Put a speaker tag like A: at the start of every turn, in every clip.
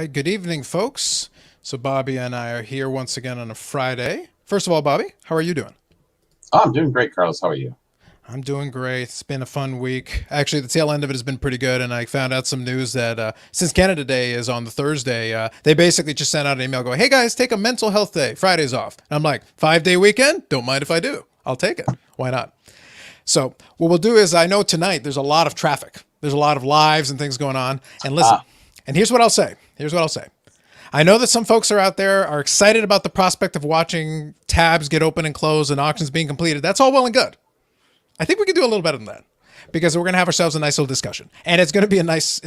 A: right, good evening, folks. So Bobby and I are here once again on a Friday. First of all, Bobby, how are you doing?
B: Oh, I'm doing great, Carlos. How are you?
A: I'm doing great. It's been a fun week. Actually, the tail end of it has been pretty good, and I found out some news that since Canada Day is on the Thursday, they basically just sent out an email going, hey guys, take a mental health day. Friday's off. And I'm like, 5-day weekend? Don't mind if I do. I'll take it. Why not? So what we'll do is I know tonight there's a lot of traffic. There's a lot of lives and things going on. And listen, and here's what I'll say. I know that some folks are out there are excited about the prospect of watching tabs get open and closed and auctions being completed. That's all well and good. I think we can do a little better than that because we're going to have ourselves a nice little discussion, and it's going to be a nice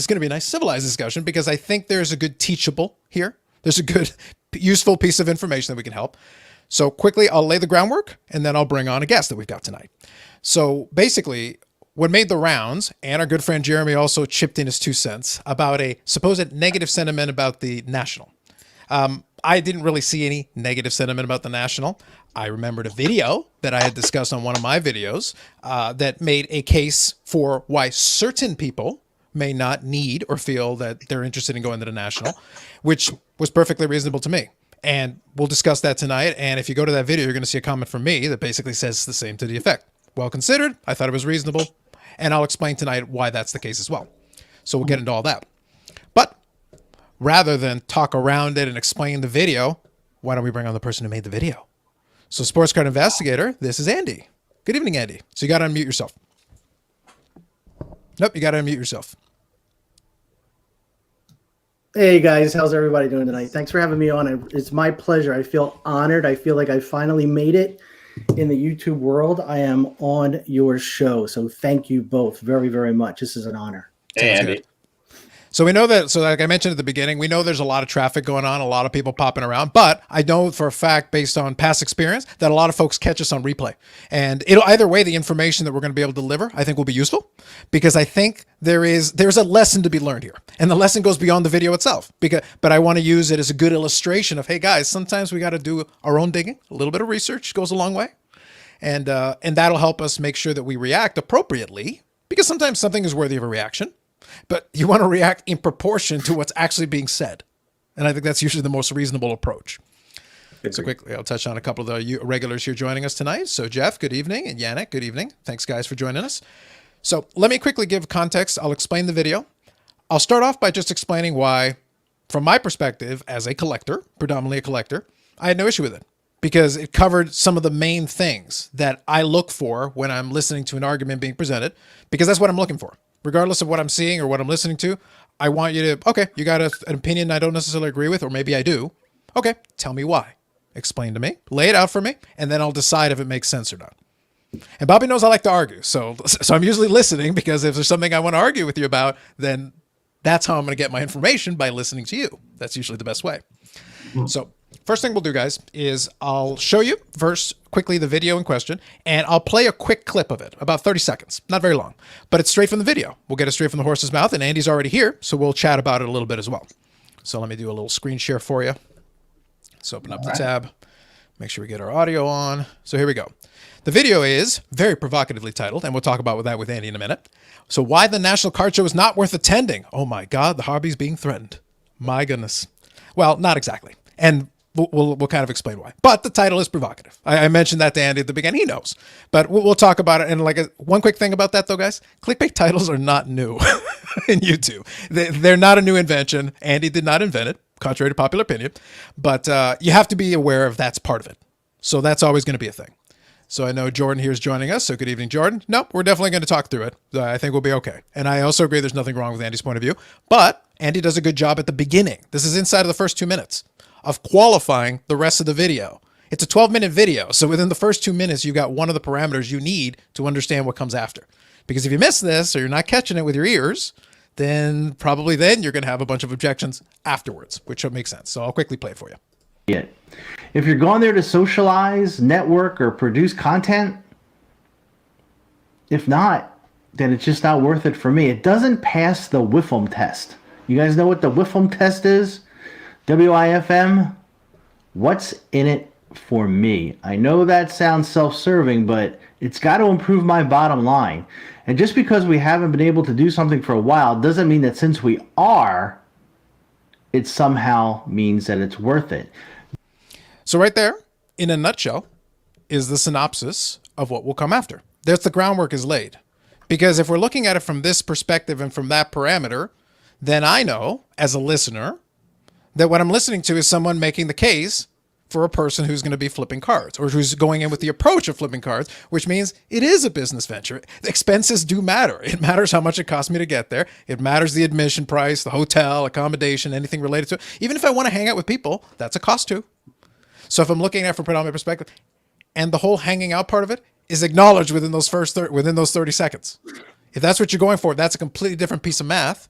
A: civilized discussion because I think there's a good teachable here. There's a good, useful piece of information that we can help. So quickly, I'll lay the groundwork and then I'll bring on a guest that we've got tonight. So basically, what made the rounds, and our good friend Jeremy also chipped in his 2 cents about a supposed negative sentiment about the National. I didn't really see any negative sentiment about the National. I remembered a video that I had discussed on one of my videos that made a case for why certain people may not need or feel that they're interested in going to the National, which was perfectly reasonable to me. And we'll discuss that tonight. And if you go to that video, you're going to see a comment from me that basically says the same to the effect. Well considered. I thought it was reasonable. And I'll explain tonight why that's the case as well. So we'll get into all that. But rather than talk around it and explain the video, why don't we bring on the person who made the video? So Sports Card Investigator, this is Andy. Good evening, Andy. So you got to unmute yourself. Nope, you got to unmute yourself.
C: Hey guys, how's everybody doing tonight? Thanks for having me on. It's my pleasure. I feel honored. I feel like I finally made it in the YouTube world. I am on your show. So thank you both very, very much. This is an honor.
B: Hey, Andy.
A: So we know that, so like I mentioned at the beginning, we know there's a lot of traffic going on, a lot of people popping around, but I know for a fact, based on past experience, that a lot of folks catch us on replay. And it'll either way, the information that we're going to be able to deliver, I think will be useful, because I think there's a lesson to be learned here. And the lesson goes beyond the video itself, but I want to use it as a good illustration of, hey guys, sometimes we got to do our own digging. A little bit of research goes a long way. And that'll help us make sure that we react appropriately, because sometimes something is worthy of a reaction. But you want to react in proportion to what's actually being said. And I think that's usually the most reasonable approach. So quickly, I'll touch on a couple of the regulars here joining us tonight. So Jeff, good evening. And Yannick, good evening. Thanks, guys, for joining us. So let me quickly give context. I'll explain the video. I'll start off by just explaining why, from my perspective, as a collector, predominantly a collector, I had no issue with it. Because it covered some of the main things that I look for when I'm listening to an argument being presented. Because that's what I'm looking for. Regardless of what I'm seeing or what I'm listening to, I want you to, okay, you got an opinion I don't necessarily agree with, or maybe I do. Okay, tell me why. Explain to me, lay it out for me, and then I'll decide if it makes sense or not. And Bobby knows I like to argue, so I'm usually listening, because if there's something I want to argue with you about, then that's how I'm going to get my information, by listening to you. That's usually the best way. So first thing we'll do, guys, is I'll show you first quickly the video in question, and I'll play a quick clip of it, about 30 seconds, not very long, but it's straight from the video. We'll get it straight from the horse's mouth, and Andy's already here, so we'll chat about it a little bit as well. So let me do a little screen share for you. Let's open up the tab, make sure we get our audio on. So here we go. The video is very provocatively titled, and we'll talk about that with Andy in a minute. So why the National Card Show is not worth attending. Oh my God, the hobby's being threatened. My goodness. Well, not exactly. And we'll kind of explain why. But the title is provocative. I mentioned that to Andy at the beginning. He knows. But we'll talk about it. And one quick thing about that, though, guys. Clickbait titles are not new in YouTube. They're not a new invention. Andy did not invent it, contrary to popular opinion. But you have to be aware of that's part of it. So that's always going to be a thing. So I know Jordan here is joining us. So good evening, Jordan. Nope, we're definitely going to talk through it. I think we'll be okay. And I also agree there's nothing wrong with Andy's point of view. But Andy does a good job at the beginning. This is inside of the first 2 minutes of qualifying the rest of the video. It's a 12-minute video. So within the first 2 minutes, you've got one of the parameters you need to understand what comes after. Because if you miss this or you're not catching it with your ears, then probably you're going to have a bunch of objections afterwards, which makes sense. So I'll quickly play it for you.
D: Yeah. If you're going there to socialize, network, or produce content, if not, then it's just not worth it for me. It doesn't pass the WIFM test. You guys know what the WIFM test is? WIFM? What's in it for me? I know that sounds self-serving, but it's got to improve my bottom line. And just because we haven't been able to do something for a while doesn't mean that since we are, it somehow means that it's worth it.
A: So right there, in a nutshell, is the synopsis of what will come after. There's the groundwork is laid. Because if we're looking at it from this perspective and from that parameter, then I know, as a listener, that what I'm listening to is someone making the case for a person who's going to be flipping cards, or who's going in with the approach of flipping cards, which means it is a business venture. Expenses do matter. It matters how much it costs me to get there. It matters the admission price, the hotel, accommodation, anything related to it. Even if I want to hang out with people, that's a cost too. So if I'm looking at it from a predominant perspective, and the whole hanging out part of it is acknowledged within those within those 30 seconds. If that's what you're going for, that's a completely different piece of math.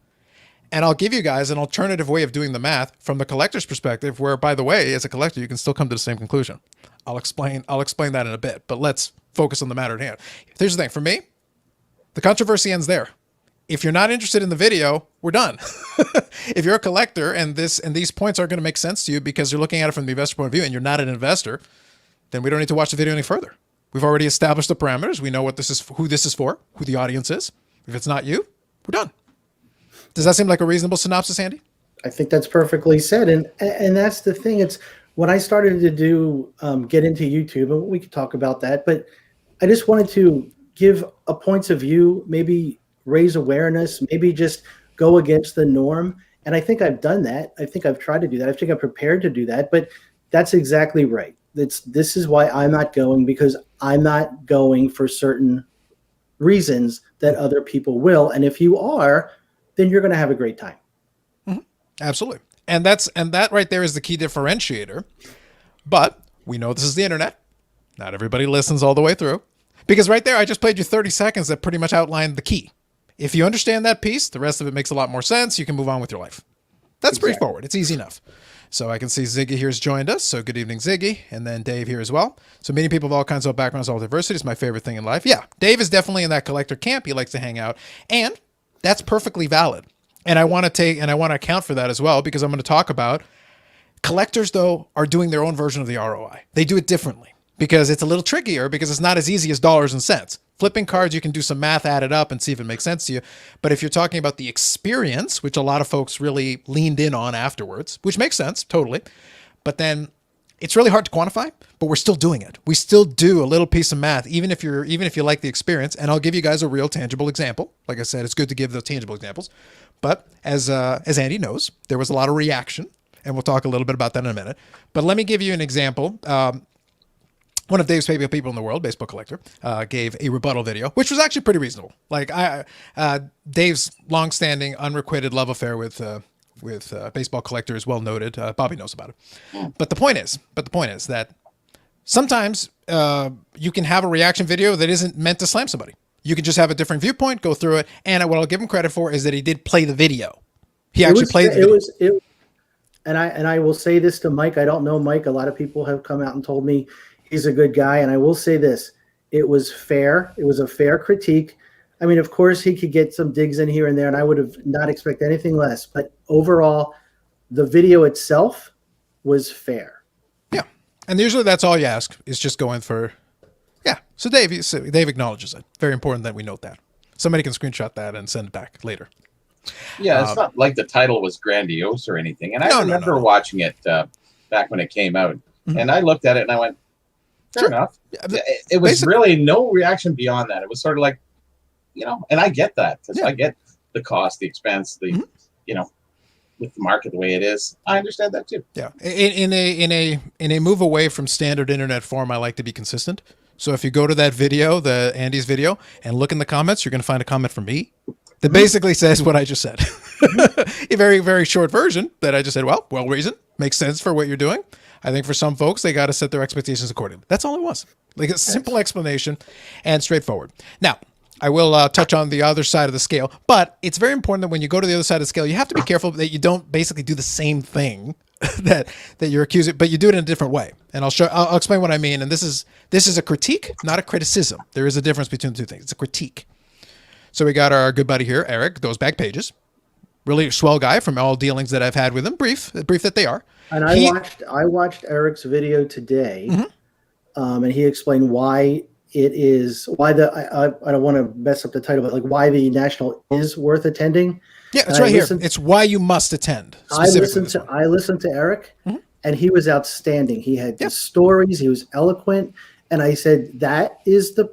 A: And I'll give you guys an alternative way of doing the math from the collector's perspective, where, by the way, as a collector, you can still come to the same conclusion. I'll explain that in a bit, but let's focus on the matter at hand. Here's the thing. For me, the controversy ends there. If you're not interested in the video, we're done. If you're a collector and these points aren't going to make sense to you because you're looking at it from the investor point of view and you're not an investor, then we don't need to watch the video any further. We've already established the parameters. We know what this is, who this is for, who the audience is. If it's not you, we're done. Does that seem like a reasonable synopsis, Andy?
C: I think that's perfectly said, and that's the thing. It's when I started to get into YouTube, and we could talk about that. But I just wanted to give a points of view, maybe raise awareness, maybe just go against the norm. And I think I've done that. I think I've tried to do that. I think I'm prepared to do that. But that's exactly right. This is why I'm not going, because I'm not going for certain reasons that other people will. And if you are, then you're going to have a great time.
A: Mm-hmm. Absolutely. And that right there is the key differentiator. But we know this is the internet. Not everybody listens all the way through. Because right there, I just played you 30 seconds that pretty much outlined the key. If you understand that piece, the rest of it makes a lot more sense. You can move on with your life. That's pretty straightforward. It's easy enough. So I can see Ziggy here has joined us. So good evening, Ziggy. And then Dave here as well. So meeting people of all kinds of backgrounds, all diversity is my favorite thing in life. Yeah, Dave is definitely in that collector camp. He likes to hang out. And that's perfectly valid. And I want to account for that as well, because I'm going to talk about collectors, though, are doing their own version of the ROI. They do it differently because it's a little trickier, because it's not as easy as dollars and cents. Flipping cards, you can do some math, add it up, and see if it makes sense to you. But if you're talking about the experience, which a lot of folks really leaned in on afterwards, which makes sense, totally. But then it's really hard to quantify, but we're still doing it. We still do a little piece of math, even if you like the experience. And I'll give you guys a real tangible example. Like I said, it's good to give those tangible examples. But as Andy knows, there was a lot of reaction, and we'll talk a little bit about that in a minute. But let me give you an example. One of Dave's favorite people in the world, baseball collector, gave a rebuttal video, which was actually pretty reasonable. Like Dave's longstanding unrequited love affair with baseball collector is well noted. Bobby knows about it. But the point is that sometimes you can have a reaction video that isn't meant to slam somebody. You can just have a different viewpoint, go through it, and what I'll give him credit for is that he did play the video. He actually played the video.
C: And I will say this to Mike. I don't know Mike. A lot of people have come out and told me he's a good guy. And I will say this. It was fair. It was a fair critique. I mean, of course, he could get some digs in here and there, and I would have not expect anything less. But overall, the video itself was fair.
A: Yeah. And usually that's all you ask, is just going for, yeah. So Dave acknowledges it. Very important that we note that. Somebody can screenshot that and send it back later.
B: Yeah, it's not like the title was grandiose or anything. And I remember watching it back when it came out. Mm-hmm. And I looked at it and I went, fair enough. Yeah, it was really no reaction beyond that. It was sort of like, and I get that, because I get the cost, the expense, the, with the market the way it is. I understand that too.
A: Yeah. In a move away from standard internet form, I like to be consistent. So if you go to that video, the Andy's video, and look in the comments, you're going to find a comment from me that basically says what I just said. A very, very short version that I just said, well reasoned, makes sense for what you're doing. I think for some folks, they got to set their expectations accordingly. That's all it was. Like a simple explanation and straightforward. Now, I will touch on the other side of the scale, but it's very important that when you go to the other side of the scale, you have to be careful that you don't basically do the same thing that you're accusing, but you do it in a different way. And I'll explain what I mean. And this is a critique, not a criticism. There is a difference between the two things. It's a critique. So we got our good buddy here, Eric, those back pages. Really swell guy from all dealings that I've had with him. Brief that they are.
C: And I watched Eric's video today, and he explained why it is, why I don't want to mess up the title, but like why the National is worth attending.
A: Yeah, it's right here. It's why you must attend.
C: I listened to Eric, and he was outstanding. He had stories. He was eloquent, and I said that is the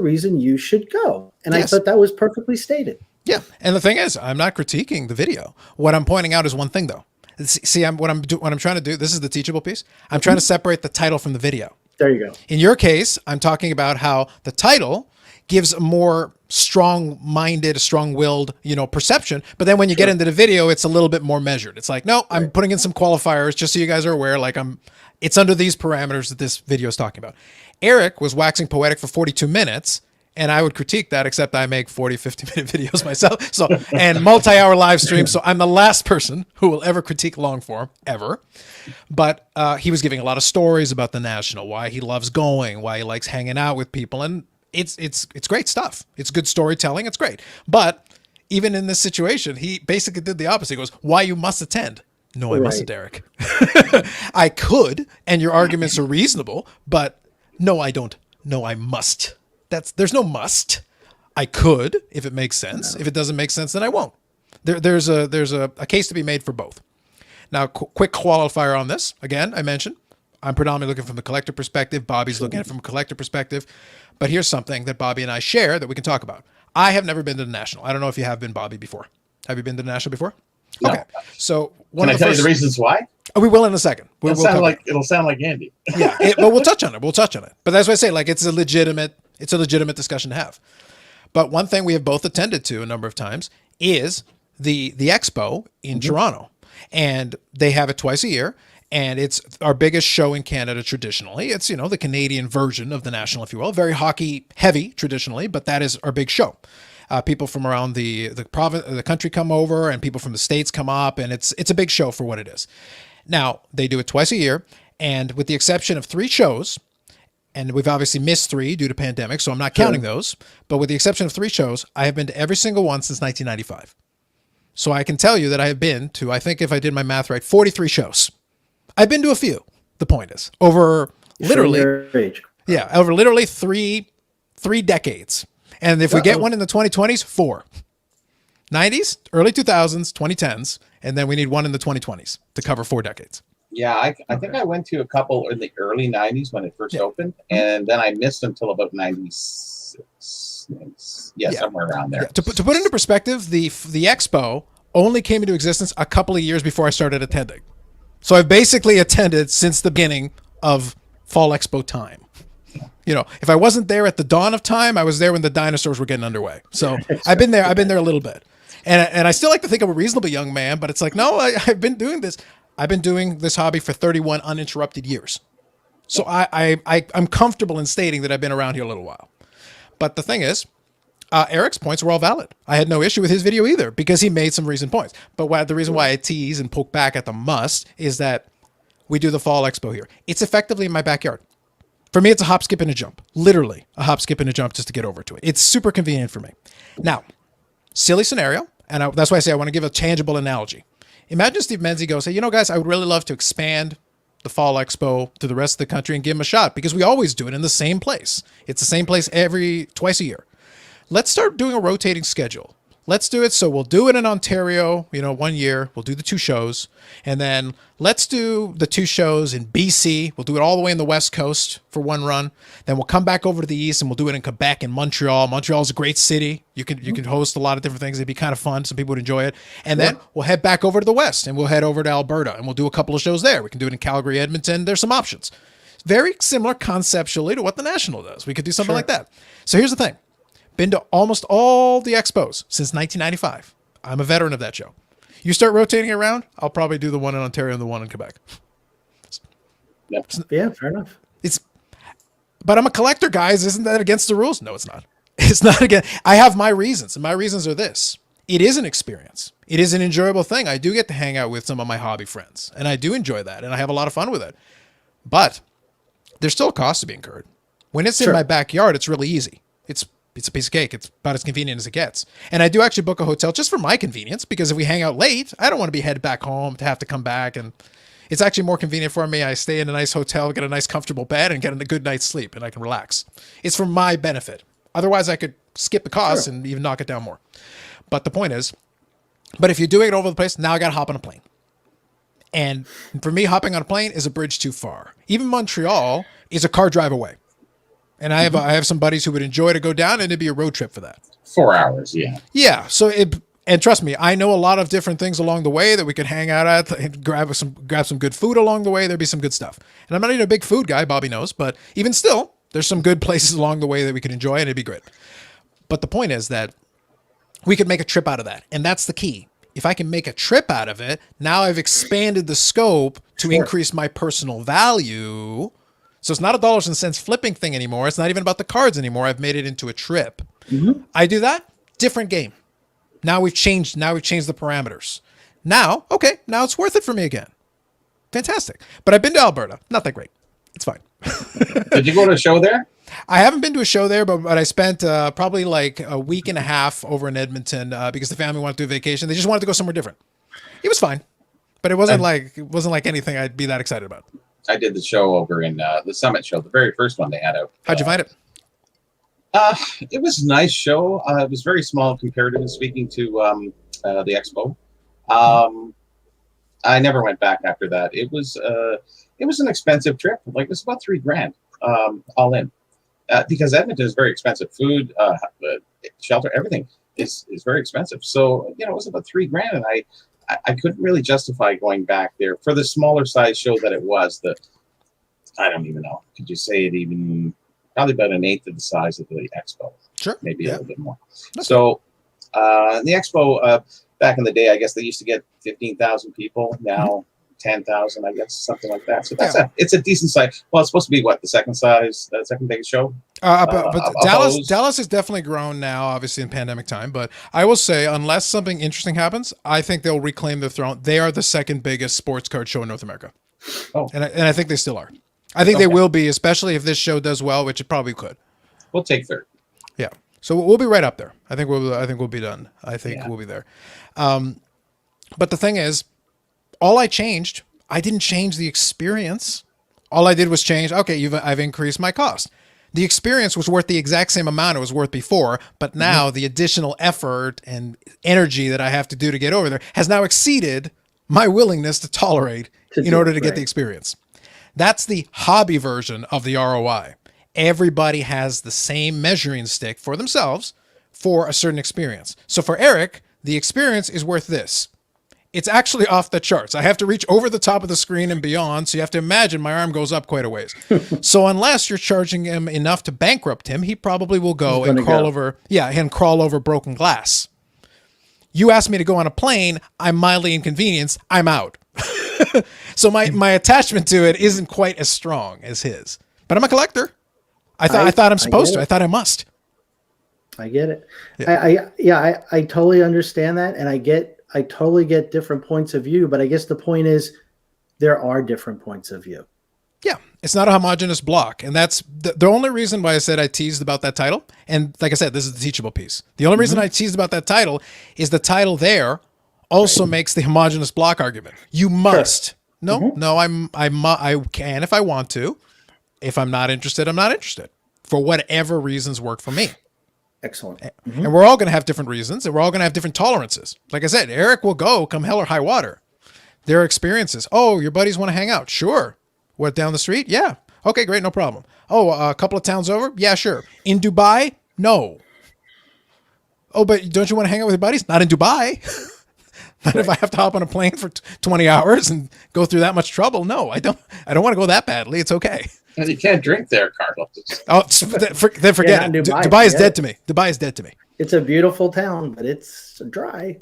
C: reason you should go. And I thought that was perfectly stated.
A: Yeah, and the thing is, I'm not critiquing the video. What I'm pointing out is one thing, though. See, what I'm trying to do. This is the teachable piece. I'm trying to separate the title from the video.
C: There you go.
A: In your case, I'm talking about how the title gives a more strong-minded, strong-willed, perception. But then when you get into the video, it's a little bit more measured. It's like, no, I'm putting in some qualifiers just so you guys are aware. Like it's under these parameters that this video is talking about. Eric was waxing poetic for 42 minutes. And I would critique that, except I make 40, 50-minute videos myself. So, and multi-hour live streams. So I'm the last person who will ever critique long form, ever. But he was giving a lot of stories about the National, why he loves going, why he likes hanging out with people. And it's great stuff. It's good storytelling. It's great. But even in this situation, he basically did the opposite. He goes, why you must attend. No, I mustn't, Eric. I could, and your arguments are reasonable, but no, I don't. No, I must. There's no must. I could if it makes sense. If it doesn't make sense, then I won't. There's a case to be made for both. Now, quick qualifier on this. Again, I mentioned I'm predominantly looking from the collector perspective. Bobby's looking at it from a collector perspective. But here's something that Bobby and I share that we can talk about. I have never been to the National. I don't know if you have been, Bobby, before. Have you been to the National before?
B: No.
A: Okay. So
B: can I tell you the reasons why?
A: We will in a second.
B: It'll sound like Andy.
A: Yeah, but we'll touch on it. But that's why I say, like, it's a legitimate discussion to have. But one thing we have both attended to a number of times is the expo in Toronto, and they have it twice a year. And it's our biggest show in Canada traditionally. It's, the Canadian version of the National, if you will. Very hockey heavy traditionally, but that is our big show. People from around the province, the country come over, and people from the States come up, and it's a big show for what it is. Now, they do it twice a year, and with the exception of 3 shows, and we've obviously missed 3 due to pandemic, so I'm not counting those, but with the exception of 3 shows, I have been to every single one since 1995. So I can tell you that I have been to, I think if I did my math right, 43 shows. I've been to a few, the point is, over literally 3 decades. And if we get one in the 2020s, 4. 90s, early 2000s, 2010s, and then we need one in the 2020s to cover 4 decades.
B: Yeah, I think I went to a couple in the early 90s when it first opened, and then I missed until about 96. Somewhere around there.
A: Yeah. To put into perspective, the expo only came into existence a couple of years before I started attending. So I've basically attended since the beginning of Fall Expo time. If I wasn't there at the dawn of time, I was there when the dinosaurs were getting underway. So I've been there a little bit. And I still like to think I'm a reasonable young man, but it's like, no, I've been doing this. I've been doing this hobby for 31 uninterrupted years. So I'm comfortable in stating that I've been around here a little while. But the thing is, Eric's points were all valid. I had no issue with his video either because he made some recent points. But the reason why I tease and poke back at the must is that we do the Fall Expo here. It's effectively in my backyard. For me, it's a hop, skip, and a jump. Literally a hop, skip, and a jump just to get over to it. It's super convenient for me. Now, silly scenario, and that's why I say I want to give a tangible analogy. Imagine Steve Menzie goes, hey, guys, I would really love to expand the Fall Expo to the rest of the country and give them a shot because we always do it in the same place. It's the same place twice a year. Let's start doing a rotating schedule. Let's do it. So we'll do it in Ontario, 1 year. We'll do the 2 shows. And then let's do the 2 shows in BC. We'll do it all the way in the West Coast for 1 run. Then we'll come back over to the East and we'll do it in Quebec and Montreal. Montreal is a great city. You can host a lot of different things. It'd be kind of fun. Some people would enjoy it. And then we'll head back over to the West and we'll head over to Alberta and we'll do a couple of shows there. We can do it in Calgary, Edmonton. There's some options. Very similar conceptually to what the National does. We could do something like that. So here's the thing. Been to almost all the expos since 1995. I'm a veteran of that show. You start rotating around, I'll probably do the one in Ontario and the one in Quebec.
C: Yeah, fair enough.
A: But I'm a collector, guys. Isn't that against the rules? No, it's not. It's not again. I have my reasons, and my reasons are this. It is an experience. It is an enjoyable thing. I do get to hang out with some of my hobby friends, and I do enjoy that, and I have a lot of fun with it. But there's still a cost to be incurred. When it's in my backyard, it's really easy. It's a piece of cake. It's about as convenient as it gets. And I do actually book a hotel just for my convenience because if we hang out late, I don't want to be headed back home to have to come back. And It's actually more convenient for me. I stay in a nice hotel, get a nice comfortable bed, and get a good night's sleep, and I can relax. It's for my benefit. Otherwise, I could skip the cost and even knock it down more. But the point is, but if you're doing it all over the place, now I got to hop on a plane. And for me, hopping on a plane is a bridge too far. Even Montreal is a car drive away. And I have some buddies who would enjoy to go down, and it'd be a road trip for that. 4
B: hours, yeah.
A: Yeah. So and trust me, I know a lot of different things along the way that we could hang out at and grab some good food along the way. There'd be some good stuff. And I'm not even a big food guy, Bobby knows, but even still, there's some good places along the way that we could enjoy, and it'd be great. But the point is that we could make a trip out of that. And that's the key. If I can make a trip out of it, now I've expanded the scope to increase my personal value. So it's not a dollars and cents flipping thing anymore. It's not even about the cards anymore. I've made it into a trip. I do that, different game. Now we've changed the parameters. Now it's worth it for me again. Fantastic. But I've been to Alberta. Not that great. It's fine.
B: Did you go to a show there?
A: I haven't been to a show there, but I spent probably like a week and a half over in Edmonton because the family wanted to do a vacation. They just wanted to go somewhere different. It was fine, but it wasn't like anything I'd be that excited about.
B: I did the show over in the Summit show, the very first one they had out.
A: How'd you find it?
B: It was a nice show. It was very small comparatively speaking to the expo. I never went back after that. It was an expensive trip. Like it was about $3,000 all in. Because Edmonton is very expensive. Food, shelter, everything is very expensive. So, it was about $3,000, and I couldn't really justify going back there for the smaller size show that it was. I don't even know. Could you say it even probably about an eighth of the size of the expo?
A: Sure.
B: Maybe a little bit more. Okay. So, the expo, back in the day, I guess they used to get 15,000 people. Now, 10,000, I guess, something like that. So it's a decent size. Well, it's supposed to be what, the second biggest show?
A: But Dallas has definitely grown now, obviously in pandemic time. But I will say, unless something interesting happens, I think they'll reclaim their throne. They are the second biggest sports card show in North America. Oh, and I think they still are. I think they will be, especially if this show does well, which it probably could.
B: We'll take third.
A: Yeah, so we'll be right up there. I think we'll be done. I think we'll be there. But the thing is, all I changed, I didn't change the experience. All I did was change, I've increased my cost. The experience was worth the exact same amount it was worth before, but now the additional effort and energy that I have to do to get over there has now exceeded my willingness to tolerate in order to get the experience. That's the hobby version of the ROI. Everybody has the same measuring stick for themselves for a certain experience. So for Eric, the experience is worth this. It's actually off the charts. I have to reach over the top of the screen and beyond, so you have to imagine my arm goes up quite a ways. So unless you're charging him enough to bankrupt him, he probably will go and crawl over broken glass. You ask me to go on a plane, I'm mildly inconvenienced, I'm out. So my attachment to it isn't quite as strong as his. But I'm a collector. I thought I'm supposed to. I thought I must.
C: I get it.
A: Yeah.
C: I totally understand that, and I totally get different points of view, but I guess the point is there are different points of view.
A: Yeah, it's not a homogenous block. And that's the only reason why I said I teased about that title. And like I said, this is the teachable piece. The only reason I teased about that title is the title there also makes the homogenous block argument. You must. Sure. No, I can if I want to. If I'm not interested, I'm not interested. For whatever reasons work for me.
C: Excellent.
A: And we're all going to have different reasons, and we're all going to have different tolerances. Like I said, Eric will go come hell or high water. Their experiences. Oh, your buddies want to hang out? Sure. What, down the street? Yeah. Okay, great, no problem. Oh, a couple of towns over? Yeah, sure. In Dubai? No. Oh, but don't you want to hang out with your buddies? Not in Dubai. Not if I have to hop on a plane for 20 hours and go through that much trouble. No, I don't want to go that badly. It's okay.
B: And you can't drink there, Carlos.
A: Oh, then forget it. Dubai is dead to me. Dubai is dead to me.
C: It's a beautiful town, but it's dry.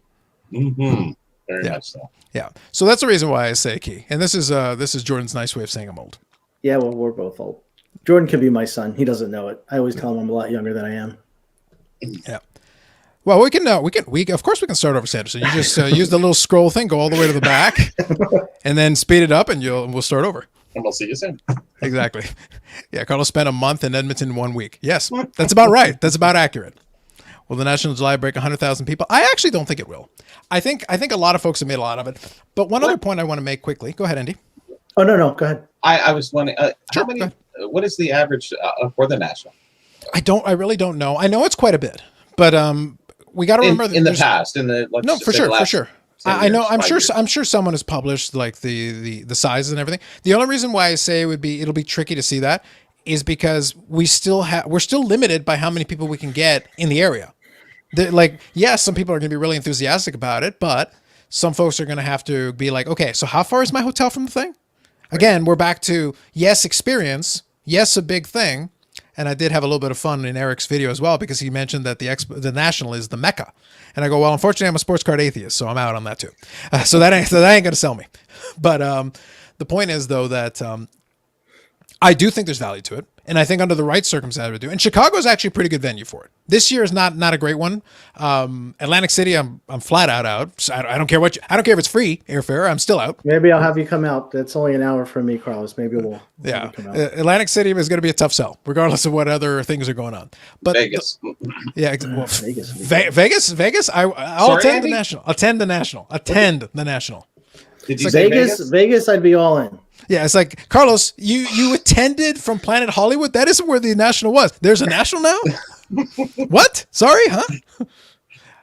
B: Mm-hmm. Very much so.
A: Yeah. So that's the reason why I say key. And this is Jordan's nice way of saying I'm old.
C: Yeah, well, we're both old. Jordan could be my son. He doesn't know it. I always tell him I'm a lot younger than I am.
A: Yeah. Well, we of course we can start over, Sanderson. You just use the little scroll thing, go all the way to the back, and then speed it up, and we'll start over.
B: And we'll see you soon.
A: Exactly. Yeah, Carlos spent a month in Edmonton 1 week. Yes, that's about right. That's about accurate. Will the National July break 100,000 people? I actually don't think it will. I think a lot of folks have made a lot of it. But one other point I want to make quickly. Go ahead, Andy.
C: Oh, no, go ahead.
B: I was wondering,
A: Sure,
B: how many, what is the average for the national?
A: I really don't know. I know it's quite a bit, but we got to remember that
B: in the past,
A: no, for sure. I know.
B: Years.
A: I'm sure someone has published like the sizes and everything. The only reason why I say it'll be tricky to see that is because we're still limited by how many people we can get in the area. Yes, some people are going to be really enthusiastic about it, but some folks are going to have to be like, okay, so how far is my hotel from the thing? Again, we're back to yes, experience, yes, a big thing. And I did have a little bit of fun in Eric's video as well, because he mentioned that the National is the Mecca. And I go, well, unfortunately, I'm a sports card atheist, so I'm out on that too. So that ain't going to sell me. But the point is, though, that I do think there's value to it. And I think under the right circumstances, we do. And Chicago is actually a pretty good venue for it. This year is not a great one. Atlantic City, I'm flat out. So I don't care I don't care if it's free airfare. I'm still out.
C: Maybe I'll have you come out. That's only an hour from me, Carlos. Maybe we'll
A: yeah. Atlantic City is going to be a tough sell, regardless of what other things are going on. But
B: Vegas,
A: Vegas. I'll attend the national. Attend the national.
B: Did you say
C: Vegas? I'd be all in.
A: Yeah, it's like, Carlos, you attended from Planet Hollywood? That isn't where the national was. There's a national now? What? Sorry, huh?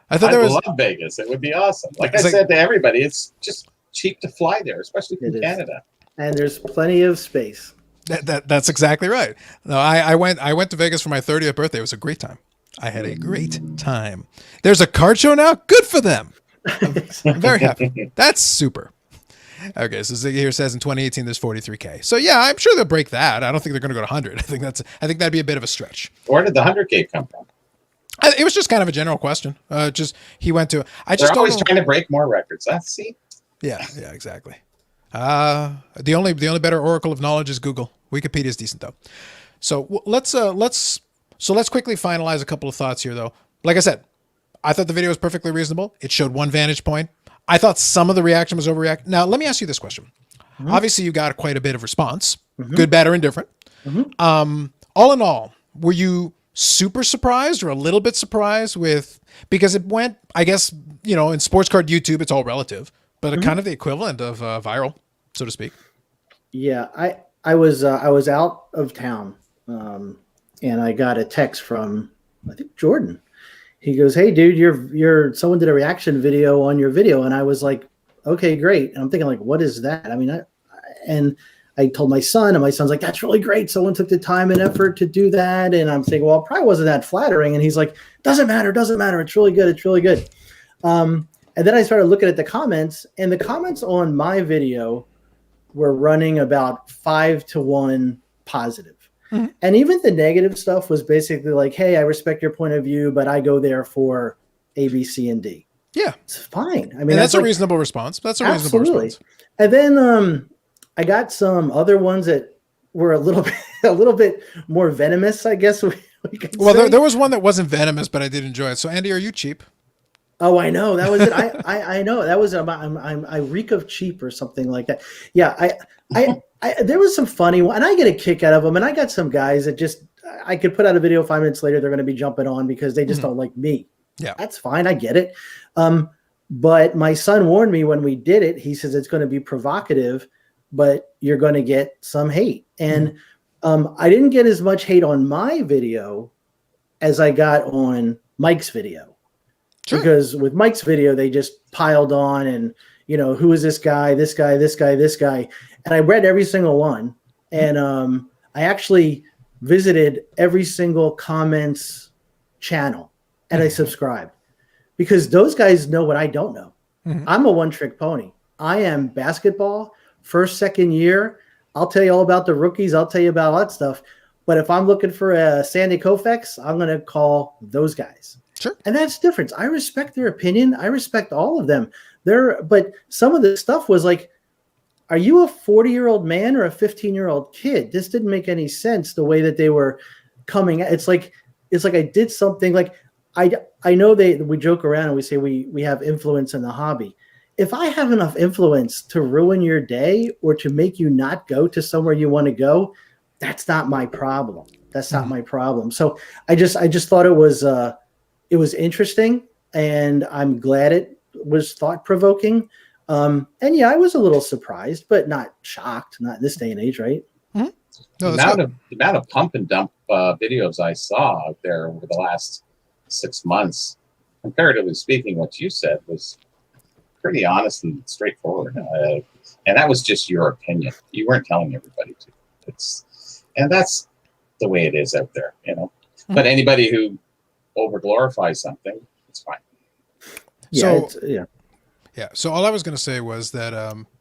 A: I
B: love Vegas. It would be awesome. Like I said to everybody, it's just cheap to fly there, especially from Canada.
C: And there's plenty of space.
A: That's exactly right. No, I went to Vegas for my 30th birthday. It was a great time. I had a great time. There's a card show now? Good for them. I'm very happy. That's super. Okay, so Ziggy here says in 2018 there's 43K. So yeah, I'm sure they'll break that. I don't think they're going to go to 100. I think that'd be a bit of a stretch.
B: Where did the 100K come from?
A: It was just kind of a general question. He went to.
B: They're always trying to break more records. See.
A: Yeah, exactly. The only better oracle of knowledge is Google. Wikipedia is decent though. So let's quickly finalize a couple of thoughts here though. Like I said, I thought the video was perfectly reasonable. It showed one vantage point. I thought some of the reaction was overreact. Now, let me ask you this question. Mm-hmm. Obviously, you got quite a bit of response, good, bad, or indifferent. Mm-hmm. All in all, were you super surprised or a little bit surprised because it went, I guess, in sports card YouTube, it's all relative, but kind of the equivalent of viral, so to speak.
C: Yeah, I was out of town, and I got a text from, I think, Jordan. He goes, "Hey, dude, someone did a reaction video on your video," and I was like, "Okay, great." And I'm thinking, like, what is that? I mean, I told my son, and my son's like, "That's really great. Someone took the time and effort to do that." And I'm thinking, well, it probably wasn't that flattering. And he's like, "Doesn't matter. It's really good. It's really good." And then I started looking at the comments, and the comments on my video were running about 5-1 positive. Mm-hmm. And even the negative stuff was basically like, "Hey, I respect your point of view, but I go there for A, B, C, and D."
A: Yeah,
C: it's fine. I mean,
A: and that's a reasonable response. That's a reasonable response.
C: And then I got some other ones that were a little bit more venomous, I guess. We could say.
A: There was one that wasn't venomous, but I did enjoy it. So, Andy, are you cheap?
C: Oh, I know that was it. I know that was I reek of cheap or something like that. Yeah, there was some funny one, and I get a kick out of them. And I got some guys that just I could put out a video 5 minutes later, they're going to be jumping on because they just don't like me.
A: Yeah,
C: that's fine. I get it. But my son warned me when we did it. He says it's going to be provocative, but you're going to get some hate. And I didn't get as much hate on my video as I got on Mike's video. Sure. Because with Mike's video, they just piled on and, who is this guy, this guy, this guy, this guy. And I read every single one. And I actually visited every single comments channel and I subscribed because those guys know what I don't know. Mm-hmm. I'm a one-trick pony. I am basketball, first, second year. I'll tell you all about the rookies. I'll tell you about all that stuff. But if I'm looking for a Sandy Koufax, I'm going to call those guys.
A: Sure.
C: And that's different. I respect their opinion. I respect all of them. But some of the stuff was like, are you a 40-year-old man or a 15-year-old kid? This didn't make any sense the way that they were coming. It's like I did something like I know we joke around and we say we have influence in the hobby. If I have enough influence to ruin your day or to make you not go to somewhere you want to go, that's not my problem. That's not my problem. So I just thought it was interesting, and I'm glad it was thought-provoking. And yeah, I was a little surprised, but not shocked. Not in this day and age, right?
A: Mm-hmm. No,
B: the amount of pump and dump videos I saw out there over the last 6 months, comparatively speaking, what you said was pretty honest and straightforward. And that was just your opinion. You weren't telling everybody to. And that's the way it is out there, you know. Mm-hmm. But anybody who over glorifies something, it's fine.
C: Yeah,
A: yeah. So all I was going to say was that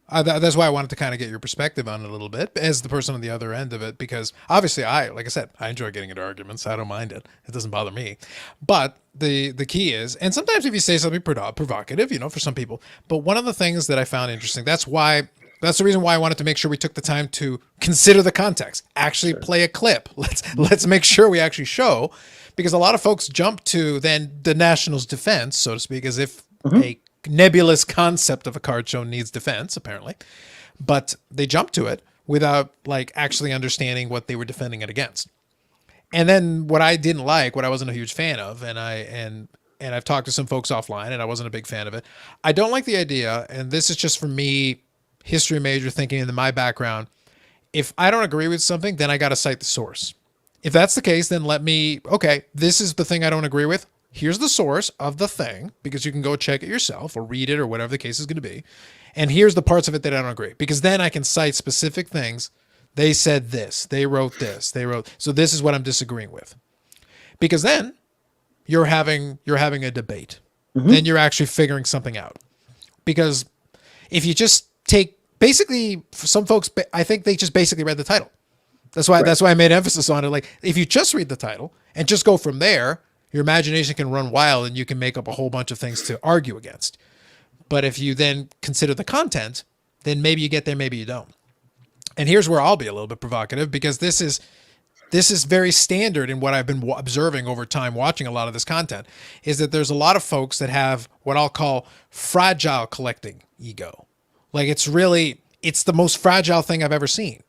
A: that's why I wanted to kind of get your perspective on it a little bit as the person on the other end of it, because obviously like I said, I enjoy getting into arguments. I don't mind it. It doesn't bother me. But the key is, and sometimes if you say something provocative, you know, for some people, but one of the things that I found interesting, that's the reason why I wanted to make sure we took the time to consider the context, actually play a clip. Let's make sure we actually show, because a lot of folks jump to then the Nationals' defense, so to speak, as if a nebulous concept of a card show needs defense, apparently, but they jump to it without like actually understanding what they were defending it against. And then what I didn't like, what I wasn't a huge fan of, and I've talked to some folks offline, and I wasn't a big fan of it. I don't like the idea, and this is just for me, history major thinking in my background. If I don't agree with something, then I got to cite the source. If that's the case, then okay, this is the thing I don't agree with. Here's the source of the thing, because you can go check it yourself or read it or whatever the case is going to be. And here's the parts of it that I don't agree, because then I can cite specific things. They said this, they wrote this, so this is what I'm disagreeing with. Because then you're having a debate. Mm-hmm. Then you're actually figuring something out. Because if you just basically, for some folks, I think they just basically read the title. That's why I made emphasis on it. Like, if you just read the title and just go from there, your imagination can run wild and you can make up a whole bunch of things to argue against. But if you then consider the content, then maybe you get there, maybe you don't. And here's where I'll be a little bit provocative, because this is very standard in what I've been observing over time, watching a lot of this content, is that there's a lot of folks that have what I'll call fragile collecting ego. Like, it's the most fragile thing I've ever seen.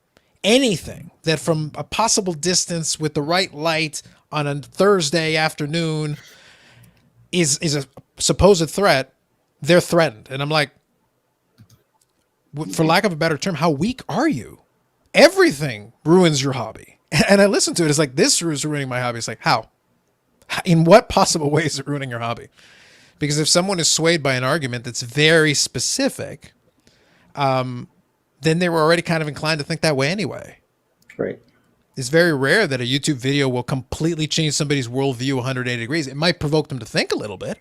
A: Anything that from a possible distance with the right light on a Thursday afternoon is a supposed threat, they're threatened. And I'm like, for lack of a better term, how weak are you? Everything ruins your hobby. And I listen to it. It's like, this is ruining my hobby. It's like, how? In what possible way is it ruining your hobby? Because if someone is swayed by an argument that's very specific, then they were already kind of inclined to think that way anyway.
C: Right.
A: It's very rare that a YouTube video will completely change somebody's worldview 180 degrees. It might provoke them to think a little bit.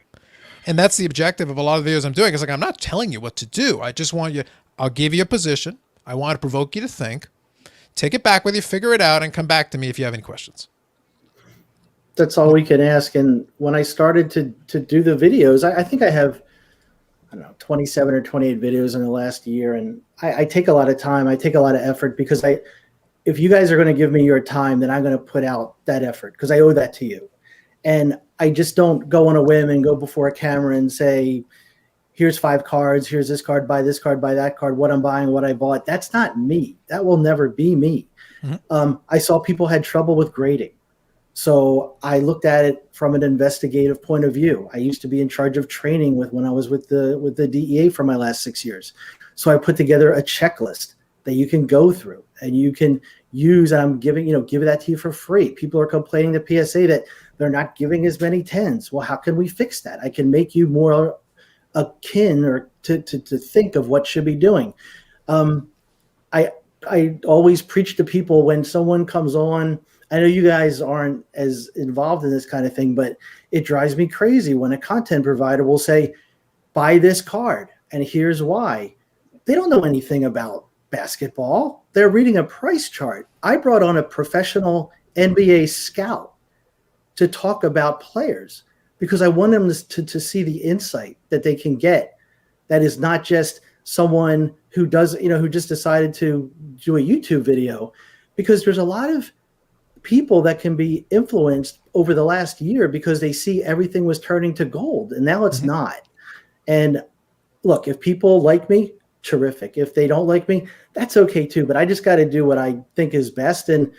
A: And that's the objective of a lot of videos I'm doing. It's like, I'm not telling you what to do. I just want you, I'll give you a position. I want to provoke you to think. Take it back with you, figure it out, and come back to me if you have any questions.
C: That's all we can ask. And when I started to do the videos, I think I have, 27 or 28 videos in the last year. And I take a lot of time. I take a lot of effort, because if you guys are going to give me your time, then I'm going to put out that effort, because I owe that to you. And I just don't go on a whim and go before a camera and say, here's 5 cards, here's this card, buy that card, what I'm buying, what I bought. That's not me. That will never be me. Mm-hmm. I saw people had trouble with grading. So I looked at it from an investigative point of view. I used to be in charge of training when I was with the DEA for my last 6 years. So I put together a checklist that you can go through and you can use. And I'm giving that to you for free. People are complaining to PSA that they're not giving as many 10s. Well, how can we fix that? I can make you more akin or to think of what should be doing. I always preach to people when someone comes on. I know you guys aren't as involved in this kind of thing, but it drives me crazy when a content provider will say, buy this card, and here's why. They don't know anything about basketball. They're reading a price chart. I brought on a professional NBA scout to talk about players, because I want them to see the insight that they can get. That is not just someone who just decided to do a YouTube video, because there's a lot of people that can be influenced over the last year because they see everything was turning to gold, and now it's mm-hmm. not. And look, if people like me, terrific. If they don't like me, that's okay too. But I just got to do what I think is best. And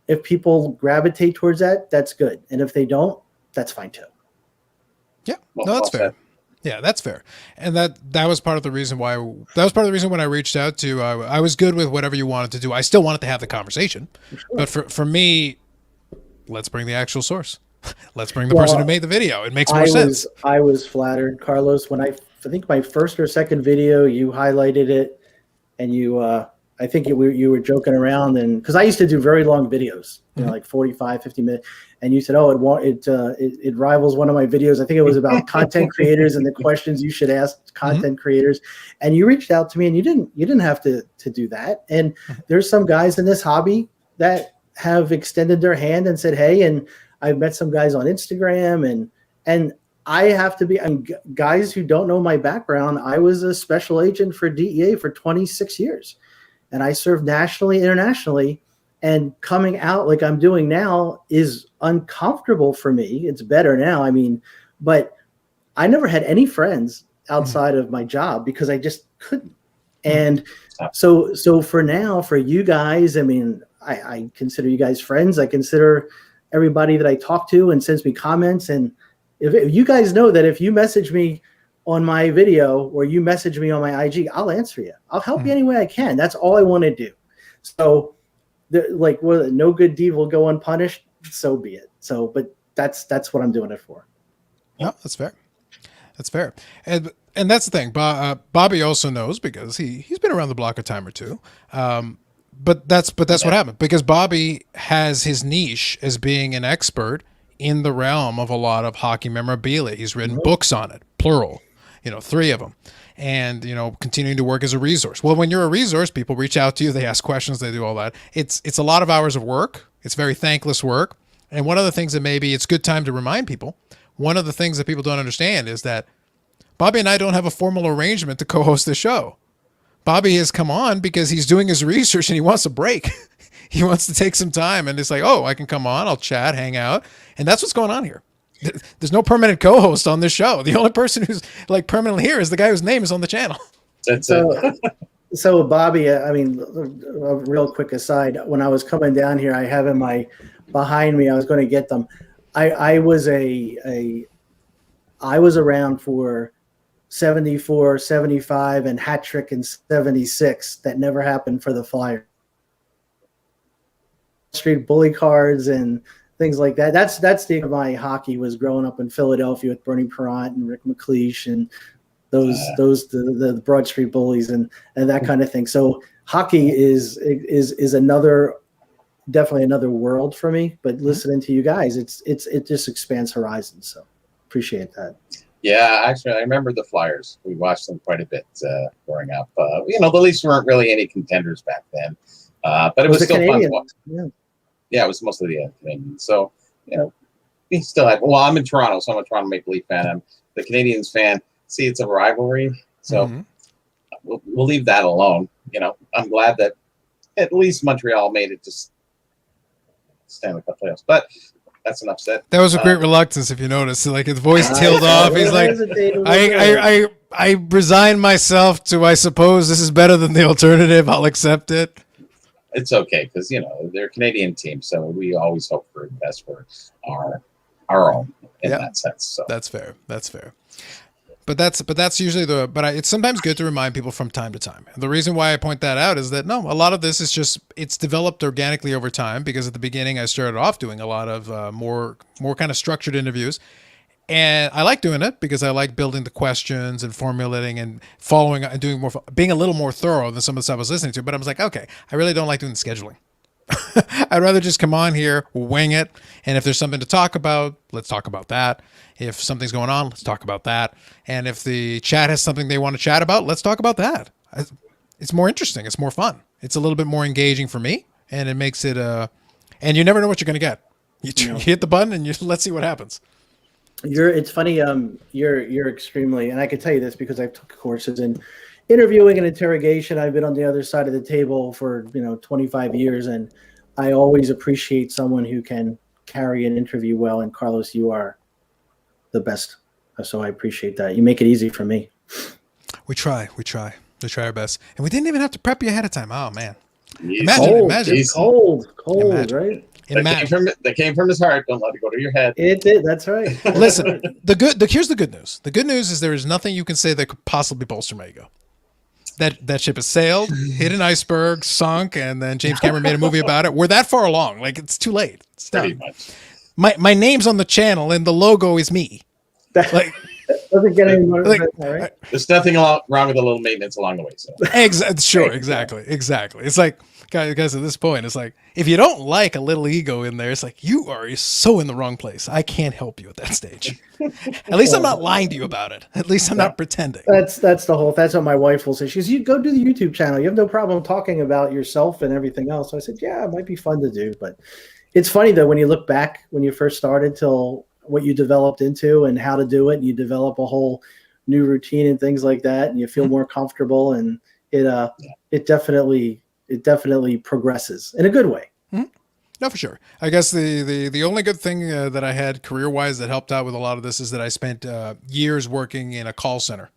C: if people gravitate towards that, that's good. And if they don't, that's fine too.
A: Yeah, no, that's fair. Yeah, that's fair. And that was part of the reason why, when I reached out to you. I was good with whatever you wanted to do. I still wanted to have the conversation. Sure. But for me, let's bring the actual source. Let's bring the person who made the video. It makes more sense.
C: I was flattered, Carlos, when I think my first or second video, you highlighted it, and you I think you were joking around, and because I used to do very long videos, like 45, 50 minutes, and you said, "Oh, it rivals one of my videos." I think it was about content creators and the questions you should ask content creators. And you reached out to me, and you didn't have to do that. And there's some guys in this hobby that have extended their hand and said, "Hey," and I've met some guys on Instagram, and I have to be, guys who don't know my background, I was a special agent for DEA for 26 years. And I served nationally, internationally, and coming out like I'm doing now is uncomfortable for me. It's better now. I mean, but I never had any friends outside of my job because I just couldn't. And so for now, for you guys, I mean, I consider you guys friends. I consider everybody that I talk to and sends me comments. And if you guys know that if you message me on my video or you message me on my IG, I'll answer you. I'll help you any way I can. That's all I want to do. So no good deed will go unpunished. So be it. So, but that's what I'm doing it for.
A: No, that's fair. That's fair. And that's the thing. Bobby also knows because he's been around the block a time or two. But that's what happened, because Bobby has his niche as being an expert in the realm of a lot of hockey memorabilia. He's written books on it, plural, 3 of them, and, continuing to work as a resource. Well, when you're a resource, people reach out to you, they ask questions, they do all that. It's a lot of hours of work. It's very thankless work. And one of the things that maybe it's good time to remind people, one of the things that people don't understand is that Bobby and I don't have a formal arrangement to co-host the show. Bobby has come on because he's doing his research and he wants a break. He wants to take some time, and it's like, oh, I can come on, I'll chat, hang out. And that's what's going on here. There's no permanent co-host on this show. The only person who's like permanently here is the guy whose name is on the channel.
C: So Bobby, I mean, a real quick aside, when I was coming down here, I have behind me, I was going to get them. I was around for 74, 75, and hat trick in 76. That never happened for the Flyers. Street bully cards and things like that. That's my hockey was growing up in Philadelphia with Bernie Perrant and Rick McLeish and the Broad Street bullies and that kind of thing. So hockey is definitely another world for me. But listening to you guys, it just expands horizons. So appreciate that.
B: Yeah, actually, I remember the Flyers. We watched them quite a bit growing up. The Leafs weren't really any contenders back then, but it was still Canadian. Fun to watch. Yeah, it was mostly the Canadians. So, we still have. Well, I'm in Toronto, so I'm a Toronto Maple Leaf fan. I'm the Canadians fan. See, it's a rivalry, so we'll leave that alone. I'm glad that at least Montreal made it to Stanley Cup playoffs, but. That's enough said. That
A: was a great reluctance, if you notice. Like his voice tailed off. He's like, I resign myself to, I suppose this is better than the alternative. I'll accept it.
B: It's okay because they're a Canadian team, so we always hope for the best for our own in that sense. So
A: that's fair. That's fair. But that's usually it's sometimes good to remind people from time to time. And the reason why I point that out is that, no, a lot of this is just, it's developed organically over time, because at the beginning I started off doing a lot of more kind of structured interviews. And I like doing it because I like building the questions and formulating and following and being a little more thorough than some of the stuff I was listening to. But I was like, okay, I really don't like doing the scheduling. I'd rather just come on here, wing it. And if there's something to talk about, let's talk about that. If something's going on, let's talk about that. And if the chat has something they want to chat about, let's talk about that. It's more interesting. It's more fun. It's a little bit more engaging for me. And it makes it, and you never know what you're going to get. You hit the button and let's see what happens.
C: It's funny. You're extremely, and I can tell you this because I've took courses in interviewing and interrogation. I've been on the other side of the table for 25 years, and I always appreciate someone who can carry an interview well. And Carlos, you are the best, so I appreciate that. You make it easy for me. We try
A: our best, and we didn't even have to prep you ahead of time. Oh man,
C: imagine
A: cold,
C: right?
B: That came from his heart. Don't let it go to your head.
C: It did. That's right.
A: Listen, here's the good news. The good news is there is nothing you can say that could possibly bolster my ego. That ship has sailed, hit an iceberg, sunk, and then James Cameron made a movie about it. We're that far along. Like, it's too late. It's done. My name's on the channel and the logo is me. Like,
C: doesn't get any more right?
B: There's nothing wrong with a little maintenance along the way. So
A: exactly. It's like, guys, at this point, it's like, if you don't like a little ego in there, it's like, you are so in the wrong place. I can't help you at that stage. At least I'm not lying to you about it. At least I'm not pretending.
C: That's what my wife will say. She goes, you go do the YouTube channel. You have no problem talking about yourself and everything else. So I said, yeah, it might be fun to do. But it's funny, though, when you look back when you first started till what you developed into and how to do it, and you develop a whole new routine and things like that, and you feel more comfortable, and it definitely progresses in a good way.
A: No, for sure. I guess the only good thing that I had career-wise that helped out with a lot of this is that I spent years working in a call center.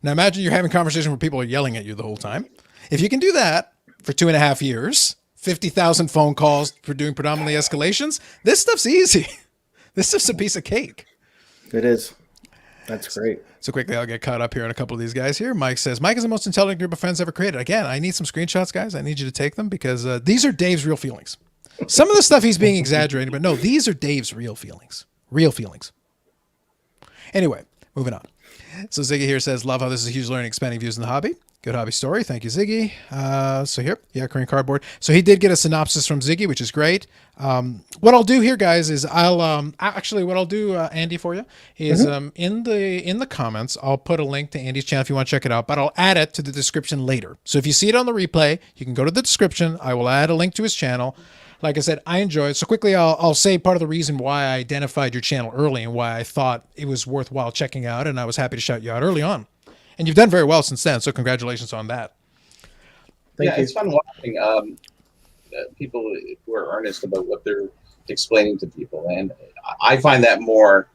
A: Now imagine you're having conversations where people are yelling at you the whole time. If you can do that for 2.5 years, 50,000 phone calls for doing predominantly escalations, this stuff's easy. This stuff's a piece of cake.
C: It is. That's great.
A: So quickly, I'll get caught up here on a couple of these guys here. Mike says, Mike is the most intelligent group of friends ever created. Again, I need some screenshots, guys. I need you to take them because these are Dave's real feelings. Some of the stuff he's being exaggerated, but no, these are Dave's real feelings. Real feelings. Anyway, moving on. So Ziggy here says, love how this is a huge learning, expanding views in the hobby. Good hobby story. Thank you, Ziggy. So here, Korean Cardboard. So he did get a synopsis from Ziggy, which is great. What I'll do here, guys, is I'll actually what I'll do, Andy, for you is in the comments I'll put a link to Andy's channel if you want to check it out, but I'll add it to the description later. So if you see it on the replay, you can go to the description. I will add a link to his channel. Like I said, I enjoy it. So quickly, I'll say part of the reason why I identified your channel early and why I thought it was worthwhile checking out, and I was happy to shout you out early on. And you've done very well since then, so congratulations on that.
B: Thank you. It's fun watching people who are earnest about what they're explaining to people, and I find that more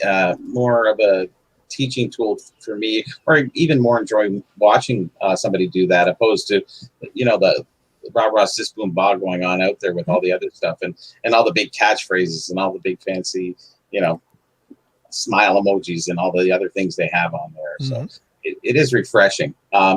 B: of a teaching tool for me, or even more enjoying watching somebody do that, opposed to the rah-rah sis boom bah going on out there with all the other stuff and all the big catchphrases and all the big fancy smile emojis and all the other things they have on there. So it is refreshing.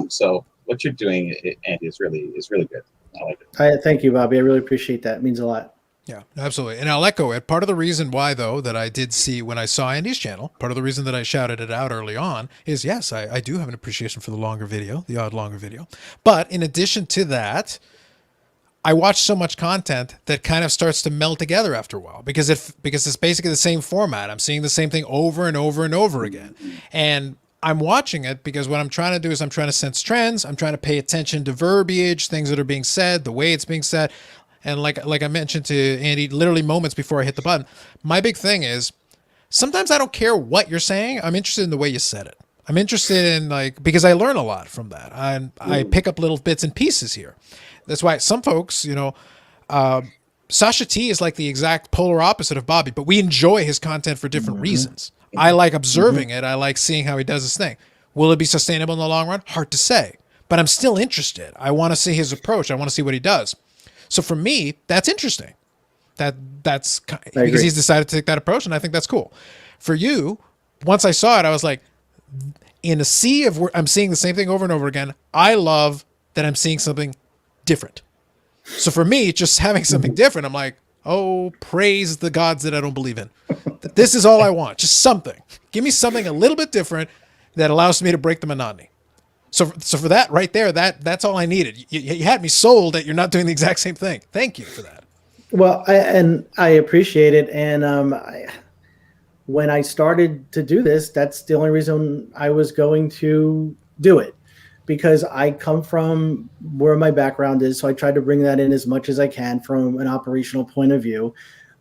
B: So what you're doing, Andy, is really good. I like it.
C: Thank you, Bobby. I really appreciate that. It means a lot.
A: Yeah, absolutely. And I'll echo it. Part of the reason why, though, that I did see when I saw Andy's channel, part of the reason that I shouted it out early on is, yes, I do have an appreciation for the longer video, the odd longer video. But in addition to that, I watch so much content that kind of starts to meld together after a while because it's basically the same format. I'm seeing the same thing over and over and over again. And I'm watching it because what I'm trying to do is I'm trying to sense trends. I'm trying to pay attention to verbiage, things that are being said, the way it's being said. And like I mentioned to Andy, literally moments before I hit the button, my big thing is sometimes I don't care what you're saying. I'm interested in the way you said it. I'm interested in because I learn a lot from that. I pick up little bits and pieces here. That's why some folks, Sasha T is like the exact polar opposite of Bobby, but we enjoy his content for different reasons. I like observing it. I like seeing how he does his thing. Will it be sustainable in the long run? Hard to say, but I'm still interested. I want to see his approach. I want to see what he does. So for me, that's interesting. That's because he's decided to take that approach, and I think that's cool. For you, once I saw it, I was like, in a sea of where I'm seeing the same thing over and over again, I love that I'm seeing something different. So for me, just having something different, I'm like, oh, praise the gods that I don't believe in. This is all I want. Just something. Give me something a little bit different that allows me to break the monotony. So for that right there, that's all I needed. You had me sold that you're not doing the exact same thing. Thank you for that.
C: Well, I appreciate it. And when I started to do this, that's the only reason I was going to do it. Because I come from where my background is, so I tried to bring that in as much as I can from an operational point of view.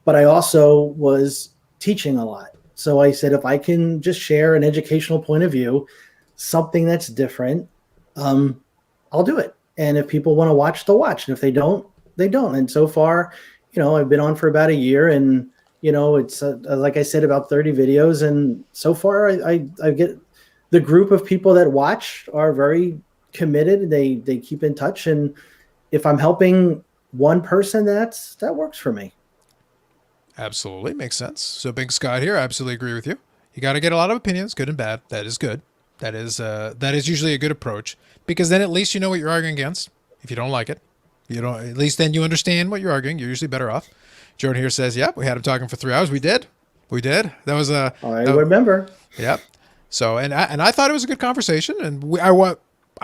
C: But I also was teaching a lot. So I said, if I can just share an educational point of view, something that's different, I'll do it. And if people want to watch, they'll watch. And if they don't, they don't. And so far, I've been on for about a year, and it's like I said, about 30 videos. And so far, I get the group of people that watch are very committed. They keep in touch. And if I'm helping one person, that works for me.
A: Absolutely. Makes sense. So Big Scott here. I absolutely agree with you. You got to get a lot of opinions, good and bad. That is good. That is usually a good approach, because then at least you know what you're arguing against. If you don't like it, at least then you understand what you're arguing. You're usually better off. Jordan here says, "Yep, we had him talking for 3 hours. We did. That was a.
C: I remember.
A: Yep. So and I thought it was a good conversation, and I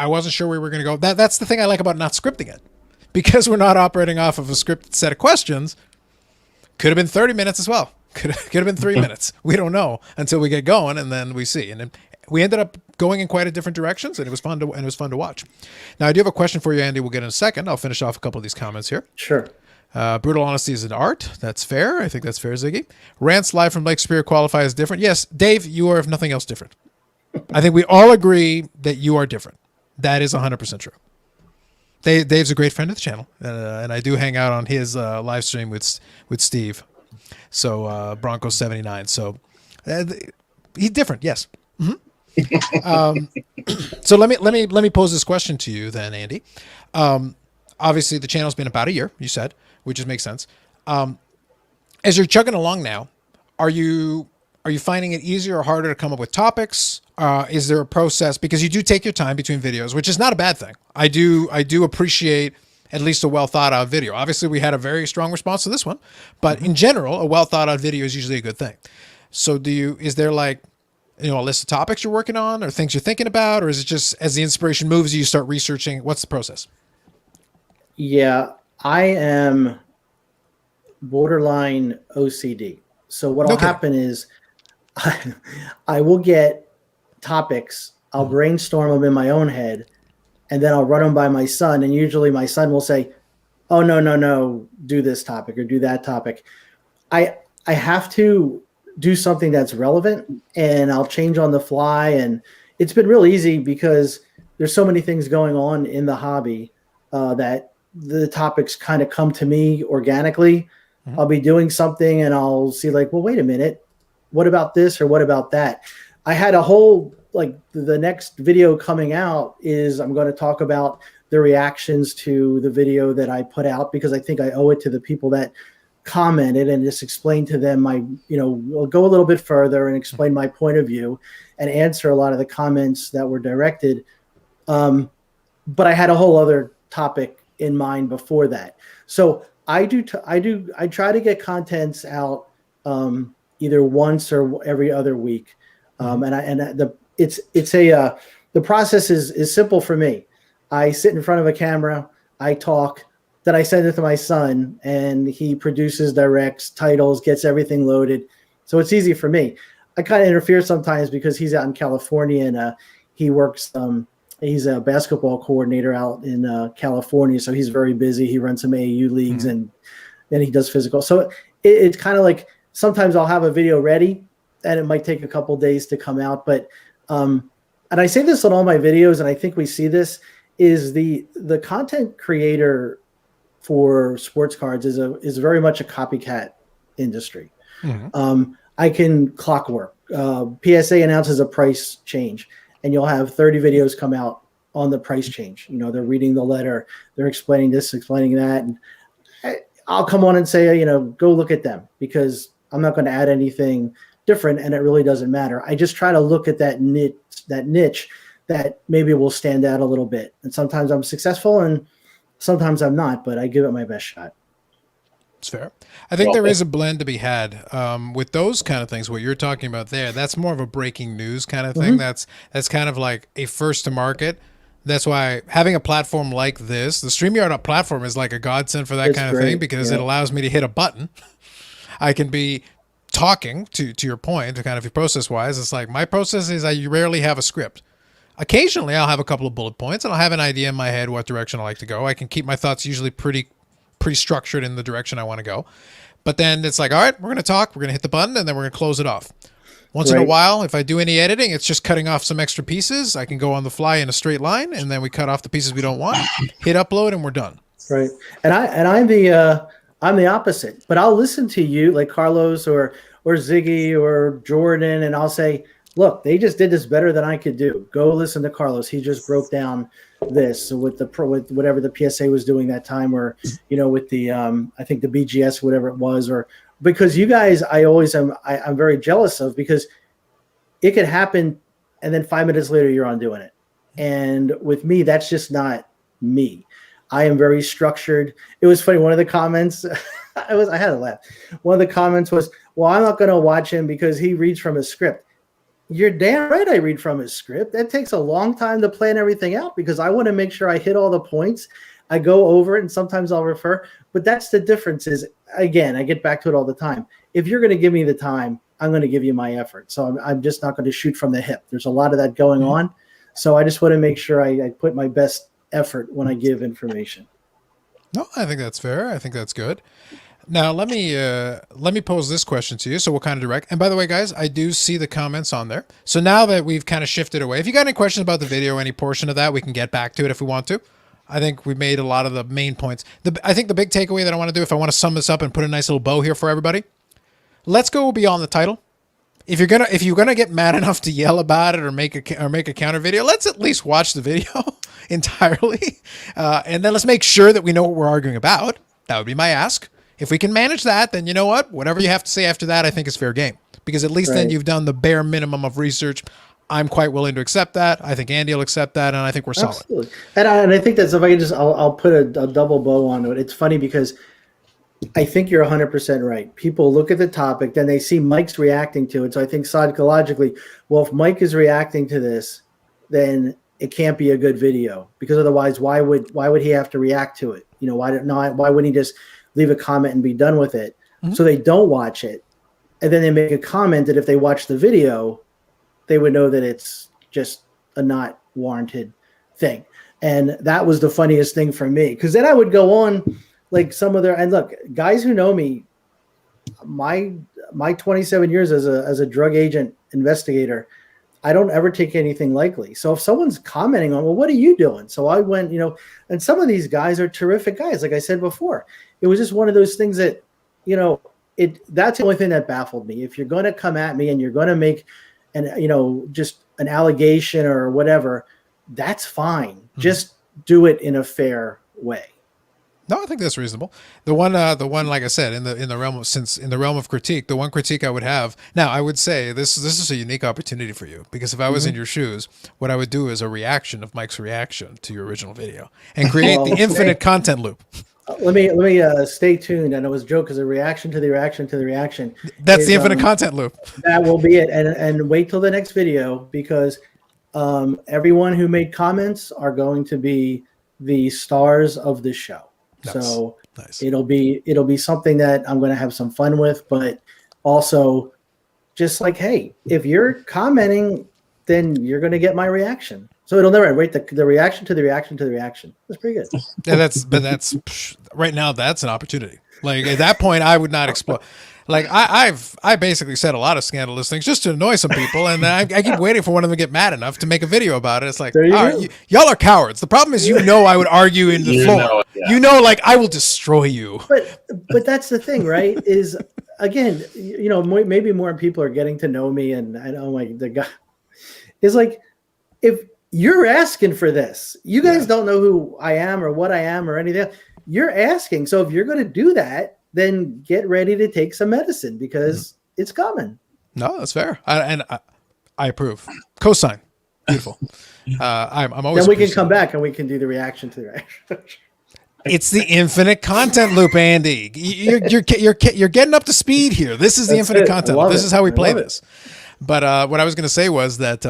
A: wasn't sure we were going to go. That's the thing I like about not scripting it, because we're not operating off of a scripted set of questions. Could have been 30 minutes as well. Could have been 3 minutes. We don't know until we get going, and then we see. And then we ended up going in quite a different directions, and it was fun to watch. Now I do have a question for you, Andy. We'll get in a second. I'll finish off a couple of these comments here.
C: Sure.
A: Brutal honesty is an art. That's fair. I think that's fair, Ziggy. Rants live from Lake Superior qualify as different. Yes, Dave, you are, if nothing else, different. I think we all agree that you are different. That is 100% true. Dave's a great friend of the channel, and I do hang out on his live stream with Steve. So Bronco 79. So he's different. Yes. Mm-hmm. So let me pose this question to you then, Andy. Obviously the channel's been about a year, you said, which just makes sense. As you're chugging along now, are you finding it easier or harder to come up with topics? Is there a process, because you do take your time between videos, which is not a bad thing. I do appreciate at least a well thought out video. Obviously we had a very strong response to this one, but in general, a well thought out video is usually a good thing. So is there like, a list of topics you're working on or things you're thinking about, or is it just as the inspiration moves, you start researching? What's the process?
C: Yeah, I am borderline OCD. So what'll happen is I will get topics, I'll brainstorm them in my own head, and then I'll run them by my son. And usually my son will say, "Oh, no, do this topic or do that topic." I have to do something that's relevant, and I'll change on the fly. And it's been real easy because there's so many things going on in the hobby that the topics kind of come to me organically. Mm-hmm. I'll be doing something and I'll see like, well, wait a minute, what about this or what about that? I had a whole, like the next video coming out is I'm going to talk about the reactions to the video that I put out, because I think I owe it to the people that commented, and just explain to them we'll go a little bit further and explain my point of view and answer a lot of the comments that were directed. But I had a whole other topic in mind before that. So I try to get contents out either once or every other week. The process is simple for me. I sit in front of a camera, I talk, then I send it to my son, and he produces, directs, titles, gets everything loaded. So it's easy for me. I kind of interfere sometimes because he's out in California, and he works. He's a basketball coordinator out in California, so he's very busy. He runs some AAU leagues, and then he does physical. So it's kind of like sometimes I'll have a video ready, and it might take a couple days to come out. But and I say this on all my videos, and I think we see this, is the content creator for sports cards is very much a copycat industry. Mm-hmm. I can clockwork. PSA announces a price change, and you'll have 30 videos come out on the price change. They're reading the letter, they're explaining this, explaining that, and I'll come on and say, go look at them, because I'm not going to add anything different, and it really doesn't matter. I just try to look at that niche that maybe will stand out a little bit. And sometimes I'm successful, and sometimes I'm not, but I give it my best shot.
A: It's fair. I think there is a blend to be had with those kind of things. What you're talking about there, that's more of a breaking news kind of thing. Mm-hmm. That's kind of like a first to market. That's why having a platform like this, the StreamYard platform, is like a godsend for that kind of thing, because it allows me to hit a button. I can be talking to your point, kind of your process wise. It's like my process is I rarely have a script. Occasionally I'll have a couple of bullet points, and I'll have an idea in my head what direction I like to go. I can keep my thoughts usually pretty structured in the direction I want to go. But then it's like, all right, we're going to talk, we're going to hit the button, and then we're going to close it off. Once in a while, if I do any editing, it's just cutting off some extra pieces. I can go on the fly in a straight line, and then we cut off the pieces we don't want, hit upload, and we're done.
C: Right. And I'm the opposite, but I'll listen to you, like Carlos or Ziggy or Jordan, and I'll say, look, they just did this better than I could do. Go listen to Carlos. He just broke down this with whatever the PSA was doing that time, or with the I think the BGS, whatever it was, or because you guys, I'm very jealous of, because it could happen and then 5 minutes later you're on doing it. And with me, that's just not me. I am very structured. It was funny. One of the comments, I had a laugh. One of the comments was, well, I'm not going to watch him because he reads from his script. You're damn right I read from his script. That takes a long time to plan everything out because I want to make sure I hit all the points. I go over it and sometimes I'll refer. But that's the difference is, again, I get back to it all the time. If you're going to give me the time, I'm going to give you my effort. So I'm just not going to shoot from the hip. There's a lot of that going on. So I just want to make sure I put my best effort when I give information.
A: No, I think that's fair. I think that's good. Now let me pose this question to you, so we'll kind of direct. And by the way, guys, I do see the comments on there. So now that we've kind of shifted away, if you got any questions about the video or any portion of that, we can get back to it if we want to. I think we made a lot of the main points. I think the big takeaway that I want to do, if I want to sum this up and put a nice little bow here for everybody, let's go beyond the title. If you're gonna get mad enough to yell about it or make a counter video, let's at least watch the video entirely, and then let's make sure that we know what we're arguing about. That would be my ask. If we can manage that, then you know what? Whatever you have to say after that, I think is fair game. Because at least then you've done the bare minimum of research. I'm quite willing to accept that. I think Andy will accept that, and I think we're solid.
C: Absolutely. And I think that's, if I can just, I'll put a double bow onto it. It's funny because I think you're 100% right. People look at the topic, then they see Mike's reacting to it. So I think psychologically, well, if Mike is reacting to this, then it can't be a good video, because otherwise, why would he have to react to it? Why wouldn't he just leave a comment and be done with it? Mm-hmm. So they don't watch it, and then they make a comment that if they watch the video, they would know that it's just a not warranted thing. And that was the funniest thing for me, because then I would go on like some of their, and look, guys who know me, my 27 years as a drug agent investigator, I don't ever take anything lightly. So if someone's commenting on, well, what are you doing? So I went, and some of these guys are terrific guys. Like I said before, it was just one of those things that, that's the only thing that baffled me. If you're going to come at me and you're going to make just an allegation or whatever, that's fine. Mm-hmm. Just do it in a fair way.
A: No, I think that's reasonable. The one, like I said, in the realm of critique, the one critique I would have now, I would say this is a unique opportunity for you, because if I was in your shoes, what I would do is a reaction of Mike's reaction to your original video and create the infinite content loop.
C: Let me stay tuned. And it was a joke, as a reaction to the reaction to the reaction.
A: That's the infinite content loop.
C: That will be it. And wait till the next video, because everyone who made comments are going to be the stars of the show. Nice. So nice. It'll be something that I'm going to have some fun with, but also just like, hey, if you're commenting, then you're going to get my reaction. So it'll never wait. The reaction to the reaction to the reaction. That's pretty good.
A: Yeah, that's right now. That's an opportunity. Like at that point, I would not explode. Like I basically said a lot of scandalous things just to annoy some people, and I keep waiting for one of them to get mad enough to make a video about it. It's like, y'all are cowards. The problem is, I would argue in the floor. Like I will destroy you.
C: But that's the thing, right? Is again, maybe more people are getting to know me, and I know the guy is like, if you're asking for this, you guys don't know who I am or what I am or anything. You're asking, so if you're going to do that, then get ready to take some medicine, because it's coming.
A: No, that's fair. I approve. Cosign. Beautiful. I'm always.
C: Then we can come back and we can do the reaction to the reaction.
A: It's the infinite content loop, Andy. You're getting up to speed here. This is the infinite content loop. This is how we play this. But what I was going to say was that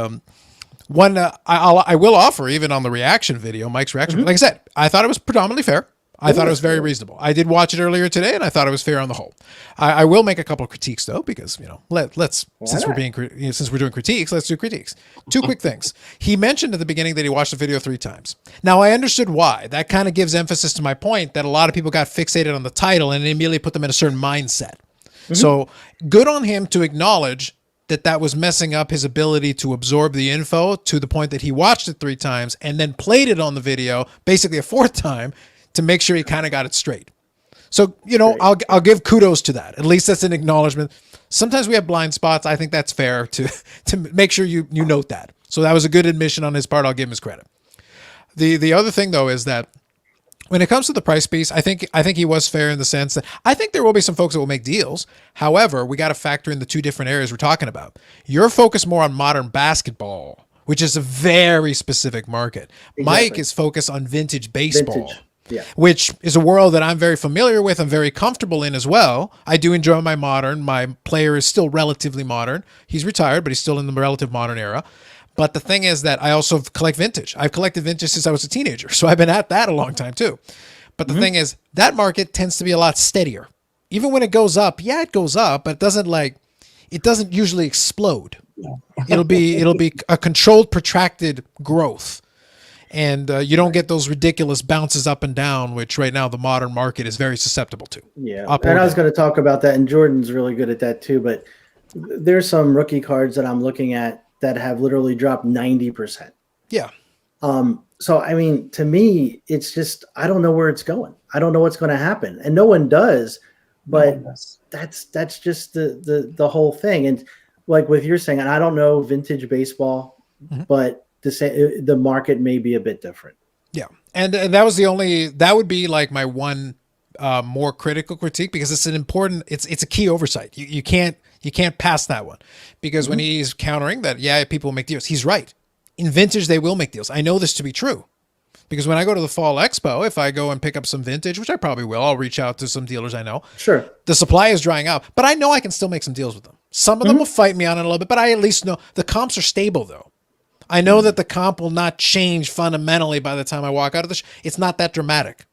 A: I will offer, even on the reaction video, Mike's reaction. Mm-hmm. Like I said, I thought it was predominantly fair. I thought it was very reasonable. I did watch it earlier today, and I thought it was fair on the whole. I will make a couple of critiques though, because since we're doing critiques, let's do critiques. Two quick things. He mentioned at the beginning that he watched the video 3 times. Now I understood why. That kind of gives emphasis to my point that a lot of people got fixated on the title and it immediately put them in a certain mindset. Mm-hmm. So good on him to acknowledge that was messing up his ability to absorb the info, to the point that he watched it 3 times and then played it on the video basically a 4th time to make sure he kind of got it straight. So, I'll give kudos to that. At least that's an acknowledgement. Sometimes we have blind spots. I think that's fair to make sure you note that. So that was a good admission on his part. I'll give him his credit. The other thing though is that when it comes to the price piece, I think he was fair in the sense that I think there will be some folks that will make deals. However, we got to factor in the two different areas we're talking about. You're focused more on modern basketball, which is a very specific market. Exactly. Mike is focused on vintage baseball.
C: Yeah.
A: Which is a world that I'm very familiar with. I'm very comfortable in as well. I do enjoy my modern. My player is still relatively modern. He's retired, but he's still in the relative modern era. But the thing is that I also collect vintage. I've collected vintage since I was a teenager. So I've been at that a long time too. But the thing is, that market tends to be a lot steadier. Even when it goes up, it goes up, but it doesn't usually explode. It'll be a controlled, protracted growth. And you don't get those ridiculous bounces up and down, which right now the modern market is very susceptible to.
C: Yeah, and I was going to talk about that, and Jordan's really good at that too. But there's some rookie cards that I'm looking at that have literally dropped 90%.
A: Yeah.
C: So, I mean, to me, it's just, I don't know where it's going. I don't know what's going to happen. And no one does. But that's just the whole thing. And like with you're saying, and I don't know vintage baseball, but the market may be a bit different.
A: Yeah. And that would be like my one more critical critique, because it's it's a key oversight. You can't pass that one, because when he's countering that, people make deals, he's right. In vintage, they will make deals. I know this to be true, because when I go to the Fall Expo, if I go and pick up some vintage, which I probably will, I'll reach out to some dealers I know.
C: Sure.
A: The supply is drying out, but I know I can still make some deals with them. Some of them will fight me on it a little bit, but I at least know the comps are stable though. I know that the comp will not change fundamentally by the time I walk out of the show. It's not that dramatic.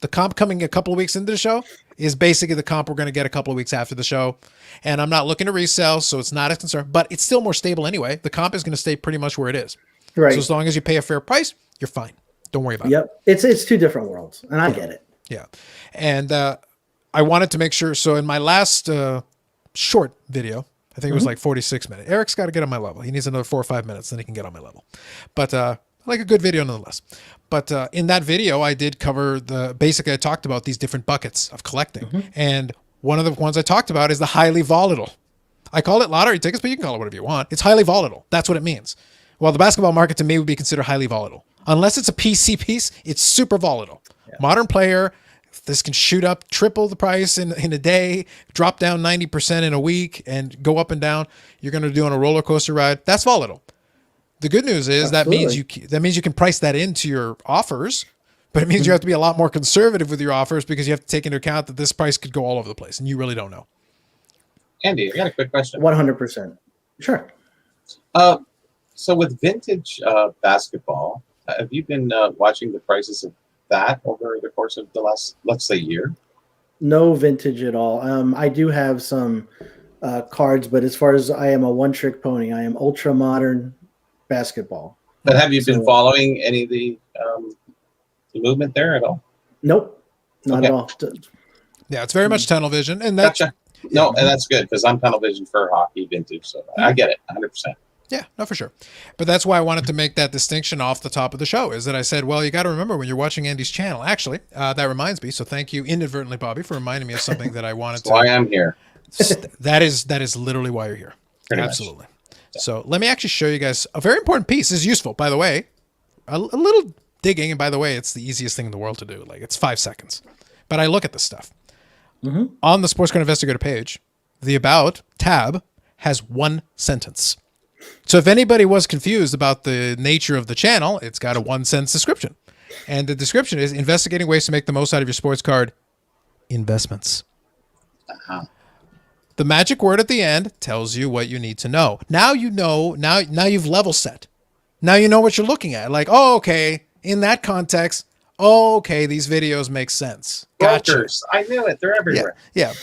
A: The comp coming a couple of weeks into the show is basically the comp we're going to get a couple of weeks after the show. And I'm not looking to resell, so it's not a concern, but it's still more stable anyway. The comp is going to stay pretty much where it is.
C: Right.
A: So as long as you pay a fair price, you're fine. Don't worry about it.
C: Yep. It's two different worlds, and I get it.
A: Yeah. And I wanted to make sure. So in my last short video, I think it was like 46 minutes. Eric's got to get on my level. He needs another 4 or 5 minutes, then he can get on my level. But like a good video nonetheless. But in that video, I did cover basically I talked about these different buckets of collecting. And one of the ones I talked about is the highly volatile. I call it lottery tickets, but you can call it whatever you want. It's highly volatile. That's what it means. Well, the basketball market to me would be considered highly volatile. Unless it's a PC piece, it's super volatile. Yeah. Modern player, this can shoot up triple the price in a day, drop down 90% in a week, and go up and down. You're going to do on a roller coaster ride. That's volatile. The good news is that means you can price that into your offers, but it means you have to be a lot more conservative with your offers, because you have to take into account that this price could go all over the place, and you really don't know.
B: Andy, I got a quick question.
C: 100%. Sure.
B: So with vintage basketball, have you been watching the prices of that over the course of the last, let's say, year?
C: No vintage at all. I do have some cards, but as far as I am a one-trick pony, I am ultra modern basketball.
B: But have you been following any of the movement there at all?
C: Nope, not at all.
A: Yeah, it's very much tunnel vision, and that's
B: no, and that's good, because I'm tunnel vision for hockey vintage, so I get it 100%.
A: Yeah, no, for sure. But that's why I wanted to make that distinction off the top of the show, is that I said, well, you got to remember when you're watching Andy's channel. Actually, that reminds me. So thank you inadvertently, Bobby, for reminding me of something that I wanted to.
B: Why I'm here.
A: That is literally why you're here.
B: Pretty
A: Absolutely. Much. So let me actually show you guys a very important piece. This is useful, by the way. A little digging, and by the way, it's the easiest thing in the world to do. Like, it's 5 seconds. But I look at this stuff. On the Sports Card Investigator page, the About tab has 1 sentence. So if anybody was confused about the nature of the channel, it's got a 1-sentence description. And the description is investigating ways to make the most out of your sports card investments. The magic word at the end tells you what you need to know. Now you know, now you've level set. Now you know what you're looking at. Like, oh, okay, in that context, oh, okay, these videos make sense. Gotcha.
B: Brokers. I knew it. They're everywhere.
A: Yeah,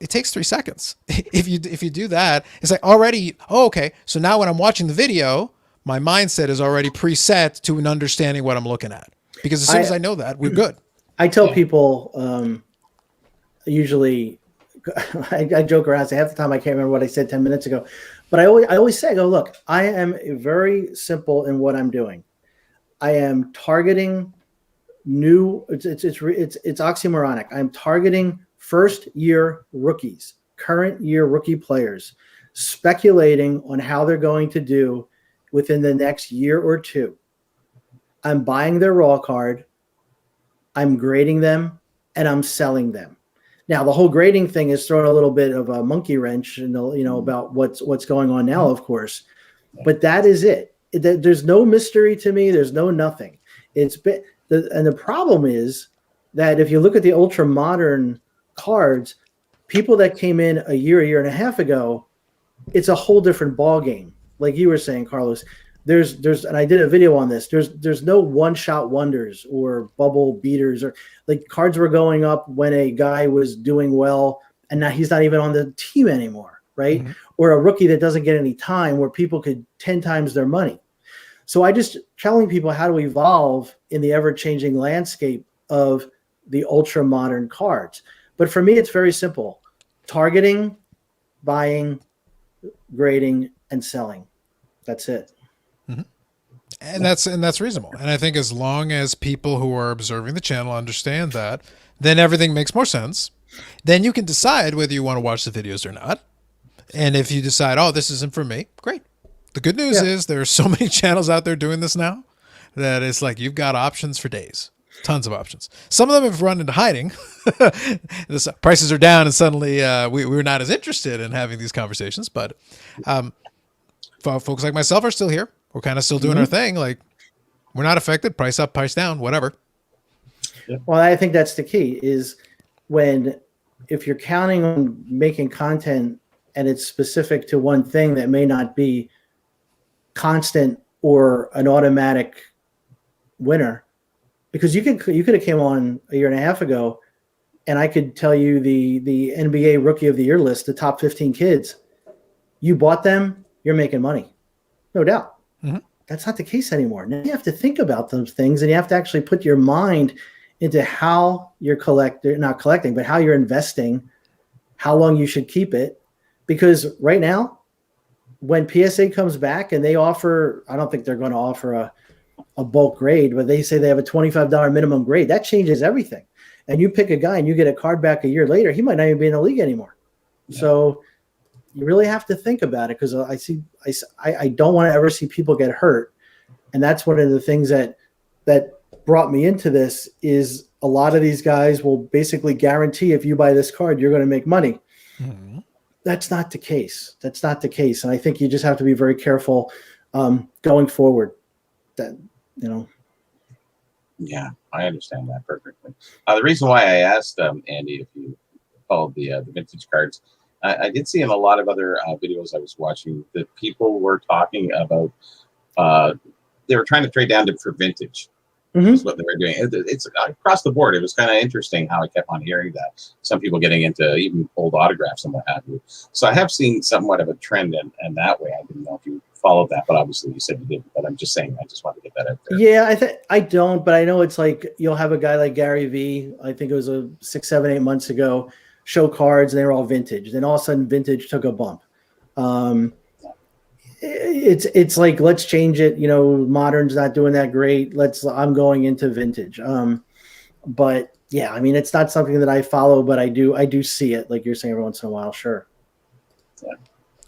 A: it takes 3 seconds. If you do that, it's like already, oh, okay. So now when I'm watching the video, my mindset is already preset to an understanding what I'm looking at. Because as soon as I know that, we're good.
C: I tell people, usually, I joke around, say half the time I can't remember what I said 10 minutes ago, but I always say, look, I am very simple in what I'm doing. I am targeting it's oxymoronic. I'm targeting first year rookies, current year rookie players, speculating on how they're going to do within the next year or two. I'm buying their raw card, I'm grading them, and I'm selling them. Now, the whole grading thing is throwing a little bit of a monkey wrench, about what's going on now, of course. But that is it. There's no mystery to me. There's no nothing. And the problem is that if you look at the ultra modern cards, people that came in a year and a half ago, it's a whole different ball game. Like you were saying, Carlos, there's and I did a video on this. There's no one-shot wonders or bubble beaters, or like cards were going up when a guy was doing well and now he's not even on the team anymore, right? Mm-hmm. Or a rookie that doesn't get any time where people could 10 times their money. So I just telling people how to evolve in the ever-changing landscape of the ultra-modern cards. But for me, it's very simple. Targeting, buying, grading, and selling. That's it.
A: Mm-hmm. And that's reasonable. And I think as long as people who are observing the channel understand that, then everything makes more sense. Then you can decide whether you want to watch the videos or not. And if you decide, oh, this isn't for me, great. The good news is there are so many channels out there doing this now that it's like you've got options for days. Tons of options. Some of them have run into hiding. The prices are down and suddenly we're not as interested in having these conversations. But folks like myself are still here. We're kind of still doing our thing. Like, we're not affected. Price up, price down, whatever.
C: Well, I think that's the key is if you're counting on making content and it's specific to one thing that may not be constant or an automatic winner, because you could have came on a year and a half ago and I could tell you the NBA Rookie of the Year list, the top 15 kids, you bought them, you're making money. No doubt. Mm-hmm. That's not the case anymore. Now you have to think about those things and you have to actually put your mind into how you're not collecting, but how you're investing, how long you should keep it. Because right now, when PSA comes back and they offer, I don't think they're going to offer a bulk grade, but they say they have a $25 minimum grade. That changes everything. And you pick a guy and you get a card back a year later, he might not even be in the league anymore. Yeah. So you really have to think about it, because I don't want to ever see people get hurt. And that's one of the things that brought me into this is a lot of these guys will basically guarantee if you buy this card, you're going to make money. Mm-hmm. That's not the case. That's not the case. And I think you just have to be very careful going forward.
B: Yeah, I understand that perfectly. The reason why I asked Andy if you followed the vintage cards, I did see in a lot of other videos I was watching that people were talking about they were trying to trade down for vintage. Mm-hmm. Is what they were doing. It's across the board. It was kind of interesting how I kept on hearing that. Some people getting into even old autographs and what have you. So I have seen somewhat of a trend in that way. I didn't know if you followed that, but obviously you said you didn't. But I'm just saying, I just want to get that out there.
C: Yeah, I don't, but I know it's like you'll have a guy like Gary V. I think it was 6, 7, 8 months ago, show cards and they were all vintage. Then all of a sudden, vintage took a bump. It's like, let's change it. Modern's not doing that great. I'm going into vintage. But yeah, I mean, it's not something that I follow, but I do see it, like you're saying, every once in a while. Sure.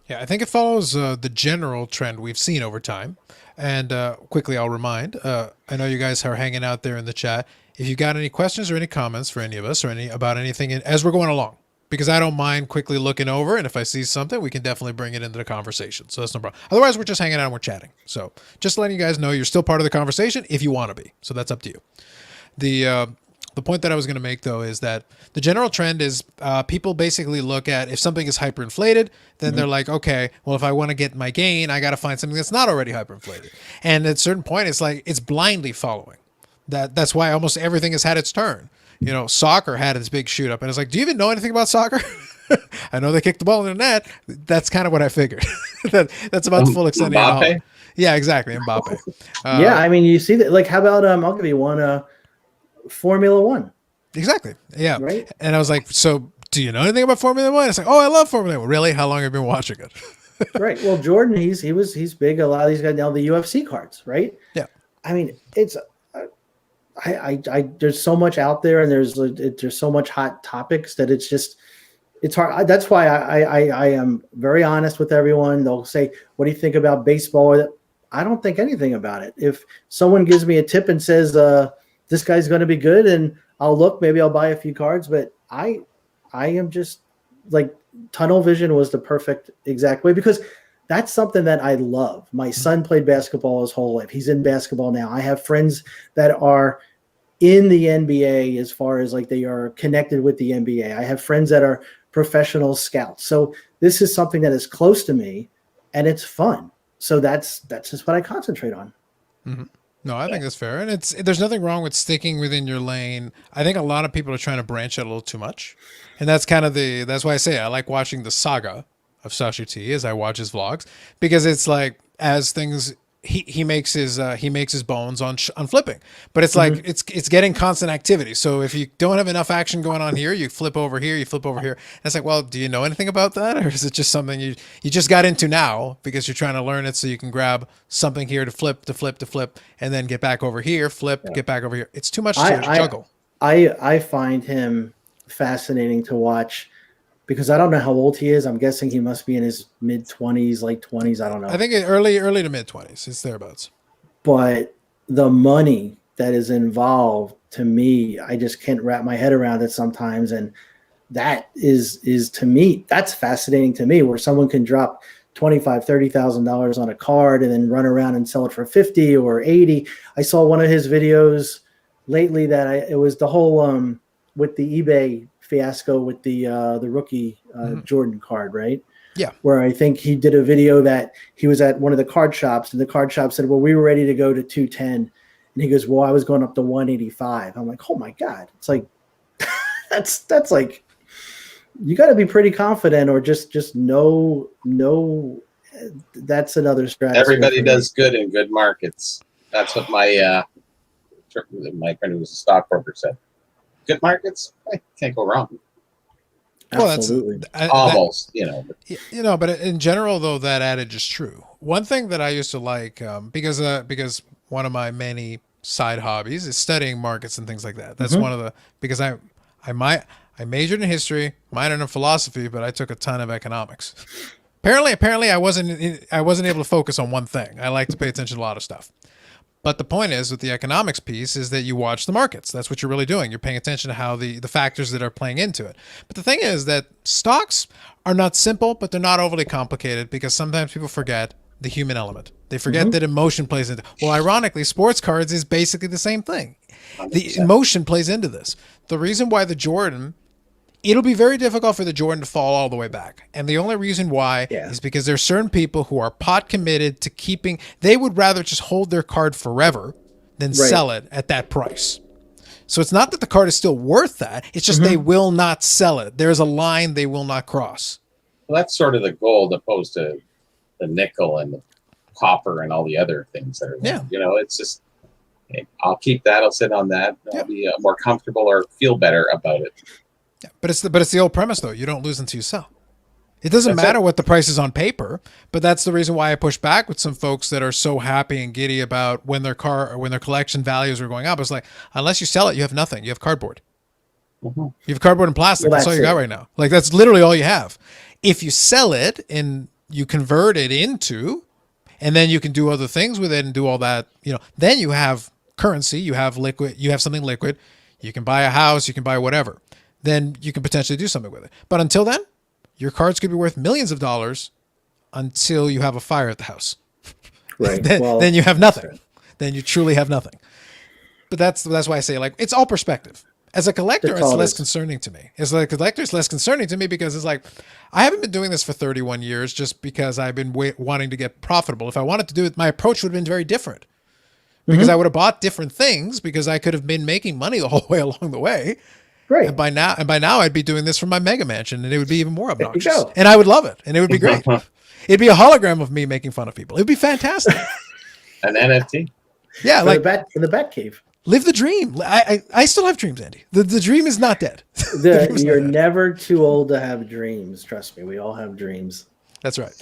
A: Yeah, I think it follows the general trend we've seen over time. And quickly, I'll remind, I know you guys are hanging out there in the chat. If you got any questions or any comments for any of us or about anything as we're going along, because I don't mind quickly looking over, and if I see something, we can definitely bring it into the conversation. So that's no problem. Otherwise, we're just hanging out and we're chatting. So just letting you guys know you're still part of the conversation if you want to be. So that's up to you. The point that I was going to make, though, is that the general trend is people basically look at if something is hyperinflated, then they're like, okay, well, if I want to get my gain, I got to find something that's not already hyperinflated. And at a certain point, it's like it's blindly following. That's why almost everything has had its turn. Soccer had its big shoot up, and it's like, do you even know anything about soccer? I know they kicked the ball in the net. That's kind of what I figured. That's about the full extent. Yeah, exactly. Mbappe.
C: Yeah, I mean, you see that. Like, how about I'll give you one. Formula One.
A: Exactly. Yeah.
C: Right.
A: And I was like, so do you know anything about Formula One? It's like, oh, I love Formula One. Really? How long have you been watching it?
C: Right. Well, Jordan, he's big. A lot of these guys now the UFC cards, right?
A: Yeah.
C: I mean, it's there's so much out there, and there's so much hot topics that it's hard. That's why I am very honest with everyone. They'll say, "What do you think about baseball?" I don't think anything about it. If someone gives me a tip and says this guy's going to be good, and I'll look, maybe I'll buy a few cards. But I am just like, tunnel vision was the perfect exact way, because that's something that I love. My son played basketball his whole life. He's in basketball now. I have friends that are in the NBA, as far as like they are connected with the NBA. I have friends that are professional scouts. So this is something that is close to me, and it's fun. So that's just what I concentrate on.
A: Mm-hmm. No, I think that's fair. And there's nothing wrong with sticking within your lane. I think a lot of people are trying to branch out a little too much. And that's kind of that's why I say I like watching the saga of Sashi T as I watch his vlogs, because it's like, as things, he makes his bones on flipping, but it's like, it's getting constant activity. So if you don't have enough action going on here, you flip over here, you flip over here. And it's like, well, do you know anything about that? Or is it just something you just got into now because you're trying to learn it so you can grab something here to flip, and then get back over here, get back over here. It's too much to juggle.
C: I find him fascinating to watch, because I don't know how old he is. I'm guessing he must be in his mid-20s, late 20s. I don't know.
A: I think early to mid-20s. It's thereabouts.
C: But the money that is involved, to me, I just can't wrap my head around it sometimes. And that is to me, that's fascinating to me, where someone can drop $25,000, $30,000 on a card and then run around and sell it for 50 or 80. I saw one of his videos lately that it was the whole with the eBay fiasco with the rookie Jordan card, right?
A: Yeah.
C: Where I think he did a video that he was at one of the card shops, and the card shop said, well, we were ready to go to 210. And he goes, well, I was going up to 185. I'm like, oh my God. It's like, that's like, you got to be pretty confident, or just know that's another strategy.
B: Everybody does good in good markets. That's what my friend who was a stockbroker said. Good markets, I can't go wrong.
A: Well,
C: absolutely.
B: Almost,
A: but in general, though, that adage is true. One thing that I used to like, because one of my many side hobbies is studying markets and things like that. That's one of the, because I majored in history, minored in philosophy, but I took a ton of economics. Apparently, I wasn't able to focus on one thing. I like to pay attention to a lot of stuff. But the point is, with the economics piece, is that you watch the markets. That's what you're really doing. You're paying attention to how the factors that are playing into it. But the thing is that stocks are not simple, but they're not overly complicated, because sometimes people forget the human element. They forget that emotion plays into. Well, ironically, sports cards is basically the same thing. 100%. The emotion plays into this. The reason why the Jordan, it'll be very difficult for the Jordan to fall all the way back. And the only reason why is because there are certain people who are pot committed to keeping, they would rather just hold their card forever than sell it at that price. So it's not that the card is still worth that. It's just they will not sell it. There's a line they will not cross.
B: Well, that's sort of the gold, opposed to the nickel and the copper and all the other things that are there. It's just, hey, I'll keep that. I'll sit on that. I'll be more comfortable or feel better about it.
A: Yeah, but it's the old premise, though. You don't lose until you sell. It doesn't matter what the price is on paper, but that's the reason why I push back with some folks that are so happy and giddy about when their collection values are going up. It's like, unless you sell it, you have nothing. You have cardboard. You have cardboard and plastic. Well, that's all you got right now. Like, that's literally all you have. If you sell it and you convert it into, and then you can do other things with it and do all that, then you have currency, you have liquid, you have something liquid. You can buy a house, you can buy whatever. Then you can potentially do something with it. But until then, your cards could be worth millions of dollars until you have a fire at the house.
C: Right.
A: then you have nothing. Then you truly have nothing. But that's why I say, like, it's all perspective. As a collector, it's less concerning to me. As a collector, it's less concerning to me because it's like, I haven't been doing this for 31 years just because I've been wanting to get profitable. If I wanted to do it, my approach would have been very different. Because I would have bought different things, because I could have been making money the whole way along the way.
C: Right.
A: And by now I'd be doing this from my mega mansion, and it would be even more obnoxious. And I would love it, and it would be great. It'd be a hologram of me making fun of people. It'd be fantastic.
B: An NFT.
A: Yeah,
C: in the bat cave.
A: Live the dream. I still have dreams, Andy. The dream is not dead.
C: You're never too old to have dreams. Trust me, we all have dreams.
A: That's right.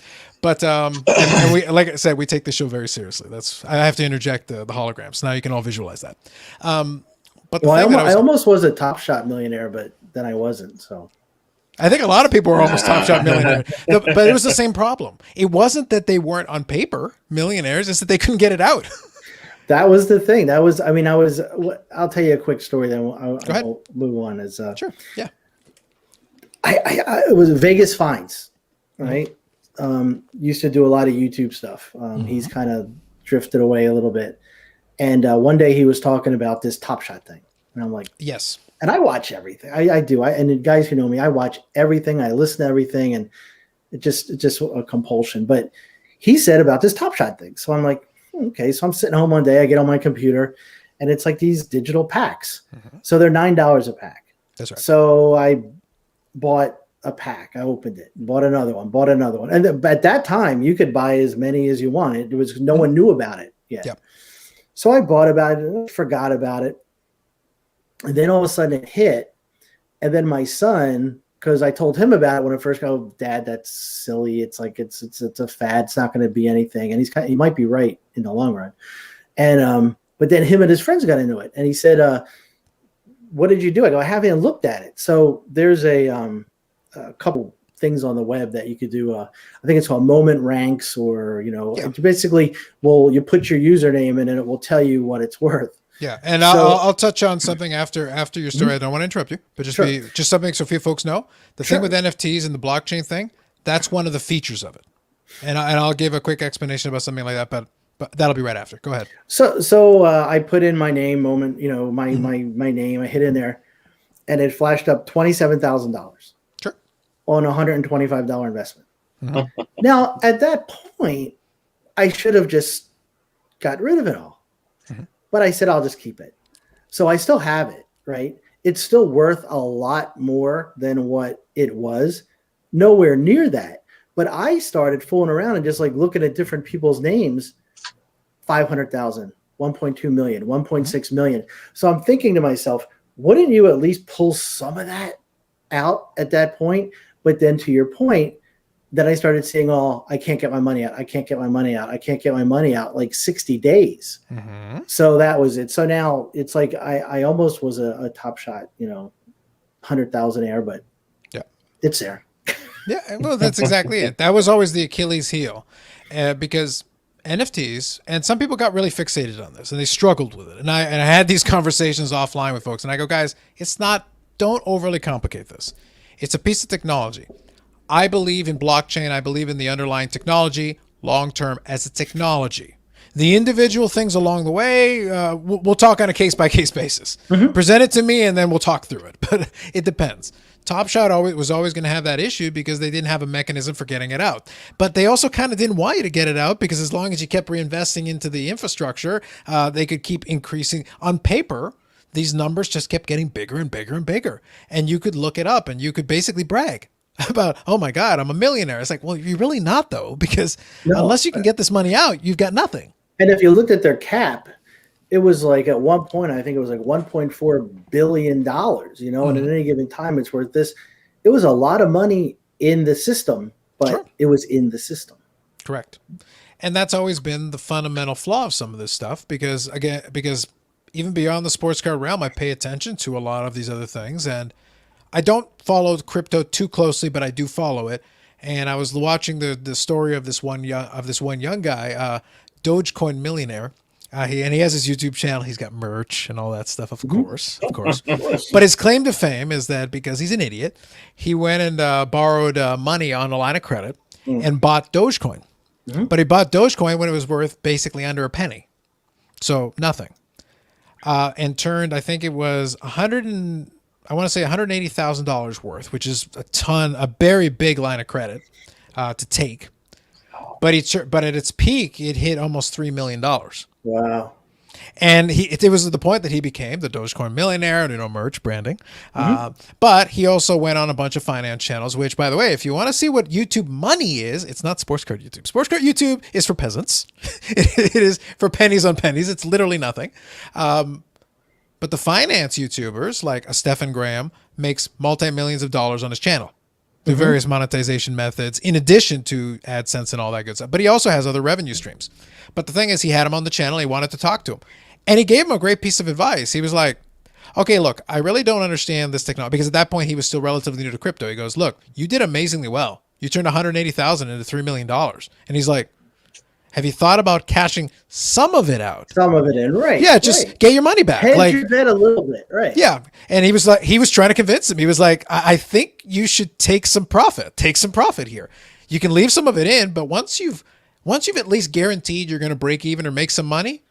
A: But and we, like I said, we take the show very seriously. I have to interject the holograms. Now you can all visualize that. But
C: I almost was a Top Shot millionaire, but then I wasn't. So
A: I think a lot of people were almost Top Shot millionaires, but it was the same problem. It wasn't that they weren't on paper millionaires; it's that they couldn't get it out.
C: That was the thing. I'll tell you a quick story. Then I'll move on.
A: Sure. Yeah.
C: It was Vegas Fines, right? Used to do a lot of YouTube stuff. He's kind of drifted away a little bit. And one day he was talking about this Top Shot thing. And I'm like,
A: yes.
C: And I watch everything. I do. And the guys who know me, I watch everything. I listen to everything. And it's just a compulsion. But he said about this Top Shot thing. So I'm like, okay. So I'm sitting home one day. I get on my computer. And it's like these digital packs. So they're $9 a pack.
A: That's right.
C: So I bought a pack. I opened it, bought another one. And at that time, you could buy as many as you wanted. No one knew about it yet. Yep. So I bought about it, forgot about it. And then all of a sudden it hit. And then my son, because I told him about it when it first got, oh, Dad, that's silly. It's like, it's a fad. It's not going to be anything. And he might be right in the long run. And, but then him and his friends got into it. And he said, what did you do? I go, I haven't looked at it. So there's a couple things on the web that you could do. I think it's called Moment Ranks, or basically, you put your username in and it will tell you what it's worth.
A: Yeah, and I'll touch on something after your story. I don't want to interrupt you, but just something so few folks know. The thing with NFTs and the blockchain thing, that's one of the features of it. And I'll give a quick explanation about something like that, but that'll be right after. Go ahead.
C: So I put in my name, my name. I hit in there, and it flashed up $27,000.
A: Sure.
C: On a $125 investment. Mm-hmm. Now, at that point, I should have just got rid of it all. Mm-hmm. But I said, I'll just keep it. So I still have it, right? It's still worth a lot more than what it was. Nowhere near that. But I started fooling around and just like looking at different people's names. 500,000, 1.2 million, 1.6 million. So I'm thinking to myself, wouldn't you at least pull some of that out at that point? But then to your point, then I started seeing, I can't get my money out. I can't get my money out. I can't get my money out, like 60 days. Mm-hmm. So that was it. So now it's like I almost was a Top Shot, 100,000 but yeah, it's there.
A: Yeah, well, that's exactly it. That was always the Achilles heel, because NFTs, and some people got really fixated on this and they struggled with it. And I had these conversations offline with folks, and I go, guys, don't overly complicate this. It's a piece of technology. I believe in blockchain. I believe in the underlying technology long-term as a technology. The individual things along the way, we'll talk on a case-by-case basis. Mm-hmm. Present it to me, and then we'll talk through it. But it depends. Top Shot was always going to have that issue because they didn't have a mechanism for getting it out. But they also kind of didn't want you to get it out because as long as you kept reinvesting into the infrastructure, they could keep increasing. On paper, these numbers just kept getting bigger and bigger and bigger. And you could look it up and you could basically brag about, oh my God, I'm a millionaire. It's like, well, you're really not though, because unless you can get this money out, you've got nothing.
C: And if you looked at their cap, it was like at one point, I think it was like $1.4 billion, and at any given time it's worth this. It was a lot of money in the system, but it was in the system.
A: Correct. And that's always been the fundamental flaw of some of this stuff, because even beyond the sports card realm, I pay attention to a lot of these other things, and I don't follow crypto too closely, but I do follow it. And I was watching the story of this one young guy, Dogecoin millionaire. He has his YouTube channel. He's got merch and all that stuff, of course. But his claim to fame is that because he's an idiot, he went and borrowed money on a line of credit and bought Dogecoin. Mm-hmm. But he bought Dogecoin when it was worth basically under a penny. So nothing. And turned, I think it was $180,000 worth, which is a very big line of credit to take. But at its peak, it hit almost $3 million.
C: Wow.
A: And it was at the point that he became the Dogecoin millionaire, merch branding. Mm-hmm. But he also went on a bunch of finance channels, which, by the way, if you want to see what YouTube money is, it's not sports card YouTube. Sports card YouTube is for peasants. It is for pennies on pennies. It's literally nothing. But the finance YouTubers, like a Stephen Graham, makes multi-millions of dollars on his channel. through various monetization methods, in addition to AdSense and all that good stuff. But he also has other revenue streams. But the thing is, he had him on the channel. He wanted to talk to him. And he gave him a great piece of advice. He was like, okay, look, I really don't understand this technology. Because at that point, he was still relatively new to crypto. He goes, look, you did amazingly well. You turned $180,000 into $3 million. And he's like, have you thought about cashing some of it out?
C: Some of it in, right?
A: Yeah, just get your money back.
C: Hedge your bet a little bit, right?
A: Yeah, and he was like, he was trying to convince him. He was like, I think you should take some profit. Take some profit here. You can leave some of it in, but once you've at least guaranteed you're going to break even or make some money,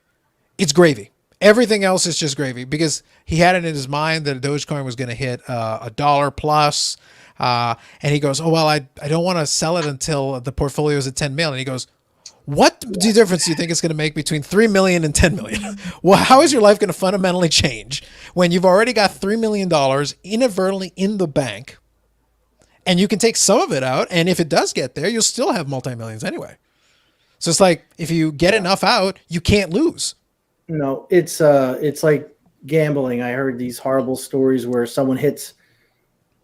A: it's gravy. Everything else is just gravy, because he had it in his mind that Dogecoin was going to hit $1 plus. And he goes, oh well, I don't want to sell it until the portfolio is at 10 million. And he goes, what difference do you think it's going to make between 3 million and 10 million? Well, how is your life going to fundamentally change when you've already got $3 million inadvertently in the bank, and you can take some of it out, and if it does get there, you'll still have multi-millions anyway. So it's like, if you get enough out, you can't lose.
C: No, it's like gambling. I heard these horrible stories where someone hits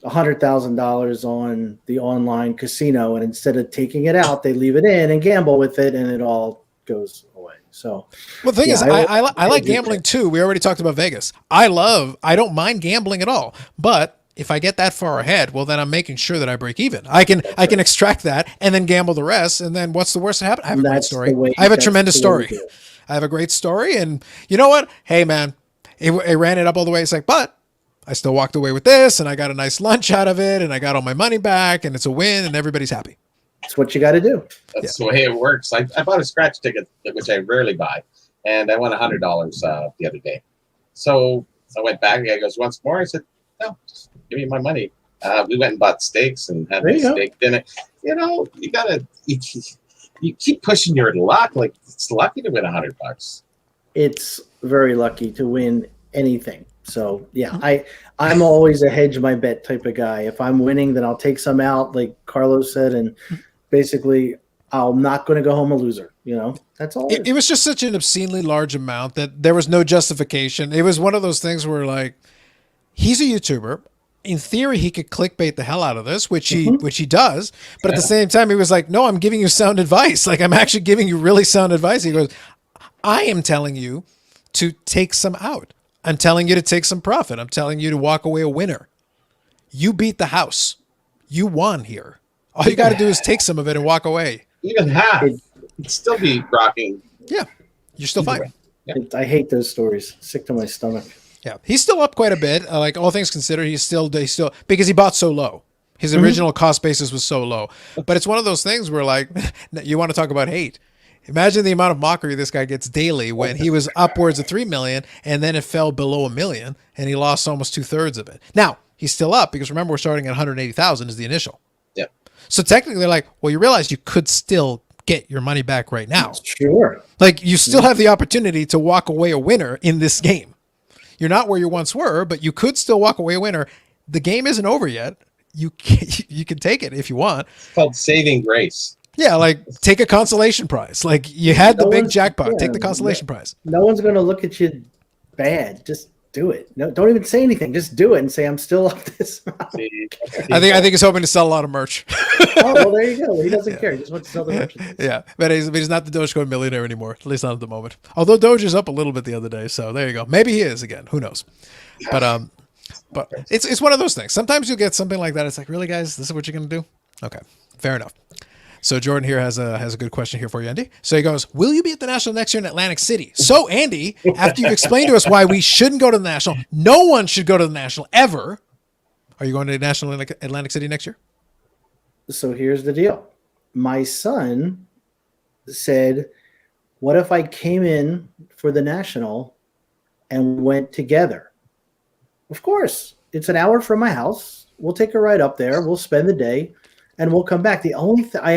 C: $100,000 on the online casino, and instead of taking it out, they leave it in and gamble with it, and it all goes away. So,
A: well, the thing is, I like gambling too. We already talked about Vegas. I don't mind gambling at all, but if I get that far ahead, well, then I'm making sure that I break even. I can extract that and then gamble the rest. And then what's the worst that happens? I have a great story. I have a tremendous story. I have a great story, and you know what? Hey, man, it ran it up all the way. It's like, but I still walked away with this, and I got a nice lunch out of it, and I got all my money back, and it's a win, and everybody's happy.
C: That's what you got to do.
B: That's the way it works. I bought a scratch ticket, which I rarely buy, and I won $100 the other day. So I went back. The guy goes, once more? I said, no, just give me my money. We went and bought steaks and had a steak dinner. You know, you keep pushing your luck. Like, it's lucky to win $100. It's
C: very lucky to win anything. So yeah, I'm always a hedge my bet type of guy. If I'm winning, then I'll take some out, like Carlos said, and basically I'm not going to go home a loser. You know, that's all.
A: It was just such an obscenely large amount that there was no justification. It was one of those things where, like, he's a YouTuber. In theory, he could clickbait the hell out of this, which he does. But at the same time, he was like, no, I'm giving you sound advice. Like, I'm actually giving you really sound advice. He goes, I am telling you to take some out. I'm telling you to take some profit. I'm telling you to walk away a winner. You beat the house. You won here. All you got to do is take some of it and walk away.
B: Even half. It'd still be rocking.
A: Yeah. You're still fine.
C: Yeah. I hate those stories. Sick to my stomach.
A: Yeah. He's still up quite a bit. Like, all things considered, he's still because he bought so low. His original cost basis was so low. But it's one of those things where, like, you want to talk about hate. Imagine the amount of mockery this guy gets daily when he was upwards of 3 million, and then it fell below 1 million, and he lost almost 2/3 of it. Now, he's still up, because remember, we're starting at 180,000 is the initial.
B: Yep.
A: So technically, they're like, well, you realize you could still get your money back right now.
C: Sure.
A: Like, you still have the opportunity to walk away a winner in this game. You're not where you once were, but you could still walk away a winner. The game isn't over yet. You can take it if you want.
B: It's called saving grace.
A: Yeah, like, take a consolation prize. Like, you had the big jackpot. Take the consolation prize.
C: No one's going to look at you bad. Just do it. No, don't even say anything. Just do it and say, I'm still up this amount.
A: I think he's hoping to sell a lot of merch.
C: Oh, well, there you go. He doesn't care. He just wants to sell the merch.
A: Yeah, but he's not the Dogecoin millionaire anymore, at least not at the moment. Although Doge is up a little bit the other day, so there you go. Maybe he is again. Who knows? But it's one of those things. Sometimes you'll get something like that. It's like, really, guys, this is what you're going to do? Okay, fair enough. So Jordan here has a good question here for you, Andy. So he goes, will you be at the National next year in Atlantic City? So, Andy, after you've explained to us why we shouldn't go to the National, no one should go to the National ever. Are you going to the National in Atlantic City next year?
C: So here's the deal. My son said, what if I came in for the National and went together? Of course. It's an hour from my house. We'll take a ride up there. We'll spend the day. And we'll come back. The only thing I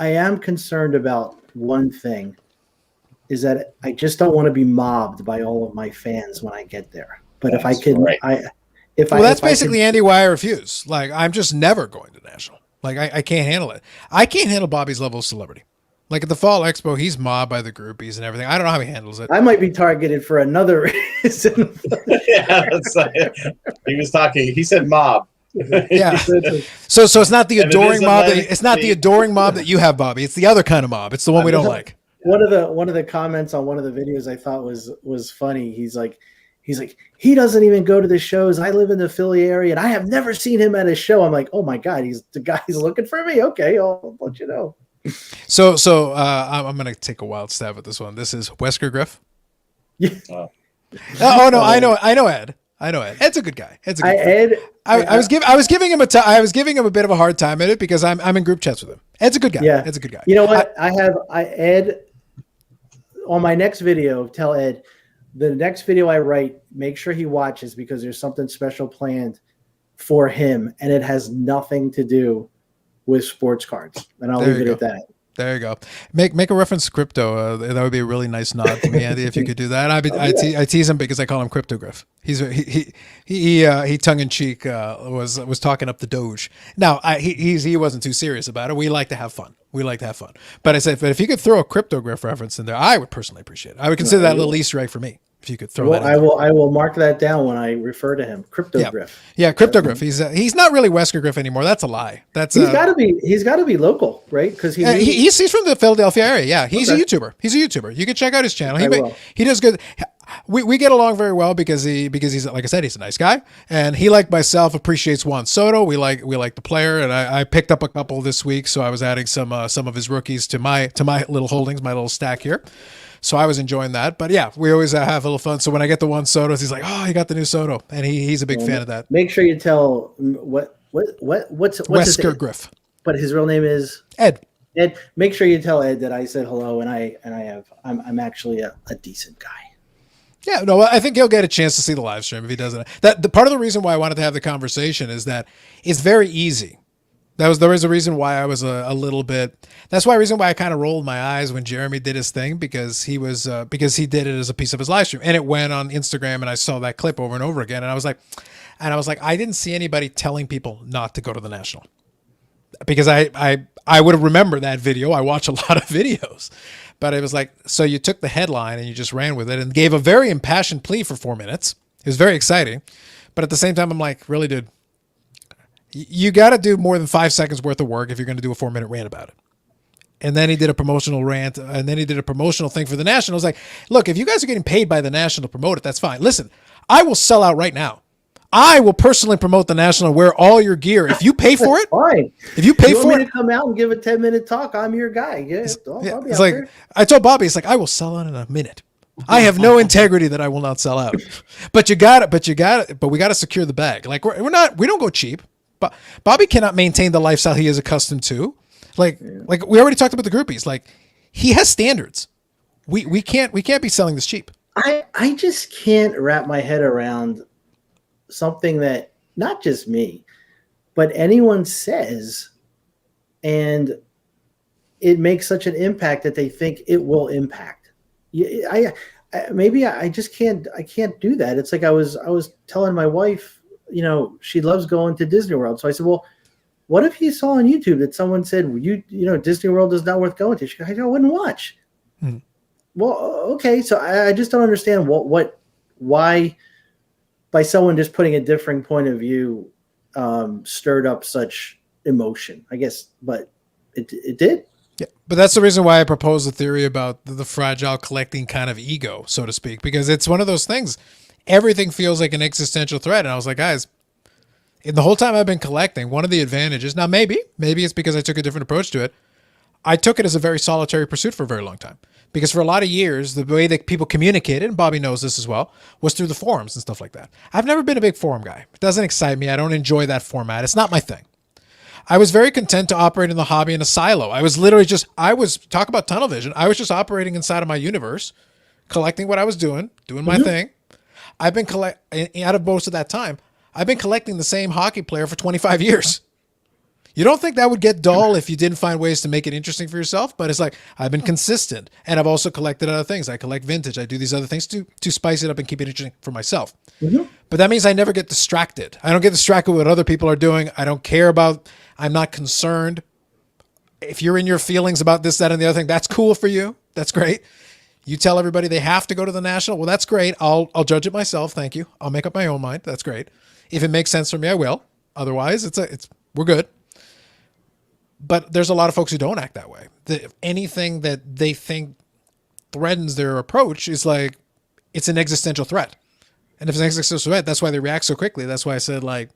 C: am concerned about, one thing, is that I just don't want to be mobbed by all of my fans when I get there. But if I can,
A: that's basically Andy, why I refuse. Like, I'm just never going to National. Like, I can't handle it. I can't handle Bobby's level of celebrity. Like, at the Fall Expo, he's mobbed by the groupies and everything. I don't know how he handles it.
C: I might be targeted for another reason.
B: Yeah, that's he was talking. He said mob.
A: Yeah. So it's not the adoring mob. It's not the adoring mob that you have, Bobby. It's the other kind of mob. It's the one we don't like.
C: One of the comments on one of the videos I thought was funny. He's like, he doesn't even go to the shows. I live in the Philly area, and I have never seen him at a show. I'm like, oh my God, he's the guy. He's looking for me. Okay, I'll let you know.
A: So I'm gonna take a wild stab at this one. This is Wesker Griff.
C: Yeah.
A: Oh no, I know Ed. I know Ed. Ed's a good guy. Ed's a good guy.
C: Ed.
A: I was giving him a bit of a hard time at it because I'm in group chats with him. Ed's a good guy.
C: Yeah.
A: Ed's a good guy.
C: You know what? Ed on my next video, tell Ed the next video I write, make sure he watches because there's something special planned for him, and it has nothing to do with sports cards. And I'll leave it at that.
A: There you go. Make a reference to crypto. That would be a really nice nod to me, Andy, if you could do that. I tease him because I call him Cryptogriff. He tongue in cheek was talking up the Doge. Now he wasn't too serious about it. We like to have fun. But I said, but if you could throw a Cryptogriff reference in there, I would personally appreciate it. I would consider that a little Easter egg for me. If you could throw that in there.
C: I will mark that down when I refer to him. Cryptogriff.
A: Yeah, Cryptogriff. He's not really Wesker Griff anymore. That's a lie. He's got
C: to be local, right? Because
A: he's from the Philadelphia area. Yeah, he's a YouTuber. You can check out his channel. He does good. We get along very well because he's, like I said, he's a nice guy, and he, like myself, appreciates Juan Soto. We like the player, and I picked up a couple this week, so I was adding some of his rookies to my little holdings, my little stack here. So I was enjoying that. But yeah, we always have a little fun. So when I get the Juan Sotos, he's like, oh, you got the new Soto. And he's a big fan of that.
C: Make sure you tell what's
A: Wesker Griff.
C: But his real name is
A: Ed.
C: Ed. Make sure you tell Ed that I said hello, and I'm actually a decent guy.
A: Yeah, no, I think he'll get a chance to see the live stream if he doesn't. The part of the reason why I wanted to have the conversation is that it's very easy. There was a reason why I was a little bit. That's why reason why I kind of rolled my eyes when Jeremy did his thing because he did it as a piece of his live stream, and it went on Instagram, and I saw that clip over and over again, and I was like, I didn't see anybody telling people not to go to the National, because I would have remembered that video. I watch a lot of videos, but it was like, so you took the headline and you just ran with it and gave a very impassioned plea for 4 minutes. It was very exciting, but at the same time, I'm like, really, dude. You got to do more than 5 seconds worth of work if you're going to do a 4-minute rant about it. And then he did a promotional rant, and then he did a promotional thing for the National. I was like, look, if you guys are getting paid by the National to promote it, that's fine. Listen, I will sell out right now. I will personally promote the National and wear all your gear. If you pay for it,
C: fine.
A: If you pay for it,
C: to come out and give a 10-minute talk, I'm your guy. Yeah,
A: it's like there. I told Bobby, it's like I will sell out in a minute. I have no integrity that I will not sell out. But we got to secure the bag. Like we don't go cheap. But Bobby cannot maintain the lifestyle he is accustomed to. Like we already talked about the groupies. Like he has standards. We can't be selling this cheap.
C: I just can't wrap my head around something that not just me, but anyone says, and it makes such an impact that they think it will impact. I just can't. I can't do that. It's like I was telling my wife. You know, she loves going to Disney World. So I said, well, what if you saw on YouTube that someone said, Disney World is not worth going to? She goes, I wouldn't watch. Hmm. Well, okay. So I just don't understand why by someone just putting a differing point of view stirred up such emotion, I guess, but it did.
A: Yeah, but that's the reason why I proposed the theory about the fragile collecting kind of ego, so to speak, because it's one of those things. Everything feels like an existential threat. And I was like, guys, in the whole time I've been collecting, one of the advantages, now maybe it's because I took a different approach to it. I took it as a very solitary pursuit for a very long time. Because for a lot of years, the way that people communicated, and Bobby knows this as well, was through the forums and stuff like that. I've never been a big forum guy. It doesn't excite me. I don't enjoy that format. It's not my thing. I was very content to operate in the hobby in a silo. I was talk about tunnel vision. I was just operating inside of my universe, collecting what I was doing my thing. I've been out of most of that time, I've been collecting the same hockey player for 25 years. You don't think that would get dull if you didn't find ways to make it interesting for yourself? But it's like, I've been consistent, and I've also collected other things. I collect vintage. I do these other things to spice it up and keep it interesting for myself. Mm-hmm. But that means I never get distracted. I don't get distracted with what other people are doing. I don't care about, I'm not concerned. If you're in your feelings about this, that, and the other thing, that's cool for you. That's great. You tell everybody they have to go to the National. Well, that's great. I'll judge it myself. Thank you. I'll make up my own mind. That's great. If it makes sense for me, I will. Otherwise, we're good. But there's a lot of folks who don't act that way. Anything that they think threatens their approach is like, it's an existential threat. And if it's an existential threat, that's why they react so quickly. That's why I said, like,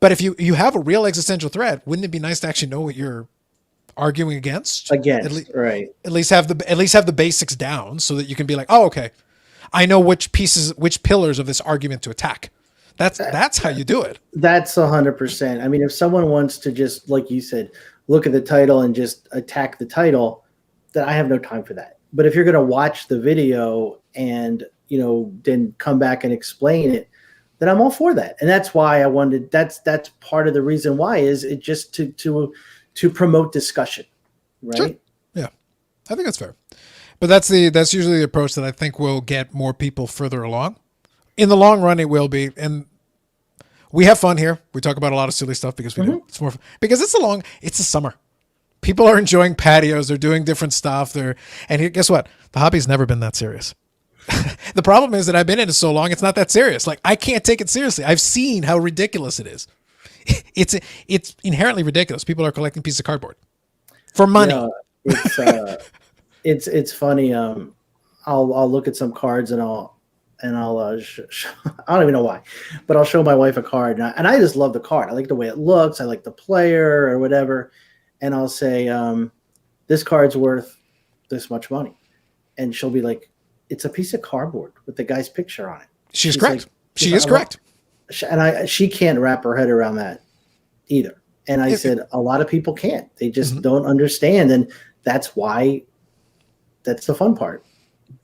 A: but if you have a real existential threat, wouldn't it be nice to actually know what you're arguing against?
C: Right.
A: At least have the basics down so that you can be like, oh, okay, I know which pillars of this argument to attack. That's how you do it.
C: That's 100%. I mean, if someone wants to just, like you said, look at the title and just attack the title, then I have no time for that. But if you're going to watch the video and, then come back and explain it, then I'm all for that. And that's why I wanted, that's part of the reason why is it just to promote discussion. Right.
A: Sure. Yeah. I think that's fair. But that's usually the approach that I think will get more people further along. In the long run, it will be. And we have fun here. We talk about a lot of silly stuff because we do. It's more because it's the summer. People are enjoying patios. They're doing different stuff. And guess what? The hobby's never been that serious. The problem is that I've been in it so long, it's not that serious. Like, I can't take it seriously. I've seen how ridiculous it is. It's inherently ridiculous. People are collecting pieces of cardboard for money.
C: It's funny. I'll look at some cards and I'll I don't even know why, but I'll show my wife a card and I just love the card. I like the way it looks. I like the player or whatever. And I'll say, this card's worth this much money. And she'll be like, it's a piece of cardboard with the guy's picture on it.
A: She's correct. Like, she is correct.
C: And she can't wrap her head around that either. And I said, a lot of people can't. They just don't understand. And that's why that's the fun part.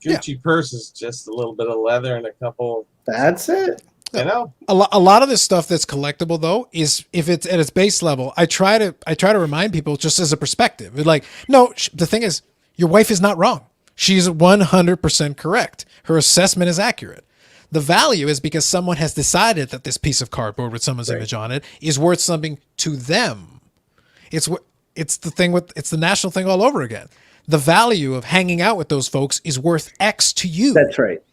B: Gucci purse is just a little bit of leather and a couple.
C: That's it.
B: You know,
A: a lot of this stuff that's collectible though is if it's at its base level. I try to remind people just as a perspective. Like, no, the thing is, your wife is not wrong. She's 100% correct. Her assessment is accurate. The value is because someone has decided that this piece of cardboard with someone's image on it is worth something to them. It's the national thing all over again. The value of hanging out with those folks is worth X to you.
C: That's right.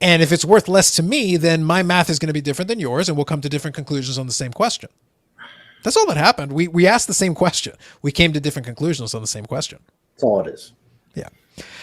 A: And if it's worth less to me, then my math is going to be different than yours, and we'll come to different conclusions on the same question. That's all that happened. We asked the same question. We came to different conclusions on the same question.
C: That's all it is.
A: Yeah.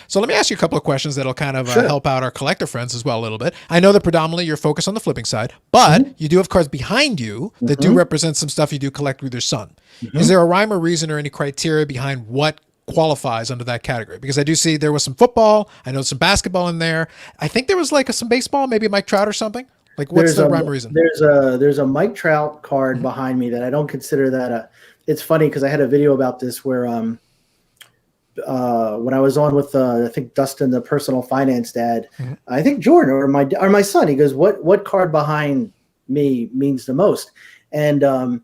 A: So let me ask you a couple of questions that'll kind of help out our collector friends as well a little bit. I know that predominantly you're focused on the flipping side, but you do have cards behind you that do represent some stuff you do collect with your son. Is there a rhyme or reason or any criteria behind what qualifies under that category? Because I do see there was some football. I know some basketball in there. I think there was like some baseball, maybe Mike Trout or something. Like, what's the rhyme or reason?
C: There's a Mike Trout card behind me that I don't consider that it's funny because I had a video about this where when I was on with I think Dustin, the personal finance dad, I think Jordan or my son, he goes, what card behind me means the most? And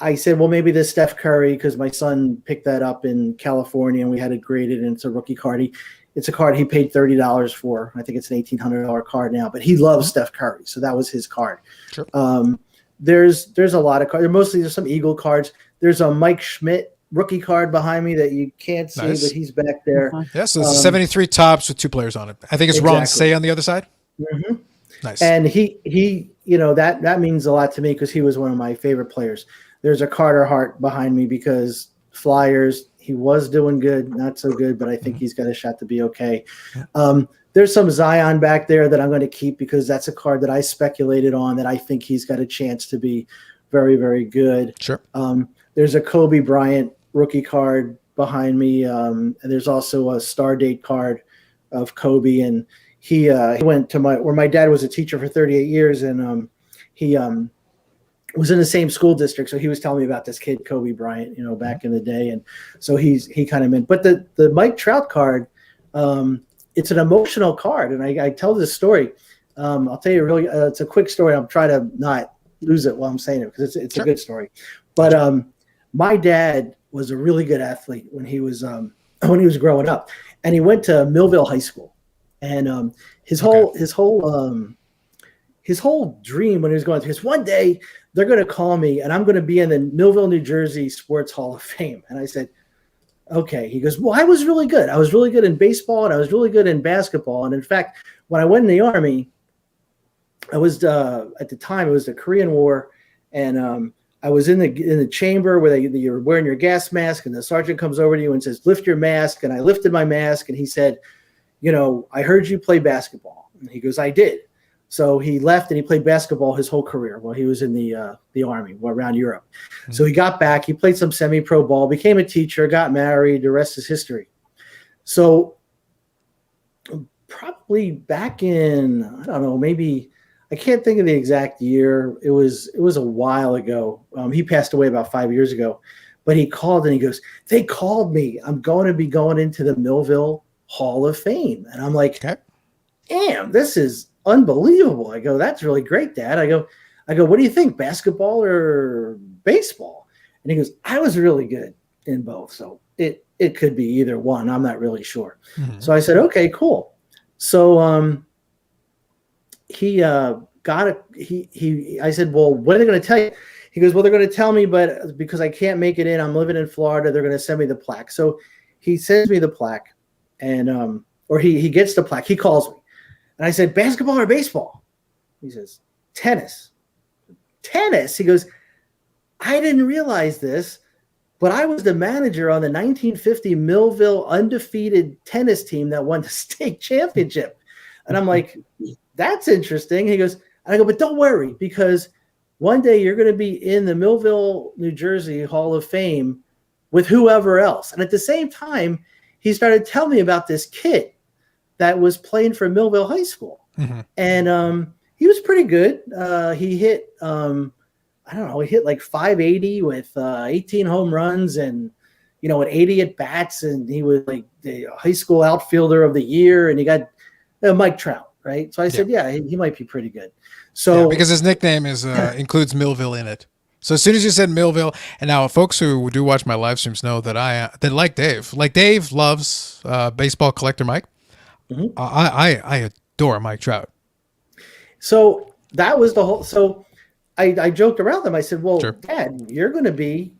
C: I said, well, maybe this Steph Curry, because my son picked that up in California and we had it graded and it's a rookie card. It's a card he paid $30 for. I think it's an $1,800 card now, but he loves Steph Curry. So that was his card. Sure. There's a lot of cards. Mostly there's some Eagle cards. There's a Mike Schmidt rookie card behind me that you can't see, but he's back there.
A: Yeah, so it's 73 tops with 2 players on it. I think it's Ron Say on the other side. Nice.
C: And he that means a lot to me because he was one of my favorite players. There's a Carter Hart behind me because Flyers, he was doing good, not so good, but I think he's got a shot to be okay. There's some Zion back there that I'm going to keep because that's a card that I speculated on that I think he's got a chance to be very, very good. Sure. There's a Kobe Bryant rookie card behind me. And there's also a star date card of Kobe. And he went to where my dad was a teacher for 38 years. And he was in the same school district. So he was telling me about this kid, Kobe Bryant, back in the day. And so he kind of meant, but the Mike Trout card, it's an emotional card. And I tell this story. I'll tell you really, it's a quick story. I'll try to not lose it while I'm saying it because it's a good story. But my dad was a really good athlete when he was growing up, and he went to Millville High School, and his whole dream when he was going through is one day they're going to call me and I'm going to be in the Millville, New Jersey Sports Hall of Fame. And I said, okay. He goes, well, I was really good. I was really good in baseball and I was really good in basketball. And in fact, when I went in the Army, I was at the time it was the Korean War, And I was in the chamber where you're wearing your gas mask, and the sergeant comes over to you and says, "Lift your mask." And I lifted my mask, and he said, "I heard you play basketball." And he goes, "I did." So he left and he played basketball his whole career while he was in the Army around Europe. Mm-hmm. So he got back, he played some semi-pro ball, became a teacher, got married. The rest is history. So probably back in, I don't know, maybe I can't think of the exact year. It was a while ago. He passed away about 5 years ago, but he called and he goes, "They called me. I'm going to be going into the Millville Hall of Fame." And I'm like, okay. Damn, this is unbelievable. I go, "That's really great, Dad." I go, "What do you think, basketball or baseball?" And he goes, "I was really good in both. So it could be either one. I'm not really sure." Mm-hmm. So I said, "Okay, cool." So I said, "Well, what are they going to tell you?" He goes, "Well, they're going to tell me, but because I can't make it in, I'm living in Florida, they're going to send me the plaque." So he sends me the plaque, and or he gets the plaque. He calls me. And I said, "Basketball or baseball?" He says, "Tennis." "Tennis?" He goes, "I didn't realize this, but I was the manager on the 1950 Millville undefeated tennis team that won the state championship." And I'm like, "That's interesting." He goes, and I go, "But don't worry, because one day you're going to be in the Millville, New Jersey Hall of Fame with whoever else." And at the same time, he started telling me about this kid that was playing for Millville High School. Mm-hmm. And he was pretty good. He hit, I don't know, he hit like 580 with 18 home runs and, at 80 at bats. And he was like the high school outfielder of the year. And he got Mike Trout, right? So I said, yeah, he might be pretty good. So
A: because his nickname is includes Millville in it. So as soon as you said Millville, and now folks who do watch my live streams know that that like Dave loves baseball collector Mike. Mm-hmm. I adore Mike Trout.
C: So that was the whole. So I joked around them. I said, "Well, sure. Dad, you're going to be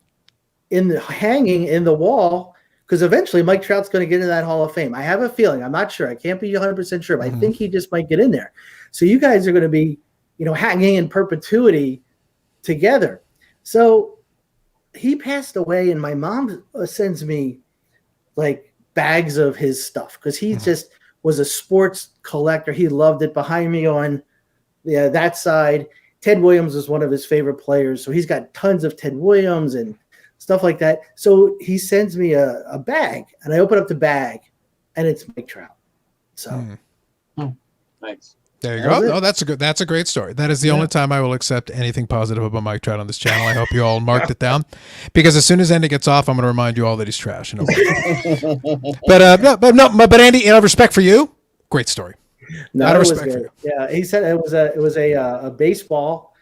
C: hanging in the wall because eventually Mike Trout's going to get in that Hall of Fame. I have a feeling. I'm not sure. I can't be 100% sure, but I think he just might get in there. So you guys are going to be, hanging in perpetuity together." So he passed away, and my mom sends me like bags of his stuff because he just was a sports collector. He loved it. Behind me on that side, Ted Williams was one of his favorite players. So he's got tons of Ted Williams and stuff like that. So he sends me a bag, and I open up the bag, and it's Mike Trout. So
B: thanks.
A: There you go. No, that's a great story. That is the only time I will accept anything positive about Mike Trout on this channel. I hope you all marked it down, because as soon as Andy gets off, I'm going to remind you all that he's trash. But Andy, in respect for you, great story.
C: No, out of respect for you. Yeah, he said it was a baseball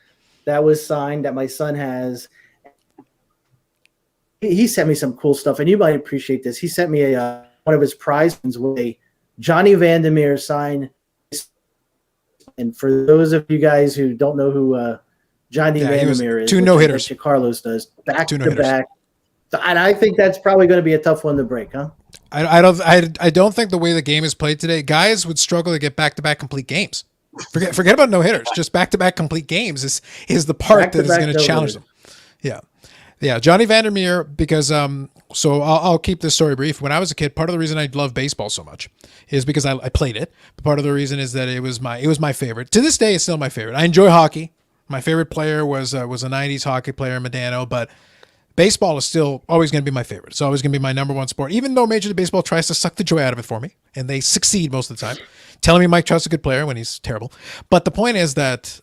C: that was signed that my son has. He sent me some cool stuff, and you might appreciate this. He sent me one of his prizes with a Johnny Vandermeer sign. And for those of you guys who don't know who Johnny Vandermeer is,
A: 2 no-hitters.
C: Carlos does back to back, and I think that's probably going to be a tough one to break, huh?
A: I don't think the way the game is played today, guys would struggle to get back-to-back complete games. Forget about no-hitters. Just back-to-back complete games is the part that is going to challenge them. Yeah, Johnny Vandermeer, because so I'll keep this story brief. When I was a kid, part of the reason I love baseball so much is because I played it. But part of the reason is that it was my favorite. To this day, it's still my favorite. I enjoy hockey. My favorite player was a 90s hockey player, Medano, but baseball is still always going to be my favorite. It's always going to be my number one sport, even though Major League Baseball tries to suck the joy out of it for me, and they succeed most of the time, telling me Mike Trout's a good player when he's terrible. But the point is that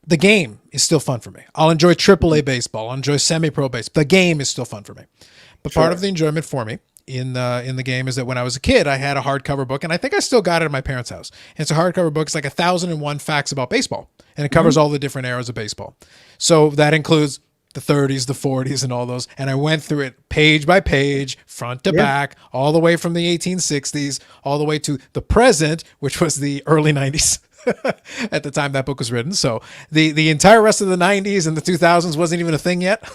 A: the game is still fun for me. I'll enjoy AAA baseball. I'll enjoy semi-pro baseball. The game is still fun for me. But part of the enjoyment for me in the game is that when I was a kid, I had a hardcover book, and I think I still got it at my parents' house. And it's a hardcover book. It's like 1,001 facts about baseball, and it covers all the different eras of baseball. So that includes the 30s, the 40s, and all those. And I went through it page by page, front to back, all the way from the 1860s, all the way to the present, which was the early 90s. At the time that book was written. So the entire rest of the 90s and the 2000s wasn't even a thing yet.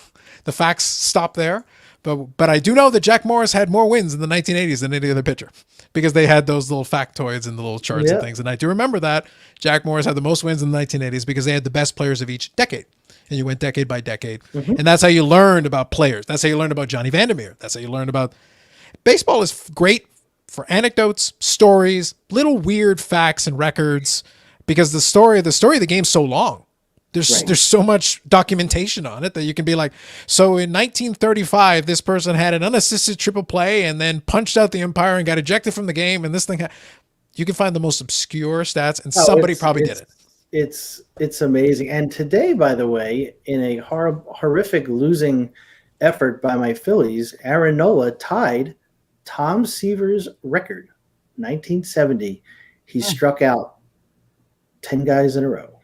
A: The facts stopped there. But I do know that Jack Morris had more wins in the 1980s than any other pitcher because they had those little factoids and the little charts and things. And I do remember that Jack Morris had the most wins in the 1980s because they had the best players of each decade. And you went decade by decade. Mm-hmm. And that's how you learned about players. That's how you learned about Johnny Vandermeer. That's how you learned about baseball is great for anecdotes, stories, little weird facts and records because the story of the game's so long. There's so much documentation on it that you can be like, so in 1935, this person had an unassisted triple play and then punched out the umpire and got ejected from the game. And this thing, you can find the most obscure stats and somebody probably did it.
C: It's amazing. And today, by the way, in a horrific losing effort by my Phillies, Aaron Nola tied Tom Seaver's record, 1970. He struck out 10 guys in a row.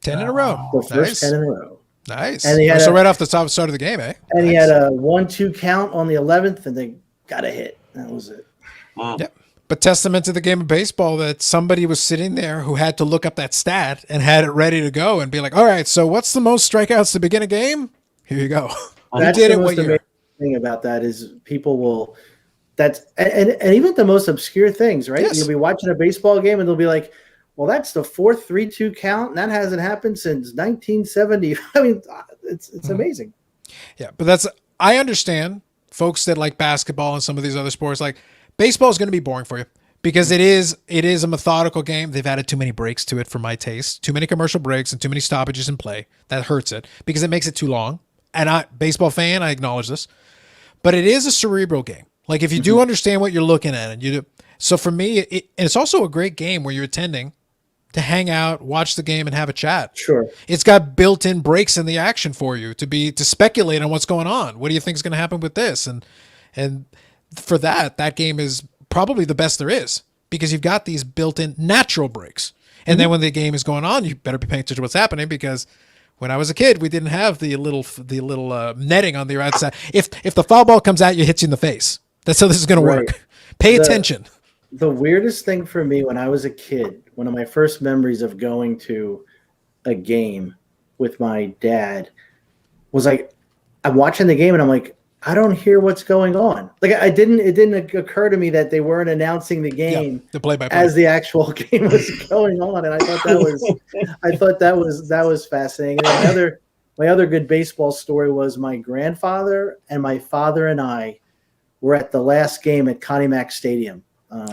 A: 10 in a row.
C: The first 10 in a row.
A: Nice. And he had right off the start of the game, eh?
C: And he had a 1-2 count on the 11th, and they got a hit. That was it.
B: Wow.
A: Yep. But testament to the game of baseball that somebody was sitting there who had to look up that stat and had it ready to go and be like, all right, so what's the most strikeouts to begin a game? Here you go.
C: That's the most amazing thing about that is people will – and even the most obscure things, right?
A: Yes.
C: You'll be watching a baseball game, and they'll be like, well, that's the 4th 3-2 count, and that hasn't happened since 1970. I mean, it's amazing.
A: Yeah, but I understand folks that like basketball and some of these other sports. Like baseball is going to be boring for you because it is a methodical game. They've added too many breaks to it for my taste, too many commercial breaks and too many stoppages in play. That hurts it because it makes it too long. And baseball fan, I acknowledge this, but it is a cerebral game. Like if you do understand what you're looking at, and you do. So for me, it's also a great game where you're attending to hang out, watch the game, and have a chat.
C: Sure.
A: It's got built-in breaks in the action for you to speculate on what's going on. What do you think is going to happen with this? And for that game is probably the best there is because you've got these built-in natural breaks. And then when the game is going on, you better be paying attention to what's happening because when I was a kid, we didn't have the little netting on the outside. If the foul ball comes at you, hits you in the face. That's how this is going to work. Pay attention.
C: The weirdest thing for me when I was a kid, one of my first memories of going to a game with my dad was like, I'm watching the game and I'm like, I don't hear what's going on. Like it didn't occur to me that they weren't announcing the game
A: the play-by-play
C: as the actual game was going on. And I thought that was fascinating. And my other good baseball story was my grandfather and my father and I were at the last game at Connie Mack Stadium.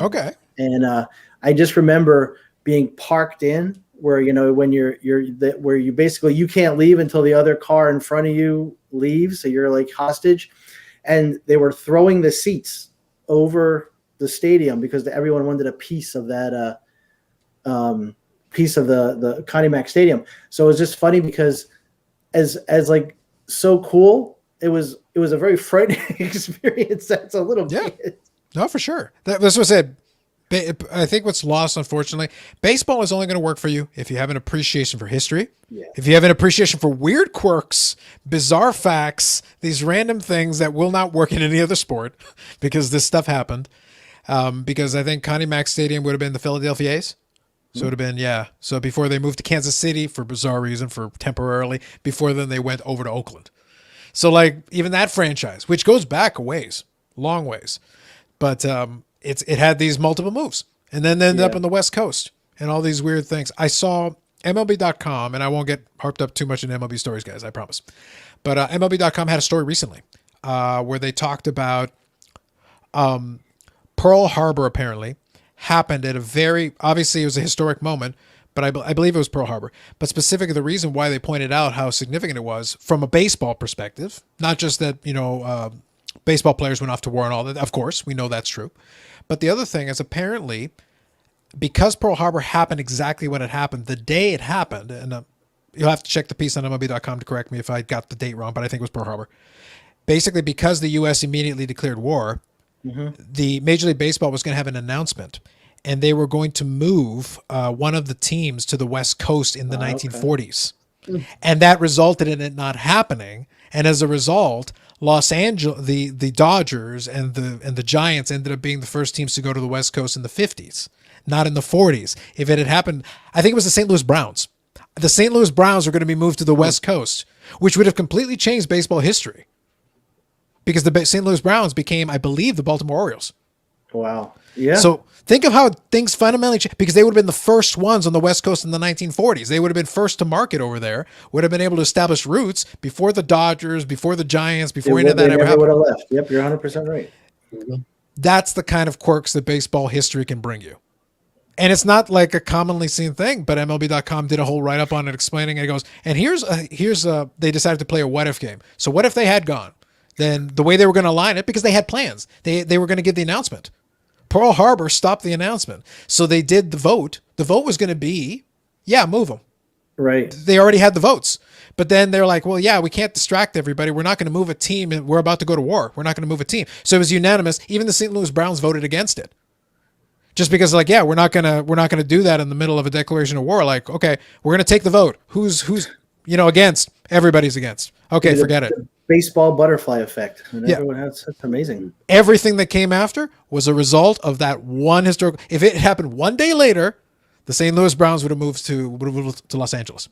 A: Okay.
C: And I just remember being parked in where, when where you basically, you can't leave until the other car in front of you leaves. So you're like hostage. And they were throwing the seats over the stadium because everyone wanted a piece of that, piece of the Connie Mack Stadium. So it was just funny because as like so cool, it was a very frightening experience. That's a little bit.
A: No, for sure. That's what I said. I think what's lost, unfortunately, baseball is only going to work for you if you have an appreciation for history, if you have an appreciation for weird quirks, bizarre facts, these random things that will not work in any other sport because this stuff happened. Because I think Connie Mack Stadium would have been the Philadelphia A's. So it would have been, So before they moved to Kansas City for bizarre reason, for temporarily, before then they went over to Oakland. So like even that franchise, which goes back a ways, long ways. But it had these multiple moves and then they ended up on the West Coast and all these weird things. I saw MLB.com, and I won't get harped up too much in MLB stories, guys, I promise. But MLB.com had a story recently where they talked about Pearl Harbor apparently happened at obviously it was a historic moment, but I believe it was Pearl Harbor. But specifically the reason why they pointed out how significant it was from a baseball perspective, not just that, baseball players went off to war and all that. Of course, we know that's true. But the other thing is apparently because Pearl Harbor happened exactly when it happened, the day it happened, and you'll have to check the piece on MLB.com to correct me if I got the date wrong, but I think it was Pearl Harbor. Basically, because the U.S. immediately declared war, the Major League Baseball was going to have an announcement, and they were going to move one of the teams to the West Coast in the 1940s. Okay. And that resulted in it not happening. And as a result, Los Angeles, the Dodgers and the Giants ended up being the first teams to go to the West Coast in the 50s, not in the 40s. If it had happened, I think it was the St. Louis Browns. The St. Louis Browns were going to be moved to the West Coast, which would have completely changed baseball history. because the St. Louis Browns became, I believe, the Baltimore Orioles.
C: Wow. Yeah.
A: So think of how things fundamentally changed, because they would have been the first ones on the West Coast in the 1940s. They would have been first to market over there, would have been able to establish roots before the Dodgers, before the Giants, before any of that ever happened.
C: Would have left. Yep, you're 100% right.
B: Mm-hmm.
A: That's the kind of quirks that baseball history can bring you. And it's not like a commonly seen thing, but MLB.com did a whole write-up on it explaining it. It goes, and they decided to play a what-if game. So what if they had gone? Then the way they were going to align it, because they had plans, they were going to give the announcement. Pearl Harbor stopped the announcement. So they did the vote. The vote was going to be, yeah, move them.
C: Right.
A: They already had the votes. But then they're like, well, yeah, we can't distract everybody. We're not going to move a team. We're about to go to war. We're not going to move a team. So it was unanimous. Even the St. Louis Browns voted against it. Just because, like, yeah, we're not gonna do that in the middle of a declaration of war. Like, okay, we're gonna take the vote. Who's against? Everybody's against. Okay, forget it.
C: Baseball butterfly effect. And
A: yeah,
C: everyone has, that's amazing.
A: Everything that came after was a result of that one historical. If it happened one day later, the St. Louis Browns would have moved to Los Angeles.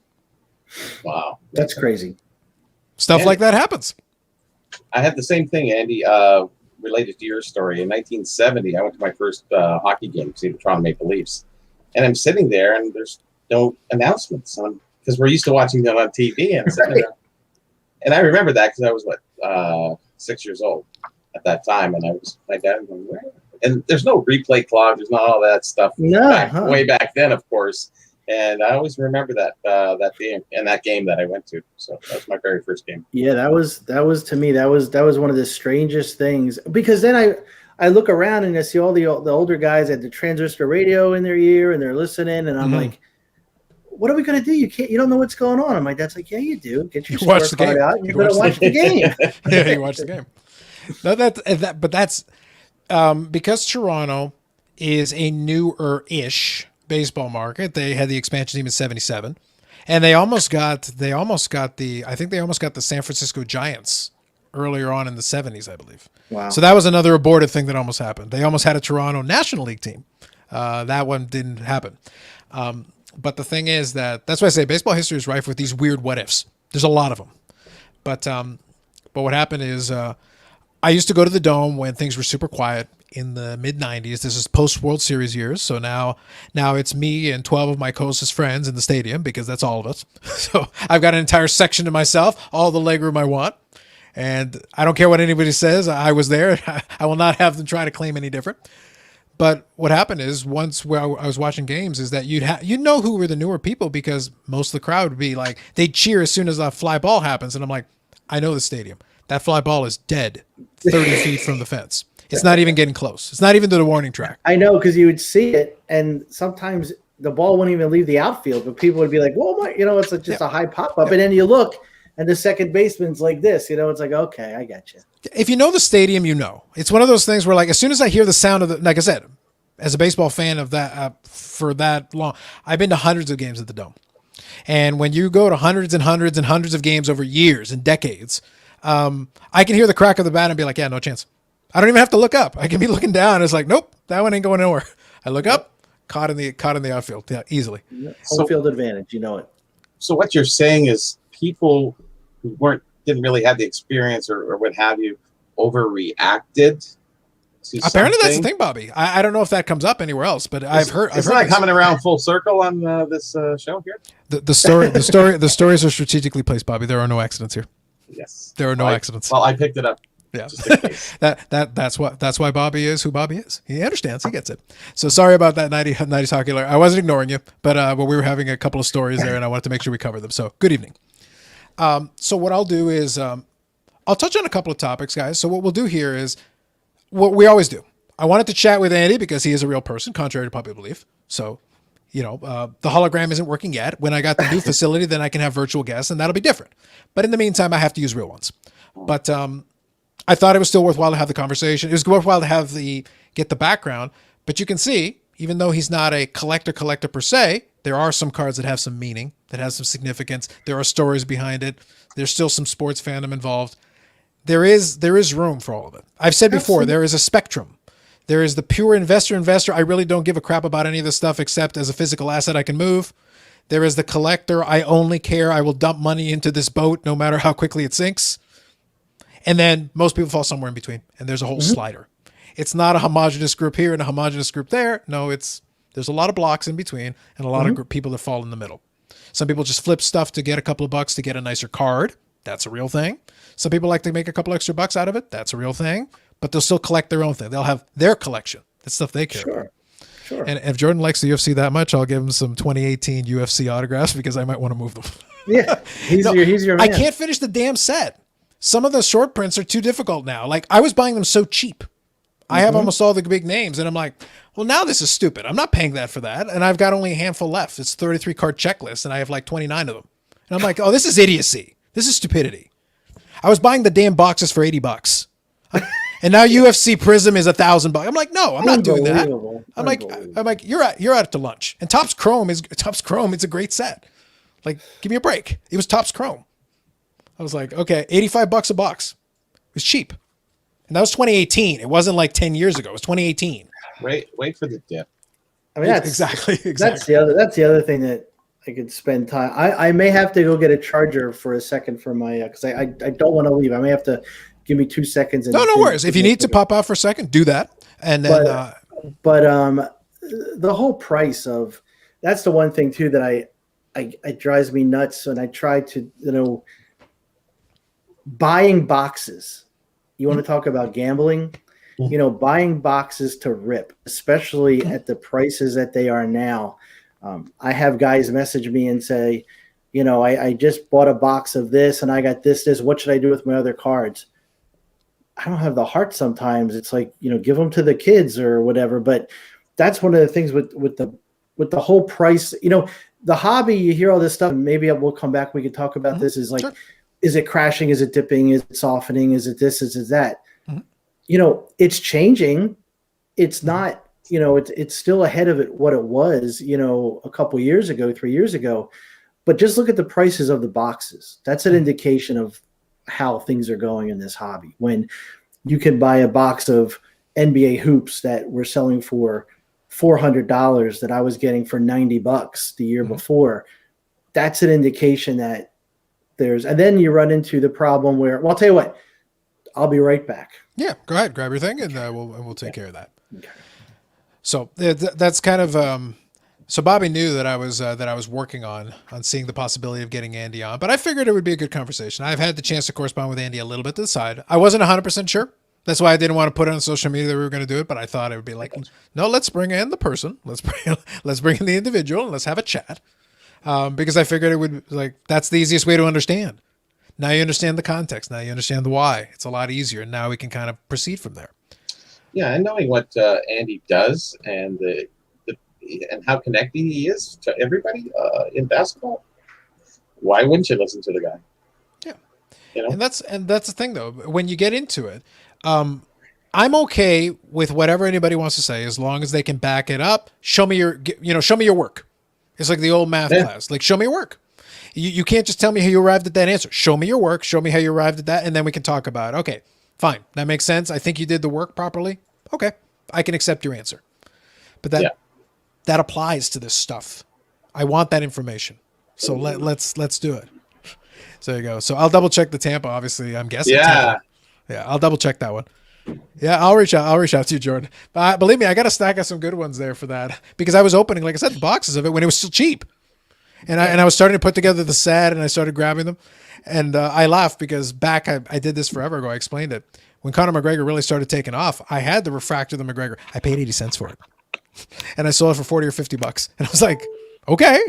B: Wow,
C: that's crazy.
A: Stuff like that happens.
B: I had the same thing, Andy. Related to your story, in 1970, I went to my first hockey game to see the Toronto Maple Leafs, and I'm sitting there, and there's no announcements on, because we're used to watching them on TV, and and I remember that because I was 6 years old at that time, and I was my dad was going, where? And there's no replay clock, there's not all that stuff way back then, of course. And I always remember that game and that game that I went to. So that was my very first game.
C: Yeah, that was to me, that was one of the strangest things, because then I look around and I see all the older guys at the transistor radio in their ear and they're listening, and I'm like, what are we gonna do? You don't know what's going on. And my dad's like, yeah, you do. Get your scorecard out and you're gonna watch the game.
A: Yeah, you watch the game. No, but that's because Toronto is a newer-ish baseball market. They had the expansion team in 77, and they almost got the San Francisco Giants earlier on in the 70s, I believe.
C: Wow.
A: So that was another aborted thing that almost happened. They almost had a Toronto National League team. That one didn't happen. But the thing is that's why I say baseball history is rife with these weird what ifs. There's a lot of them. But what happened is I used to go to the Dome when things were super quiet in the mid-90s. This is post-World Series years. So now it's me and 12 of my closest friends in the stadium, because that's all of us. So I've got an entire section to myself, all the legroom I want. And I don't care what anybody says. I was there. I will not have them try to claim any different. But what happened is, once where I was watching games, is that you'd know who were the newer people, because most of the crowd would be like, they'd cheer as soon as a fly ball happens. And I'm like, I know the stadium. That fly ball is dead 30 feet from the fence. It's not even getting close. It's not even to the warning track.
C: I know, because you would see it, and sometimes the ball wouldn't even leave the outfield, but people would be like, "Whoa, what?" It's just a high pop up, and then you look, and the second baseman's like this. It's like, okay, I got you.
A: If you know the stadium, it's one of those things where, like, as soon as I hear the sound of the, like I said, as a baseball fan of that for that long, I've been to hundreds of games at the Dome, and when you go to hundreds and hundreds and hundreds of games over years and decades, I can hear the crack of the bat and be like, yeah, no chance. I don't even have to look up. I can be looking down. It's like, nope, that one ain't going nowhere. I look up, caught in the outfield, easily.
C: Home field advantage, it.
B: So what you're saying is people who didn't really have the experience or what have you overreacted.
A: Apparently that's the thing, Bobby. I don't know if that comes up anywhere else, but I've heard.
B: It's not coming around full circle on this show here.
A: The stories are strategically placed, Bobby. There are no accidents here.
B: Yes,
A: there are no accidents.
B: Well, I picked it up.
A: Yeah, that's why Bobby is who Bobby is. He understands. He gets it. So sorry about that 90s hockey alert. I wasn't ignoring you, but we were having a couple of stories there, and I wanted to make sure we covered them. So good evening. So what I'll do is I'll touch on a couple of topics, guys. So what we'll do here is what we always do. I wanted to chat with Andy because he is a real person, contrary to popular belief. So the hologram isn't working yet. When I got the new facility, then I can have virtual guests, and that'll be different. But in the meantime, I have to use real ones. But I thought it was still worthwhile to have the conversation. It was worthwhile to get the background. But you can see, even though he's not a collector per se, there are some cards that have some meaning, that has some significance. There are stories behind it. There's still some sports fandom involved. There is room for all of it. I've said before, there is a spectrum. There is the pure investor. I really don't give a crap about any of this stuff except as a physical asset I can move. There is the collector. I only care. I will dump money into this boat no matter how quickly it sinks. And then most people fall somewhere in between, and there's a whole slider. It's not a homogenous group here and a homogenous group there. No, there's a lot of blocks in between and a lot of people that fall in the middle. Some people just flip stuff to get a couple of bucks to get a nicer card. That's a real thing. Some people like to make a couple extra bucks out of it. That's a real thing. But they'll still collect their own thing. They'll have their collection. That's stuff they care about.
C: Sure.
A: And if Jordan likes the UFC that much, I'll give him some 2018 UFC autographs because I might want to move them.
C: Yeah, he's your man.
A: I can't finish the damn set. Some of the short prints are too difficult now. Like, I was buying them so cheap. I have almost all the big names, and I'm like, well, now this is stupid. I'm not paying that for that, and I've got only a handful left. It's 33 card checklist, and I have like 29 of them. And I'm like, oh, this is idiocy. This is stupidity. I was buying the damn boxes for $80. And now UFC Prism is $1,000. I'm like, no, I'm not doing that. I'm like, you're out to lunch. And Topps Chrome. It's a great set. Like, give me a break. It was Topps Chrome. I was like, okay, $85 a box. It was cheap. And that was 2018. It wasn't like 10 years ago. It was 2018.
B: Wait for the dip.
C: I mean,
A: exactly.
C: That's the other thing that I could spend time. I may have to go get a charger for a second for my because I don't want to leave. I may have to give me 2 seconds.
A: No worries. If you need to pop out for a second, do that. And then,
C: but the whole price of that's the one thing too that it drives me nuts. And I try to buying boxes. You want to talk about gambling? Buying boxes to rip, especially at the prices that they are now. I have guys message me and say, I just bought a box of this and I got this. What should I do with my other cards? I don't have the heart sometimes. It's like, give them to the kids or whatever. But that's one of the things with the whole price, the hobby, you hear all this stuff. Maybe we'll come back. We could talk about this is like, is it crashing? Is it dipping? Is it softening? Is it this? Is it that? It's changing. It's not, it's still ahead of what it was, a couple years ago, 3 years ago. But just look at the prices of the boxes. That's an indication of how things are going in this hobby. When you can buy a box of NBA hoops that we're selling for $400 that I was getting for $90 the year before, that's an indication that and then you run into the problem where, well, I'll tell you what, I'll be right back.
A: Yeah, go ahead, grab your thing, and we'll take care of that. Okay. So that's kind of so Bobby knew that I was working on seeing the possibility of getting Andy on, but I figured it would be a good conversation. I've had the chance to correspond with Andy a little bit to the side. I wasn't 100% sure. That's why I didn't want to put it on social media that we were going to do it, but I thought it would be like, no, let's bring in the person, let's bring in the individual, and let's have a chat, because I figured it would that's the easiest way to understand. Now you understand the context. Now you understand the why. It's a lot easier. And now we can kind of proceed from there.
B: Yeah, and knowing what Andy does and and how connected he is to everybody in basketball, why wouldn't you listen to the guy?
A: Yeah, and that's the thing though. When you get into it, I'm okay with whatever anybody wants to say as long as they can back it up. Show me your work. It's like the old math class. Like, show me your work. You can't just tell me how you arrived at that answer. Show me your work. Show me how you arrived at that, and then we can talk about it. Okay, fine. That makes sense. I think you did the work properly. Okay, I can accept your answer. But that applies to this stuff. I want that information. So let's do it. So there you go. So I'll double check the Tampa. Obviously, I'm guessing. Tampa. Yeah, I'll double check that one. Yeah, I'll reach out to you, Jordan. But believe me, I got a stack of some good ones there for that because I was opening, like I said, boxes of it when it was still cheap. And I was starting to put together the set, and I started grabbing them. And I laughed because I did this forever ago. I explained it. When Conor McGregor really started taking off, I had the refractor of the McGregor. I paid 80 cents for it. And I sold it for 40 or 50 bucks. And I was like, okay,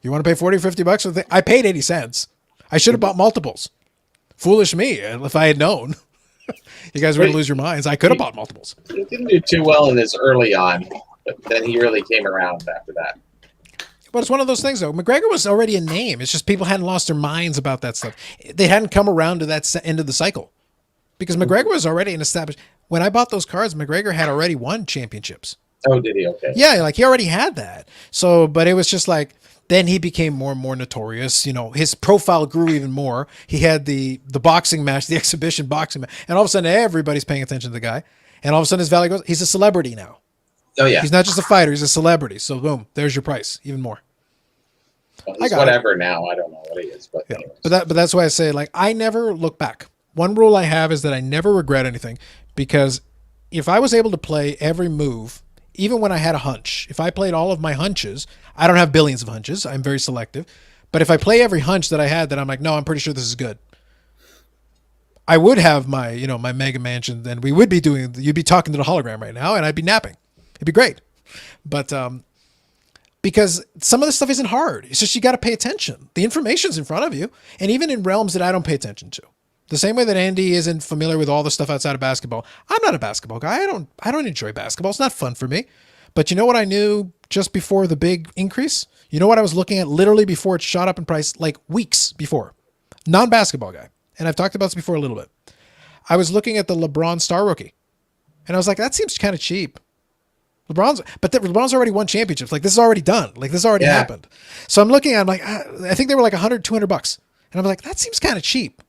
A: you want to pay 40 or 50 bucks for the thing? I paid 80 cents. I should have bought multiples. Foolish me if I had known. You guys were going to lose your minds. I could have bought multiples.
B: He didn't do too well in this early on, but then he really came around after that.
A: But it's one of those things, though. McGregor was already a name. It's just people hadn't lost their minds about that stuff. They hadn't come around to that end of the cycle because McGregor was already an established. When I bought those cards, McGregor had already won championships.
B: Oh, did he? Okay.
A: Yeah, like he already had that. So, but it was just like then he became more and more notorious. His profile grew even more. He had the boxing match, the exhibition boxing match, and all of a sudden everybody's paying attention to the guy. And all of a sudden his value goes. He's a celebrity now.
B: Oh yeah,
A: he's not just a fighter; he's a celebrity. So boom, there's your price, even more.
B: Well, he's whatever now. I don't know what he is, but
A: yeah. But that's why I say, like, I never look back. One rule I have is that I never regret anything, because if I was able to play every move, even when I had a hunch, if I played all of my hunches, I don't have billions of hunches. I'm very selective. But if I play every hunch that I had that I'm like, no, I'm pretty sure this is good, I would have my, you know, my mega mansion. Then you'd be talking to the hologram right now and I'd be napping. It'd be great. But, because some of this stuff isn't hard. It's just, you got to pay attention. The information's in front of you. And even in realms that I don't pay attention to, the same way that Andy isn't familiar with all the stuff outside of basketball. I'm not a basketball guy. I don't enjoy basketball. It's not fun for me. But you know what I knew just before the big increase? You know what I was looking at literally before it shot up in price, like weeks before? Non-basketball guy. And I've talked about this before a little bit. I was looking at the LeBron star rookie. And I was like, that seems kind of cheap. LeBron's already won championships. Like, this is already done. Like, this already happened. So I'm looking at, I'm like, I think they were like $100, $200. And I'm like, that seems kind of cheap.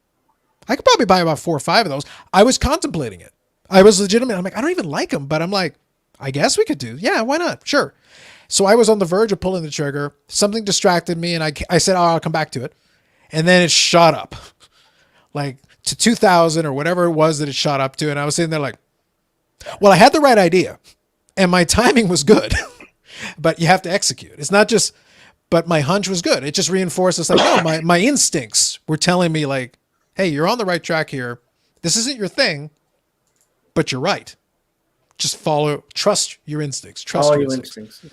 A: I could probably buy about 4 or 5 of those. I was contemplating it. I was legitimate. I'm like, I don't even like them, but I'm like, I guess we could do. Yeah, why not? Sure. So I was on the verge of pulling the trigger. Something distracted me, and I said, oh, I'll come back to it. And then it shot up, like to 2,000 or whatever it was that it shot up to. And I was sitting there like, well, I had the right idea, and my timing was good, but you have to execute. It's not just, but my hunch was good. It just reinforced it's like, no, my instincts were telling me like, hey, you're on the right track here. This isn't your thing, but you're right. Just trust your instincts. Trust your instincts.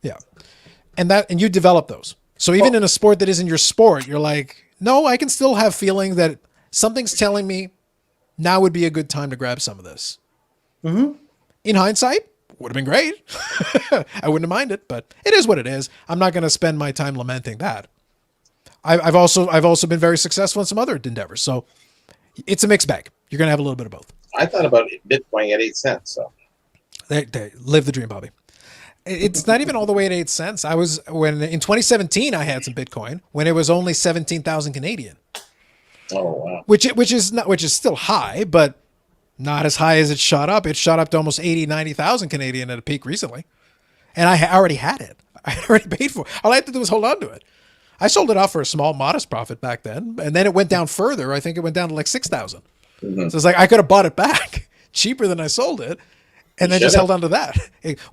A: Yeah. And you develop those. So even in a sport that isn't your sport, you're like, no, I can still have feeling that something's telling me now would be a good time to grab some of this. Mm-hmm. In hindsight, would have been great. I wouldn't have minded, but it is what it is. I'm not going to spend my time lamenting that. I've also been very successful in some other endeavors. So it's a mixed bag. You're going to have a little bit of both.
B: I thought about Bitcoin at 8 cents. So
A: they live the dream, Bobby. It's not even all the way at 8 cents. When in 2017, I had some Bitcoin when it was only 17,000 Canadian.
B: Oh, wow.
A: Which is still high, but not as high as it shot up. It shot up to almost 80, 90,000 Canadian at a peak recently. And I already had it. I had already paid for it. All I had to do was hold on to it. I sold it off for a small, modest profit back then. And then it went down further. I think it went down to like 6,000. Mm-hmm. So it's like, I could have bought it back cheaper than I sold it. And then just held on to that.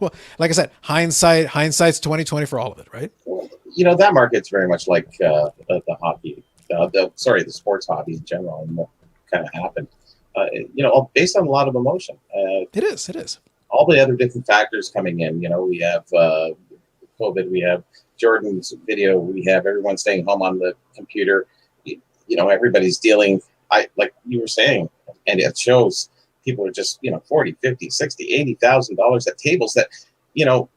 A: Well, like I said, hindsight's 20/20 for all of it, right?
B: Well, you know, that market's very much like the hobby, the sports hobby in general, and what kind of happened. You know, based on a lot of emotion.
A: It is.
B: All the other different factors coming in. You know, we have COVID, we have Jordan's video, we have everyone staying home on the computer. You know, everybody's dealing. Like you were saying, and it shows. People are just, you know, 40, 50, 60, $80,000 at tables that, you know,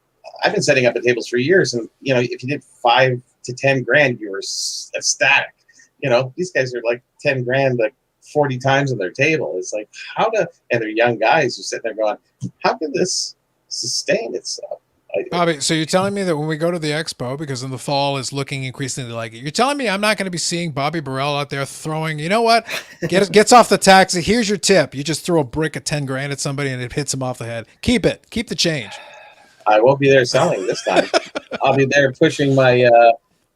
B: I've been setting up at tables for years. And, you know, if you did 5 to 10 grand, you were ecstatic. You know, these guys are like 10 grand, like 40 times on their table. It's like, and they're young guys who sit there going, how can this sustain itself?
A: Bobby, so you're telling me that when we go to the expo, because in the fall is looking increasingly like it, you're telling me I'm not going to be seeing Bobby Burrell out there throwing, you know what, gets off the taxi. Here's your tip. You just throw a brick of 10 grand at somebody and it hits him off the head. Keep the change. I
B: won't be there selling this time. I'll be there pushing my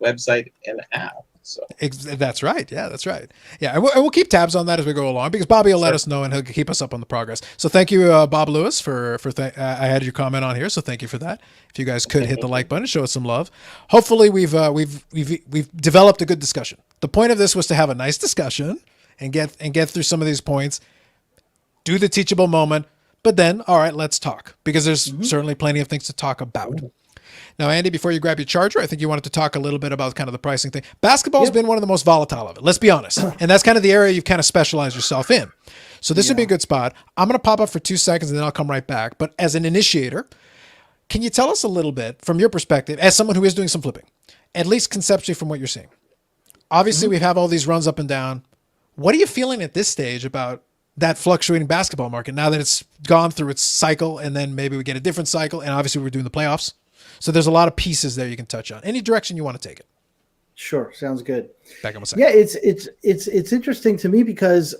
B: website and app. So
A: that's right. Yeah, that's right. Yeah, and we'll keep tabs on that as we go along, because Bobby will let us know and he'll keep us up on the progress. So thank you, Bob Lewis, for I had your comment on here, so thank you for that. If you guys could hit the like button, show us some love. Hopefully, we've developed a good discussion. The point of this was to have a nice discussion and get through some of these points. Do the teachable moment, but then all right, let's talk, because there's certainly plenty of things to talk about. Now, Andy, before you grab your charger, I think you wanted to talk a little bit about kind of the pricing thing. Basketball has been one of the most volatile of it. Let's be honest. And that's kind of the area you've kind of specialized yourself in. So this would be a good spot. I'm going to pop up for 2 seconds and then I'll come right back. But as an initiator, can you tell us a little bit from your perspective, as someone who is doing some flipping, at least conceptually from what you're seeing? Obviously, we have all these runs up and down. What are you feeling at this stage about that fluctuating basketball market now that it's gone through its cycle, and then maybe we get a different cycle, and obviously we're doing the playoffs? So there's a lot of pieces there you can touch on. Any direction you want to take it.
C: Sure, sounds good.
A: Back in a second.
C: Yeah, it's interesting to me, because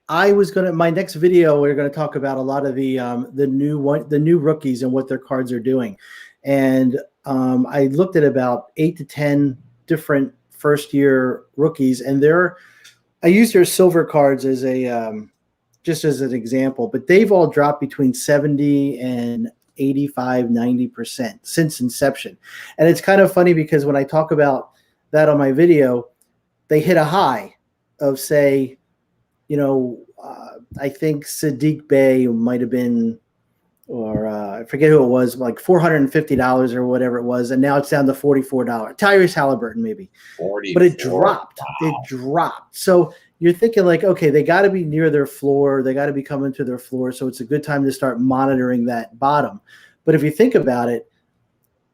C: I was my next video, we're gonna talk about a lot of the new rookies and what their cards are doing, and I looked at about 8 to 10 different first year rookies, and they're I used your silver cards as a just as an example, but they've all dropped between 70 and 85, 90% since inception. And it's kind of funny because when I talk about that on my video, they hit a high of, say, I think Sadiq Bey might have been, or I forget who it was, like $450 or whatever it was, and now it's down to $44. Tyrese Halliburton maybe, but it dropped. Wow. It dropped. So you're thinking like, okay, they got to be near their floor. They got to be coming to their floor. So it's a good time to start monitoring that bottom. But if you think about it,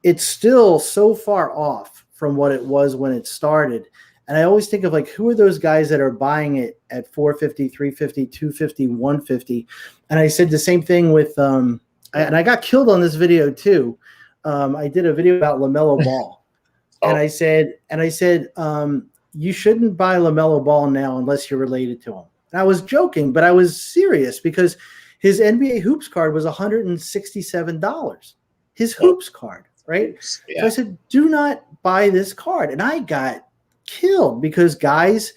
C: it's still so far off from what it was when it started. And I always think of like, who are those guys that are buying it at 450, 350, 250, 150? And I said the same thing with, and I got killed on this video too. I did a video about LaMelo Ball. And I said, you shouldn't buy LaMelo Ball now unless you're related to him. And I was joking, but I was serious because his NBA Hoops card was $167. His Hoops card, right? Yeah. So I said, do not buy this card. And I got killed because guys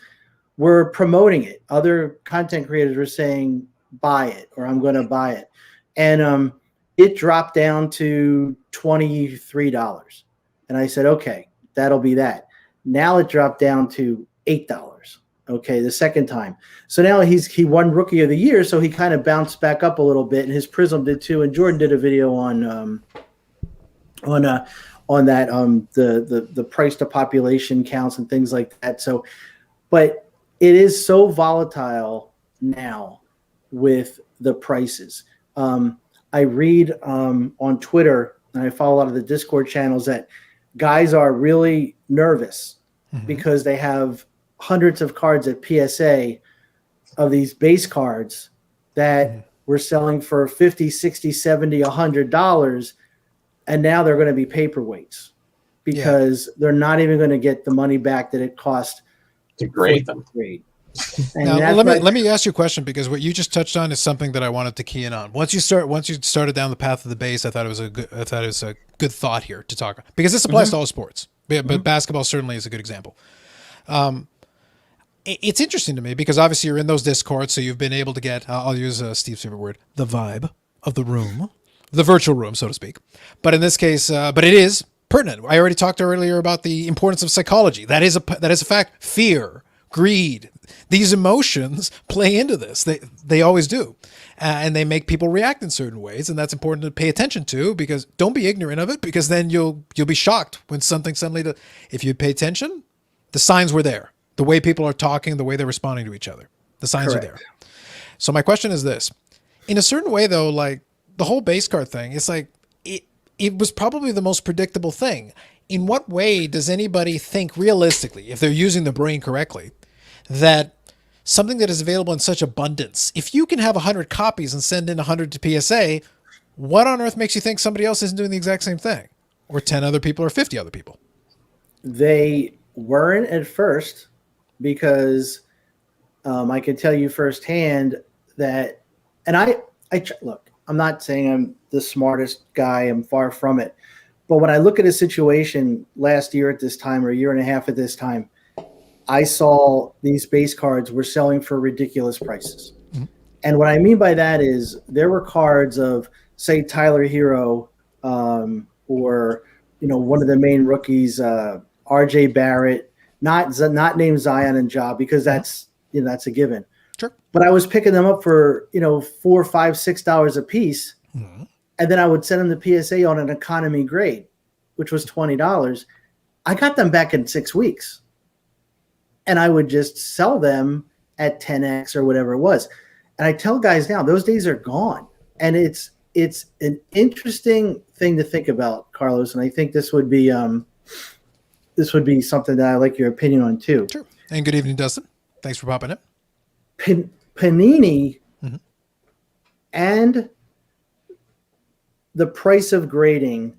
C: were promoting it. Other content creators were saying, buy it, or I'm going to buy it. And it dropped down to $23. And I said, okay, that'll be that. Now it dropped down to $8. Okay, the second time. So now he won Rookie of the Year, so he kind of bounced back up a little bit, and his Prism did too. And Jordan did a video on that the price to population counts and things like that. So, but it is so volatile now with the prices. I read on Twitter, and I follow a lot of the Discord channels, that guys are really nervous because they have hundreds of cards at PSA of these base cards that were selling for $50, $60, $70, $100. And now they're going to be paperweights because they're not even going to get the money back that it cost
B: to grade them.
A: Now, let me ask you a question, because what you just touched on is something that I wanted to key in on. Once you started down the path of the base, I thought it was a good thought here to talk, because this applies to all sports, but basketball certainly is a good example. It's interesting to me because obviously you're in those Discords, so you've been able to get, I'll use Steve's favorite word, the vibe of the room, the virtual room, so to speak. But in this case, but it is pertinent. I already talked earlier about the importance of psychology. That is a fact. Fear, greed, these emotions play into this. They always do. And they make people react in certain ways. And that's important to pay attention to, because don't be ignorant of it, because then you'll be shocked when something suddenly, if you pay attention, the signs were there. The way people are talking, the way they're responding to each other, the signs are there. So my question is this: in a certain way, though, like the whole base card thing, it's like it was probably the most predictable thing. In what way does anybody think realistically, if they're using the brain correctly, that something that is available in such abundance, if you can have 100 copies and send in 100 to PSA, what on earth makes you think somebody else isn't doing the exact same thing, or 10 other people or 50 other people?
C: They weren't at first, because I can tell you firsthand that, and I look, I'm not saying I'm the smartest guy, I'm far from it, but when I look at a situation last year at this time, or a year and a half at this time, I saw these base cards were selling for ridiculous prices. And what I mean by that is there were cards of, say, Tyler Hero, or one of the main rookies, RJ Barrett, not named Zion and Ja, because that's a given. Sure. But I was picking them up for $4, $5, $6 a piece, and then I would send them the PSA on an economy grade, which was $20. I got them back in 6 weeks, and I would just sell them at 10x or whatever it was. And I tell guys now, those days are gone, and it's an interesting thing to think about, Carlos. And I think this would be something that I like your opinion on too.
A: Sure. And good evening, Dustin. Thanks for popping in.
C: Panini and the price of grading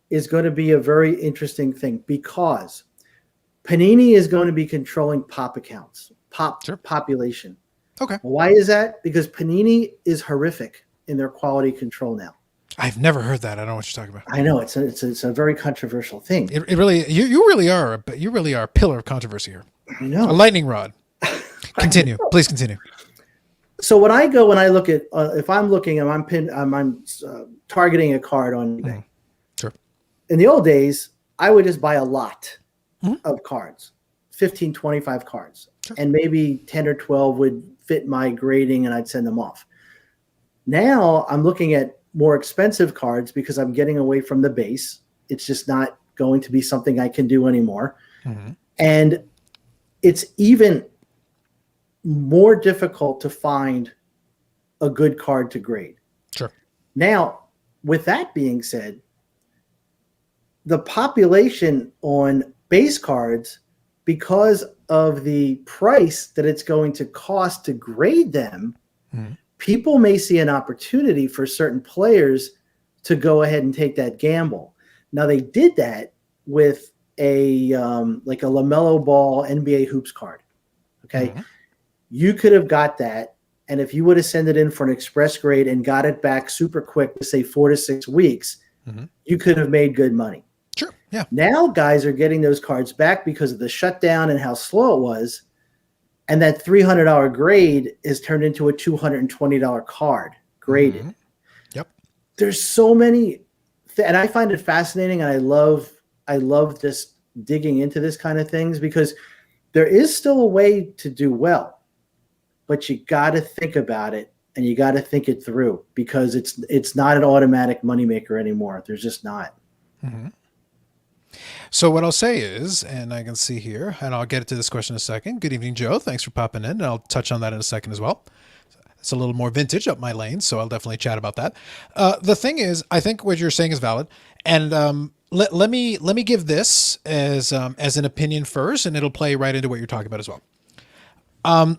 C: is going to be a very interesting thing, because Panini is going to be controlling pop accounts, population.
A: Okay.
C: Why is that? Because Panini is horrific in their quality control now.
A: I've never heard that. I don't know what you're talking about.
C: I know it's a very controversial thing.
A: It really, you really are a pillar of controversy here.
C: I know.
A: A lightning rod. Continue. Please continue.
C: So when I look at, if I'm looking and I'm targeting a card on eBay.
A: Sure.
C: In the old days, I would just buy a lot of cards, 15, 25 cards, and maybe 10 or 12 would fit my grading and I'd send them off. Now I'm looking at more expensive cards because I'm getting away from the base. It's just not going to be something I can do anymore. And it's even more difficult to find a good card to grade.
A: Sure.
C: Now, with that being said, the population on base cards, because of the price that it's going to cost to grade them, people may see an opportunity for certain players to go ahead and take that gamble. Now, they did that with a like a LaMelo Ball NBA Hoops card. Okay. You could have got that, and if you would have sent it in for an express grade and got it back super quick, say 4 to 6 weeks, you could have made good money.
A: Sure. Yeah.
C: Now guys are getting those cards back because of the shutdown and how slow it was, and that $300 grade is turned into a $220 card graded.
A: Yep.
C: There's so many, and I find it fascinating, and I love just digging into this kind of things because there is still a way to do well, but you got to think about it and you got to think it through because it's not an automatic moneymaker anymore. There's just not.
A: So what I'll say is, and I can see here, and I'll get to this question in a second. Good evening, Joe. Thanks for popping in, and I'll touch on that in a second as well. It's a little more vintage up my lane, so I'll definitely chat about that. The thing is, I think what you're saying is valid, and let me give this as an opinion first, and it'll play right into what you're talking about as well.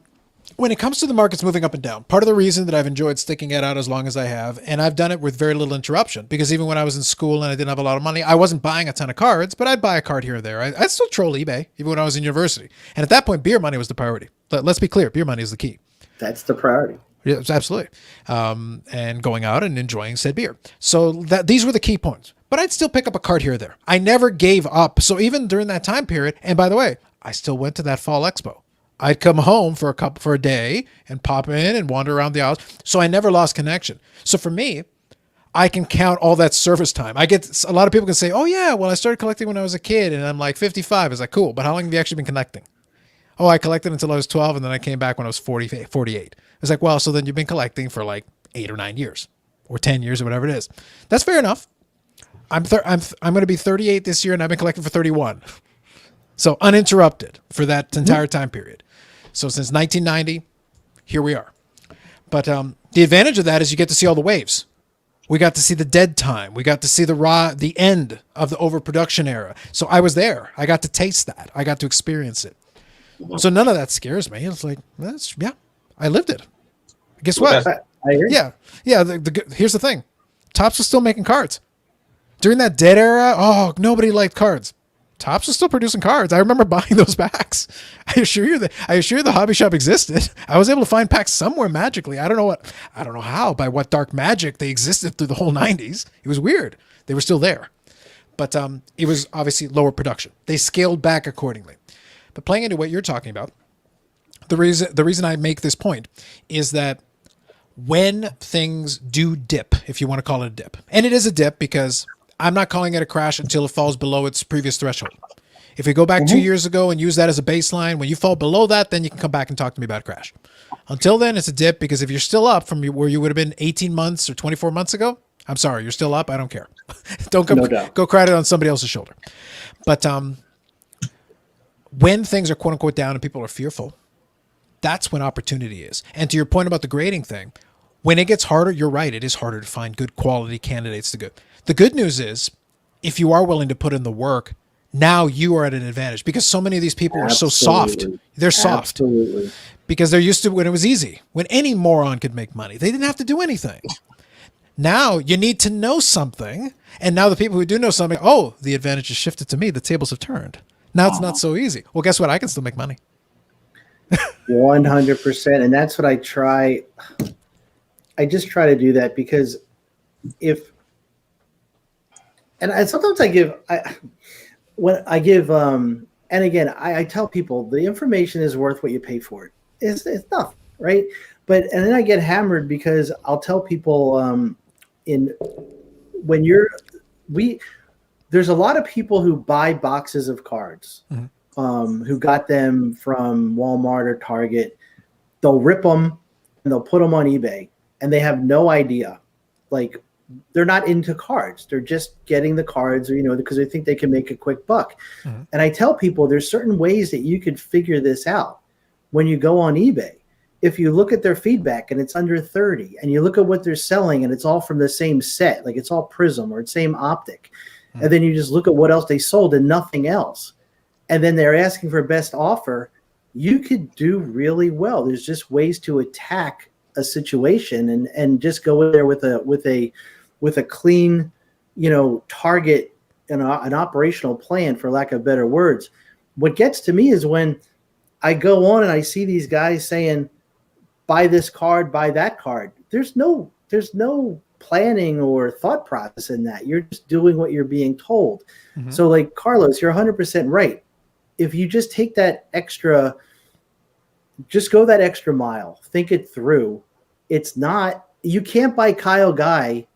A: When it comes to the markets moving up and down, part of the reason that I've enjoyed sticking it out as long as I have, and I've done it with very little interruption, because even when I was in school and I didn't have a lot of money, I wasn't buying a ton of cards, but I'd buy a card here or there. I'd still troll eBay, even when I was in university. And at that point, beer money was the priority. Let's be clear, beer money is the key.
C: That's the priority.
A: Yes, absolutely. And going out and enjoying said beer. So these were the key points. But I'd still pick up a card here or there. I never gave up. So even during that time period, and by the way, I still went to that fall expo. I'd come home for a day and pop in and wander around the aisles. So I never lost connection. So for me, I can count all that service time. A lot of people can say, oh yeah, well I started collecting when I was a kid and I'm like 55. It's like, cool, but how long have you actually been collecting? Oh, I collected until I was 12 and then I came back when I was 48. It's like, well, so then you've been collecting for like 8 or 9 years or 10 years or whatever it is. That's fair enough. I'm going to be 38 this year and I've been collecting for 31. So uninterrupted for that entire time period. So since 1990, here we are. But the advantage of that is you get to see all the waves. We got to see the dead time. We got to see the end of the overproduction era. So I was there. I got to taste that. I got to experience it. So none of that scares me. It's like, I lived it. Guess what?
C: I hear you.
A: Yeah. Here's the thing. Topps was still making cards. During that dead era, nobody liked cards. Topps was still producing cards. I remember buying those packs. I assure you the hobby shop existed. I was able to find packs somewhere magically. I don't know how, by what dark magic they existed through the whole 90s. It was weird. They were still there. But it was obviously lower production. They scaled back accordingly. But playing into what you're talking about, the reason I make this point is that when things do dip, if you want to call it a dip, and it is a dip because I'm not calling it a crash until it falls below its previous threshold. If we go back 2 years ago and use that as a baseline, when you fall below that, then you can come back and talk to me about a crash. Until then, it's a dip because if you're still up from where you would have been 18 months or 24 months ago, I'm sorry, you're still up. I don't care. Don't go credit on somebody else's shoulder. But when things are quote unquote down and people are fearful, that's when opportunity is. And to your point about the grading thing, when it gets harder, you're right. It is harder to find good quality candidates to go. The good news is, if you are willing to put in the work, now you are at an advantage because so many of these people are so soft. They're soft.
C: Absolutely.
A: Because they're used to when it was easy, when any moron could make money. They didn't have to do anything. Now you need to know something. And now the people who do know something, the advantage has shifted to me. The tables have turned. Now it's not so easy. Well, guess what? I can still make money.
C: 100%. And that's what I try. I just try to do that because sometimes I give, and again, I tell people the information is worth what you pay for it. It's nothing, right? And then I get hammered because I'll tell people there's a lot of people who buy boxes of cards, who got them from Walmart or Target. They'll rip them and they'll put them on eBay, and they have no idea. Like, they're not into cards. They're just getting the cards, because they think they can make a quick buck. And I tell people there's certain ways that you could figure this out when you go on eBay. If you look at their feedback and it's under 30, and you look at what they're selling and it's all from the same set, like it's all Prism or it's same optic, and then you just look at what else they sold and nothing else, and then they're asking for best offer, you could do really well. There's just ways to attack a situation and just go in there with a clean, target and an operational plan, for lack of better words. What gets to me is when I go on and I see these guys saying, buy this card, buy that card. There's no planning or thought process in that. You're just doing what you're being told. So like Carlos, you're 100% right. If you just take that extra, just go that extra mile, think it through. You can't buy Kyle Guy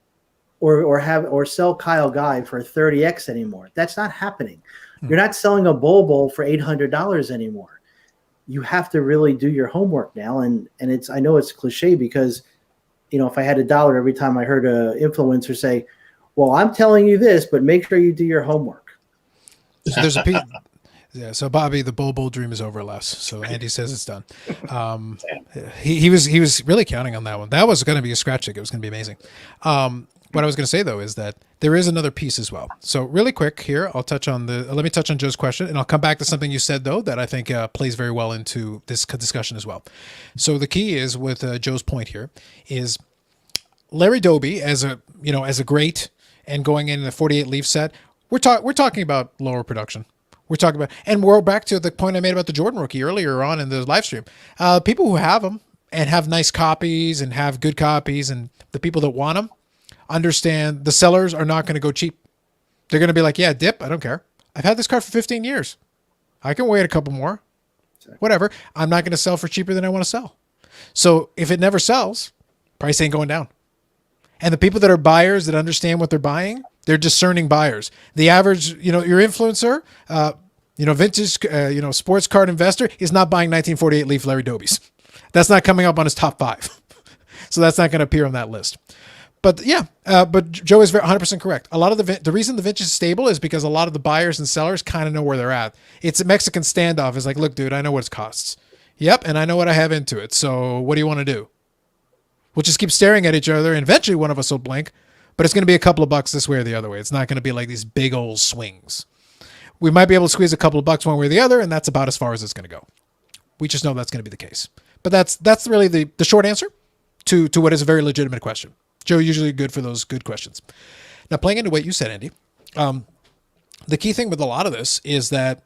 C: or sell Kyle Guy for 30x anymore. That's not happening. You're not selling a Bobo for $800 anymore. You have to really do your homework now. And I know it's cliche because, if I had $1 every time I heard an influencer say, well, I'm telling you this, but make sure you do your homework.
A: So there's a piece. Yeah. So Bobby, the Bobo dream is over, Les. So Andy says it's done. He was really counting on that one. That was going to be a scratch ticket. It was going to be amazing. What I was going to say though is that there is another piece as well. So really quick here, let me touch on Joe's question, and I'll come back to something you said though that I think plays very well into this discussion as well. So the key is with Joe's point here is Larry Doby as a great and going in the 48 leaf set. We're talking about lower production. We're talking about, and we're back to the point I made about the Jordan rookie earlier on in the live stream. People who have them and have nice copies and have good copies, and the people that want them understand the sellers are not going to go cheap. They're going to be like, yeah, dip. I don't care. I've had this card for 15 years. I can wait a couple more. Whatever. I'm not going to sell for cheaper than I want to sell. So if it never sells, price ain't going down. And the people that are buyers that understand what they're buying, they're discerning buyers. The average, your influencer, vintage, sports card investor is not buying 1948 Leaf Larry Dobies. That's not coming up on his top 5. So that's not going to appear on that list. But yeah, but Joe is 100% correct. A lot of the reason the vintage is stable is because a lot of the buyers and sellers kind of know where they're at. It's a Mexican standoff. It's like, look, dude, I know what it costs. Yep, and I know what I have into it. So what do you want to do? We'll just keep staring at each other, and eventually one of us will blink. But it's going to be a couple of bucks this way or the other way. It's not going to be like these big old swings. We might be able to squeeze a couple of bucks one way or the other, and that's about as far as it's going to go. We just know that's going to be the case. But that's really the short answer to what is a very legitimate question. Joe, usually good for those good questions. Now, playing into what you said, Andy, the key thing with a lot of this is that,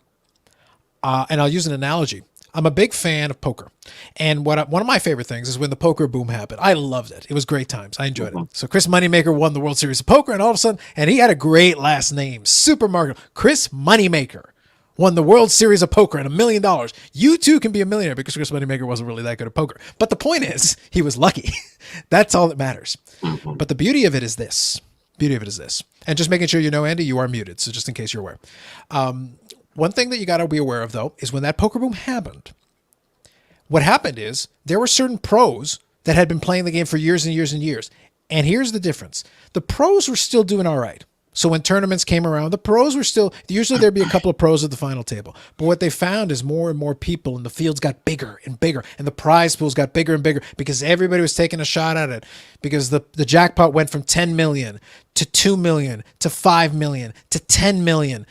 A: and I'll use an analogy. I'm a big fan of poker. And one of my favorite things is when the poker boom happened. I loved it. It was great times. I enjoyed it. So Chris Moneymaker won the World Series of Poker, and all of a sudden, and he had a great last name, super marketable. Chris Moneymaker won the World Series of Poker and $1 million. You too can be a millionaire because Chris Moneymaker wasn't really that good at poker. But the point is, he was lucky. That's all that matters. But the beauty of it is this. And just making sure you know, Andy, you are muted. So just in case you're aware. One thing that you got to be aware of, though, is when that poker boom happened, what happened is there were certain pros that had been playing the game for years and years and years. And here's the difference. The pros were still doing all right. So when tournaments came around, the pros were still, usually there'd be a couple of pros at the final table. But what they found is more and more people, and the fields got bigger and bigger, and the prize pools got bigger and bigger because everybody was taking a shot at it, because the jackpot went from 10 million to 2 million to 5 million to 10 million.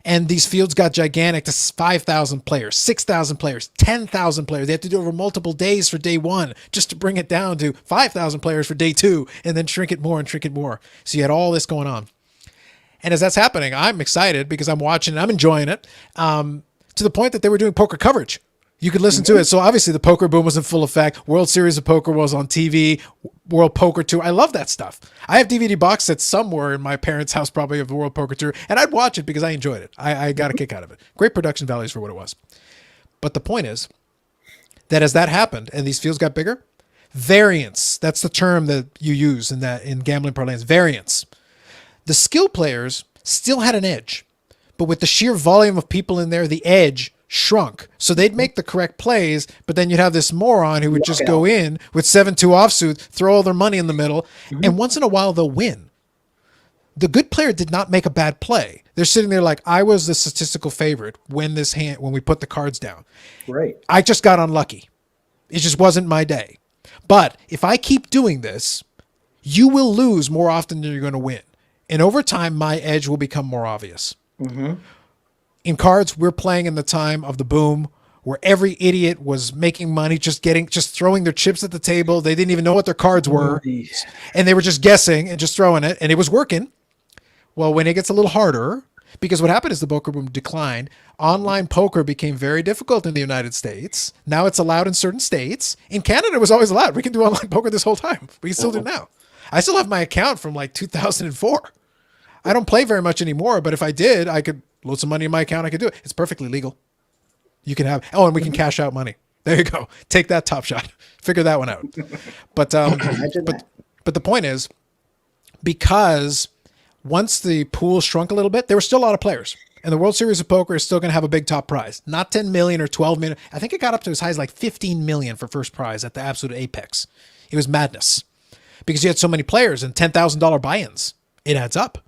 A: And these fields got gigantic to 5,000 players, 6,000 players, 10,000 players. They had to do it over multiple days for day one just to bring it down to 5,000 players for day two, and then shrink it more and shrink it more. So you had all this going on. And as that's happening, I'm excited because I'm watching it, I'm enjoying it, to the point that they were doing poker coverage. You could listen to it. So obviously the poker boom was in full effect. World Series of Poker was on TV. World Poker Tour. I love that stuff. I have DVD box sets somewhere in my parents' house, probably, of the World Poker Tour, and I'd watch it because I enjoyed it. I got a kick out of it. Great production values for what it was. But the point is, that as that happened and these fields got bigger, variance, that's the term that you use in gambling parlance, variance. The skill players still had an edge, but with the sheer volume of people in there, the edge shrunk. So they'd make the correct plays, but then you'd have this moron who would just go in with 7-2 offsuit, throw all their money in the middle, and once in a while they'll win. The good player did not make a bad play. They're sitting there like, I was the statistical favorite when we put the cards down.
C: Right.
A: I just got unlucky. It just wasn't my day. But if I keep doing this, you will lose more often than you're going to win. And over time, my edge will become more obvious. Mm-hmm. In cards, we're playing in the time of the boom, where every idiot was making money, just throwing their chips at the table. They didn't even know what their cards were. And they were just guessing and just throwing it, and it was working. Well, when it gets a little harder, because what happened is the poker boom declined. Online poker became very difficult in the United States. Now it's allowed in certain states. In Canada, it was always allowed. We can do online poker this whole time. We can still do it now. I still have my account from like 2004. I don't play very much anymore, but if I did, I could load some money in my account. I could do it. It's perfectly legal. You can have, and we can cash out money. There you go. Take that, Top Shot. Figure that one out. But the point is, because once the pool shrunk a little bit, there were still a lot of players. And the World Series of Poker is still going to have a big top prize. Not 10 million or 12 million. I think it got up to as high as like 15 million for first prize at the absolute apex. It was madness because you had so many players and $10,000 buy-ins. It adds up.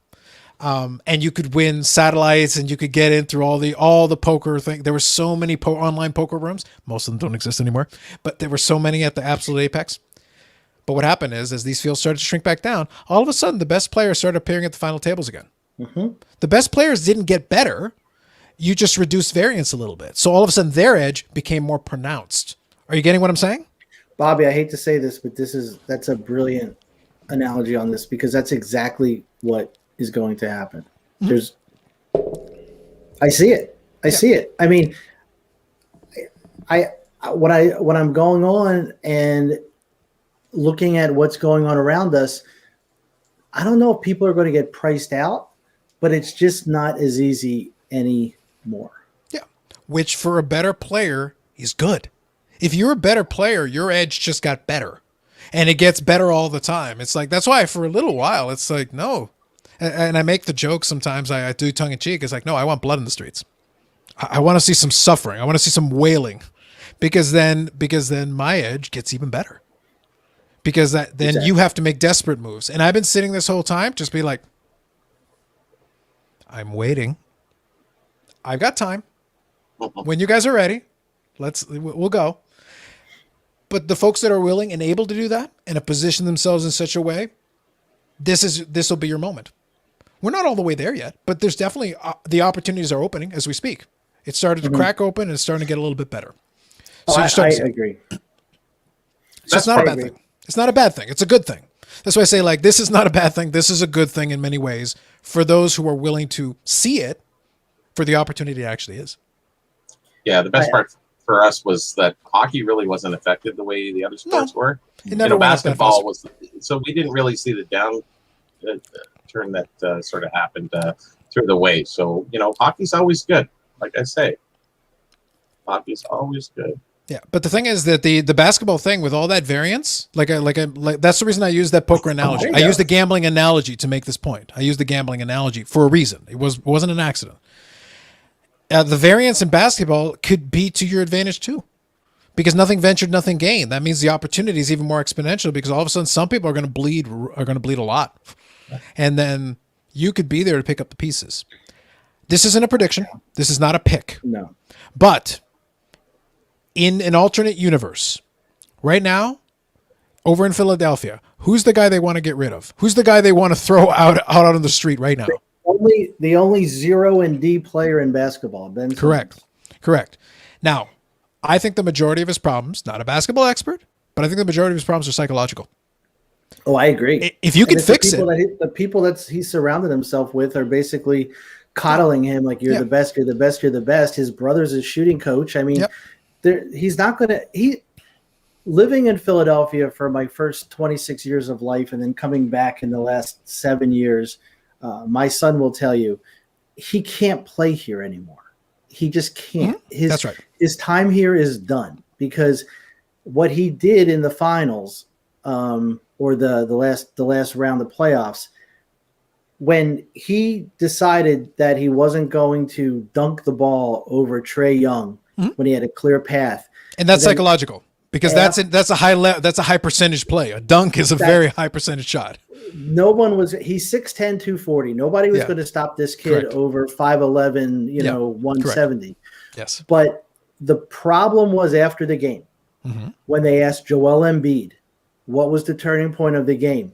A: And you could win satellites and you could get in through all the poker thing. There were so many online poker rooms. Most of them don't exist anymore, but there were so many at the absolute apex. But what happened is, as these fields started to shrink back down, all of a sudden the best players started appearing at the final tables again. Mm-hmm. The best players didn't get better. You just reduced variance a little bit. So all of a sudden their edge became more pronounced. Are you getting what I'm saying?
C: Bobby, I hate to say this, but that's a brilliant analogy on this, because that's exactly what is going to happen. Mm-hmm. I see it. I see it. I mean, when I'm going on and looking at what's going on around us, I don't know if people are going to get priced out, but it's just not as easy anymore.
A: Yeah. Which for a better player is good. If you're a better player, your edge just got better, and it gets better all the time. It's like, that's why for a little while, it's like, no. And I make the joke sometimes, I do tongue in cheek. It's like, no, I want blood in the streets. I want to see some suffering. I want to see some wailing, because then my edge gets even better. Because then exactly. You have to make desperate moves. And I've been sitting this whole time, just be like, I'm waiting. I've got time. When you guys are ready, we'll go. But the folks that are willing and able to do that and have positioned themselves in such a way, this will be your moment. We're not all the way there yet, but there's definitely the opportunities are opening as we speak. It started to crack open and it's starting to get a little bit better. So
C: I agree.
A: So it's not a bad thing. It's not a bad thing. It's a good thing. That's why I say, like, this is not a bad thing. This is a good thing in many ways for those who are willing to see it for the opportunity it actually is.
B: Yeah, the best part for us was that hockey really wasn't affected the way the other sports were.
A: It never
B: basketball was, so we didn't really see the down turn that sort of happened through the way. So, hockey's always good. Like I say, hockey's always good.
A: Yeah, but the thing is that the basketball thing with all that variance, like that's the reason I use that poker analogy. I used the gambling analogy to make this point. I used the gambling analogy for a reason. It wasn't an accident. The variance in basketball could be to your advantage too, because nothing ventured, nothing gained. That means the opportunity is even more exponential, because all of a sudden some people are going to bleed a lot, and then you could be there to pick up the pieces. This isn't a prediction. This is not a pick.
C: No,
A: but in an alternate universe, right now, over in Philadelphia, who's the guy they want to get rid of? Who's the guy they want to throw out on the street right now?
C: The only 0 and D player in basketball, Ben.
A: Correct. Now, I think the majority of his problems, not a basketball expert, but I think the majority of his problems are psychological.
C: Oh, I agree.
A: If you can fix it.
C: The people that he's surrounded himself with are basically coddling him like, you're the best, you're the best, you're the best. His brother's a shooting coach. I mean, he's not going to – living in Philadelphia for my first 26 years of life and then coming back in the last 7 years, my son will tell you he can't play here anymore. He just can't.
A: That's right.
C: His time here is done. because what he did in the finals, or the last round of playoffs, when he decided that he wasn't going to dunk the ball over Trae Young when he had a clear path,
A: and that's psychological because that's a high percentage play. A dunk is a very high percentage shot.
C: No one was. He's 6'10", 240. Nobody was going to stop this kid over 5'11", 170.
A: Correct. Yes,
C: but the problem was after the game when they asked Joel Embiid what was the turning point of the game.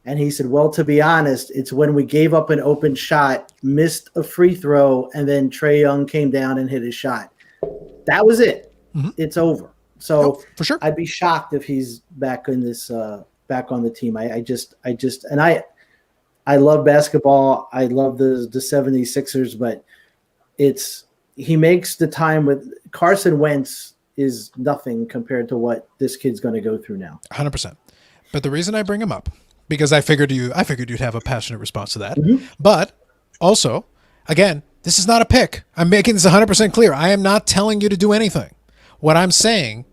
C: And he said, well, to be honest, it's when we gave up an open shot, missed a free throw, and then Trae Young came down and hit his shot. That was it. It's over. So
A: for sure,
C: I'd be shocked if he's back in this, back on the team. I love basketball. I love the 76ers, but he makes the time with Carson Wentz is nothing compared to what this kid's going to go through now.
A: 100%. But the reason I bring him up, because I figured you'd have a passionate response to that. But also, again, this is not a pick. I'm making this 100% clear. I am not telling you to do anything. What I'm saying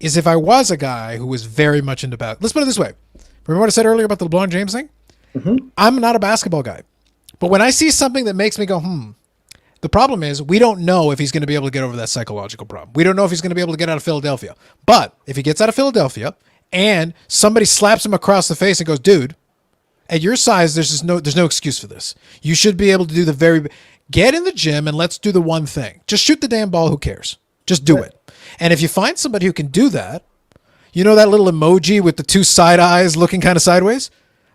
A: is if I was a guy who was very much into basketball, let's put it this way. Remember what I said earlier about the LeBron James thing? I'm not a basketball guy. But when I see something that makes me go, the problem is we don't know if he's going to be able to get over that psychological problem. We don't know if he's going to be able to get out of Philadelphia. But if he gets out of Philadelphia and somebody slaps him across the face and goes, dude, at your size, there's no excuse for this. You should be able to do get in the gym and let's do the one thing. Just shoot the damn ball. Who cares? Just do it. And if you find somebody who can do that, you know that little emoji with the two side eyes looking kind of sideways?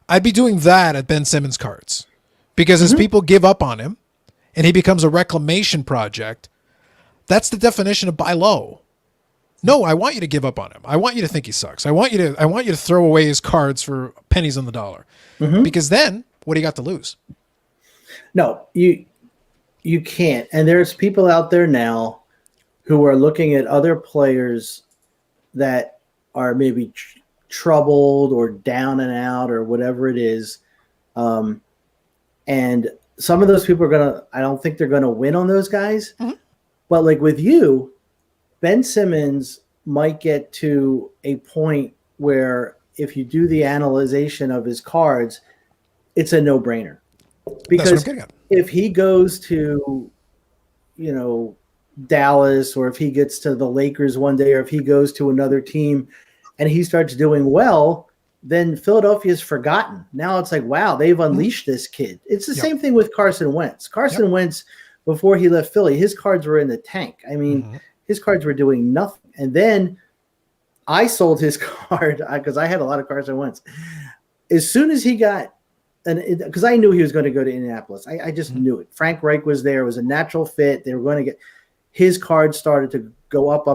A: I'd be doing that at Ben Simmons' cards. Because as people give up on him and he becomes a reclamation project, that's the definition of buy low. No, I want you to give up on him. I want you to think he sucks. I want you to throw away his cards for pennies on the dollar. Because then what do you got to lose?
C: No, you can't. And there's people out there now who are looking at other players that are maybe troubled or down and out or whatever it is. And some of those people I don't think they're going to win on those guys. But like with you, Ben Simmons might get to a point where if you do the analyzation of his cards, it's a no-brainer. Because if he goes to, Dallas, or if he gets to the Lakers one day, or if he goes to another team and he starts doing well, then Philadelphia's forgotten. Now it's like, wow, they've unleashed this kid. It's the same thing with Carson Wentz. Carson Wentz, before he left Philly, his cards were in the tank. I mean, his cards were doing nothing. And then I sold his card because I had a lot of Carson Wentz. As soon as he got because I knew he was going to go to Indianapolis. I just knew it. Frank Reich was there. It was a natural fit. They were going to get his cards started to go up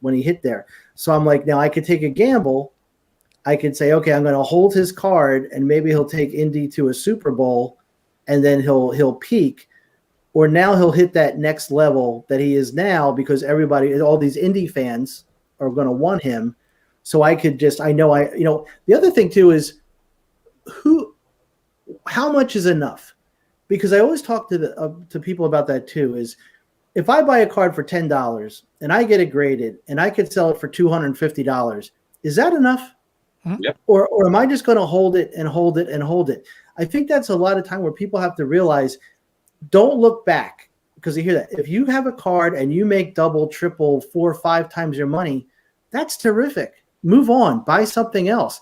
C: when he hit there. So I'm like, now I could take a gamble. I could say, okay, I'm going to hold his card and maybe he'll take Indy to a Super Bowl and then he'll peak. Or now he'll hit that next level that he is now because all these Indy fans are going to want him. So I could the other thing too is how much is enough? Because I always talk to people about that too, is if I buy a card for $10 and I get it graded and I could sell it for $250, is that enough?
B: Yep.
C: Or am I just going to hold it and hold it and hold it? I think that's a lot of time where people have to realize, don't look back, because you hear that. If you have a card and you make double, triple, 4 or 5 times your money, that's terrific. Move on, buy something else.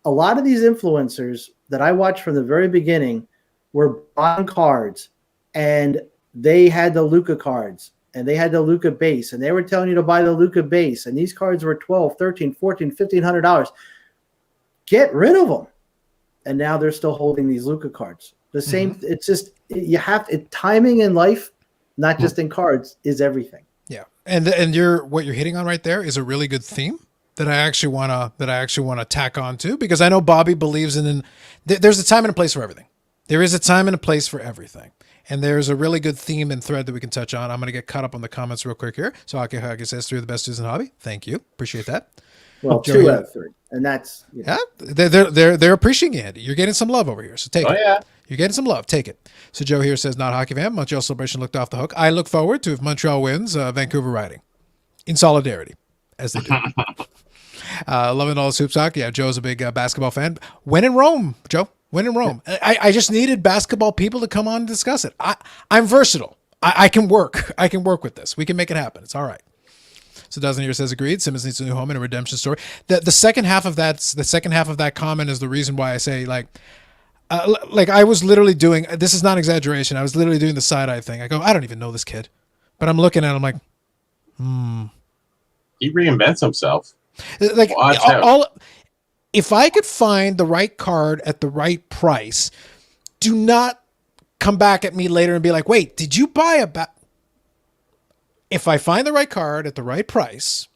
C: A lot of these influencers that I watched from the very beginning were buying cards, and they had the Luka cards and they had the Luka base, and they were telling you to buy the Luka base, and these cards were $1,200, $1,300, $1,400, $1,500. Get rid of them. And now they're still holding these Luka cards. The same. It's just timing in life, not just in cards, is everything.
A: Yeah, and what you're hitting on right there is a really good theme that I actually wanna tack on to, because I know Bobby believes there's a time and a place for everything. There is a time and a place for everything. And there's a really good theme and thread that we can touch on. I'm going to get caught up on the comments real quick here. So Haki says 3 of the best dudes in the hobby. Thank you. Appreciate that.
C: Well, 2 out of 3. And that's,
A: yeah, they're appreciating it. You're getting some love over here. So take it.
B: Yeah.
A: You're getting some love. Take it. So Joe here says, not hockey fan. Montreal celebration looked off the hook. I look forward to, if Montreal wins, Vancouver riding. in solidarity, as they do. Loving all the soup talk. Yeah, Joe's a big basketball fan. When in Rome, Joe. When in Rome. I just needed basketball people to come on and discuss it. I'm versatile. I can work. I can work with this. We can make it happen. It's all right. So Dozen here says agreed. Simmons needs a new home and a redemption story. The second half of that comment is the reason why I say like I was literally doing, this is not exaggeration. I was literally doing the side eye thing. I go, I don't even know this kid, but I'm looking at him like,
B: He reinvents himself.
A: Like if I could find the right card at the right price, do not come back at me later and be like, wait, did you buy a If I find the right card at the right price,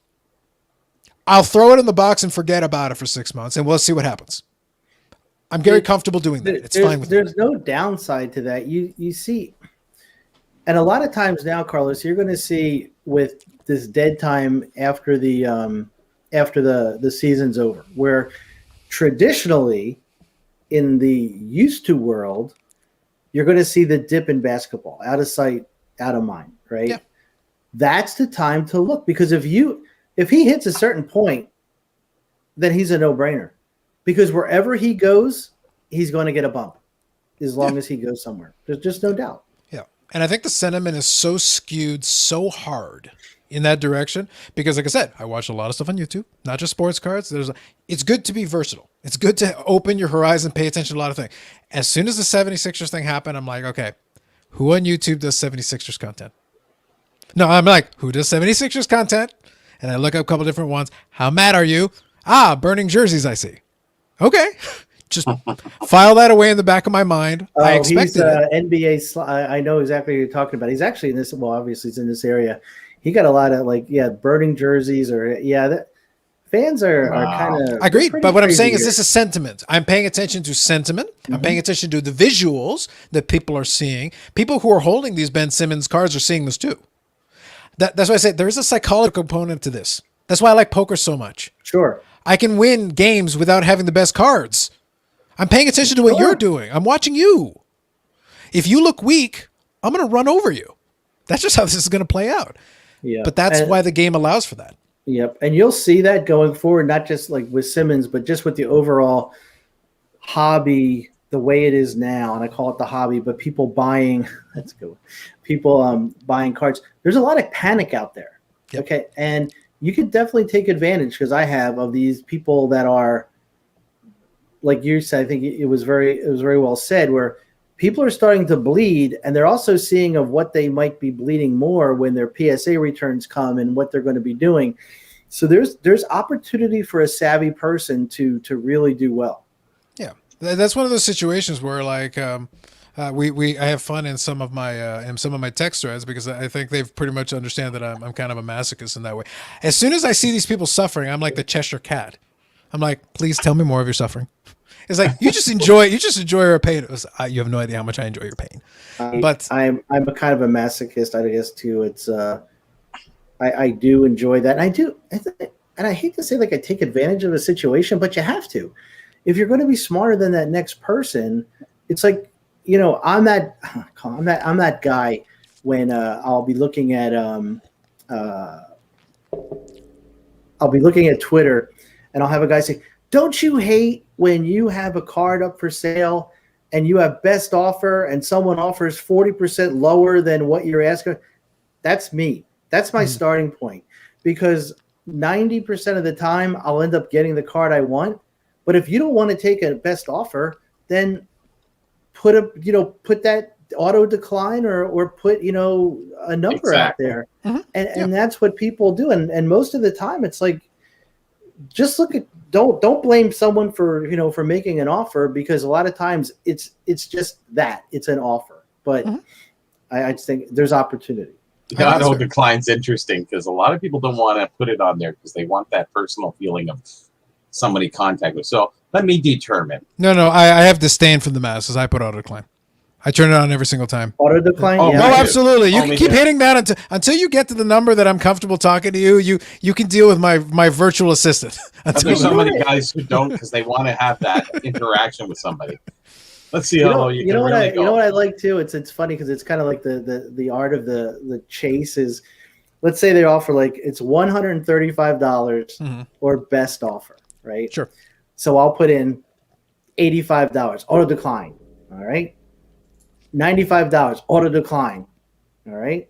A: I'll throw it in the box and forget about it for 6 months, and we'll see what happens. I'm very comfortable doing that. It's fine with me.
C: There's no downside to that. You see, and a lot of times now, Carlos, you're going to see with this dead time after the season's over, where traditionally in the used to world, you're going to see the dip in basketball, out of sight, out of mind, right? Yeah. That's the time to look, because if he hits a certain point, then he's a no-brainer, because wherever he goes, he's going to get a bump as long as he goes somewhere. There's just no doubt.
A: Yeah. And I think the sentiment is so skewed so hard in that direction, because like I said, I watch a lot of stuff on YouTube, not just sports cards. It's good to be versatile. It's good to open your horizon, pay attention to a lot of things. As soon as the 76ers thing happened, I'm like, okay, who on YouTube does 76ers content? No, I'm like, who does 76ers content? And I look up a couple different ones. How mad are you? Burning jerseys, I see. Okay. Just file that away in the back of my mind. I expected it.
C: NBA. I know exactly what you're talking about. He's actually in this. Well, obviously, he's in this area. He got a lot of burning jerseys fans are kind of
A: agreed. But what I'm saying is this is sentiment. I'm paying attention to sentiment. Mm-hmm. I'm paying attention to the visuals that people are seeing. People who are holding these Ben Simmons cards are seeing this too. That's why I say there is a psychological component to this. That's why I like poker so much.
C: Sure.
A: I can win games without having the best cards. I'm paying attention to what you're doing. I'm watching you. If you look weak, I'm going to run over you. That's just how this is going to play out. Yeah. But that's why the game allows for that.
C: Yep. And you'll see that going forward, not just like with Simmons, but just with the overall hobby, the way it is now. And I call it the hobby, but people buying, that's good. People buying cards. There's a lot of panic out there. Yep. Okay. And you could definitely take advantage, because I have, of these people that are, like you said, I think it was very well said, where people are starting to bleed, and they're also seeing of what they might be bleeding more when their PSA returns come and what they're going to be doing. So there's opportunity for a savvy person to really do well.
A: Yeah, that's one of those situations where I have fun in some of my text threads, because I think they've pretty much understand that I'm kind of a masochist in that way. As soon as I see these people suffering, I'm like the Cheshire Cat. I'm like, please tell me more of your suffering. It's like, you just enjoy your pain. You have no idea how much I enjoy your pain. But
C: I'm a kind of a masochist, I guess, too. It's I do enjoy that, and I hate to say I take advantage of a situation, but you have to. If you're going to be smarter than that next person, it's like, I'm that guy when I'll be looking at Twitter, and I'll have a guy say, "Don't you hate when you have a card up for sale and you have best offer and someone offers 40% lower than what you're asking?" That's me. That's my starting point, because 90% of the time I'll end up getting the card I want. But if you don't want to take a best offer, then put that auto decline or put a number out there. Mm-hmm. And that's what people do. And most of the time it's like, just look at, don't blame someone for making an offer, because a lot of times it's just that it's an offer. But I just think there's opportunity.
B: The auto decline's interesting, because a lot of people don't want to put it on there because they want that personal feeling of somebody contact with. So let me determine.
A: No, I have disdain for the masses. I put auto decline. I turn it on every single time.
C: Auto decline?
A: Oh, yeah. No, absolutely. You can keep hitting that until you get to the number that I'm comfortable talking to you. You can deal with my virtual assistant.
B: There's so many guys who don't, because they want to have that interaction with somebody. Let's see how you can really go.
C: You know what I like too? It's funny, because it's kind of like the art of the chase is, let's say they offer like it's $135 or best offer, right?
A: Sure.
C: So I'll put in $85, auto decline. All right. $95, auto decline. All right.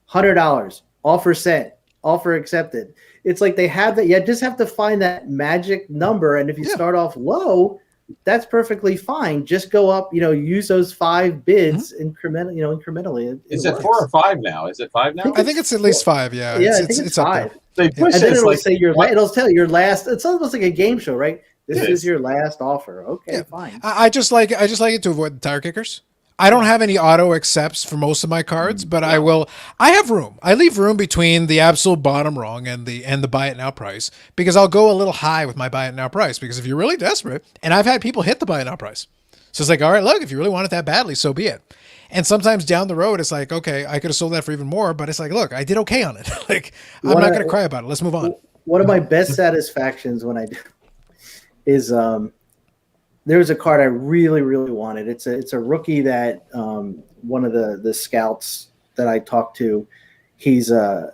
C: $100, offer sent, offer accepted. It's like they have that. You just have to find that magic number. And if you start off low, that's perfectly fine. Just go up, use those 5 bids incrementally.
B: Is it 4 or 5 now? Is it 5 now?
A: I think it's at least 5. Yeah.
C: Yeah, I think it's 5.
B: They push
C: and then it'll
B: like,
C: say it'll tell you your last. It's almost like a game show, right? This is your last offer. Okay, fine.
A: I just like it to avoid the tire kickers. I don't have any auto accepts for most of my cards, but I will. I have room. I leave room between the absolute bottom rung and the buy it now price, because I'll go a little high with my buy it now price, because if you're really desperate, and I've had people hit the buy it now price. So it's like, all right, look, if you really want it that badly, so be it. And sometimes down the road, it's like, okay, I could have sold that for even more, but it's like, look, I did okay on it. Like, I'm not going to cry about it. Let's move on.
C: One of my best satisfactions when I do is there was a card I really, really wanted. It's a rookie that one of the scouts that I talked to, he's I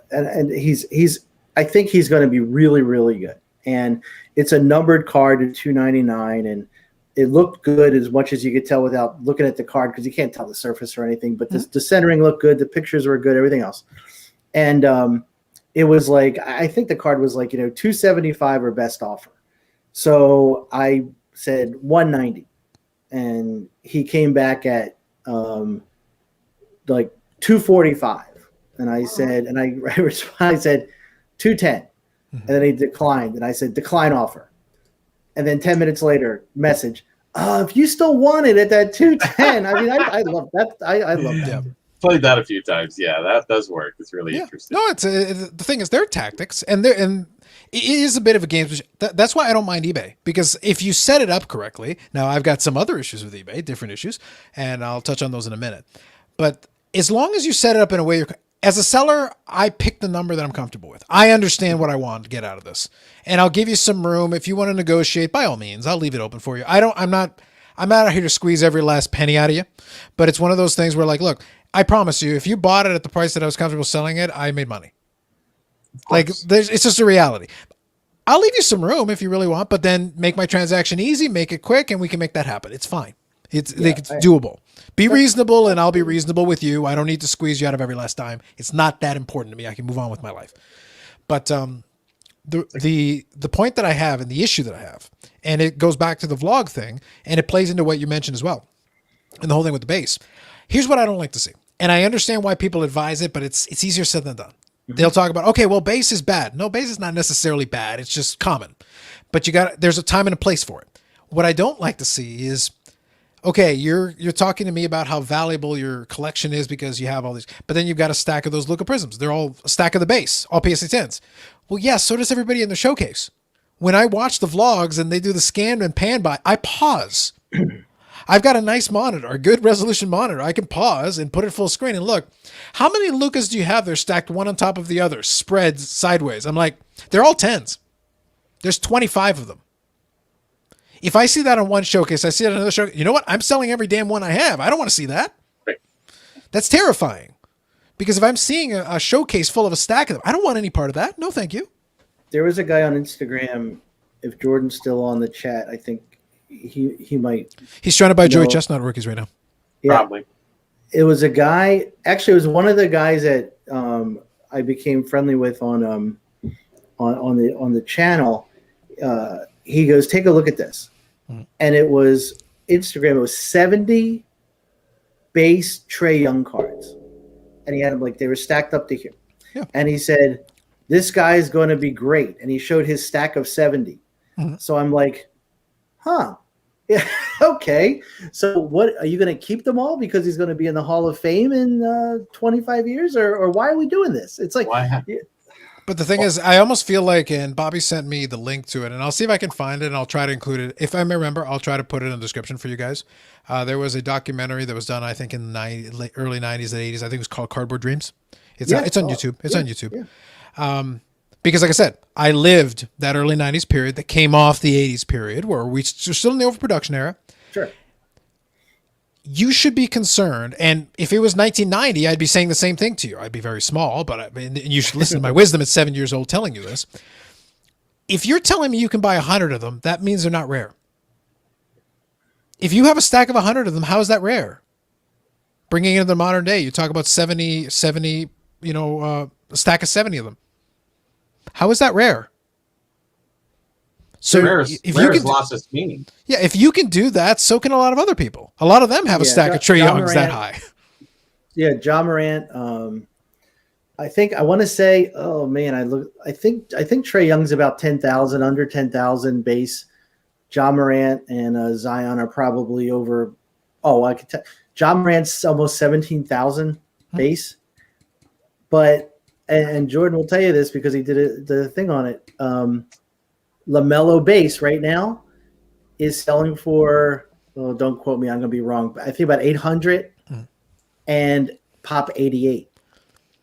C: think he's going to be really, really good. And it's a numbered card at $299, and it looked good as much as you could tell without looking at the card, because you can't tell the surface or anything. But the centering looked good, the pictures were good, everything else. And it was like, I think the card was like $275 or best offer. So I said $190, and he came back at like $245, and I said, and I responded, I said $210, and then he declined, and I said decline offer, and then 10 minutes later, message, if you still want it at that $210. I mean, I love that. I love that.
A: Yeah.
B: Played that a few times. Yeah, that does work. It's really interesting.
A: No, the thing is, their tactics, and it is a bit of a game. That's why I don't mind eBay, because if you set it up correctly, now I've got some other issues with eBay, different issues, and I'll touch on those in a minute. But as long as you set it up in a way, as a seller, I pick the number that I'm comfortable with. I understand what I want to get out of this, and I'll give you some room. If you want to negotiate, by all means, I'll leave it open for you. I'm not out here to squeeze every last penny out of you, but it's one of those things where, like, look, I promise you, if you bought it at the price that I was comfortable selling it, I made money. Like, it's just a reality. I'll leave you some room if you really want, but then make my transaction easy, make it quick, and we can make that happen. It's fine. It's doable. Be reasonable, and I'll be reasonable with you. I don't need to squeeze you out of every last dime. It's not that important to me. I can move on with my life. But the point that I have, and the issue that I have, and it goes back to the vlog thing, and it plays into what you mentioned as well, and the whole thing with the base. Here's what I don't like to see. And I understand why people advise it, but it's easier said than done. They'll talk about, okay, well, base is bad. No, base is not necessarily bad. It's just common. But there's a time and a place for it. What I don't like to see is, okay, you're talking to me about how valuable your collection is because you have all these, but then you've got a stack of those Luca Prisms. They're all a stack of the base, all PSA 10s. Well, yeah, so does everybody in the showcase. When I watch the vlogs and they do the scan and pan by, I pause. I've got a nice monitor, a good resolution monitor. I can pause and put it full screen and look. How many Lucas do you have? They're stacked one on top of the other, spread sideways. I'm like, they're all 10s. There's 25 of them. If I see that on one showcase, I see it on another showcase. You know what? I'm selling every damn one I have. I don't want to see that.
B: Right.
A: That's terrifying. Because if I'm seeing a showcase full of a stack of them, I don't want any part of that. No, thank you.
C: There was a guy on Instagram, if Jordan's still on the chat, I think he might.
A: He's trying to buy Joey Chestnut rookies right now.
C: Yeah.
B: Probably.
C: It was a guy. Actually, it was one of the guys that I became friendly with on the channel. He goes, "Take a look at this," and it was Instagram. It was 70 base Trae Young cards, and he had them like they were stacked up to here.
A: Yeah.
C: And he said, "This guy is going to be great," and he showed his stack of 70. So I'm like, "Huh." Yeah, okay. So what are you going to keep them all because he's going to be in the Hall of Fame in 25 years or why are we doing this? It's like,
A: but the thing is, I almost feel like, and Bobby sent me the link to it, and I'll see if I can find it, and I'll try to include it. If I remember, I'll try to put it in the description for you guys. There was a documentary that was done, I think, in the early 90s, 80s. I think it was called Cardboard Dreams. It's on YouTube. It's on YouTube. Yeah. Because like I said, I lived that early 90s period that came off the 80s period where we're still in the overproduction era.
C: Sure.
A: you should be concerned. And if it was 1990, I'd be saying the same thing to you. I'd be very small, but I mean, you should listen to my wisdom at 7 years old telling you this. If you're telling me you can buy 100 of them, that means they're not rare. If you have a stack of 100 of them, how is that rare? Bringing it into the modern day, you talk about 70, a stack of 70 of them. How is that rare? So
B: rare
A: if
B: you
A: you
B: can
A: can
B: lost its meaning.
A: Yeah, if you can do that, so can a lot of other people. A lot of them have a stack of Trae Youngs that high.
C: Yeah, John Morant. I want to say, oh man, I think Trae Young's about 10,000, under 10,000 base. John Morant and Zion are probably over. Oh, I could tell. John Morant's almost 17,000 base, but and Jordan will tell you this because he did the thing on it. LaMelo base right now is selling for, don't quote me, I'm going to be wrong, but I think about 800 and Pop 88.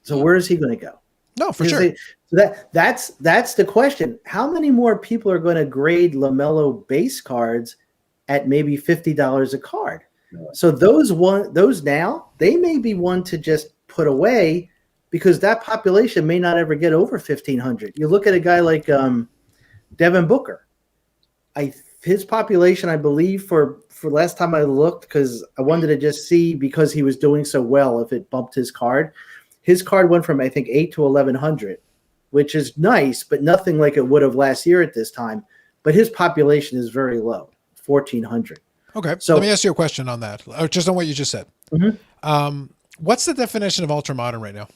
C: So where is he going to go?
A: No, for sure.
C: So that's the question. How many more people are going to grade LaMelo base cards at maybe $50 a card? So those now, they may be one to just put away because that population may not ever get over 1,500. You look at a guy like Devin Booker. His population, I believe, for last time I looked, because I wanted to just see because he was doing so well if it bumped his card. His card went from I think 8 to 1,100, which is nice, but nothing like it would have last year at this time. But his population is very low, 1,400.
A: Okay, so let me ask you a question on that, or just on what you just said. Mm-hmm. What's the definition of ultra modern right now?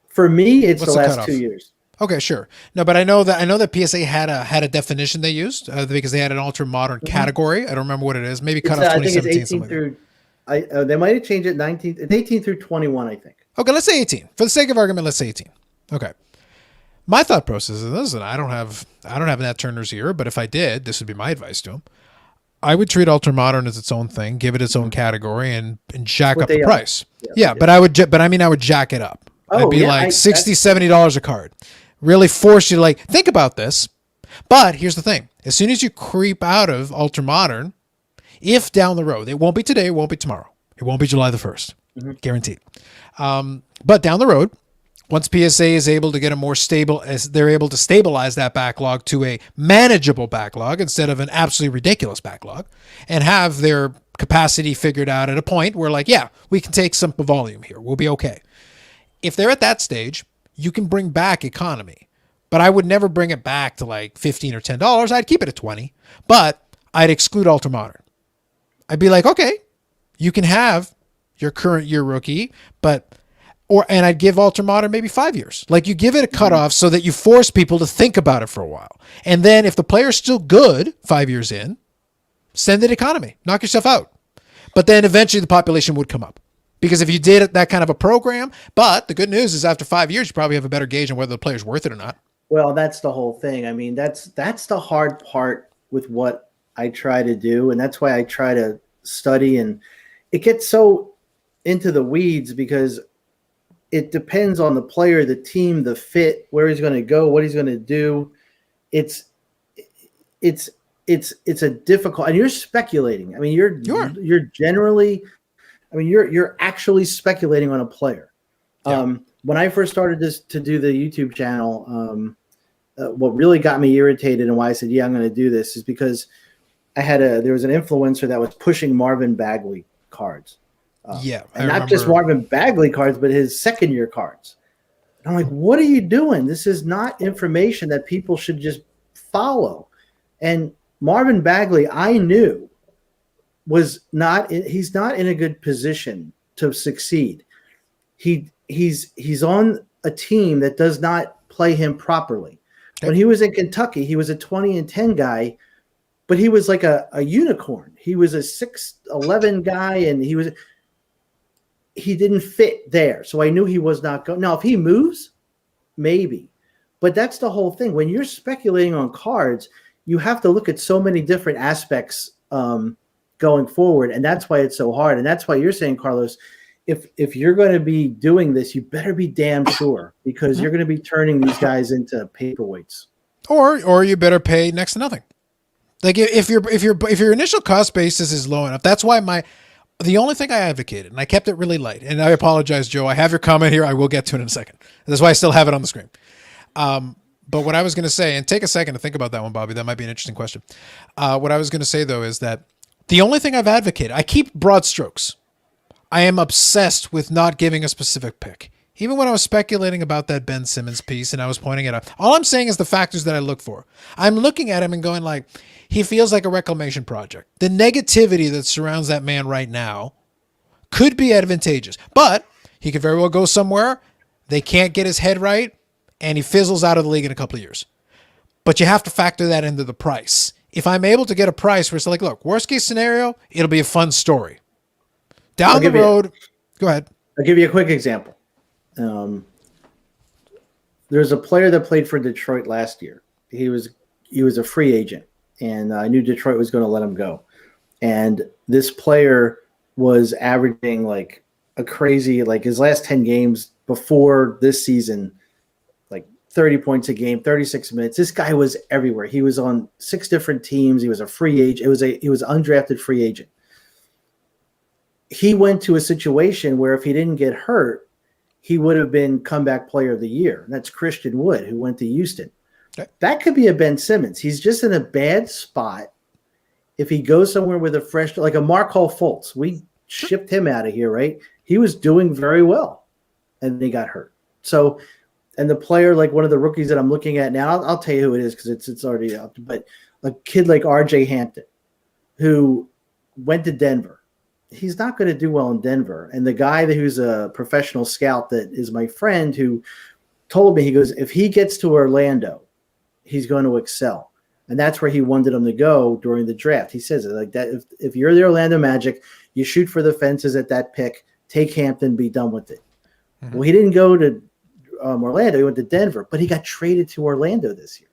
C: For me, it's the last 2 years.
A: Okay, sure. No, but I know that PSA had a definition they used because they had an ultra modern category. I don't remember what it is. Maybe cut off 2017.
C: I think it's 18 through. They might have changed it 19. It's 18 through 21, I think.
A: Okay, let's say 18 for the sake of argument. Let's say 18. Okay. My thought process is this, and I don't have Nat Turner's ear, but if I did, this would be my advice to him. I would treat ultra modern as its own thing, give it its own category, and jack up the price. Yeah, but I would jack it up. I'd be like $60, $70 a card. Really force you to think about this. But here's the thing. As soon as you creep out of ultra modern, if down the road, it won't be today, it won't be tomorrow. It won't be July the 1st. Guaranteed. But down the road, once PSA is able to get a more stable, as they're able to stabilize that backlog to a manageable backlog instead of an absolutely ridiculous backlog, and have their capacity figured out at a point where we can take some volume here. We'll be okay. If they're at that stage, you can bring back economy, but I would never bring it back to $15 or $10. I'd keep it at 20, but I'd exclude ultra modern. I'd be like, okay, you can have your current year rookie, and I'd give ultra modern maybe 5 years. You give it a cutoff so that you force people to think about it for a while. And then if the player's still good 5 years in, send it economy, knock yourself out. But then eventually the population would come up. Because if you did that kind of a program, but the good news is after 5 years, you probably have a better gauge on whether the player's worth it or not.
C: Well, that's the whole thing. I mean, that's the hard part with what I try to do. And that's why I try to study. And it gets so into the weeds because it depends on the player, the team, the fit, where he's going to go, what he's going to do. It's a difficult, and you're speculating. I mean, you're generally, you're actually speculating on a player. Yeah. When I first started to do the YouTube channel, what really got me irritated and why I said, yeah, I'm going to do this is because there was an influencer that was pushing Marvin Bagley cards. And not just Marvin Bagley cards, but his second year cards. And I'm like, what are you doing? This is not information that people should just follow. And Marvin Bagley, I knew he's not in a good position to succeed. He's on a team that does not play him properly. Okay. When he was in Kentucky, he was a 20-10 guy, but he was like a unicorn. He was a 6'11" guy, and he didn't fit there. So I knew he was not going. Now, if he moves, maybe. But that's the whole thing. When you're speculating on cards, you have to look at so many different aspects going forward. And that's why it's so hard. And that's why you're saying, Carlos, if you're going to be doing this, you better be damn sure, because you're going to be turning these guys into paperweights.
A: Or you better pay next to nothing. If your initial cost basis is low enough, that's why The only thing I advocated, and I kept it really light, and I apologize, Joe. I have your comment here. I will get to it in a second. That's why I still have it on the screen. But what I was going to say, and take a second to think about that one, Bobby. That might be an interesting question. What I was going to say, though, is that the only thing I've advocated, I keep broad strokes. I am obsessed with not giving a specific pick. Even when I was speculating about that Ben Simmons piece and I was pointing it out, all I'm saying is the factors that I look for. I'm looking at him and going like, he feels like a reclamation project. The negativity that surrounds that man right now could be advantageous, but he could very well go somewhere. They can't get his head right and he fizzles out of the league in a couple of years. But you have to factor that into the price. If I'm able to get a price where it's like, look, worst case scenario, it'll be a fun story. Down the road, go ahead.
C: I'll give you a quick example. There's a player that played for Detroit last year. He was a free agent, and I knew Detroit was going to let him go. And this player was averaging like a crazy, like his last 10 games before this season, like 30 points a game, 36 minutes. This guy was everywhere. He was on 6 different teams. He was a free agent. He was an undrafted free agent. He went to a situation where if he didn't get hurt, he would have been comeback player of the year. And that's Christian Wood, who went to Houston. Okay. That could be a Ben Simmons. He's just in a bad spot. If he goes somewhere with a fresh, like a Markelle Fultz, we shipped him out of here, right? He was doing very well, and he got hurt. So, and the player, like one of the rookies that I'm looking at now, I'll tell you who it is because it's already out. But a kid like R.J. Hampton, who went to Denver. He's not going to do well in Denver. And the guy who's a professional scout that is my friend who told me, he goes, if he gets to Orlando, he's going to excel. And that's where he wanted him to go during the draft. He says it like that. If you're the Orlando Magic, you shoot for the fences at that pick, take Hampton, be done with it. Mm-hmm. Well, he didn't go to Orlando. He went to Denver, but he got traded to Orlando this year.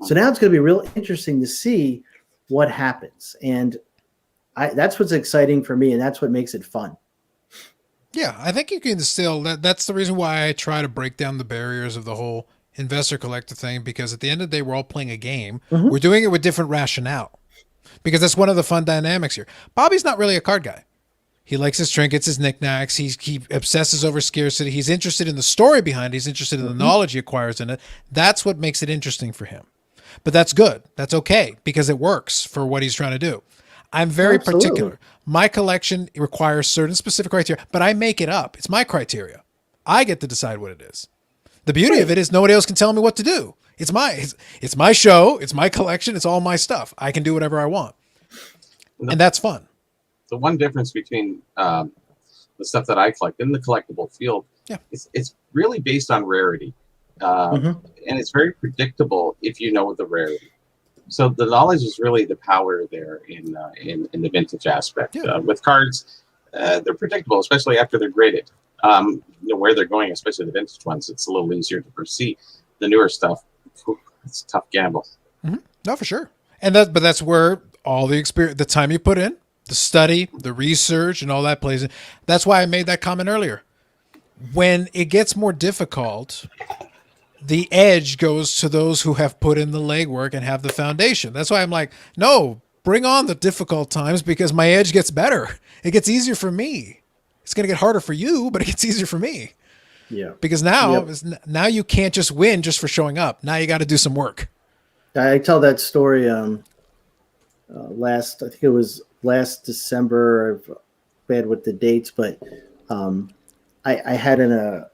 C: So now it's going to be real interesting to see what happens. And that's what's exciting for me, and that's what makes it fun.
A: Yeah, I think you can still. That's the reason why I try to break down the barriers of the whole investor collector thing, because at the end of the day, we're all playing a game. Mm-hmm. We're doing it with different rationale, because that's one of the fun dynamics here. Bobby's not really a card guy. He likes his trinkets, his knickknacks. He obsesses over scarcity. He's interested in the story behind it. He's interested in the knowledge he acquires in it. That's what makes it interesting for him. But that's good. That's okay, because it works for what he's trying to do. I'm very particular. My collection requires certain specific criteria, but I make it up. It's my criteria. I get to decide what it is. The beauty of it is nobody else can tell me what to do. It's my show. It's my collection. It's all my stuff. I can do whatever I want. And that's fun.
B: The one difference between the stuff that I collect in the collectible field, it's really based on rarity. And it's very predictable if you know the rarity. So the knowledge is really the power there in the vintage aspect. Yeah. With cards, they're predictable, especially after they're graded. Where they're going, especially the vintage ones, it's a little easier to foresee. The newer stuff, it's a tough gamble.
A: Mm-hmm. No, for sure. And that's where all the experience, the time you put in, the study, the research, and all that plays in. That's why I made that comment earlier. When it gets more difficult, the edge goes to those who have put in the legwork and have the foundation. That's why I'm like, no, bring on the difficult times, because my edge gets better. It gets easier for me. It's going to get harder for you, but it gets easier for me.
C: Yeah.
A: Because now you can't just win just for showing up. Now you got to do some work.
C: I tell that story I think it was last December. I'm bad with the dates, but I had a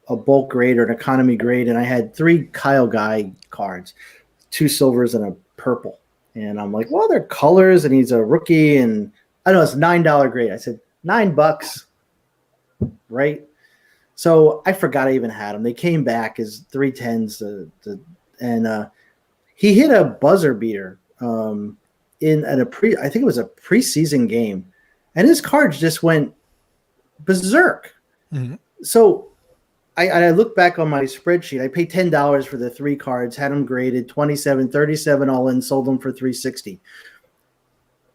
C: bulk grade or an economy grade, and I had 3 Kyle Guy cards, 2 silvers and a purple. And I'm like, well, they're colors, and he's a rookie, and I know it's $9 grade. I said, $9, right? So I forgot I even had them. They came back as 3 10s, and he hit a buzzer beater I think it was a preseason game, and his cards just went berserk. Mm-hmm. So I look back on my spreadsheet. I paid $10 for the 3 cards, had them graded 27, 37 all in, sold them for $360.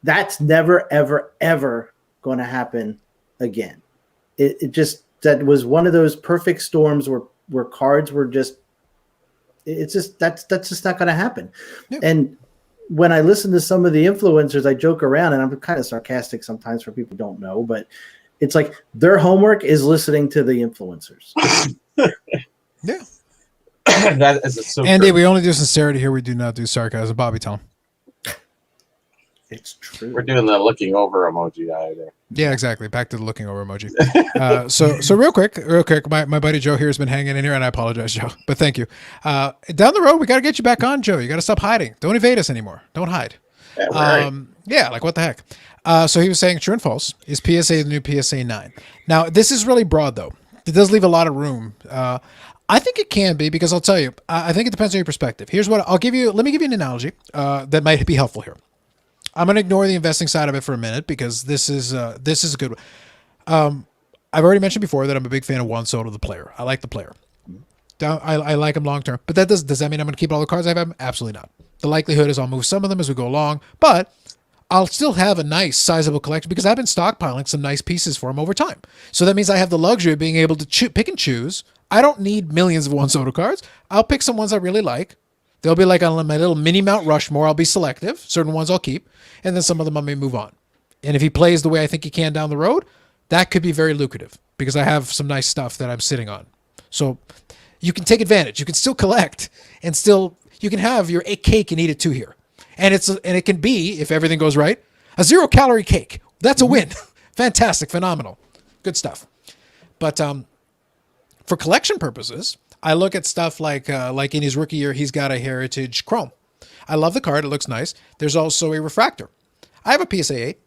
C: That's never, ever, ever going to happen again. That was one of those perfect storms where cards were just, that's just not going to happen. Yeah. And when I listen to some of the influencers, I joke around, and I'm kind of sarcastic sometimes for people who don't know, but it's like their homework is listening to the influencers.
A: Yeah.
B: That is so
A: Andy,
B: true.
A: we only do sincerity here. We do not do sarcasm. Bobby, tell him.
C: It's true.
B: We're doing the looking over emoji out there.
A: Yeah, exactly. Back to the looking over emoji. So real quick, my buddy Joe here has been hanging in here, and I apologize, Joe, but thank you. Down the road, we got to get you back on, Joe. You got to stop hiding. Don't evade us anymore. Don't hide.
B: Yeah, right.
A: Yeah, like what the heck? So he was saying true and false. Is PSA the new PSA 9? Now, this is really broad, though. It does leave a lot of room. I think it can be, because I'll tell you, I think it depends on your perspective. Here's what I'll give you. Let me give you an analogy that might be helpful here. I'm going to ignore the investing side of it for a minute, because this is a good one. I've already mentioned before that I'm a big fan of Juan Soto, the player. I like the player. I like him long term. But does that mean I'm going to keep all the cards I have? Absolutely not. The likelihood is I'll move some of them as we go along, but I'll still have a nice sizable collection, because I've been stockpiling some nice pieces for him over time. So that means I have the luxury of being able to pick and choose. I don't need millions of Juan Soto cards. I'll pick some ones I really like. They'll be like on my little mini Mount Rushmore. I'll be selective. Certain ones I'll keep, and then some of them I may move on. And if he plays the way I think he can down the road, that could be very lucrative, because I have some nice stuff that I'm sitting on. So you can take advantage. You can still collect, and still you can have your cake and eat it too here. And it can be, if everything goes right, a 0-calorie cake. That's a win. Fantastic, phenomenal, good stuff. But for collection purposes, I look at stuff like in his rookie year, he's got a Heritage Chrome. I love the card. It looks nice. There's also a refractor. I have a PSA 8.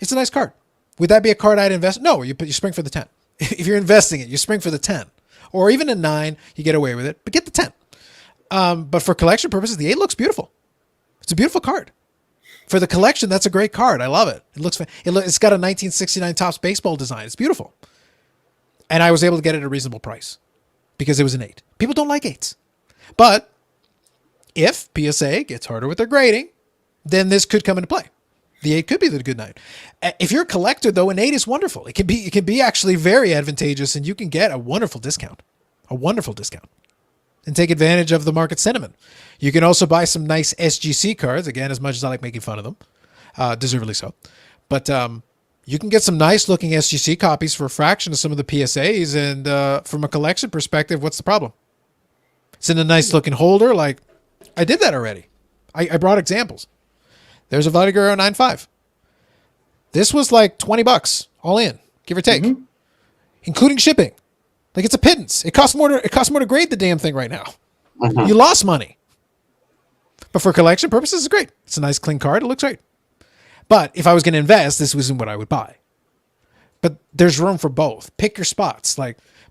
A: It's a nice card. Would that be a card I'd invest? No, you spring for the 10. If you're investing it, you spring for the 10. Or even a 9, you get away with it, but get the 10. But for collection purposes, the 8 looks beautiful. It's a beautiful card. For the collection, that's a great card. I love it. It's got a 1969 Topps baseball design. It's beautiful. And I was able to get it at a reasonable price, because it was an 8. People don't like 8s. But if PSA gets harder with their grading, then this could come into play. The 8 could be the good 9. If you're a collector, though, an 8 is wonderful. It can be actually very advantageous, and you can get a wonderful discount. And take advantage of the market sentiment. You can also buy some nice SGC cards, again, as much as I like making fun of them, deservedly so. But you can get some nice looking SGC copies for a fraction of some of the PSAs, and from a collection perspective, what's the problem? It's in a nice looking holder. Like, I did that already. I brought examples. There's a Vladimir 9.5. This was like $20 all in, give or take, including shipping. Like, it's a pittance. It costs more to grade the damn thing right now. You lost money. But for collection purposes, it's great. It's a nice clean card. It looks great. But if I was going to invest, this wasn't what I would buy. But there's room for both. Pick your spots.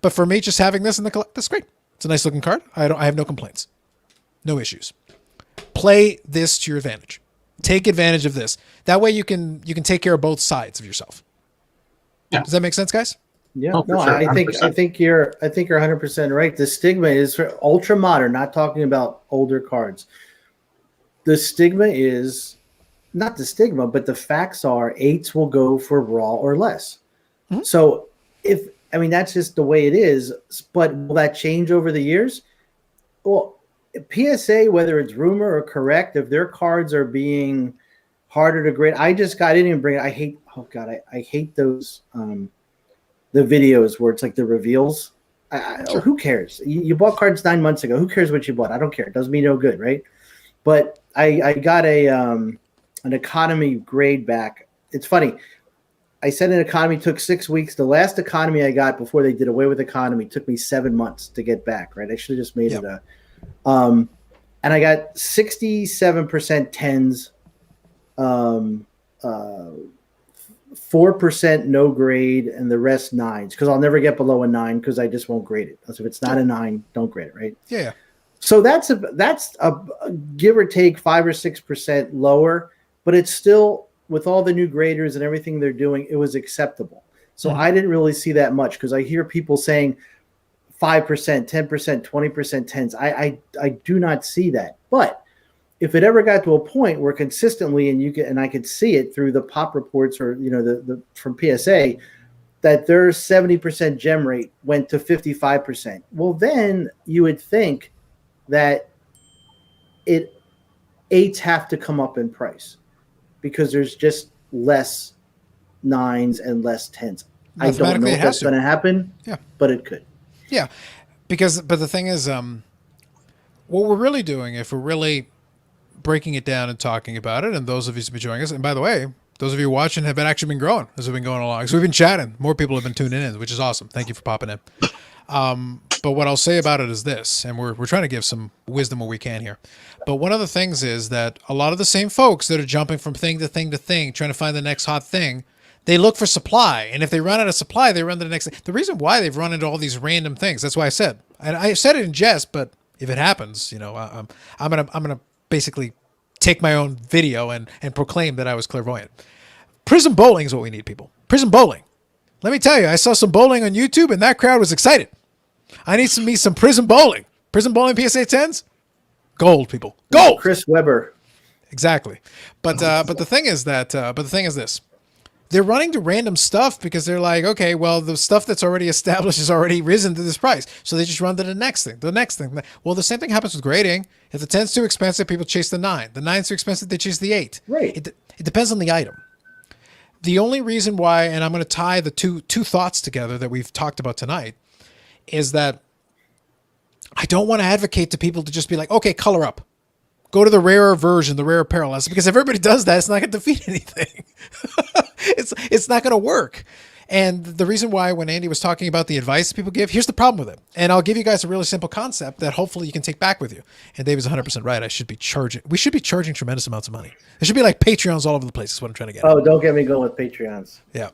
A: But for me, just having this in the that's great. It's a nice looking card. I have no complaints. No issues. Play this to your advantage. Take advantage of this. That way you can take care of both sides of yourself. Yeah. Does that make sense, guys?
C: Yeah, no, sure. I think you're 100% right. The stigma is for ultra modern, not talking about older cards. The stigma is not the stigma, but the facts are 8s will go for raw or less. So that's just the way it is. But will that change over the years? Well, PSA, whether it's rumor or correct, if their cards are being harder to grade, I didn't even bring it. I hate those the videos where it's like the reveals. Sure. Who cares? You bought cards 9 months ago. Who cares what you bought? I don't care. It doesn't mean no good, right? But I got an economy grade back. It's funny. I said an economy took 6 weeks. The last economy I got before they did away with economy took me 7 months to get back, right? I should have just made it and I got 67% 10s, 4% no grade, and the rest 9s, because I'll never get below a 9 because I just won't grade it. So if it's not a 9, don't grade it, right?
A: Yeah.
C: So that's a give or take 5 or 6% lower, but it's still, with all the new graders and everything they're doing, it was acceptable. So I didn't really see that much, because I hear people saying 5%, 10%, 20% 10s. I do not see that. But if it ever got to a point where consistently, and I could see it through the pop reports or the from PSA, that their 70% gem rate went to 55%. Well, then you would think that 8s have to come up in price because there's just less 9s and less 10s. I don't know if that's going to happen, but it could.
A: Yeah, but the thing is, what we're really doing, if we're really breaking it down and talking about it, and those of you who've been joining us, and by the way, those of you watching have actually been growing as we've been going along. So we've been chatting. More people have been tuning in, which is awesome. Thank you for popping in. But what I'll say about it is this, and we're trying to give some wisdom where we can here. But one of the things is that a lot of the same folks that are jumping from thing to thing to thing, trying to find the next hot thing, they look for supply. And if they run out of supply, they run to the next thing. The reason why they've run into all these random things, that's why I said, and I said it in jest, but if it happens, I'm gonna basically take my own video and proclaim that I was clairvoyant. Prism bowling is what we need, people. Prism bowling. Let me tell you, I saw some bowling on YouTube, and that crowd was excited. I need some prism bowling. Prism bowling PSA 10s? Gold, people. Gold!
C: Chris Webber.
A: Exactly. But the thing is this. They're running to random stuff because they're like, okay, well, the stuff that's already established has already risen to this price. So they just run to the next thing. Well, the same thing happens with grading. If the 10's too expensive, people chase the 9. The 9's too expensive, they chase the 8.
C: Right.
A: It depends on the item. The only reason why, and I'm going to tie the two thoughts together that we've talked about tonight, is that I don't want to advocate to people to just be like, okay, color up. Go to the rarer version, the rarer parallels, because if everybody does that, it's not going to defeat anything. It's not going to work. And the reason why, when Andy was talking about the advice people give, here's the problem with it. And I'll give you guys a really simple concept that hopefully you can take back with you. And Dave is 100% right. We should be charging tremendous amounts of money. There should be like Patreons all over the place is what I'm trying to get at.
C: Oh, don't get me going with Patreons.
A: Yeah.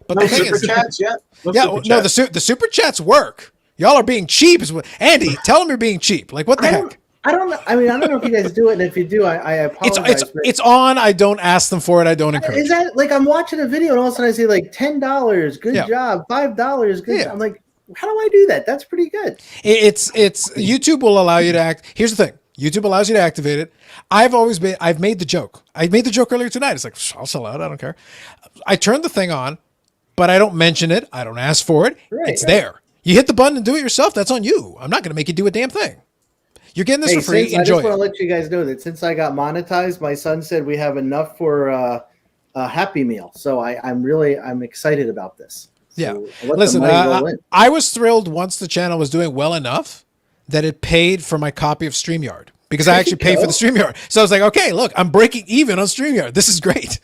A: But
B: no
A: the thing
B: super
A: is,
B: chats yet?
A: No, the super chats work. Y'all are being cheap. Andy, tell them you're being cheap. Like, what the heck?
C: I don't know. I mean, I don't know if you guys do it, and if you do, I apologize.
A: It's on. I don't ask them for it. I don't encourage.
C: Is that like I'm watching a video and all of a sudden I see like $10, good job, $5, good job. I'm like, how do I do that? That's pretty good.
A: It's YouTube will allow you to act. Here's the thing. YouTube allows you to activate it. I've made the joke. I made the joke earlier tonight. It's like, I'll sell out. I don't care. I turned the thing on, but I don't mention it. I don't ask for it. It's there. You hit the button and do it yourself. That's on you. I'm not going to make you do a damn thing. You're getting this for free. Enjoy it. I just want
C: to let you guys know that since I got monetized, my son said we have enough for a Happy Meal. So I'm excited about this.
A: Yeah. So listen, I was thrilled once the channel was doing well enough that it paid for my copy of StreamYard because I actually paid for the StreamYard. So I was like, okay, look, I'm breaking even on StreamYard. This is great.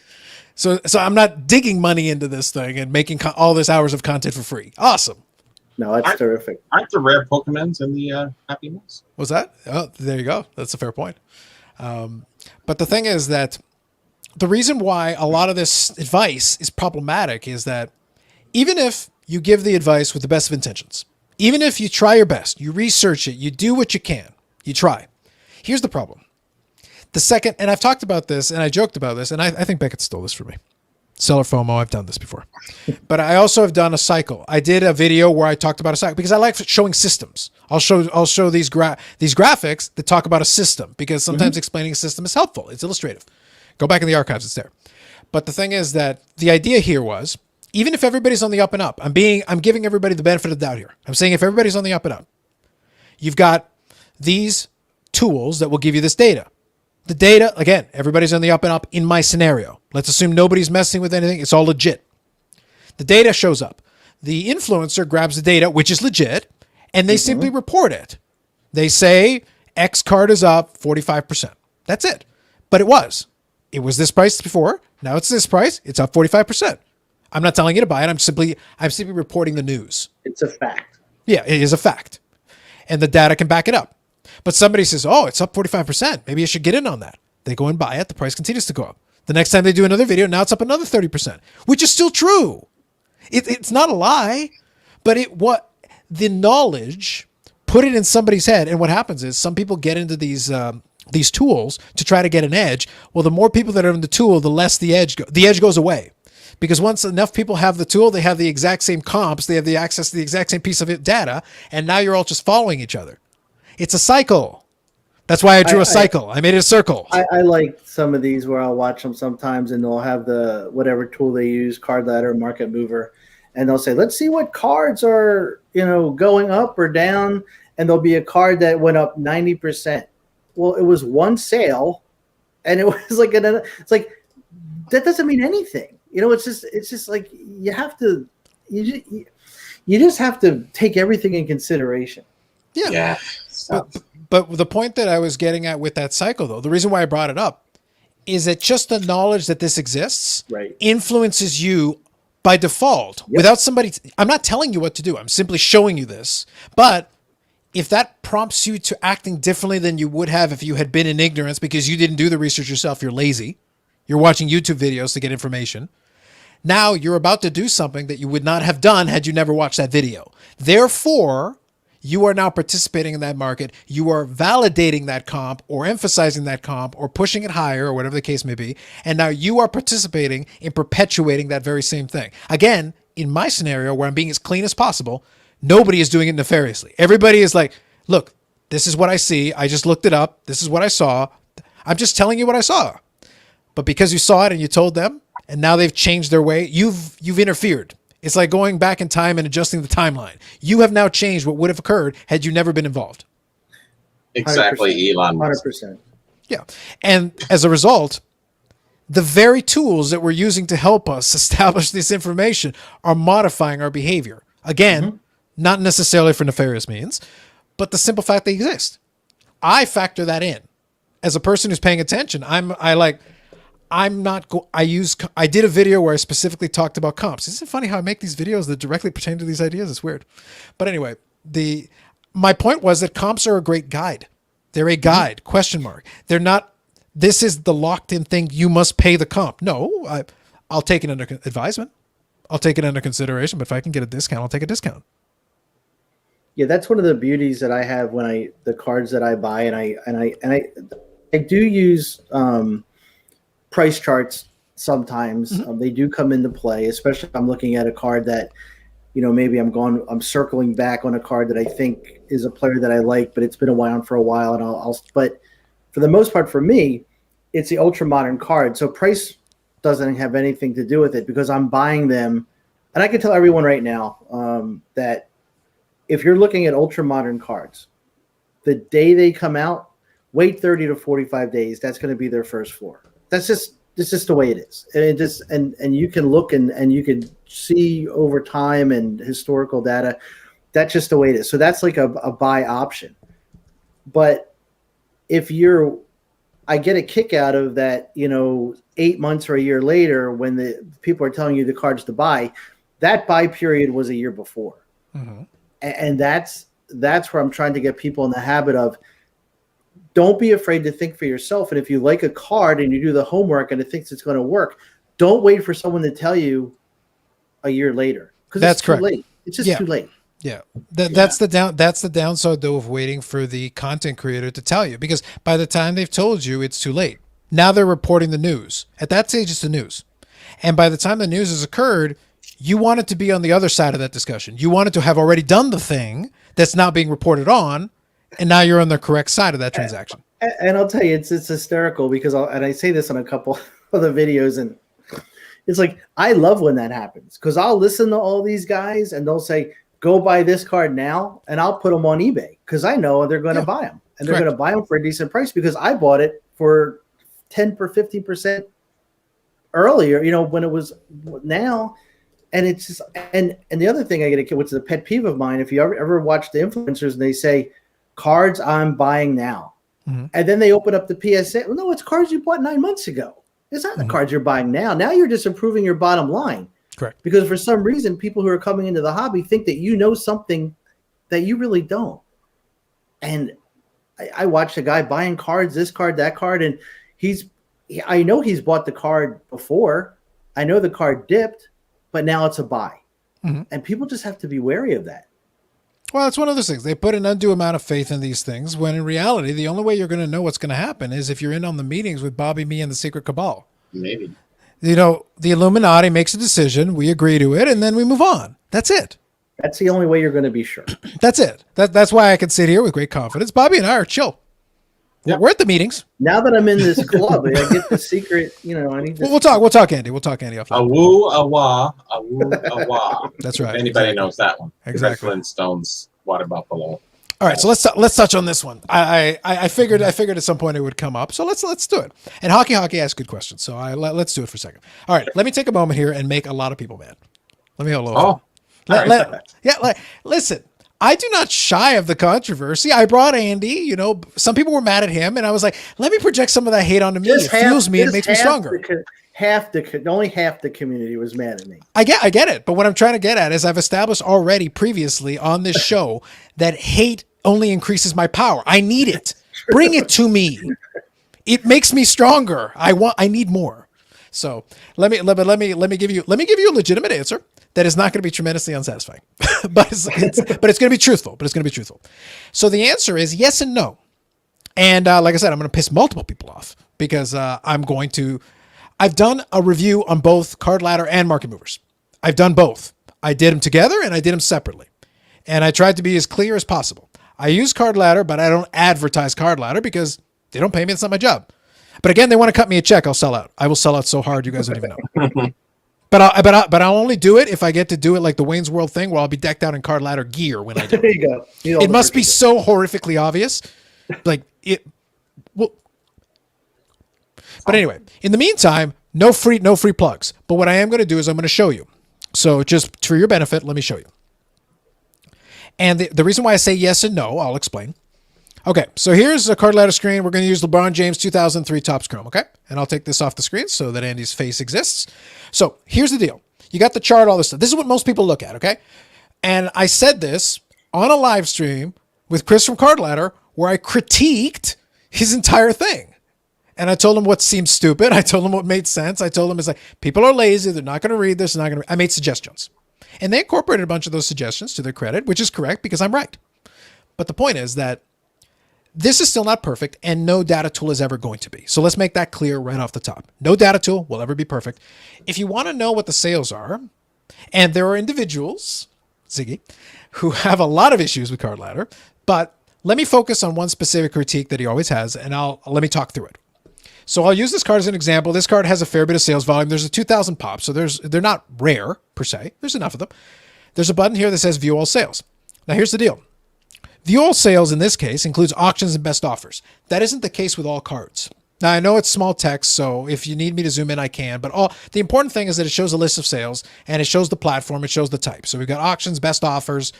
A: So I'm not digging money into this thing and making all this hours of content for free. Awesome.
C: No, that's terrific.
B: Aren't the rare Pokemons in the Happy Meals?
A: What's that? Oh, there you go. That's a fair point. But the thing is that the reason why a lot of this advice is problematic is that even if you give the advice with the best of intentions, even if you try your best, you research it, you do what you can, you try. Here's the problem. The second, and I've talked about this and I joked about this, and I think Beckett stole this from me. Seller FOMO, I've done this before. But I also have done a cycle. I did a video where I talked about a cycle because I like showing systems. I'll show these graphics that talk about a system because sometimes explaining a system is helpful. It's illustrative. Go back in the archives, it's there. But the thing is that the idea here was, even if everybody's on the up and up, I'm giving everybody the benefit of the doubt here. I'm saying if everybody's on the up and up, you've got these tools that will give you this data. The data, again, everybody's on the up and up in my scenario. Let's assume nobody's messing with anything. It's all legit. The data shows up. The influencer grabs the data, which is legit, and they simply report it. They say X card is up 45%. That's it. But it was this price before. Now it's this price. It's up 45%. I'm not telling you to buy it. I'm simply reporting the news.
C: It's a fact.
A: Yeah, it is a fact. And the data can back it up. But somebody says, oh, it's up 45%. Maybe I should get in on that. They go and buy it. The price continues to go up. The next time they do another video, now it's up another 30%, which is still true. It's not a lie, but the knowledge, put it in somebody's head. And what happens is some people get into these tools to try to get an edge. Well, the more people that are in the tool, the less the edge goes away. Because once enough people have the tool, they have the exact same comps, they have the access to the exact same piece of data, and now you're all just following each other. It's a cycle. That's why I drew a cycle. I made it a circle.
C: I like some of these where I'll watch them sometimes and they'll have the whatever tool they use, Card Ladder, Market Mover, and they'll say, let's see what cards are, going up or down. And there'll be a card that went up 90%. Well, it was one sale And it was like, it's like, that doesn't mean anything. It's just like, you just have to take everything in consideration.
A: Yeah. But the point that I was getting at with that cycle, though, the reason why I brought it up is that just the knowledge that this exists influences you by default without somebody. I'm not telling you what to do. I'm simply showing you this. But if that prompts you to acting differently than you would have if you had been in ignorance because you didn't do the research yourself, you're lazy, you're watching YouTube videos to get information. Now you're about to do something that you would not have done had you never watched that video. Therefore, you are now participating in that market. You are validating that comp or emphasizing that comp or pushing it higher or whatever the case may be. And now you are participating in perpetuating that very same thing. Again, in my scenario where I'm being as clean as possible, nobody is doing it nefariously. Everybody is like, look, this is what I see. I just looked it up. This is what I saw. I'm just telling you what I saw. But because you saw it and you told them, and now they've changed their way, you've interfered. It's like going back in time and adjusting the timeline. You have now changed what would have occurred had you never been involved.
B: Exactly,
C: 100%.
B: Elon.
C: 100%.
A: Yeah. And as a result, the very tools that we're using to help us establish this information are modifying our behavior. Again, not necessarily for nefarious means, but the simple fact they exist. I factor that in. As a person who's paying attention, I did a video where I specifically talked about comps. Isn't it funny how I make these videos that directly pertain to these ideas? It's weird. But anyway, my point was that comps are a great guide. They're a guide, question mark. They're not, this is the locked in thing. You must pay the comp. No, I'll take it under advisement. I'll take it under consideration, but if I can get a discount, I'll take a discount.
C: Yeah, that's one of the beauties that I have when the cards that I buy, and I do use price charts sometimes. They do come into play, especially if I'm looking at a card that, maybe I'm circling back on a card that I think is a player that I like, but it's been around for a while, and but for the most part, for me, it's the ultra modern card. So price doesn't have anything to do with it because I'm buying them, and I can tell everyone right now that if you're looking at ultra modern cards, the day they come out, wait 30 to 45 days. That's going to be their first floor. It's just the way it is. And you can look and you can see over time and historical data. That's just the way it is. So that's like a buy option. But I get a kick out of that, 8 months or a year later when the people are telling you the cards to buy, that buy period was a year before. And that's where I'm trying to get people in the habit of, don't be afraid to think for yourself. And if you like a card and you do the homework and it thinks it's going to work, don't wait for someone to tell you a year later. Because it's too late. It's just too late.
A: Yeah. That's the downside though of waiting for the content creator to tell you, because by the time they've told you, it's too late. Now they're reporting the news. At that stage, it's the news. And by the time the news has occurred, you want it to be on the other side of that discussion. You want it to have already done the thing that's not being reported on, and now you're on the correct side of that transaction.
C: And I'll tell you, it's hysterical because I say this on a couple of the videos, and it's like, I love when that happens because I'll listen to all these guys and they'll say, go buy this card now, and I'll put them on eBay because I know they're going to buy them, and they're going to buy them for a decent price because I bought it for 10 or 15% earlier, when it was now. And it's just, and the other thing I get which is a pet peeve of mine, if you ever watch the influencers and they say, cards I'm buying now. And then they open up the PSA. Well, no, it's cards you bought 9 months ago. It's not the cards you're buying now. Now you're just improving your bottom line.
A: Correct.
C: Because for some reason, people who are coming into the hobby think that you know something that you really don't. And I watched a guy buying cards, this card, that card, and I know he's bought the card before. I know the card dipped, but now it's a buy. And people just have to be wary of that.
A: Well, it's one of those things. They put an undue amount of faith in these things when in reality, the only way you're going to know what's going to happen is if you're in on the meetings with Bobby, me, and the Secret Cabal.
B: Maybe.
A: The Illuminati makes a decision, we agree to it, and then we move on. That's it.
C: That's the only way you're going to be sure.
A: That's it. That's why I can sit here with great confidence. Bobby and I are chill. Yeah. We're at the meetings.
C: Now that I'm in this club, I get the secret, I need to...
A: We'll talk, Andy. We'll talk, Andy, offline.
B: A woo, a wah, a woo, a wah.
A: That's right.
B: If anybody knows that one.
A: Exactly.
B: Flintstone's Water Buffalo.
A: All right, so let's touch on this one. I figured at some point it would come up, so let's do it. And Hockey asks good questions, so let's do it for a second. All right, let me take a moment here and make a lot of people mad. Let me hold on. Listen. I do not shy of the controversy. I brought Andy. You know, some people were mad at him, and I was like, let me project some of that hate onto me. It fuels me and makes me stronger.
C: Only half the community was mad at me.
A: I get it, but what I'm trying to get at is I've established already previously on this show that hate only increases my power. I need it. Bring it to me. It makes me stronger. I need more. So let me give you a legitimate answer that is not going to be tremendously unsatisfying, but it's going to be truthful. So the answer is yes and no. And like I said, I'm going to piss multiple people off because I've done a review on both Card Ladder and Market Movers. I've done both. I did them together and I did them separately. And I tried to be as clear as possible. I use Card Ladder, but I don't advertise Card Ladder because they don't pay me. It's not my job. But again, they want to cut me a check. I'll sell out. I will sell out so hard you guys don't even know. But I'll only do it if I get to do it like the Wayne's World thing where I'll be decked out in Card Ladder gear when I do it. There you go. It must be so horrifically obvious. Like it. Well, but anyway, in the meantime, no free plugs. But what I am going to do is I'm going to show you. So just for your benefit, let me show you. And the reason why I say yes and no, I'll explain. Okay, so here's a Card Ladder screen. We're going to use LeBron James 2003 Topps Chrome, okay? And I'll take this off the screen so that Andy's face exists. So here's the deal. You got the chart, all this stuff. This is what most people look at, okay? And I said this on a live stream with Chris from Card Ladder where I critiqued his entire thing. And I told him what seemed stupid. I told him what made sense. I told him it's like, people are lazy. They're not going to read this. They're not going to. I made suggestions. And they incorporated a bunch of those suggestions to their credit, which is correct because I'm right. But the point is that this is still not perfect, and no data tool is ever going to be. So let's make that clear right off the top. No data tool will ever be perfect. If you want to know what the sales are, and there are individuals, Ziggy, who have a lot of issues with Card Ladder, but let me focus on one specific critique that he always has, and let me talk through it. So I'll use this card as an example. This card has a fair bit of sales volume. There's a 2,000 pops, so they're not rare per se. There's enough of them. There's a button here that says View All Sales. Now here's the deal. View All Sales in this case includes auctions and best offers. That isn't the case with all cards. Now I know it's small text, so if you need me to zoom in, I can. But the important thing is that it shows a list of sales and it shows the platform. It shows the type. So we've got auctions, best offers.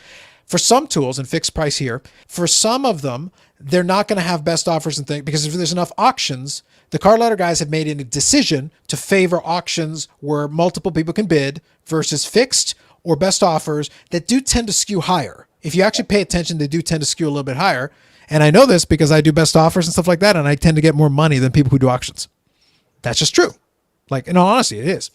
A: For some tools and fixed price here, for some of them, they're not going to have best offers and things because if there's enough auctions, the Card Ladder guys have made a decision to favor auctions where multiple people can bid versus fixed or best offers that do tend to skew higher. If you actually pay attention, they do tend to skew a little bit higher. And I know this because I do best offers and stuff like that, and I tend to get more money than people who do auctions. That's just true. Like, in all honesty, it is.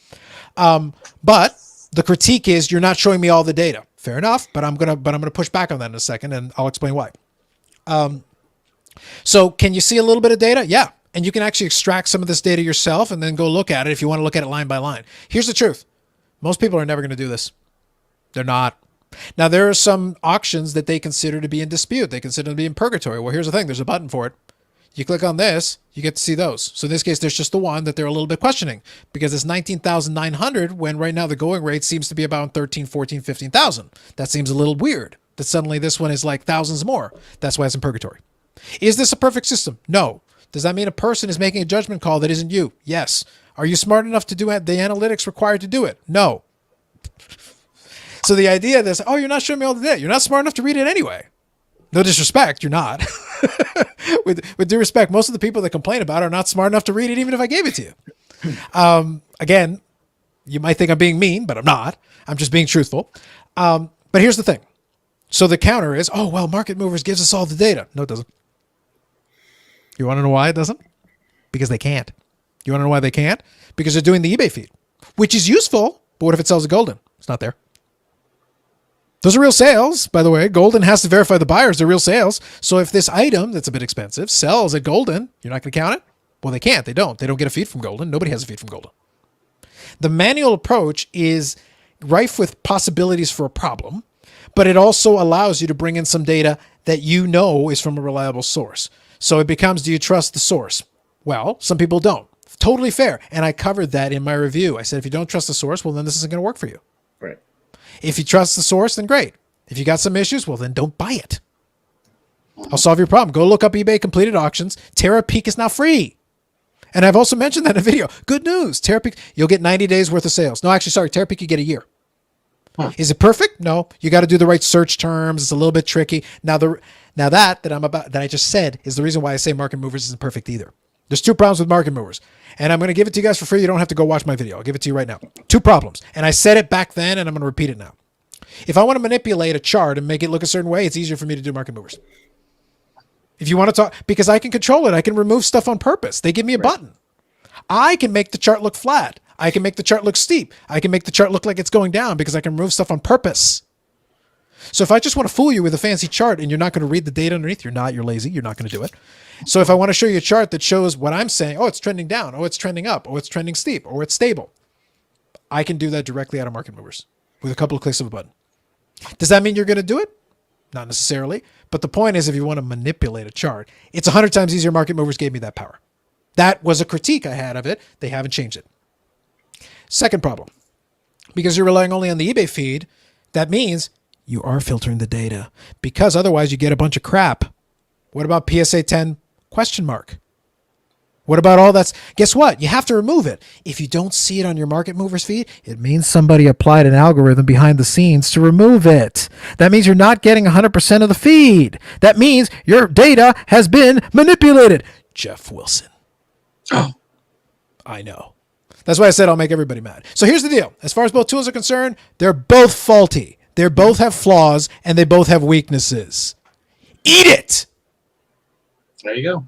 A: But the critique is you're not showing me all the data. Fair enough, but I'm gonna push back on that in a second, and I'll explain why. So can you see a little bit of data? Yeah. And you can actually extract some of this data yourself and then go look at it if you want to look at it line by line. Here's the truth. Most people are never going to do this. They're not. Now, there are some auctions that they consider to be in dispute. They consider to be in purgatory. Well, here's the thing. There's a button for it. You click on this, you get to see those. So in this case, there's just the one that they're a little bit questioning because it's 19,900 when right now the going rate seems to be about 13, 14, 15,000. That seems a little weird that suddenly this one is like thousands more. That's why it's in purgatory. Is this a perfect system? No. Does that mean a person is making a judgment call that isn't you? Yes. Are you smart enough to do the analytics required to do it? No. So the idea that, you're not showing me all the data. You're not smart enough to read it anyway. No disrespect, you're not. with due respect, most of the people that complain about it are not smart enough to read it even if I gave it to you. Again, you might think I'm being mean, but I'm not. I'm just being truthful. But here's the thing. So the counter is, Market Movers gives us all the data. No, it doesn't. You want to know why it doesn't? Because they can't. You want to know why they can't? Because they're doing the eBay feed, which is useful, but what if it sells a Golden? It's not there. Those are real sales, by the way. Golden has to verify the buyers. They're real sales. So if this item that's a bit expensive sells at Golden, you're not going to count it? Well, they can't. They don't. They don't get a feed from Golden. Nobody has a feed from Golden. The manual approach is rife with possibilities for a problem, but it also allows you to bring in some data that you know is from a reliable source. So it becomes, do you trust the source? Well, some people don't. Totally fair. And I covered that in my review. I said, if you don't trust the source, well, then this isn't going to work for you.
C: Right.
A: If you trust the source, then great. If you got some issues, well, then don't buy it. I'll solve your problem. Go look up eBay completed auctions. Terapeak is now free. And I've also mentioned that in a video. Good news. Terapeak, you'll get 90 days worth of sales. No, actually, sorry. Terapeak, you get a year. Is it perfect? No. You got to do the right search terms. It's a little bit tricky. Now that I just said is the reason why I say Market Movers isn't perfect either. There's 2 problems with Market Movers. And I'm going to give it to you guys for free. You don't have to go watch my video. I'll give it to you right now. 2 problems. And I said it back then, and I'm going to repeat it now. If I want to manipulate a chart and make it look a certain way, it's easier for me to do Market Movers. If you want to talk, because I can control it, I can remove stuff on purpose. They give me a button. I can make the chart look flat. I can make the chart look steep. I can make the chart look like it's going down because I can remove stuff on purpose. So if I just want to fool you with a fancy chart and you're not going to read the data underneath, you're lazy, you're not going to do it. So if I want to show you a chart that shows what I'm saying, oh, it's trending down, oh, it's trending up, oh, it's trending steep, or it's stable, I can do that directly out of Market Movers with a couple of clicks of a button. Does that mean you're going to do it? Not necessarily. But the point is, if you want to manipulate a chart, it's 100 times easier. Market Movers gave me that power. That was a critique I had of it. They haven't changed it. Second problem, because you're relying only on the eBay feed, that means you are filtering the data, because otherwise you get a bunch of crap. What about PSA 10 ? What about all that? Guess what? You have to remove it. If you don't see it on your Market Movers feed, it means somebody applied an algorithm behind the scenes to remove it. That means you're not getting 100% of the feed. That means your data has been manipulated. Jeff Wilson. Oh, I know. That's why I said I'll make everybody mad. So here's the deal. As far as both tools are concerned, they're both faulty. They both have flaws, and they both have weaknesses. Eat it!
B: There you go.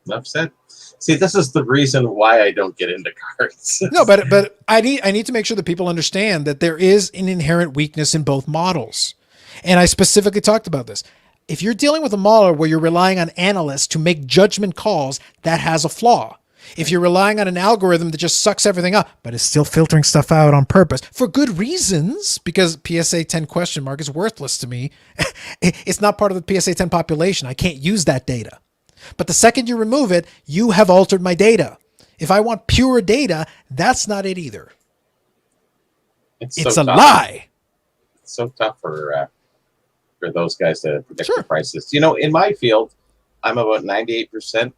B: Enough said. See, this is the reason why I don't get into cards.
A: No, but I need to make sure that people understand that there is an inherent weakness in both models. And I specifically talked about this. If you're dealing with a model where you're relying on analysts to make judgment calls, that has a flaw. If you're relying on an algorithm that just sucks everything up, but is still filtering stuff out on purpose for good reasons, because PSA 10 ? is worthless to me. It's not part of the PSA 10 population. I can't use that data. But the second you remove it, you have altered my data. If I want pure data, that's not it either. It's a lie.
B: It's so tough for those guys to predict the prices. You know, in my field, I'm about 98%.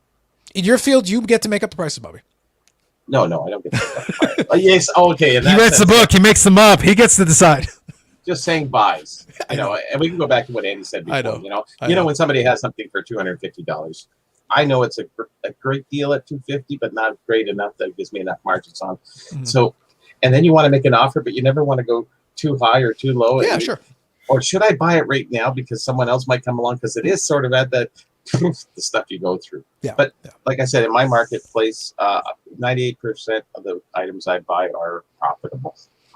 A: In your field, you get to make up the prices, Bobby.
B: No, I don't get to make up the prices. Yes, okay.
A: He writes the book. He makes them up. He gets to decide.
B: Just saying buys. I know, and we can go back to what Andy said before. I know. When somebody has something for $250, I know it's a great deal at $250, but not great enough that it gives me enough margins on. Mm-hmm. So, and then you want to make an offer, but you never want to go too high or too low.
A: Yeah, sure.
B: Or should I buy it right now because someone else might come along? Because it is sort of at the stuff you go through.
A: Yeah.
B: But like I said, in my marketplace, 98% of the items I buy are profitable.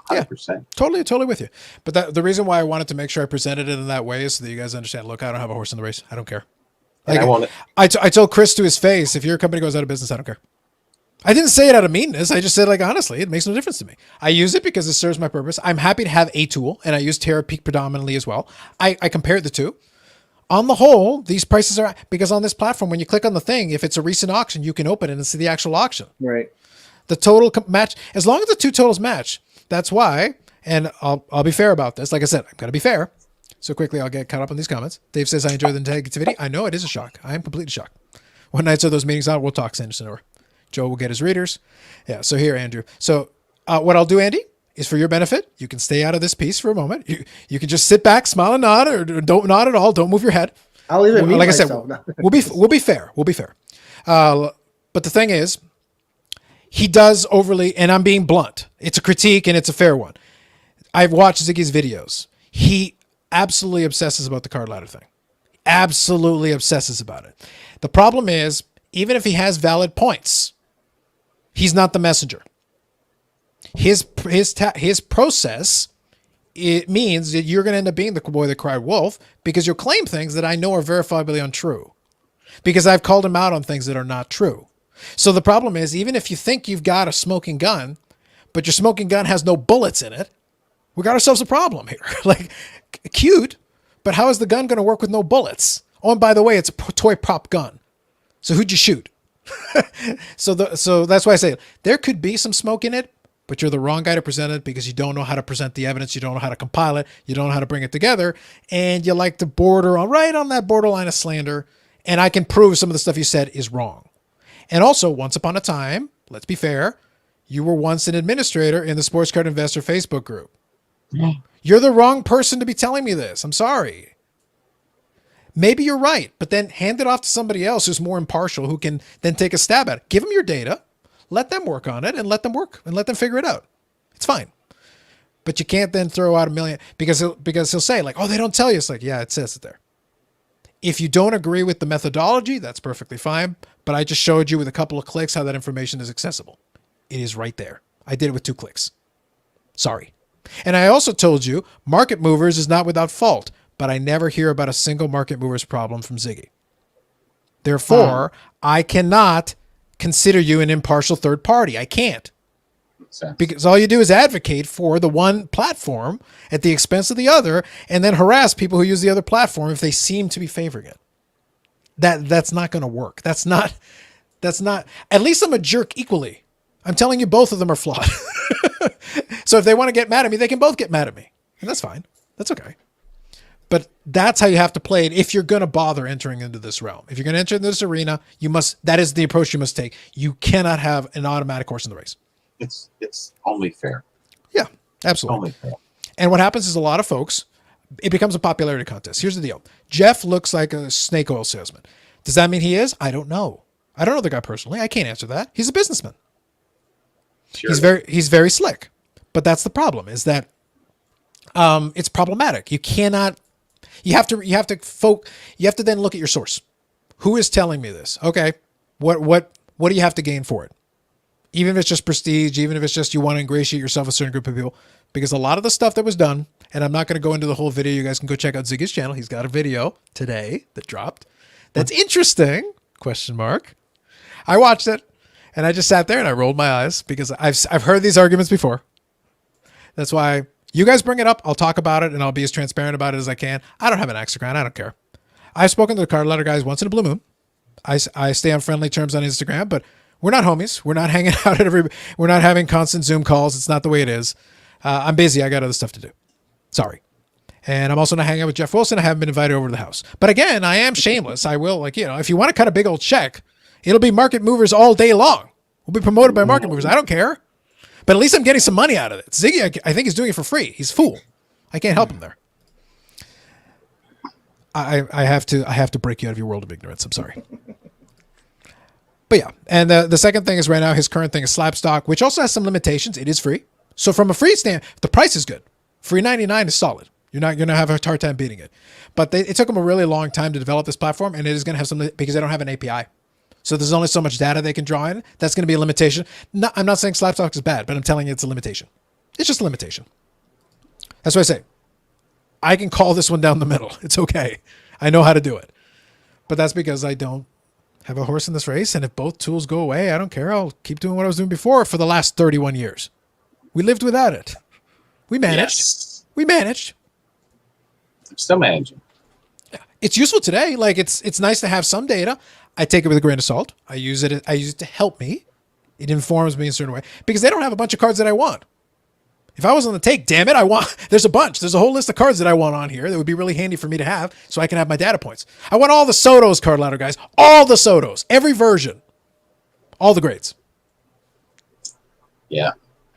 B: 100%.
A: Yeah, totally with you. But the reason why I wanted to make sure I presented it in that way is so that you guys understand, look, I don't have a horse in the race. I don't care. Like, I told Chris to his face, if your company goes out of business, I don't care. I didn't say it out of meanness. I just said, like, honestly, it makes no difference to me. I use it because it serves my purpose. I'm happy to have a tool, and I use Terapeak predominantly as well. I compared the two. On the whole, these prices are, because on this platform, when you click on the thing, if it's a recent auction, you can open it and see the actual auction.
C: Right.
A: The total match, as long as the two totals match, that's why, and I'll be fair about this. Like I said, I'm going to be fair. So quickly, I'll get caught up on these comments. Dave says, I enjoy the negativity. I know it is a shock. I am completely shocked. When nights are those meetings out, we'll talk, Sanderson, or Joe will get his readers. Yeah, so here, Andrew. So what I'll do, Andy, is for your benefit. You can stay out of this piece for a moment. You can just sit back, smile and nod, or don't nod at all. Don't move your head.
C: I'll even
A: like myself. I said, we'll be fair. We'll be fair. But the thing is, he does overly, and I'm being blunt. It's a critique and it's a fair one. I've watched Ziggy's videos. He absolutely obsesses about the card ladder thing. Absolutely obsesses about it. The problem is, even if he has valid points, he's not the messenger. His process, it means that you're going to end up being the boy that cried wolf because you'll claim things that I know are verifiably untrue because I've called him out on things that are not true. So the problem is, even if you think you've got a smoking gun, but your smoking gun has no bullets in it, we got ourselves a problem here. Like, cute, but how is the gun going to work with no bullets? Oh, and by the way, it's a toy prop gun. So who'd you shoot? So that's why I say there could be some smoke in it, but you're the wrong guy to present it because you don't know how to present the evidence. You don't know how to compile it. You don't know how to bring it together. And you like to border on right on that borderline of slander. And I can prove some of the stuff you said is wrong. And also, once upon a time, let's be fair, you were once an administrator in the Sports Card Investor Facebook group. You're the wrong person to be telling me this. I'm sorry. Maybe you're right, but then hand it off to somebody else who's more impartial, who can then take a stab at it. Give them your data, let them work on it, and let them work and let them figure it out. It's fine. But you can't then throw out a million because he'll say like, oh, they don't tell you. It's like, yeah, it says it there. If you don't agree with the methodology, that's perfectly fine. But I just showed you with a couple of clicks how that information is accessible. It is right there. I did it with 2 clicks. Sorry. And I also told you market movers is not without fault, but I never hear about a single market movers problem from Ziggy. Therefore, I cannot consider you an impartial third party. I can't. Because all you do is advocate for the one platform at the expense of the other and then harass people who use the other platform if they seem to be favoring it. That's not going to work. That's not, at least I'm a jerk equally. I'm telling you, both of them are flawed. So if they want to get mad at me, they can both get mad at me. And that's fine. That's okay. But that's how you have to play it if you're going to bother entering into this realm. If you're going to enter into this arena, that is the approach you must take. You cannot have an automatic horse in the race.
B: It's only fair.
A: Yeah, absolutely.
B: Only fair.
A: And what happens is a lot of folks, it becomes a popularity contest. Here's the deal. Jeff looks like a snake oil salesman. Does that mean he is? I don't know. I don't know the guy personally. I can't answer that. He's a businessman. Sure. He's very slick. But that's the problem, is that it's problematic. You have to then look at your source. Who is telling me this? Okay. What do you have to gain for it? Even if it's just prestige, even if it's just you want to ingratiate yourself with a certain group of people, because a lot of the stuff that was done, and I'm not going to go into the whole video. You guys can go check out Ziggy's channel. He's got a video today that dropped. That's interesting. ? I watched it and I just sat there and I rolled my eyes because I've heard these arguments before. That's why you guys bring it up. I'll talk about it and I'll be as transparent about it as I can. I don't have an axe to grind. I don't care. I've spoken to the card letter guys once in a blue moon. I stay on friendly terms on Instagram, but we're not homies. We're not hanging out we're not having constant Zoom calls. It's not the way it is. I'm busy. I got other stuff to do. Sorry. And I'm also not hanging out with Jeff Wilson. I haven't been invited over to the house. But again, I am shameless. I will, if you want to cut a big old check, it'll be market movers all day long. We'll be promoted by market movers. I don't care. But at least I'm getting some money out of it. Ziggy, I think he's doing it for free. He's a fool. I can't help him there. I have to break you out of your world of ignorance. I'm sorry. But yeah, and the second thing is right now his current thing is Slabstock, which also has some limitations. It is free. So from a free stand, the price is good. Free 99 is solid. You're not going to have a hard time beating it. But it took them a really long time to develop this platform, and it is going to have some, because they don't have an API. So there's only so much data they can draw in. That's going to be a limitation. No, I'm not saying Slabstock is bad, but I'm telling you it's a limitation. It's just a limitation. That's what I say. I can call this one down the middle. It's okay. I know how to do it. But that's because I don't have a horse in this race. And if both tools go away, I don't care. I'll keep doing what I was doing before for the last 31 years. We lived without it. We managed. Yes. We managed.
B: I'm still managing.
A: It's useful today. Like it's nice to have some data. I take it with a grain of salt. I use it to help me. It informs me in a certain way because they don't have a bunch of cards that I want. If I was on the take, damn it, there's a bunch. There's a whole list of cards that I want on here that would be really handy for me to have so I can have my data points. I want all the Sotos card ladder guys. All the Sotos. Every version. All the grades.
B: Yeah.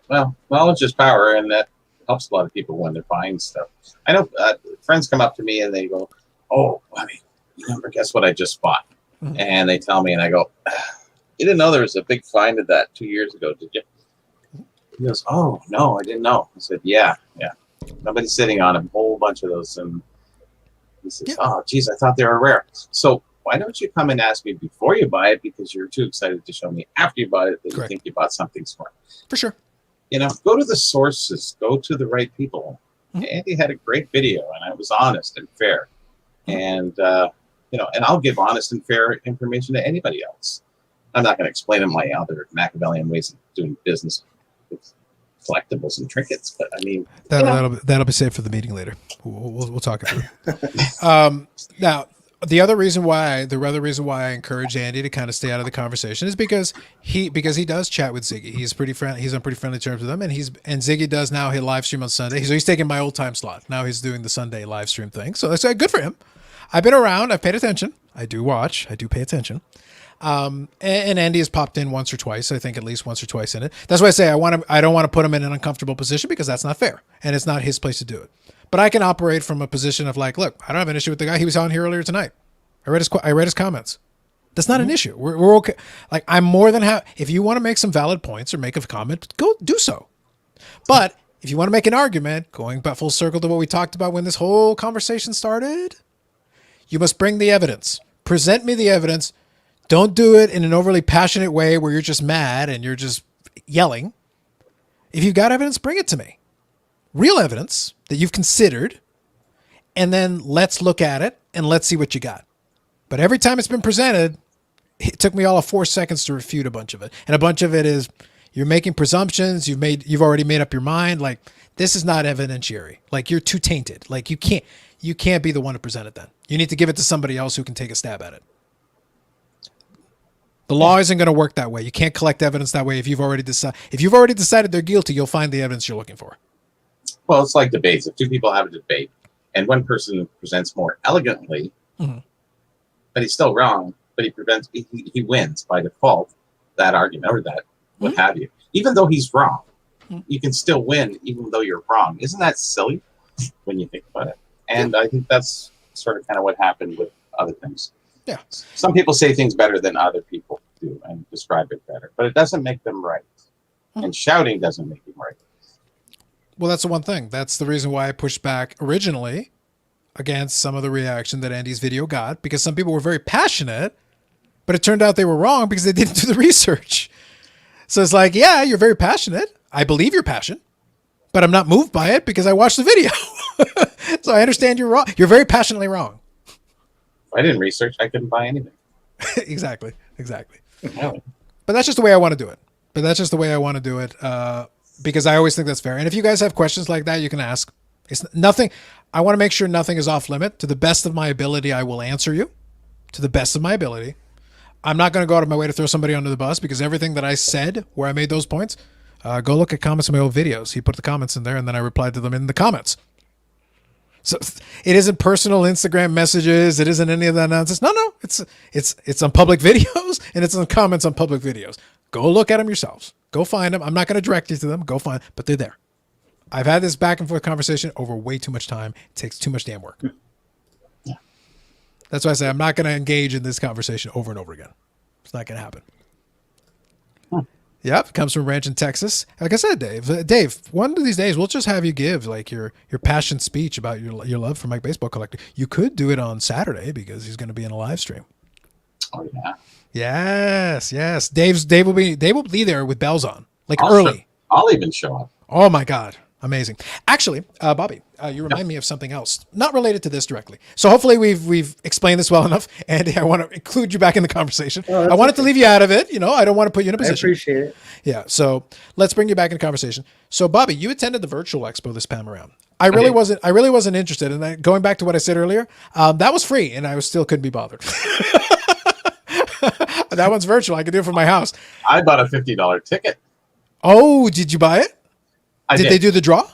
B: Well, knowledge is power, and that helps a lot of people when they're buying stuff. I know friends come up to me and they go, oh, I mean, you never guess what I just bought. Mm-hmm. And they tell me, and I go, you didn't know there was a big find of that 2 years ago, did you? He goes, oh, no, I didn't know. I said, yeah. Somebody's sitting on a whole bunch of those. And he says, oh, geez, I thought they were rare. So why don't you come and ask me before you buy it because you're too excited to show me after you bought it that
A: Correct.
B: You think you bought something smart.
A: For sure.
B: Go to the sources. Go to the right people. Mm-hmm. Andy had a great video, and I was honest and fair. Mm-hmm. And, and I'll give honest and fair information to anybody else. I'm not going to explain my other Machiavellian ways of doing business with collectibles and trinkets, but I mean
A: that'll be saved for the meeting later. We'll talk about it. Now, The other reason why I encourage Andy to kind of stay out of the conversation is because he does chat with Ziggy. He's pretty friendly. He's on pretty friendly terms with him, and Ziggy does now his live stream on Sunday. So he's taking my old time slot. Now he's doing the Sunday live stream thing. So that's good for him. I've been around. I've paid attention. I do watch. I do pay attention. And Andy has popped in once or twice. I think at least once or twice in it. That's why I say I don't want to put him in an uncomfortable position because that's not fair, and it's not his place to do it. But I can operate from a position of like, look, I don't have an issue with the guy. He was on here earlier tonight. I read his comments. That's not an issue. We're okay. Like, I'm more than happy. If you want to make some valid points or make a comment, go do so. But if you want to make an argument, going back full circle to what we talked about when this whole conversation started, you must bring the evidence. Present me the evidence. Don't do it in an overly passionate way where you're just mad and you're just yelling. If you've got evidence, bring it to me. Real evidence that you've considered, and then let's look at it and let's see what you got. But every time it's been presented, it took me all of 4 seconds to refute a bunch of it. And a bunch of it is you're making presumptions. You've already made up your mind. Like, this is not evidentiary. Like, you're too tainted. Like, you can't be the one to present it then. You need to give it to somebody else who can take a stab at it. The law isn't going to work that way. You can't collect evidence that way. If you've already decided they're guilty, you'll find the evidence you're looking for.
B: Well, it's like debates. If two people have a debate and one person presents more elegantly, but he's still wrong, but he wins by default that argument or that what have you. Even though he's wrong, you can still win even though you're wrong. Isn't that silly when you think about it? And I think that's sort of kind of what happened with other things.
A: Yeah.
B: Some people say things better than other people do and describe it better, but it doesn't make them right. And shouting doesn't make them right.
A: Well, that's the one thing. That's the reason why I pushed back originally against some of the reaction that Andy's video got, because some people were very passionate, but it turned out they were wrong because they didn't do the research. So it's like, yeah, you're very passionate. I believe your passion, but I'm not moved by it because I watched the video. So I understand you're wrong. You're very passionately wrong.
B: If I didn't research, I couldn't buy anything.
A: Exactly.
B: Really?
A: But that's just the way I want to do it. Because I always think that's fair. And if you guys have questions like that, you can ask. It's nothing. I want to make sure nothing is off limit. To the best of my ability, I will answer you. To the best of my ability. I'm not going to go out of my way to throw somebody under the bus because everything that I said where I made those points, go look at comments in my old videos. He put the comments in there and then I replied to them in the comments. So it isn't personal Instagram messages. It isn't any of that nonsense. No. It's on public videos and it's on comments on public videos. Go look at them yourselves. Go find them. I'm not going to direct you to them. Go find, but they're there. I've had this back and forth conversation over way too much time. It takes too much damn work.
B: Yeah.
A: That's why I say I'm not going to engage in this conversation over and over again. It's not going to happen. Yep, comes from Ranch in Texas. Like I said, Dave, one of these days we'll just have you give like your passionate speech about your love for Mike Baseball Collector. You could do it on Saturday because he's going to be in a live stream.
B: Oh yeah.
A: Yes. Dave will be there with bells on, like early.
B: I'll even show up.
A: Oh my God. Amazing. Actually, Bobby, you remind me of something else, not related to this directly. So hopefully we've explained this well enough. Andy, I want to include you back in the conversation. I wanted to leave you out of it. I don't want to put you in a position.
C: I appreciate it.
A: Yeah. So let's bring you back in the conversation. So Bobby, you attended the virtual expo this time around. I really wasn't interested. And going back to what I said earlier, that was free and I still couldn't be bothered. That one's virtual. I could do it from my house.
B: I bought a $50 ticket.
A: Oh, did you buy it? Did they do the draw?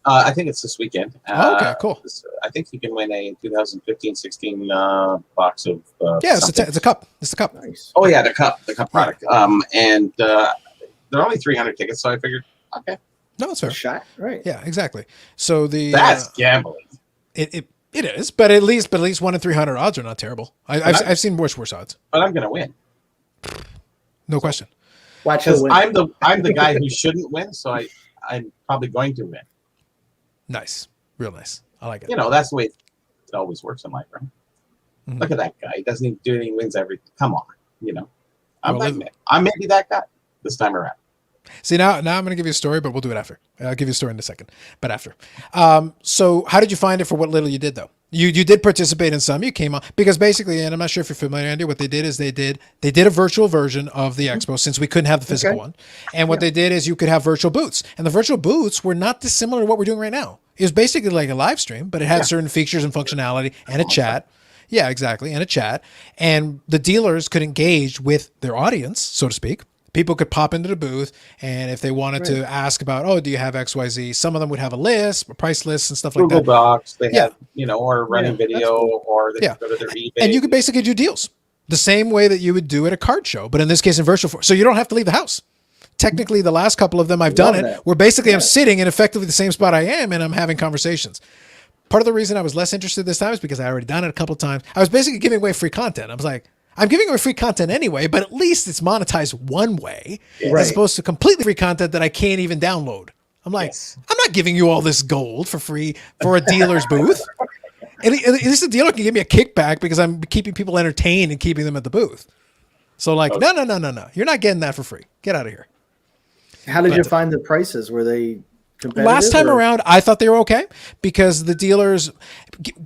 B: I think it's this weekend.
A: Okay, cool.
B: I think you can win a 2015-16 box of.
A: Yeah, it's a cup. It's the cup.
B: Nice. Oh yeah, the cup product. And there are only 300 tickets, so I figured, okay.
A: No, it's fair.
C: Shot, right?
A: Yeah, exactly. So
B: that's gambling.
A: It is, but at least 1 in 300 odds are not terrible. I've seen worse odds.
B: But I'm gonna win.
A: No question.
C: Watch who win.
B: I'm the guy who shouldn't win, so I'm probably going to win.
A: Nice. Real nice. I like it.
B: That's the way it always works in life, right? Mm-hmm. Look at that guy. He doesn't even do anything, wins everything. Come on. I'm maybe that guy this time around.
A: See, now I'm going to give you a story, but we'll do it after. I'll give you a story in a second, but after. So how did you find it for what little you did, though? You did participate in some. You came on because basically, and I'm not sure if you're familiar, Andy, what they did is they did a virtual version of the expo since we couldn't have the physical one. And what they did is you could have virtual booths. And the virtual booths were not dissimilar to what we're doing right now. It was basically like a live stream, but it had certain features and functionality and a chat. Yeah, exactly. And a chat. And the dealers could engage with their audience, so to speak. People could pop into the booth, and if they wanted to ask about, oh, do you have XYZ? Some of them would have a list, a price list, and stuff like that.
B: Google Docs, they had, or running video, or they could go to their eBay.
A: And you could basically do deals the same way that you would do at a card show, but in this case in virtual form. So you don't have to leave the house. Technically, the last couple of them I've done it, where basically I'm sitting in effectively the same spot I am, and I'm having conversations. Part of the reason I was less interested this time is because I already done it a couple of times. I was basically giving away free content. I was like, I'm giving away free content anyway, but at least it's monetized one way, as opposed to completely free content that I can't even download. I'm like, I'm not giving you all this gold for free for a dealer's booth. At least the dealer can give me a kickback because I'm keeping people entertained and keeping them at the booth. So like, no. You're not getting that for free. Get out of here.
C: How did you find the prices? Were they competitive?
A: Last time around, I thought they were okay because the dealers,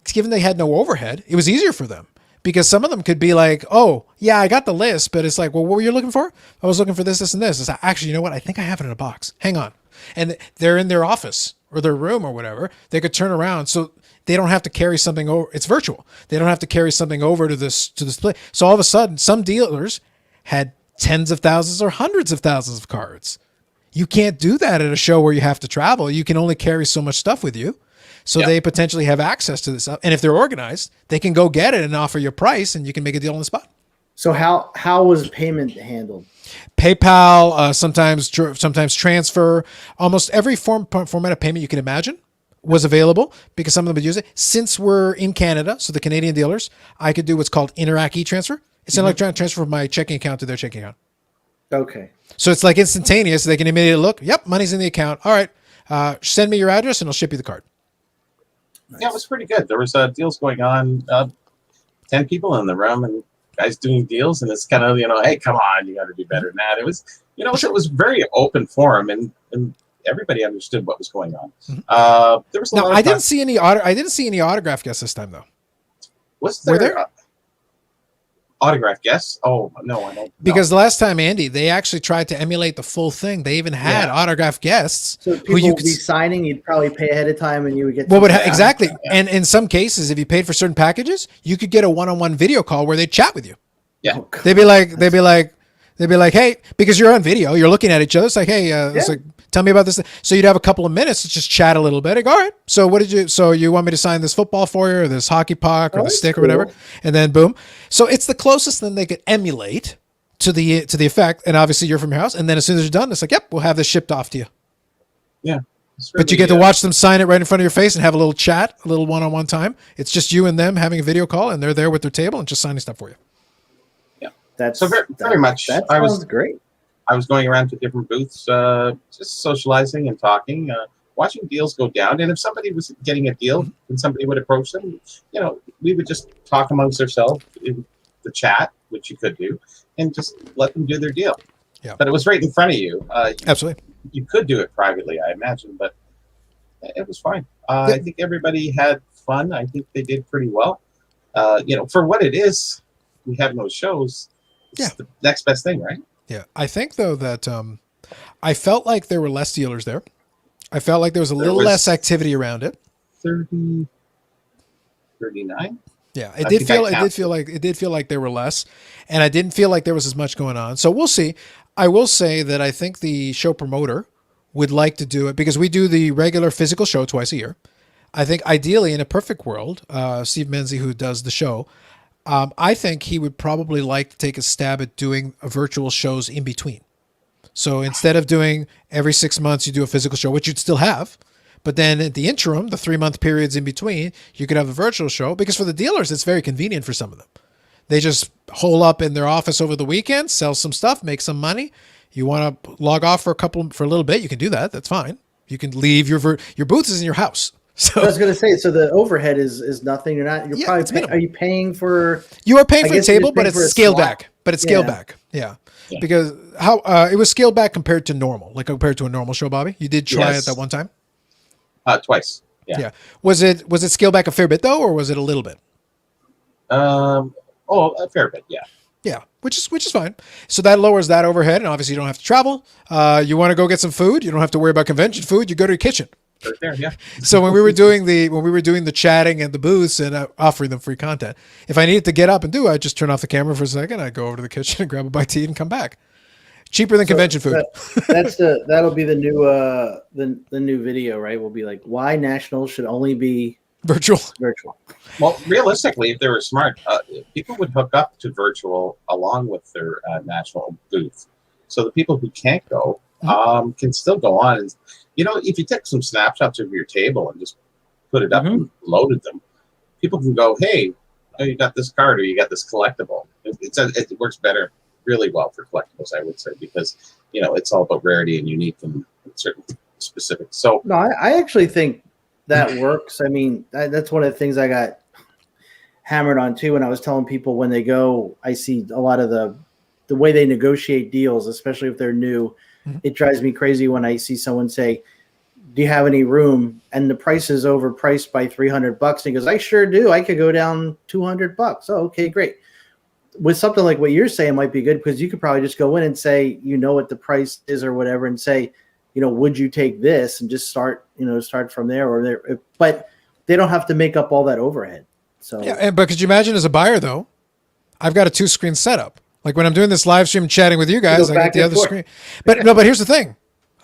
A: given they had no overhead, it was easier for them. Because some of them could be like, oh, yeah, I got the list, but it's like, well, what were you looking for? I was looking for this, this, and this. It's like, actually, you know what? I think I have it in a box. Hang on. And they're in their office or their room or whatever. They could turn around so they don't have to carry something over. It's virtual. They don't have to carry something over to this place. So all of a sudden, some dealers had tens of thousands or hundreds of thousands of cards. You can't do that at a show where you have to travel. You can only carry so much stuff with you. So they potentially have access to this stuff. And if they're organized, they can go get it and offer you a price and you can make a deal on the spot.
C: So how was payment handled?
A: PayPal, sometimes transfer. Almost every format of payment you can imagine was available because some of them would use it. Since we're in Canada, so the Canadian dealers, I could do what's called Interac e-transfer. It's an electronic transfer from my checking account to their checking account.
C: Okay.
A: So it's like instantaneous. They can immediately look, yep, money's in the account. All right, send me your address and I'll ship you the card.
B: Nice. Yeah, it was pretty good. There was deals going on, 10 people in the room and guys doing deals. And it's kind of, hey, come on, you got to do better than that. It was, it was very open forum and everybody understood what was going on. There was a lot of
A: I didn't see any autograph guests this time though.
B: Was there? Were there? Autograph guests? Oh, no, I don't.
A: Because the last time, Andy, they actually tried to emulate the full thing. They even had autograph guests.
C: So people would be signing, you'd probably pay ahead of time and you would get
A: exactly. Yeah. And in some cases, if you paid for certain packages, you could get a one-on-one video call where they'd chat with you.
B: Yeah.
A: They'd be like, hey, because you're on video, you're looking at each other. It's like, hey, it's like, tell me about this. So you'd have a couple of minutes to just chat a little bit. Like, all right. So you want me to sign this football for you or this hockey puck or the stick or whatever? And then boom. So it's the closest thing they could emulate to the effect. And obviously you're from your house. And then as soon as you're done, it's like, yep, we'll have this shipped off to you.
B: Yeah.
A: But you get to watch them sign it right in front of your face and have a little chat, a little one-on-one time. It's just you and them having a video call and they're there with their table and just signing stuff for you.
B: That's so very much.
C: That sounds great.
B: I was going around to different booths, just socializing and talking, watching deals go down. And if somebody was getting a deal and somebody would approach them, we would just talk amongst ourselves in the chat, which you could do, and just let them do their deal. Yeah. But it was right in front of you.
A: Absolutely.
B: You could do it privately, I imagine, but it was fine. I think everybody had fun. I think they did pretty well. For what it is, we have no shows. It's the next best thing, right?
A: Yeah. I think, though, that I felt like there were less dealers there. I felt like there was a little less activity around it.
B: 30, 39?
A: Yeah, it did feel like there were less, and I didn't feel like there was as much going on. So we'll see. I will say that I think the show promoter would like to do it because we do the regular physical show twice a year. I think ideally in a perfect world, Steve Menzie, who does the show, I think he would probably like to take a stab at doing virtual shows in between. So instead of doing every 6 months, you do a physical show, which you'd still have. But then at the interim, the 3-month periods in between, you could have a virtual show because for the dealers, it's very convenient for some of them. They just hole up in their office over the weekend, sell some stuff, make some money. You want to log off for a little bit, you can do that. That's fine. You can leave your booth is in your house. So
C: I was going to say, so the overhead is nothing. You're probably are you paying for?
A: You are paying for the table, but it's scaled back. Yeah. Because it was scaled back compared to normal, like compared to a normal show. Bobby, you did try it that one time.
B: Twice. Yeah.
A: Was it scaled back a fair bit though, or was it a little bit?
B: A fair bit. Yeah.
A: Yeah, which is fine. So that lowers that overhead, and obviously you don't have to travel. You want to go get some food, you don't have to worry about convention food. You go to your kitchen.
B: Right there, yeah.
A: So when we were doing the chatting and the booths and offering them free content, if I needed to get up and do it, I'd just turn off the camera for a second. I'd go over to the kitchen and grab a bite to eat and come back. Cheaper than convention food.
C: That'll be the new the new video, right? Will be like why nationals should only be
A: virtual.
B: Well, realistically, if they were smart, people would hook up to virtual along with their national booth. So the people who can't go can still go on. And, if you take some snapshots of your table and just put it up and loaded them, people can go, hey, you got this card or you got this collectible. It works better, really well for collectibles, I would say, because, it's all about rarity and unique and certain specifics. So
C: no, I actually think that works. I mean, that's one of the things I got hammered on too when I was telling people when they go, I see a lot of the way they negotiate deals, especially if they're new. It drives me crazy when I see someone say, do you have any room? And the price is overpriced by $300. And he goes, I sure do. I could go down $200. Oh, okay, great. With something like what you're saying might be good because you could probably just go in and say, what the price is or whatever and say, would you take this and just start from there but they don't have to make up all that overhead. So
A: yeah, but could you imagine as a buyer though, I've got a 2-screen setup. Like when I'm doing this live stream chatting with you guys, I got the other screen. But but here's the thing.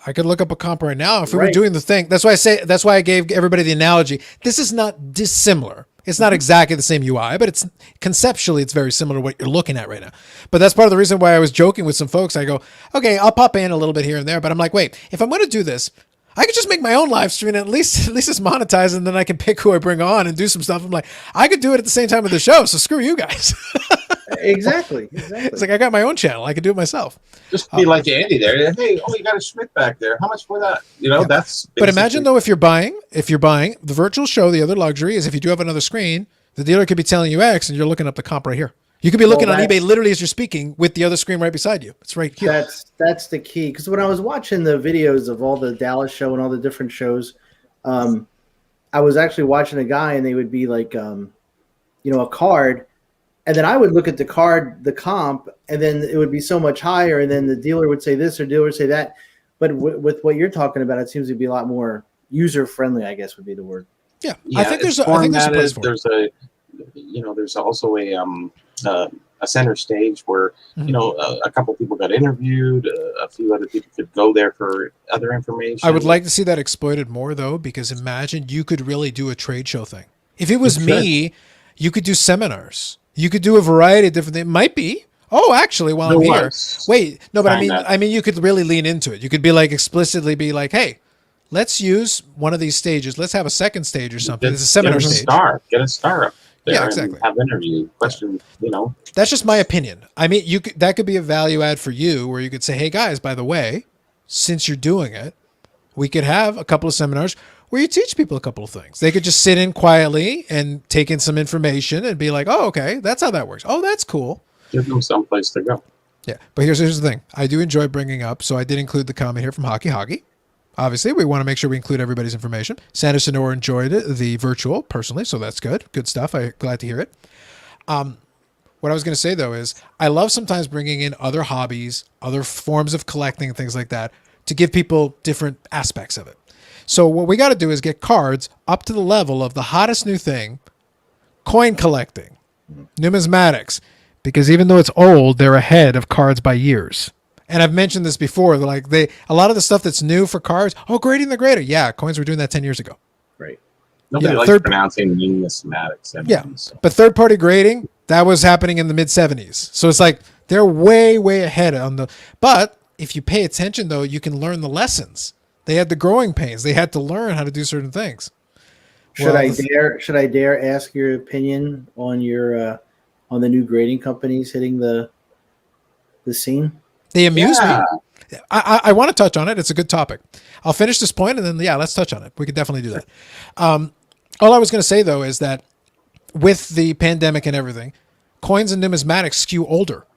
A: I could look up a comp right now. If we were doing the thing, that's why I gave everybody the analogy. This is not dissimilar. It's not exactly the same UI, but it's conceptually, it's very similar to what you're looking at right now. But that's part of the reason why I was joking with some folks. I go, okay, I'll pop in a little bit here and there, but I'm like, wait, if I'm going to do this, I could just make my own live stream and at least it's monetized and then I can pick who I bring on and do some stuff. I'm like, I could do it at the same time with the show. So screw you guys.
C: Exactly.
A: It's like I got my own channel. I could do it myself.
B: Just be like Andy there. Hey, you got a Schmidt back there. How much for that? That's.
A: But imagine though, if you're buying the virtual show, the other luxury is if you do have another screen, the dealer could be telling you X, and you're looking up the comp right here. You could be looking on eBay literally as you're speaking with the other screen right beside you. It's right here.
C: That's the key. Because when I was watching the videos of all the Dallas show and all the different shows, I was actually watching a guy, and they would be like, a card. And then I would look at the card, the comp, and then it would be so much higher. And then the dealer would say this or dealer would say that. But with what you're talking about, it seems to be a lot more user friendly, I guess would be the word.
A: Yeah. I think there's a place for it.
B: There's also a center stage where, a couple people got interviewed. A few other people could go there for other information.
A: I would like to see that exploited more, though, because imagine you could really do a trade show thing. If it was me, you could do seminars. You could do a variety of different things. It might be. Oh, actually, while I'm here. Wait, no, but I mean, you could really lean into it. You could be like explicitly be like, hey, let's use one of these stages. Let's have a second stage or something. It's a seminar stage.
B: Get a star up there.
A: Yeah, exactly.
B: And have interview questions.
A: That's just my opinion. I mean, that could be a value add for you, where you could say, hey guys, by the way, since you're doing it, we could have a couple of seminars where you teach people a couple of things. They could just sit in quietly and take in some information and be like, oh, okay, that's how that works. Oh, that's cool.
B: Give them someplace to go.
A: Yeah, but here's the thing. I do enjoy bringing up, so I did include the comment here from Hockey. Obviously, we want to make sure we include everybody's information. Sanderson Orr enjoyed it, the virtual, personally, so that's good. Good stuff. I'm glad to hear it. What I was going to say, though, is I love sometimes bringing in other hobbies, other forms of collecting, things like that, to give people different aspects of it. So what we got to do is get cards up to the level of the hottest new thing, coin collecting, numismatics, because even though it's old, they're ahead of cards by years. And I've mentioned this before. A lot of the stuff that's new for cards. Oh, grading the grader. Yeah, coins were doing that 10 years ago.
C: Right.
B: Nobody likes pronouncing numismatics.
A: But third-party grading, that was happening in the mid-'70s. So it's like they're way, way ahead on the. But if you pay attention, though, you can learn the lessons. They had the growing pains. They had to learn how to do certain things.
C: Should I dare ask your opinion on on the new grading companies hitting the scene?
A: They amuse me. I want to touch on it. It's a good topic. I'll finish this point and then let's touch on it. We could definitely do that. All I was going to say though is that with the pandemic and everything, coins and numismatics skew older.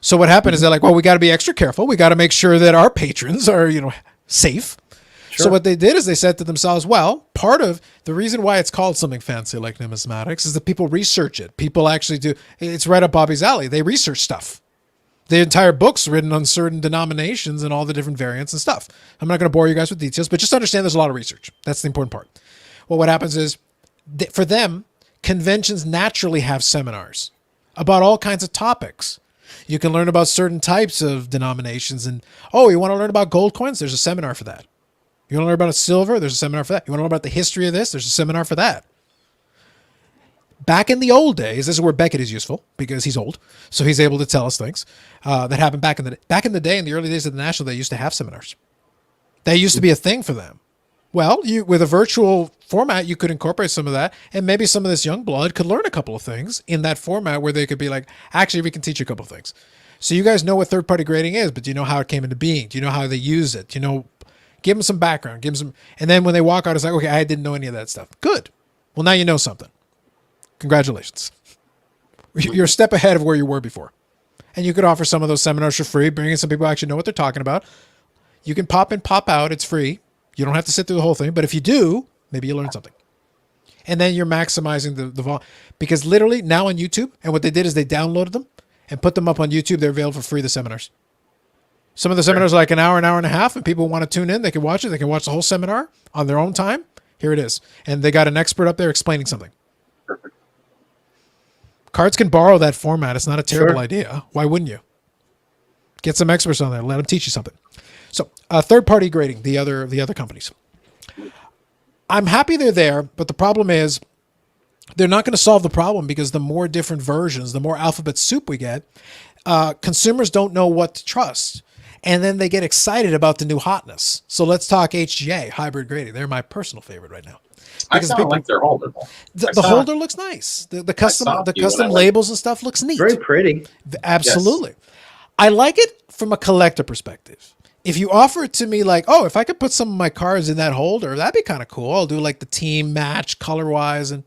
A: So what happened is they're like, well, we got to be extra careful. We got to make sure that our patrons are safe. Sure. So what they did is they said to themselves, well, part of the reason why it's called something fancy like numismatics is that people research it. People actually do. It's right up Bobby's alley. They research stuff. The entire book's written on certain denominations and all the different variants and stuff. I'm not going to bore you guys with details, but just understand there's a lot of research. That's the important part. Well, what happens is, for them, conventions naturally have seminars about all kinds of topics. You can learn about certain types of denominations. And, you want to learn about gold coins? There's a seminar for that. You want to learn about silver? There's a seminar for that. You want to learn about the history of this? There's a seminar for that. Back in the old days, this is where Beckett is useful because he's old, so he's able to tell us things that happened back in the day. In the early days of the National, they used to have seminars. That used to be a thing for them. Well, with a virtual format, you could incorporate some of that, and maybe some of this young blood could learn a couple of things in that format where they could be like, actually, we can teach you a couple of things. So you guys know what third-party grading is, but do you know how it came into being? Do you know how they use it? Do you know? Give them some background. Give them some, and then when they walk out, it's like, okay, I didn't know any of that stuff. Good. Well, now you know something. Congratulations. You're a step ahead of where you were before. And you could offer some of those seminars for free, bring in some people who actually know what they're talking about. You can pop in, pop out. It's free. You don't have to sit through the whole thing. But if you do, maybe you learn something. And then you're maximizing the volume. Because literally now on YouTube, and what they did is they downloaded them and put them up on YouTube. They're available for free, the seminars. Some of the seminars are like an hour and a half, and people want to tune in. They can watch it. They can watch the whole seminar on their own time. Here it is. And they got an expert up there explaining something.
B: Perfect.
A: Cards can borrow that format. It's not a terrible idea. Why wouldn't you? Get some experts on there. Let them teach you something. So third-party grading, the other companies. I'm happy they're there, but the problem is they're not going to solve the problem because the more different versions, the more alphabet soup we get, consumers don't know what to trust. And then they get excited about the new hotness. So let's talk HGA, hybrid grading. They're my personal favorite right now.
B: I kind of like their holder.
A: The holder looks nice. The custom labels and stuff looks neat.
C: Very pretty.
A: Absolutely. Yes. I like it from a collector perspective. If you offer it to me like, if I could put some of my cards in that holder, that'd be kind of cool. I'll do like the team match color-wise. And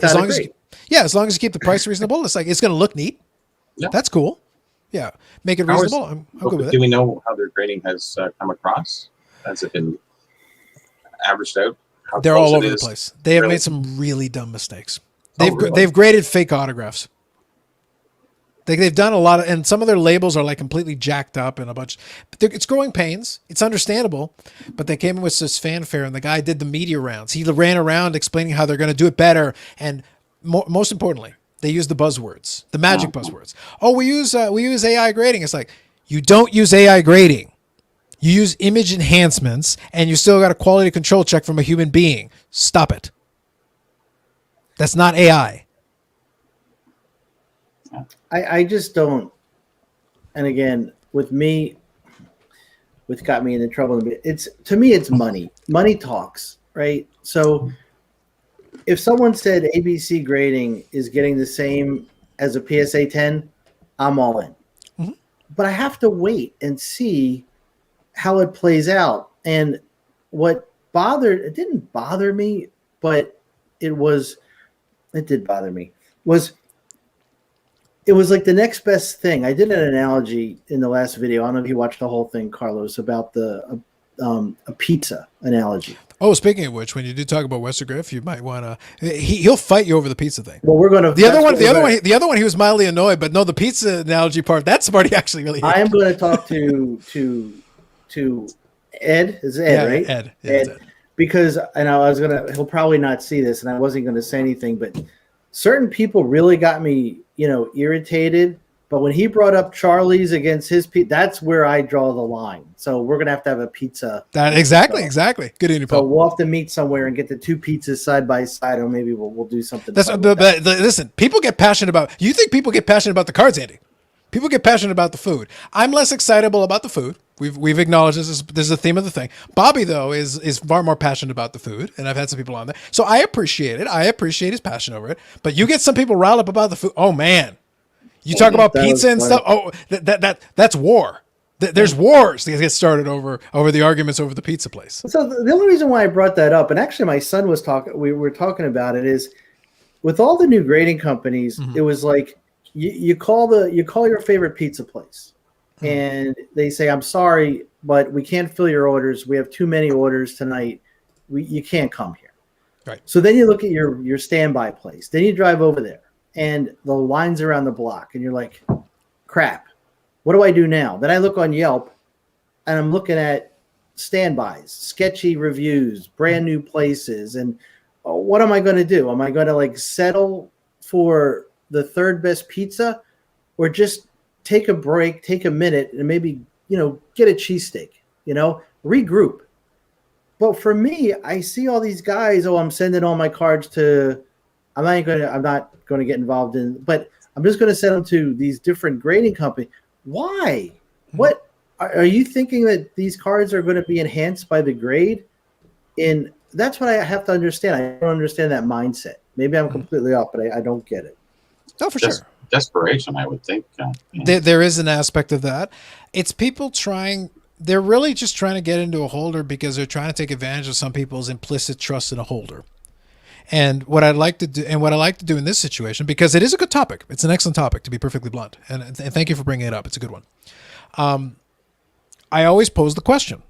A: as long as you keep the price reasonable, it's going to look neat. Yeah. That's cool. Yeah. Make it reasonable. I'm good with it.
B: Do we know how their grading has come across? Has it been averaged out?
A: They're all over the place. They have made some really dumb mistakes. They've graded fake autographs. They've done a lot of, and some of their labels are like completely jacked up and a bunch. But it's growing pains. It's understandable, but they came in with this fanfare, and the guy did the media rounds. He ran around explaining how they're going to do it better, and most importantly, they use the buzzwords, the magic buzzwords. We use AI grading. It's like, you don't use AI grading. You use image enhancements, and you still got a quality control check from a human being. Stop it. That's not AI.
C: I just don't. And again, with me, what got me into trouble, to me, it's money. Money talks, right? So if someone said ABC grading is getting the same as a PSA 10, I'm all in. Mm-hmm. But I have to wait and see how it plays out. And it didn't bother me, but it did bother me, it was like the next best thing. I did an analogy in the last video. I don't know if you watched the whole thing, Carlos, about a pizza analogy.
A: Oh, speaking of which, when you do talk about Westergriff, you might want to. He'll fight you over the pizza thing.
C: Well, we're going to.
A: The other one, he was mildly annoyed, but no, the pizza analogy part. That's the part he actually really.
C: I am going to talk to Ed. Is Ed, right?
A: Ed. Yeah, Ed.
C: Because he'll probably not see this, and I wasn't going to say anything, but certain people really got me, irritated. But when he brought up Charlie's against his pizza, that's where I draw the line. So we're gonna have to have a pizza.
A: Exactly. Good evening, Paul.
C: So we'll have to meet somewhere and get the two pizzas side by side, or maybe we'll do something.
A: Listen, people get passionate about. You think people get passionate about the cards, Andy? People get passionate about the food. I'm less excitable about the food. We've acknowledged this is a theme of the thing. Bobby, though, is far more passionate about the food, and I've had some people on there. So I appreciate it. I appreciate his passion over it. But you get some people riled up about the food. Oh man, you talk about pizza and stuff. Oh, that's war. There's wars that get started over the arguments over the pizza place.
C: So the only reason why I brought that up, and actually my son was talking. We were talking about it. Is with all the new grading companies, it was like you call your favorite pizza place. And they say, I'm sorry, but we can't fill your orders. We have too many orders tonight. You can't come here.
A: Right.
C: So then you look at your standby place. Then you drive over there, and the line's around the block, and you're like, crap. What do I do now? Then I look on Yelp, and I'm looking at standbys, sketchy reviews, brand new places, and what am I going to do? Am I going to like settle for the third best pizza, or just take a break, take a minute, and maybe, get a cheesesteak, regroup? But for me, I see all these guys, I'm sending all my cards to, I'm not going to get involved in, but I'm just going to send them to these different grading companies. Why? What are you thinking that these cards are going to be enhanced by the grade? That's what I have to understand. I don't understand that mindset. Maybe I'm completely off, but I don't get it.
A: No, for sure.
B: Desperation, I would think.
A: There is an aspect of that. It's people they're really just trying to get into a holder because they're trying to take advantage of some people's implicit trust in a holder. And what I like to do in this situation, because it is a good topic, it's an excellent topic, to be perfectly blunt. And thank you for bringing it up. It's a good one. I always pose the question.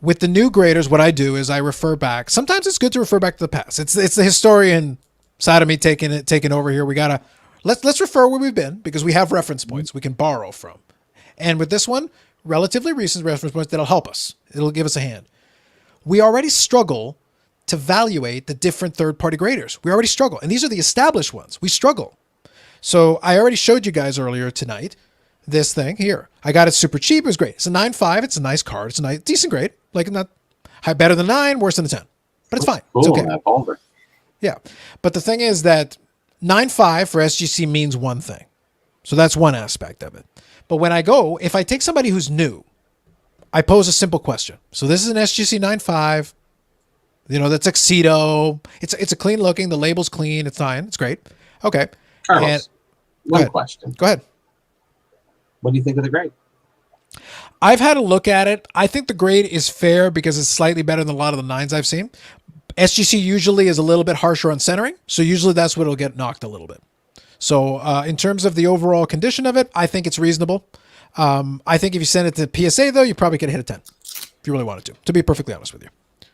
A: With the new graders, what I do is I refer back. Sometimes it's good to refer back to the past. It's the historian side of me taking over here. We gotta let's refer where we've been, because we have reference points we can borrow from. And with this one, relatively recent reference points that'll help us. It'll give us a hand. We already struggle to evaluate the different third-party graders. We already struggle. And these are the established ones. We struggle. So I already showed you guys earlier tonight this thing here. I got it super cheap. It was great. It's a 9.5. It's a nice card. It's a nice, decent grade. Like, not better than 9, worse than a 10. But it's fine. It's okay.
B: That folder.
A: Yeah. But the thing is that 9.5 for SGC means one thing. So that's one aspect of it. But if I take somebody who's new, I pose a simple question. So this is an SGC 9.5. The tuxedo. It's a clean looking. The label's clean. It's fine. It's great. Okay.
B: Carlos, one question.
A: Go ahead.
B: What do you think of the grade?
A: I've had a look at it. I think the grade is fair because it's slightly better than a lot of the 9s I've seen. SGC usually is a little bit harsher on centering. So usually that's what it'll get knocked a little bit. So in terms of the overall condition of it, I think it's reasonable. I think if you send it to PSA, though, you probably could hit a 10 if you really wanted to be perfectly honest with you.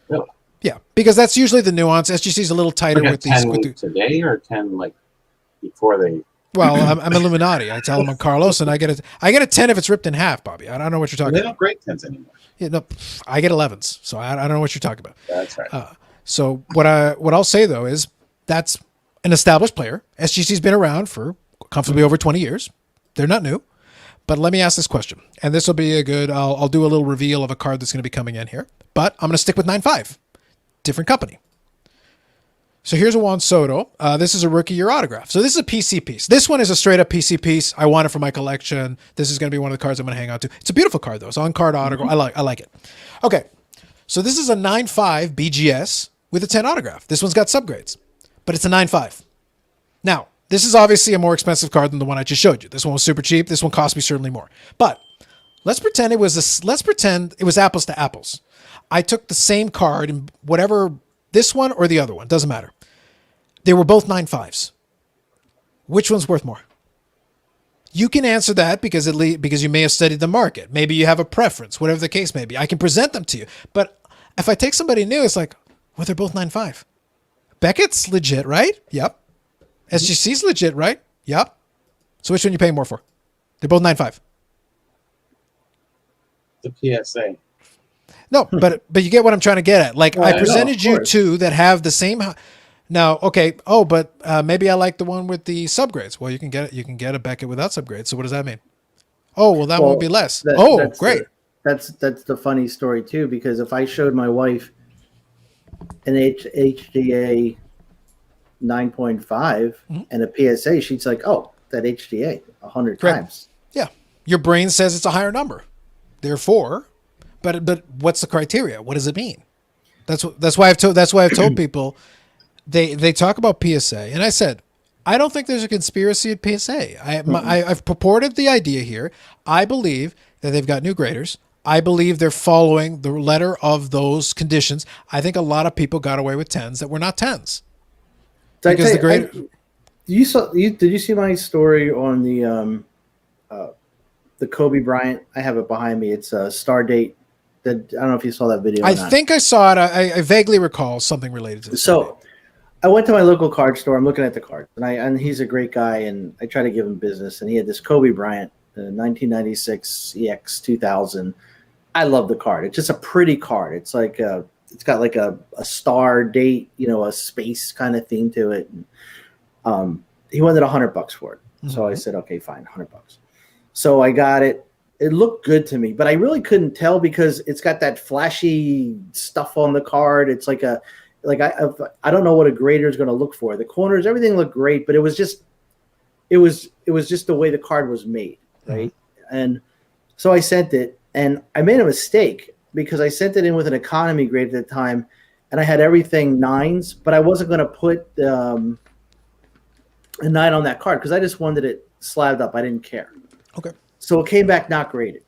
B: Really?
A: Yeah, because that's usually the nuance. SGC is a little tighter
B: like
A: with these.
B: 10 today or 10 like before they...
A: Well, I'm Illuminati. I tell them I'm Carlos, and I get a 10 if it's ripped in half, Bobby. I don't know what you're talking about.
B: They don't grade 10s anymore.
A: Yeah, no, I get 11s, so I don't know what you're talking about.
B: That's right.
A: So what I'll say, though, is that's an established player. SGC's been around for comfortably over 20 years. They're not new. But let me ask this question, and this will be a good, I'll do a little reveal of a card that's going to be coming in here, but I'm going to stick with 9.5. Different company. So here's a Juan Soto. This is a rookie year autograph. So this is a PC piece. This one is a straight up PC piece. I want it for my collection. This is going to be one of the cards I'm going to hang on to. It's a beautiful card, though. It's on card autograph. I like it. Okay. So this is a 9.5 BGS with a 10 autograph. This one's got subgrades, but it's a 9.5. Now, this is obviously a more expensive card than the one I just showed you. This one was super cheap. This one cost me certainly more. But let's pretend it was apples to apples. I took the same card in whatever, this one or the other one, doesn't matter. They were both 9.5s. Which one's worth more? You can answer that because you may have studied the market. Maybe you have a preference, whatever the case may be. I can present them to you. But if I take somebody new, it's like, well, they're both 9.5. Beckett's legit, right? Yep. SGC's legit, right? Yep. So which one are you paying more for? They're both 9.5.
B: The PSA.
A: No, but you get what I'm trying to get at. Like, I presented you two that have the same. Now, okay. Oh, but maybe I like the one with the subgrades. Well, you can get a Beckett without subgrades. So what does that mean? Oh, well, that won't be less. That's great.
C: That's the funny story too, because if I showed my wife an HDA 9.5 and a PSA, she's like, "Oh, that HDA 100 times." Yeah,
A: your brain says it's a higher number. Therefore. But what's the criteria? What does it mean? That's why I've told people they talk about PSA, and I said I don't think there's a conspiracy at PSA. I've purported the idea here. I believe that they've got new graders. I believe they're following the letter of those conditions. I think a lot of people got away with 10s that were not 10s.
C: Because did you see my story on the Kobe Bryant? I have it behind me. It's a star date. I don't know if you saw that video.
A: I think I saw it. I vaguely recall something related to this.
C: So I went to my local card store. I'm looking at the cards, and he's a great guy, and I try to give him business. And he had this Kobe Bryant 1996 EX 2000. I love the card. It's just a pretty card. It's like it's got like a star date, a space kind of theme to it. And, he wanted $100 for it. Mm-hmm. So I said, okay, fine, $100. So I got it. It looked good to me, but I really couldn't tell because it's got that flashy stuff on the card. It's like I don't know what a grader is going to look for. The corners, everything looked great, but it was just the way the card was made, right? Mm-hmm. And so I sent it, and I made a mistake because I sent it in with an economy grade at the time, and I had everything 9s, but I wasn't going to put a 9 on that card because I just wanted it slabbed up. I didn't care.
A: Okay.
C: So it came back not graded.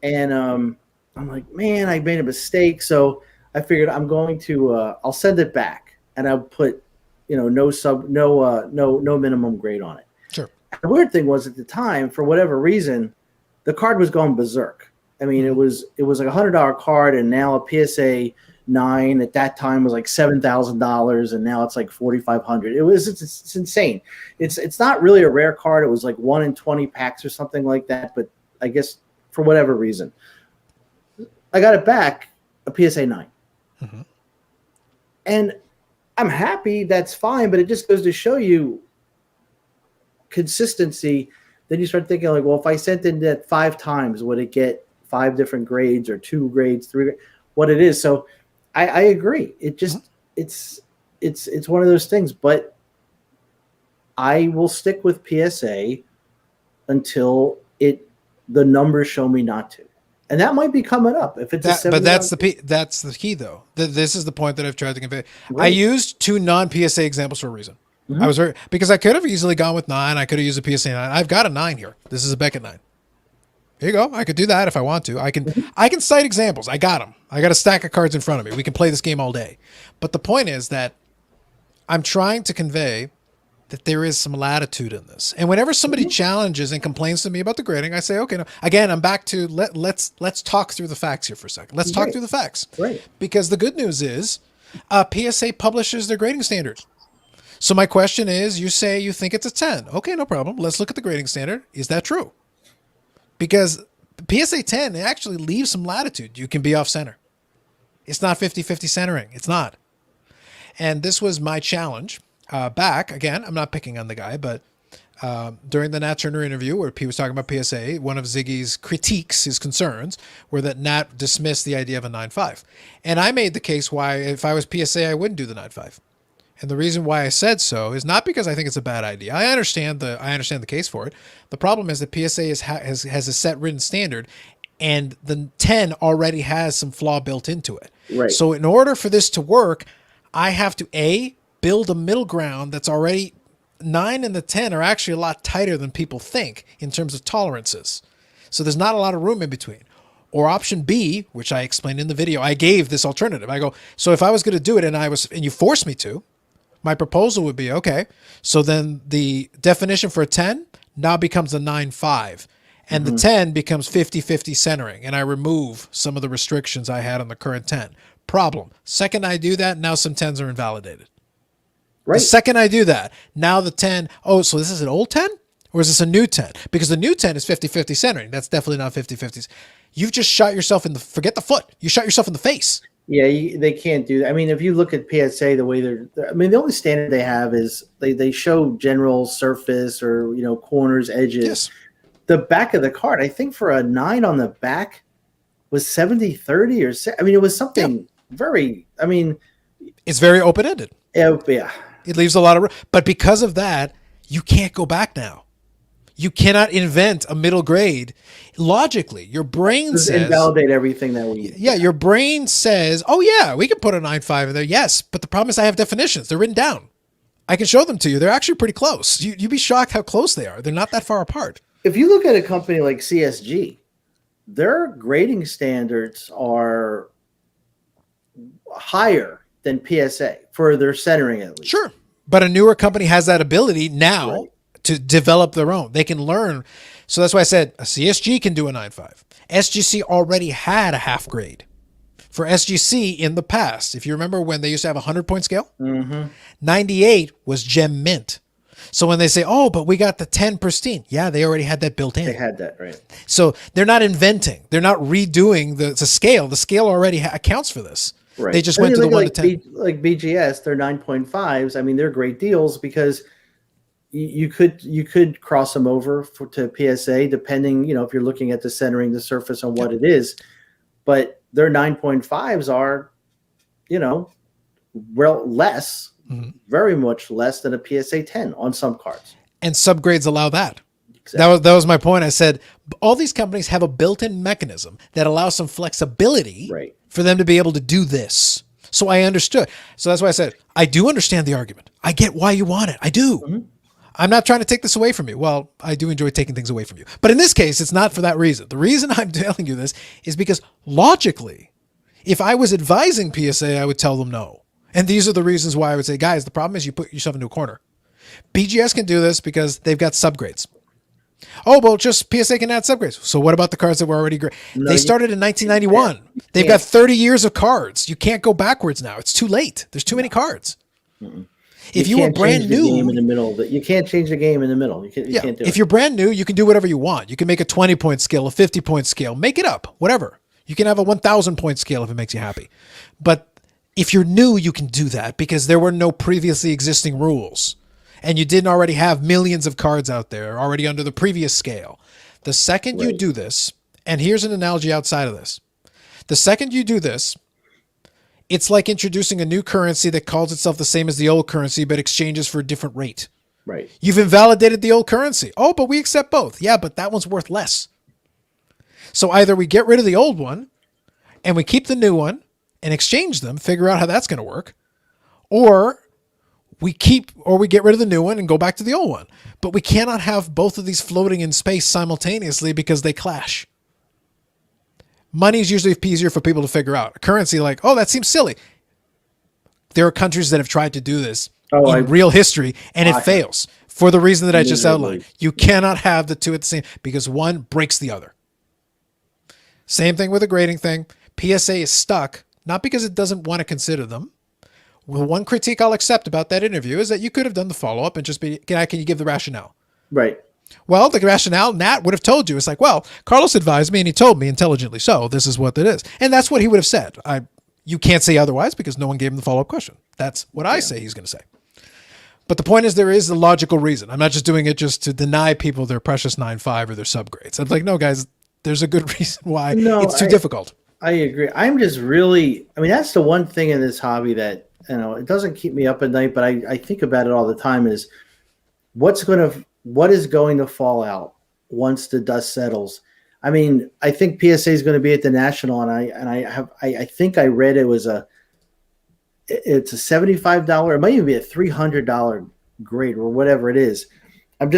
C: And I'm like, man, I made a mistake. So I figured I'm going to I'll send it back and I'll put no minimum grade on it.
A: Sure.
C: The weird thing was at the time, for whatever reason, the card was going berserk. I mean, it was like $100 card, and now a PSA 9 at that time was like $7,000, and now it's like $4,500. It's insane. It's not really a rare card. It was like 1 in 20 packs or something like that. But I guess for whatever reason, I got it back, a PSA 9, and I'm happy. That's fine, but it just goes to show you consistency. Then you start thinking like, well, if I sent in that 5 times, would it get 5 different grades or 2 grades, 3? What it is. So I agree. It just it's one of those things. But I will stick with PSA until the numbers show me not to, and that might be coming up if it's
A: but that's the key though. This is the point that I've tried to convey. Right. I used 2 non-PSA examples for a reason. I was because I could have easily gone with 9. I could have used a PSA 9. I've got a 9 here. This is a Beckett 9. Here you go. I could do that if I want to. I can cite examples. I got them. I got a stack of cards in front of me. We can play this game all day. But the point is that I'm trying to convey that there is some latitude in this. And whenever somebody challenges and complains to me about the grading, I say, okay, no. Again, I'm back to let's talk through the facts here for a second. Let's talk through the facts.
C: Right.
A: Because the good news is PSA publishes their grading standards. So my question is, you say you think it's a 10. Okay, no problem. Let's look at the grading standard. Is that true? Because PSA 10 actually leaves some latitude. You can be off center. It's not 50-50 centering. It's not. And this was my challenge back. Again, I'm not picking on the guy, but during the Nat Turner interview where he was talking about PSA, one of Ziggy's critiques, his concerns, were that Nat dismissed the idea of a 9.5. And I made the case why, if I was PSA, I wouldn't do the 9.5. And the reason why I said so is not because I think it's a bad idea. I understand the case for it. The problem is that PSA has a set written standard, and the 10 already has some flaw built into it.
C: Right.
A: So in order for this to work, I have to build a middle ground that's already 9 and the 10 are actually a lot tighter than people think in terms of tolerances. So there's not a lot of room in between. Or option B, which I explained in the video, I gave this alternative. I go, so if I was going to do it and you forced me to, my proposal would be, okay, so then the definition for a 10 now becomes a 9.5, and the 10 becomes 50-50 centering, and I remove some of the restrictions I had on the current 10. Problem. Second I do that, now some 10s are invalidated. Right. The second I do that, now the 10, so this is an old 10? Or is this a new 10? Because the new 10 is 50-50 centering. That's definitely not 50-50s. You've just shot yourself forget the foot. You shot yourself in the face.
C: Yeah, they can't do that. I mean, if you look at PSA, the way the only standard they have is they show general surface or, corners, edges.
A: Yes.
C: The back of the card, I think for a 9 on the back was 70-30 or, it was something very,
A: it's very open-ended.
C: Yeah.
A: It leaves a lot of room. But because of that, you can't go back now. You cannot invent a middle grade. Logically, your brain says...
C: invalidate everything that we...
A: Yeah, your brain says, oh yeah, we can put a 9.5 in there. Yes, but the problem is I have definitions. They're written down. I can show them to you. They're actually pretty close. You'd be shocked how close they are. They're not that far apart.
C: If you look at a company like CSG, their grading standards are higher than PSA for their centering at least.
A: Sure, but a newer company has that ability now to develop their own. They can learn. So that's why I said a CSG can do a 9.5. SGC already had a half grade. For SGC in the past, if you remember when they used to have a 100-point scale, 98 was gem mint. So when they say, oh, but we got the 10 pristine. Yeah, they already had that built in.
C: They had that, right.
A: So they're not inventing. They're not redoing the scale. The scale already accounts for this. Right. They just went to the 1 to 10.
C: Like BGS, they're 9.5s. I mean, they're great deals because you could cross them over to PSA depending, if you're looking at the centering, the surface, on what it is. But their 9.5s are, less, very much less than a PSA 10 on some cards. And
A: subgrades allow that. Exactly. That was my point. I said all these companies have a built-in mechanism that allows some flexibility for them to be able to do this. So I understood. So that's why I said, I do understand the argument. I get why you want it. I do. Mm-hmm. I'm not trying to take this away from you. Well, I do enjoy taking things away from you. But in this case, it's not for that reason. The reason I'm telling you this is because logically, if I was advising PSA, I would tell them no. And these are the reasons why I would say, guys, the problem is you put yourself into a corner. BGS can do this because they've got subgrades. Oh, well, just PSA can add subgrades. So what about the cards that were already great? No, they started in 1991. They've got 30 years of cards. You can't go backwards now. It's too late. There's too many cards.
C: Mm-mm.
A: If you were brand new,
C: you can't change the game in the middle. You can't do it.
A: If you're brand new, you can do whatever you want. You can make a 20-point scale, a 50-point scale, make it up, whatever. You can have a 1,000-point scale if it makes you happy. But if you're new, you can do that because there were no previously existing rules. And you didn't already have millions of cards out there already under the previous scale. The second you do this, and here's an analogy outside of this. The second you do this, it's like introducing a new currency that calls itself the same as the old currency, but exchanges for a different rate.
C: Right.
A: You've invalidated the old currency. Oh, but we accept both. Yeah, but that one's worth less. So either we get rid of the old one and we keep the new one and exchange them, figure out how that's going to work, or we get rid of the new one and go back to the old one. But we cannot have both of these floating in space simultaneously because they clash. Money is usually easier for people to figure out. A currency like, oh, that seems silly. There are countries that have tried to do this in real history, and it fails for the reason that I just outlined. You cannot have the two at the same, because one breaks the other. Same thing with a grading thing. PSA is stuck, not because it doesn't want to consider them. Well, one critique I'll accept about that interview is that you could have done the follow-up and just be, can you give the rationale?
C: Right.
A: Well, the rationale, Nat would have told you. It's like, well, Carlos advised me and he told me intelligently so. This is what it is. And that's what he would have said. You can't say otherwise because no one gave him the follow-up question. That's what I say he's going to say. But the point is there is a logical reason. I'm not just doing it just to deny people their precious 9.5 or their subgrades. I'm like, no, guys, there's a good reason why it's too difficult.
C: I agree. I'm just really, that's the one thing in this hobby that, it doesn't keep me up at night, but I think about it all the time is what is going to fall out once the dust settles. I think PSA is going to be at the National, and I think I read it's a $75, it might even be a $300 grade or whatever it is. I'm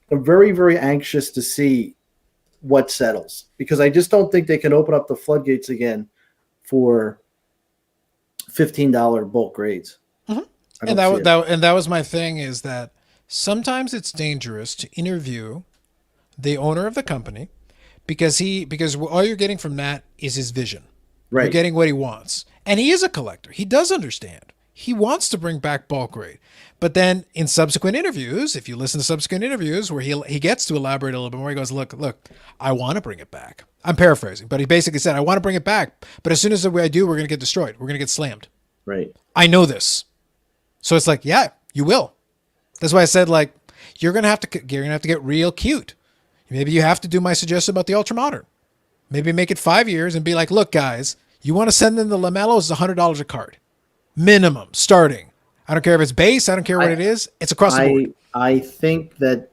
C: very, very anxious to see what settles because I just don't think they can open up the floodgates again for $15 bulk grades.
A: Mm-hmm. And that was my thing is that sometimes it's dangerous to interview the owner of the company because all you're getting from that is his vision. Right. You're getting what he wants. And he is a collector. He does understand. He wants to bring back bulk grade. But then in subsequent interviews, if you listen to subsequent interviews where he gets to elaborate a little bit more, he goes, look, I want to bring it back. I'm paraphrasing, but he basically said, I want to bring it back. But as soon as I do, we're going to get destroyed. We're going to get slammed.
C: Right.
A: I know this. So it's like, yeah, you will. That's why I said, like, you're going to have to get real cute. Maybe you have to do my suggestion about the ultra modern. Maybe make it 5 years and be like, look, guys, you want to send in the Lamellos, it's $100 a card. Minimum, starting. I don't care if it's base. I don't care what it is. It's across the board.
C: I think that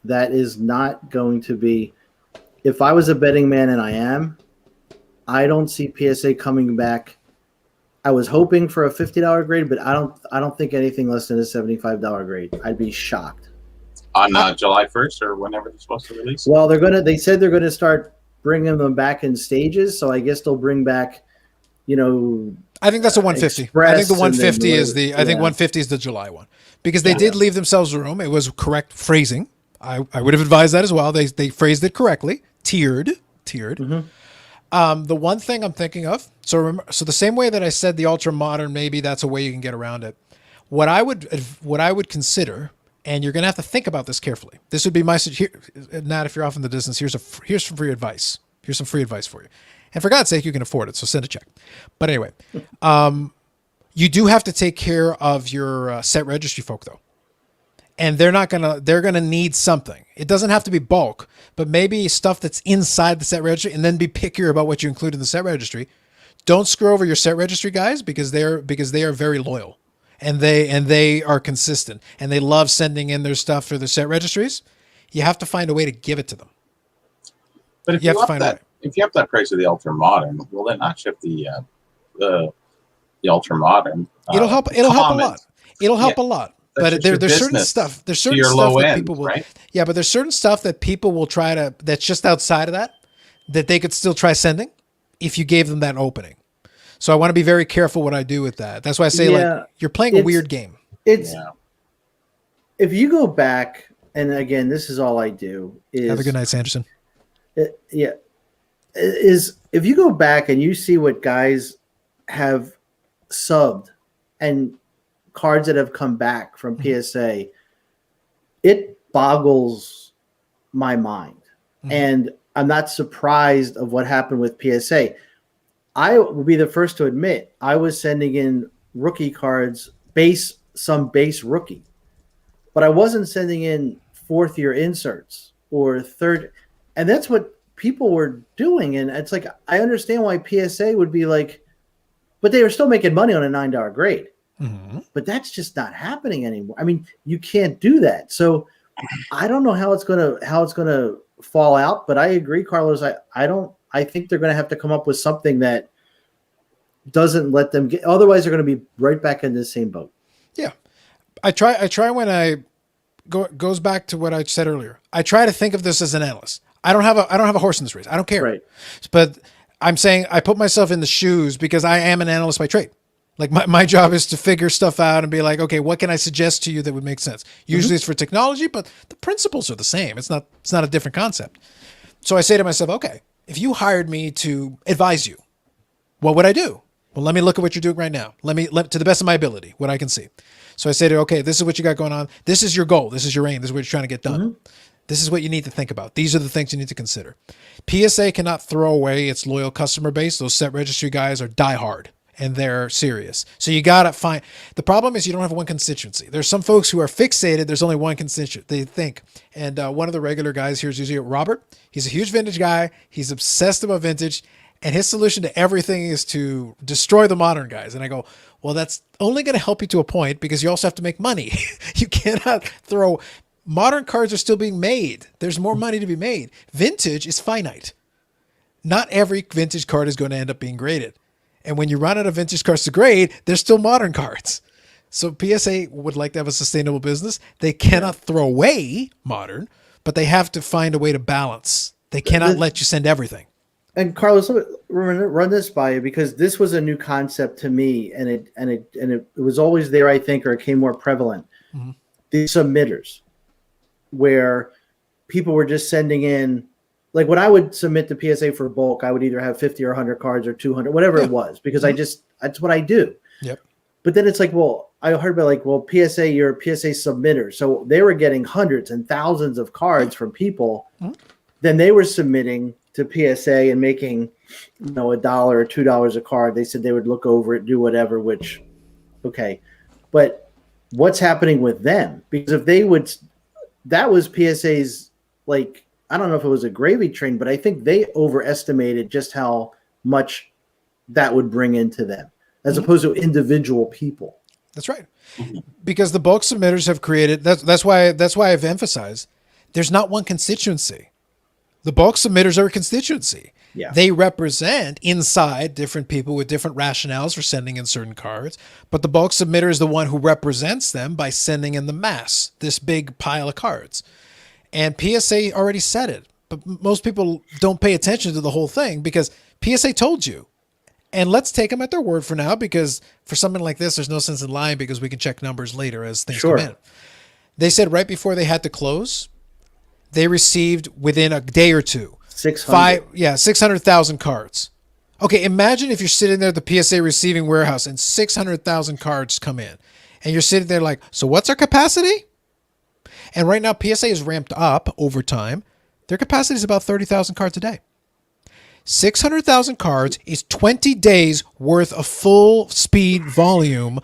C: is not going to be, if I was a betting man, and I am, I don't see PSA coming back. I was hoping for a $50 grade, but I don't think anything less than a $75 grade. I'd be shocked.
B: On July 1st or whenever they're supposed to release?
C: Well, they said they're going to start bringing them back in stages, so I guess they'll bring back,
A: I think that's a 150. I think the 150 is I think 150 is the July one because they did leave themselves room. It was correct phrasing. I would have advised that as well. They phrased it correctly. Tiered. Mm-hmm. The one thing I'm thinking of, so the same way that I said the ultra modern, maybe that's a way you can get around it. What I would consider And you're going to have to think about this carefully. This would be my Nat, if you're off in the distance, here's some free advice. Here's some free advice for you. And for God's sake, you can afford it, so send a check. But anyway, you do have to take care of your set registry folk, though. And they're going to need something. It doesn't have to be bulk, but maybe stuff that's inside the set registry, and then be pickier about what you include in the set registry. Don't screw over your set registry guys because they are very loyal, and they are consistent, and they love sending in their stuff for their set registries. You have to find a way to give it to them.
B: But if you have that price of the ultra modern, will it not ship the ultra modern?
A: It'll help a lot. It'll help a lot. But there's certain stuff. There's certain stuff that people will. Right? Yeah, but there's certain stuff that people will try to. That's just outside of that they could still try sending if you gave them that opening. So I want to be very careful what I do with that. That's why I say like you're playing a weird game.
C: If you go back, and again, this is all I do.
A: Have a good night, Sanderson.
C: Is if you go back and you see what guys have subbed and cards that have come back from PSA, it boggles my mind. Mm-hmm. And I'm not surprised of what happened with PSA. I will be the first to admit I was sending in rookie cards, some base rookie, but I wasn't sending in fourth year inserts or third. And that's what people were doing. And it's like, I understand why PSA would be like, but they were still making money on a $9 grade. Mm-hmm. But that's just not happening anymore. I mean, you can't do that. So I don't know how it's gonna fall out. But I agree, Carlos. I think they're gonna have to come up with something that doesn't let them get. Otherwise, they're gonna be right back in the same boat.
A: Yeah, I try when I goes back to what I said earlier. I try to think of this as an analyst. I don't have a horse in this race. I don't care. Right. But I'm saying I put myself in the shoes because I am an analyst by trade. Like my job is to figure stuff out and be like, okay, what can I suggest to you that would make sense? Usually it's for technology, but the principles are the same. It's not a different concept. So I say to myself, okay, if you hired me to advise you, what would I do? Well, let me look at what you're doing right now. Let to the best of my ability, what I can see. So I say to, okay, this is what you got going on. This is your goal. This is your aim. This is what you're trying to get done. Mm-hmm. This is what you need to think about. These are the things you need to consider. PSA cannot throw away its loyal customer base. Those set registry guys are diehard. And they're serious. So you got to find, the problem is you don't have one constituency. There's some folks who are fixated. There's only one constituent, they think. And one of the regular guys here is usually Robert. He's a huge vintage guy. He's obsessed about vintage. And his solution to everything is to destroy the modern guys. And I go, well, that's only going to help you to a point because you also have to make money. You cannot throw, modern cards are still being made. There's more money to be made. Vintage is finite. Not every vintage card is going to end up being graded. And when you run out of vintage cards to grade, there's still modern cards. So PSA would like to have a sustainable business. They cannot throw away modern, but they have to find a way to balance. They cannot let you send everything.
C: And Carlos, run this by you because this was a new concept to me, and it was always there, I think, or it became more prevalent. Mm-hmm. The submitters, where people were just sending in. Like when I would submit to PSA for bulk, I would either have 50 or 100 cards or 200, whatever it was, because that's what I do.
A: Yep.
C: But then it's like, well, I heard about like, well, PSA, you're a PSA submitter. So they were getting hundreds and thousands of cards from people. Mm-hmm. Then they were submitting to PSA and making, $1 or $2 a card. They said they would look over it, do whatever, which, okay. But what's happening with them? Because if they would, that was PSA's like, I don't know if it was a gravy train, but I think they overestimated just how much that would bring into them as opposed to individual people.
A: That's right. Because the bulk submitters have created, that's why I've emphasized there's not one constituency. The bulk submitters are a constituency.
C: Yeah.
A: They represent inside different people with different rationales for sending in certain cards, but the bulk submitter is the one who represents them by sending in the mass, this big pile of cards. And PSA already said it, but most people don't pay attention to the whole thing because PSA told you. And let's take them at their word for now, because for something like this, there's no sense in lying because we can check numbers later as things come in. They said right before they had to close, they received within a day or two 600,000 cards. Okay, imagine if you're sitting there at the PSA receiving warehouse and 600,000 cards come in, and you're sitting there like, so what's our capacity? And right now, PSA is ramped up over time. Their capacity is about 30,000 cards a day. 600,000 cards is 20 days worth of full speed volume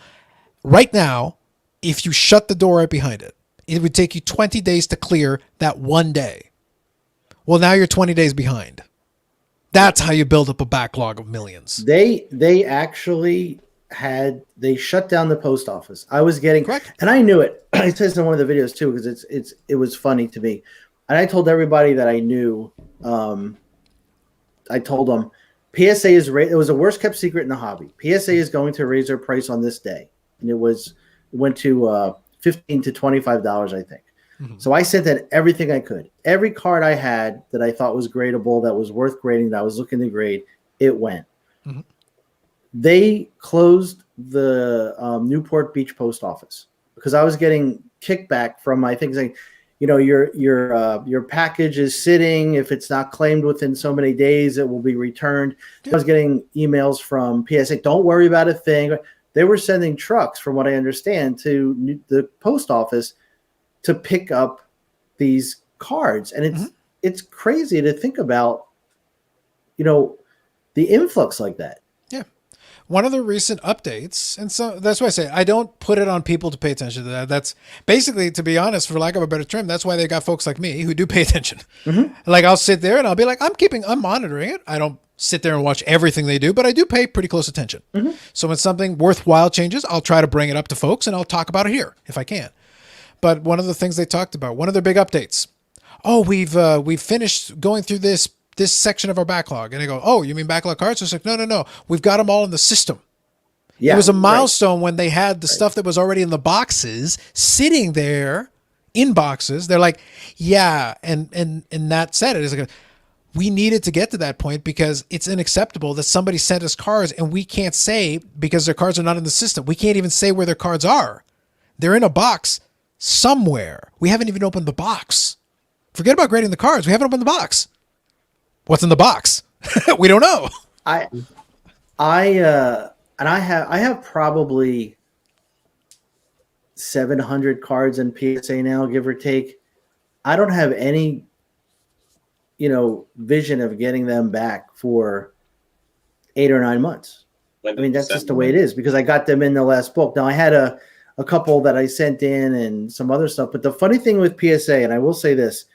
A: right now. If you shut the door right behind it, it would take you 20 days to clear that one day. Well, now you're 20 days behind. That's how you build up a backlog of millions.
C: They actually they shut down the post office. I was getting,
A: correct,
C: and I knew it. I said in one of the videos too, because it was funny to me. And I told everybody that I knew, I told them PSA is it was the worst kept secret in the hobby. PSA is going to raise their price on this day. And it went to $15 to $25, I think. Mm-hmm. So I sent in everything I could. Every card I had that I thought was gradable, that was worth grading, that I was looking to grade, it went. Mm-hmm. They closed the Newport Beach post office because I was getting kickback from, I think, saying, your package is sitting. If it's not claimed within so many days, it will be returned. I was getting emails from PSA, don't worry about a thing. They were sending trucks, from what I understand, to the post office to pick up these cards. And it's crazy to think about, the influx like that.
A: Yeah. One of the recent updates, and so that's why I say I don't put it on people to pay attention to that. That's basically, to be honest, for lack of a better term, that's why they got folks like me who do pay attention. Mm-hmm. Like I'll sit there and I'll be like, I'm monitoring it. I don't sit there and watch everything they do, but I do pay pretty close attention. Mm-hmm. So when something worthwhile changes, I'll try to bring it up to folks and I'll talk about it here if I can. But one of the things they talked about, one of their big updates, we've finished going through this section of our backlog. And I go, oh, you mean backlog cards? It's like, no. We've got them all in the system. Yeah, it was a milestone when they had the stuff that was already in the boxes sitting there in boxes. They're like, yeah. And that said, it is like, we needed to get to that point because it's unacceptable that somebody sent us cards and we can't say, because their cards are not in the system, we can't even say where their cards are. They're in a box somewhere. We haven't even opened the box. Forget about grading the cards. We haven't opened the box. What's in the box? We don't know.
C: I have probably 700 cards in PSA now, give or take. I don't have any, vision of getting them back for 8 or 9 months. I mean, that's just the way it is because I got them in the last book. Now I had a couple that I sent in and some other stuff. But the funny thing with PSA, and I will say this,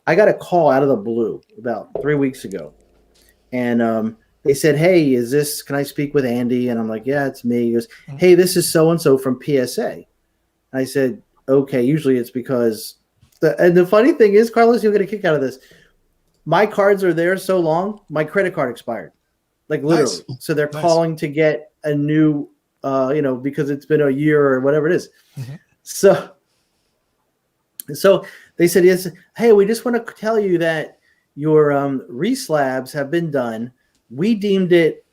C: I got a call out of the blue about 3 weeks ago. And they said, hey, can I speak with Andy? And I'm like, yeah, it's me. He goes, hey, this is so-and-so from PSA. And I said, okay, usually it's because the funny thing is, Carlos, you'll get a kick out of this. My cards are there so long, my credit card expired. Like literally. Nice. So they're calling to get a new, because it's been a year or whatever it is. Mm-hmm. So they said, yes, hey, we just want to tell you that your reslabs have been done. We deemed it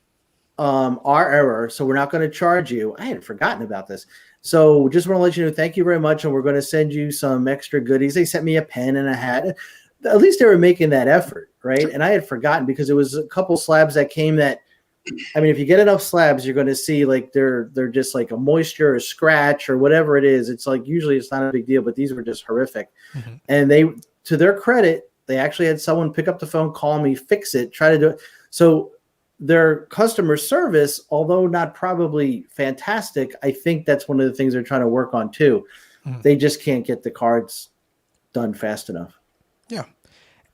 C: our error, so we're not going to charge you. I had forgotten about this. So just want to let you know, thank you very much, and we're going to send you some extra goodies. They sent me a pen and a hat. At least they were making that effort, right? And I had forgotten because it was a couple slabs that came that, I mean, if you get enough slabs, you're going to see like they're just like a moisture or scratch or whatever it is. It's like usually it's not a big deal, but these were just horrific. Mm-hmm. And they, to their credit, they actually had someone pick up the phone, call me, fix it, try to do it. So their customer service, although not probably fantastic, I think that's one of the things they're trying to work on too. Mm-hmm. They just can't get the cards done fast enough.
A: Yeah.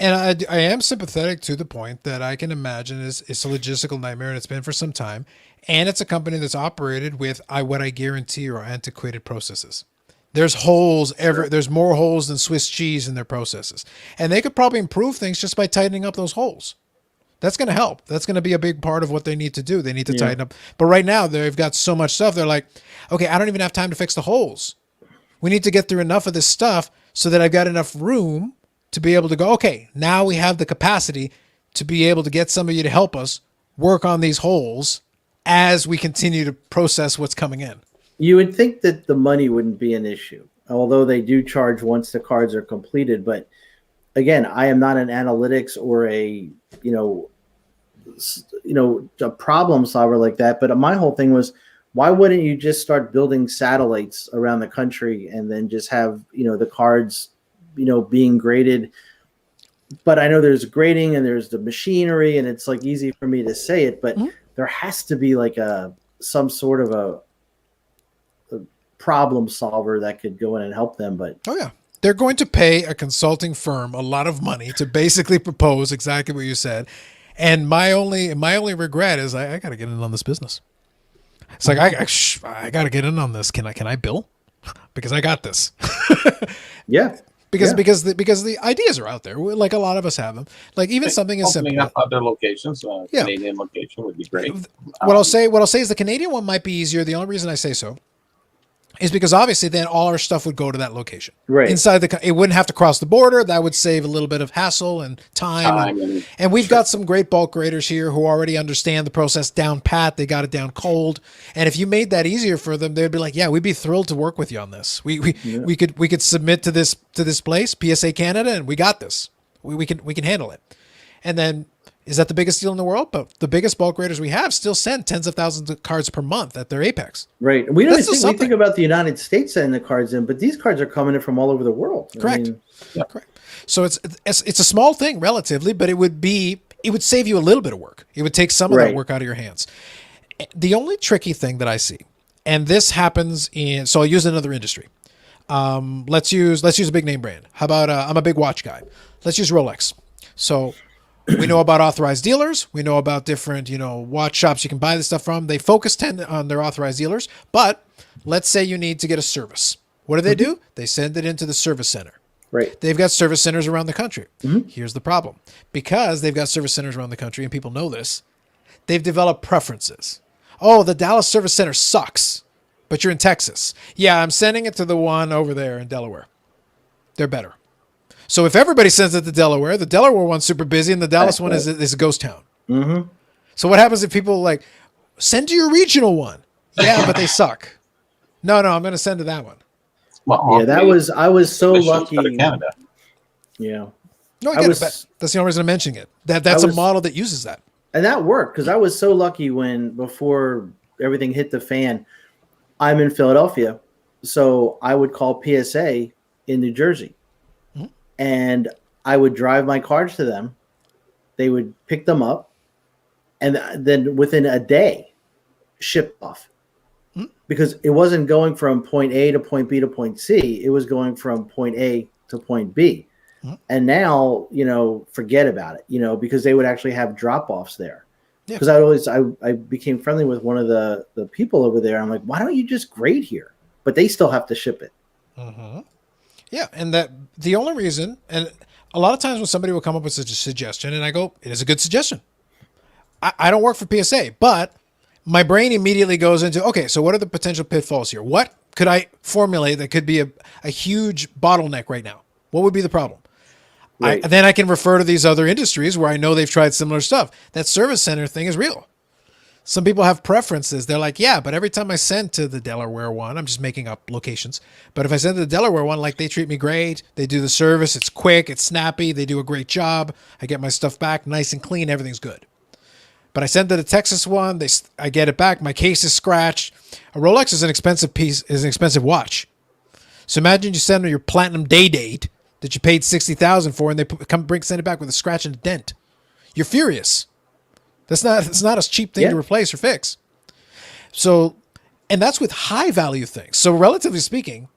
A: And I am sympathetic to the point that I can imagine it's a logistical nightmare, and it's been for some time. And it's a company that's operated with what I guarantee are antiquated processes. There's holes there's more holes than Swiss cheese in their processes. And they could probably improve things just by tightening up those holes. That's going to help. That's going to be a big part of what they need to do. They need to tighten up. But right now they've got so much stuff. They're like, okay, I don't even have time to fix the holes. We need to get through enough of this stuff so that I've got enough room to be able to go, okay, now we have the capacity to be able to get somebody to help us work on these holes as we continue to process what's coming in.
C: You would think that the money wouldn't be an issue, although they do charge once the cards are completed. But again, I am not an analytics or a problem solver like that. But my whole thing was, why wouldn't you just start building satellites around the country and then just have, the cards, being graded? But I know there's grading and there's the machinery, and it's like easy for me to say it, but there has to be like some sort of a problem solver that could go in and help them. But
A: oh yeah, they're going to pay a consulting firm a lot of money to basically propose exactly what you said. And my only regret is I got to get in on this business. It's like I got to get in on this. Can I bill? Because I got this.
C: Yeah.
A: Because the ideas are out there. Like a lot of us have them. Like even something as simple.
B: Opening up other locations, Canadian location would be great.
A: What I'll say is the Canadian one might be easier. The only reason I say so is because obviously then all our stuff would go to that location.
C: Right.
A: Inside it wouldn't have to cross the border. That would save a little bit of hassle and time. And we've got some great bulk graders here who already understand the process down pat. They got it down cold. And if you made that easier for them, they'd be like, yeah, we'd be thrilled to work with you on this. We could submit to this place, PSA Canada, and we got this. We can handle it. And then is that the biggest deal in the world? But the biggest bulk graders we have still send tens of thousands of cards per month at their apex.
C: Right. We think about the United States sending the cards in, but these cards are coming in from all over the world.
A: Correct. Correct. So it's a small thing relatively, but it would save you a little bit of work. It would take some of that work out of your hands. The only tricky thing that I see, and this happens so I'll use another industry. Let's use a big name brand. How about I'm a big watch guy. Let's use Rolex. So we know about authorized dealers. We know about different, watch shops you can buy this stuff from. They focus on their authorized dealers. But let's say you need to get a service. What do? They send it into the service center.
C: Right.
A: They've got service centers around the country. Here's the problem. Because they've got service centers around the country and people know this, they've developed preferences. Oh, the Dallas service center sucks, but you're in Texas. Yeah, I'm sending it to the one over there in Delaware. They're better. So if everybody sends it to Delaware, the Delaware one's super busy and the Dallas one is a ghost town.
C: Mm-hmm.
A: So what happens if people send to your regional one? Yeah, but they suck. No, I'm going to send to that one.
C: Well, yeah, I was so lucky.
B: Canada.
C: Yeah.
A: No, I get it. But that's the only reason I'm mentioning it. That's a model that uses that.
C: And that worked because I was so lucky before everything hit the fan, I'm in Philadelphia. So I would call PSA in New Jersey. And I would drive my cards to them. They would pick them up. And then within a day, ship off. Because it wasn't going from point A to point B to point C. It was going from point A to point B. And now, forget about it, because they would actually have drop-offs there. Because I became friendly with one of the people over there. I'm like, why don't you just grade here? But they still have to ship it.
A: Yeah, and that the only reason, and a lot of times when somebody will come up with such a suggestion, and I go, it is a good suggestion. I don't work for PSA, but my brain immediately goes into, okay, so what are the potential pitfalls here? What could I formulate that could be a huge bottleneck right now? What would be the problem? Right. Then I can refer to these other industries where I know they've tried similar stuff. That service center thing is real. Some people have preferences. They're like, yeah, but every time I send to the Delaware one, I'm just making up locations. But if I send to the Delaware one, they treat me great. They do the service. It's quick. It's snappy. They do a great job. I get my stuff back nice and clean. Everything's good. But I send to the Texas one. I get it back. My case is scratched. A Rolex is an expensive watch. So imagine you send them your platinum day date that you paid $60,000 for, and they send it back with a scratch and a dent. You're furious. It's not a cheap thing to replace or fix. So, and that's with high value things. So relatively speaking,